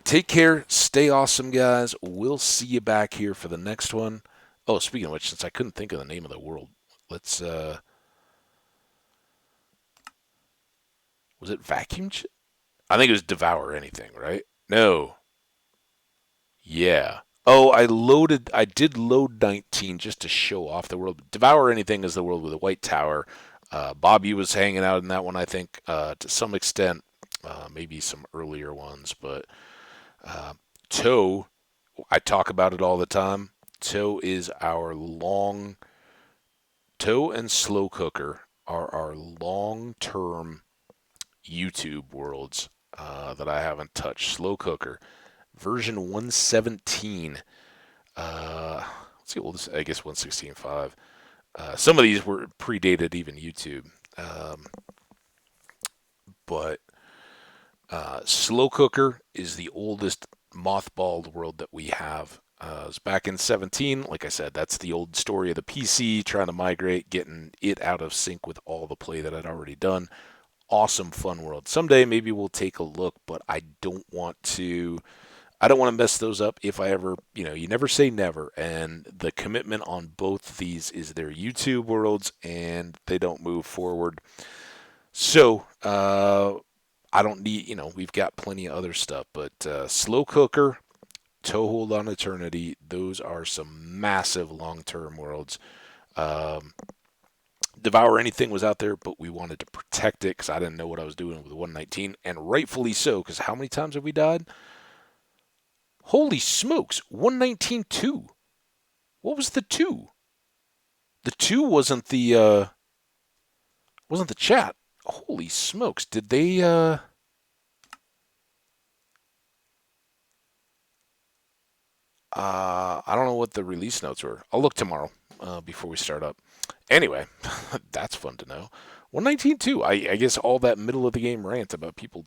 Take care. Stay awesome, guys. We'll see you back here for the next one. Oh, speaking of which, since I couldn't think of the name of the world, let's was it vacuum? I think it was devour anything, right? No. Yeah. Oh, I did load 19 just to show off the world. Devour anything is the world with a white tower. Bobby was hanging out in that one, I think, to some extent. Maybe some earlier ones, but Toe, I talk about it all the time. Toe is our long. Toe and Slow Cooker are our long-term YouTube worlds that I haven't touched. Slow Cooker, version 117. Let's see, well, I guess 116.5. Some of these were predated even YouTube. But Slow Cooker is the oldest mothballed world that we have. It was back in 17. Like I said, that's the old story of the PC, trying to migrate, getting it out of sync with all the play that I'd already done. Awesome, fun world. Someday maybe we'll take a look, but I don't want to mess those up if I ever, you never say never. And the commitment on both of these is their YouTube worlds and they don't move forward. So, I don't need, we've got plenty of other stuff, but Slow Cooker, Toehold on Eternity. Those are some massive long-term worlds. Um, Devour Anything was out there, but we wanted to protect it because I didn't know what I was doing with 119, and rightfully so, because how many times have we died? Holy smokes, 119-2. What was the 2? The 2 wasn't the chat. Holy smokes, did they I don't know what the release notes were. I'll look tomorrow before we start up. Anyway, that's fun to know. 119-2. I guess all that middle of the game rant about people,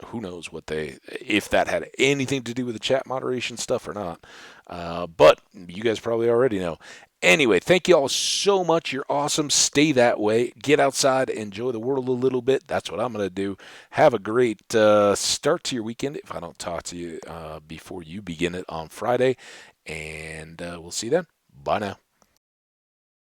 who knows what they, if that had anything to do with the chat moderation stuff or not. But you guys probably already know. Anyway, thank you all so much. You're awesome. Stay that way. Get outside. Enjoy the world a little bit. That's what I'm going to do. Have a great start to your weekend if I don't talk to you before you begin it on Friday. And we'll see you then. Bye now.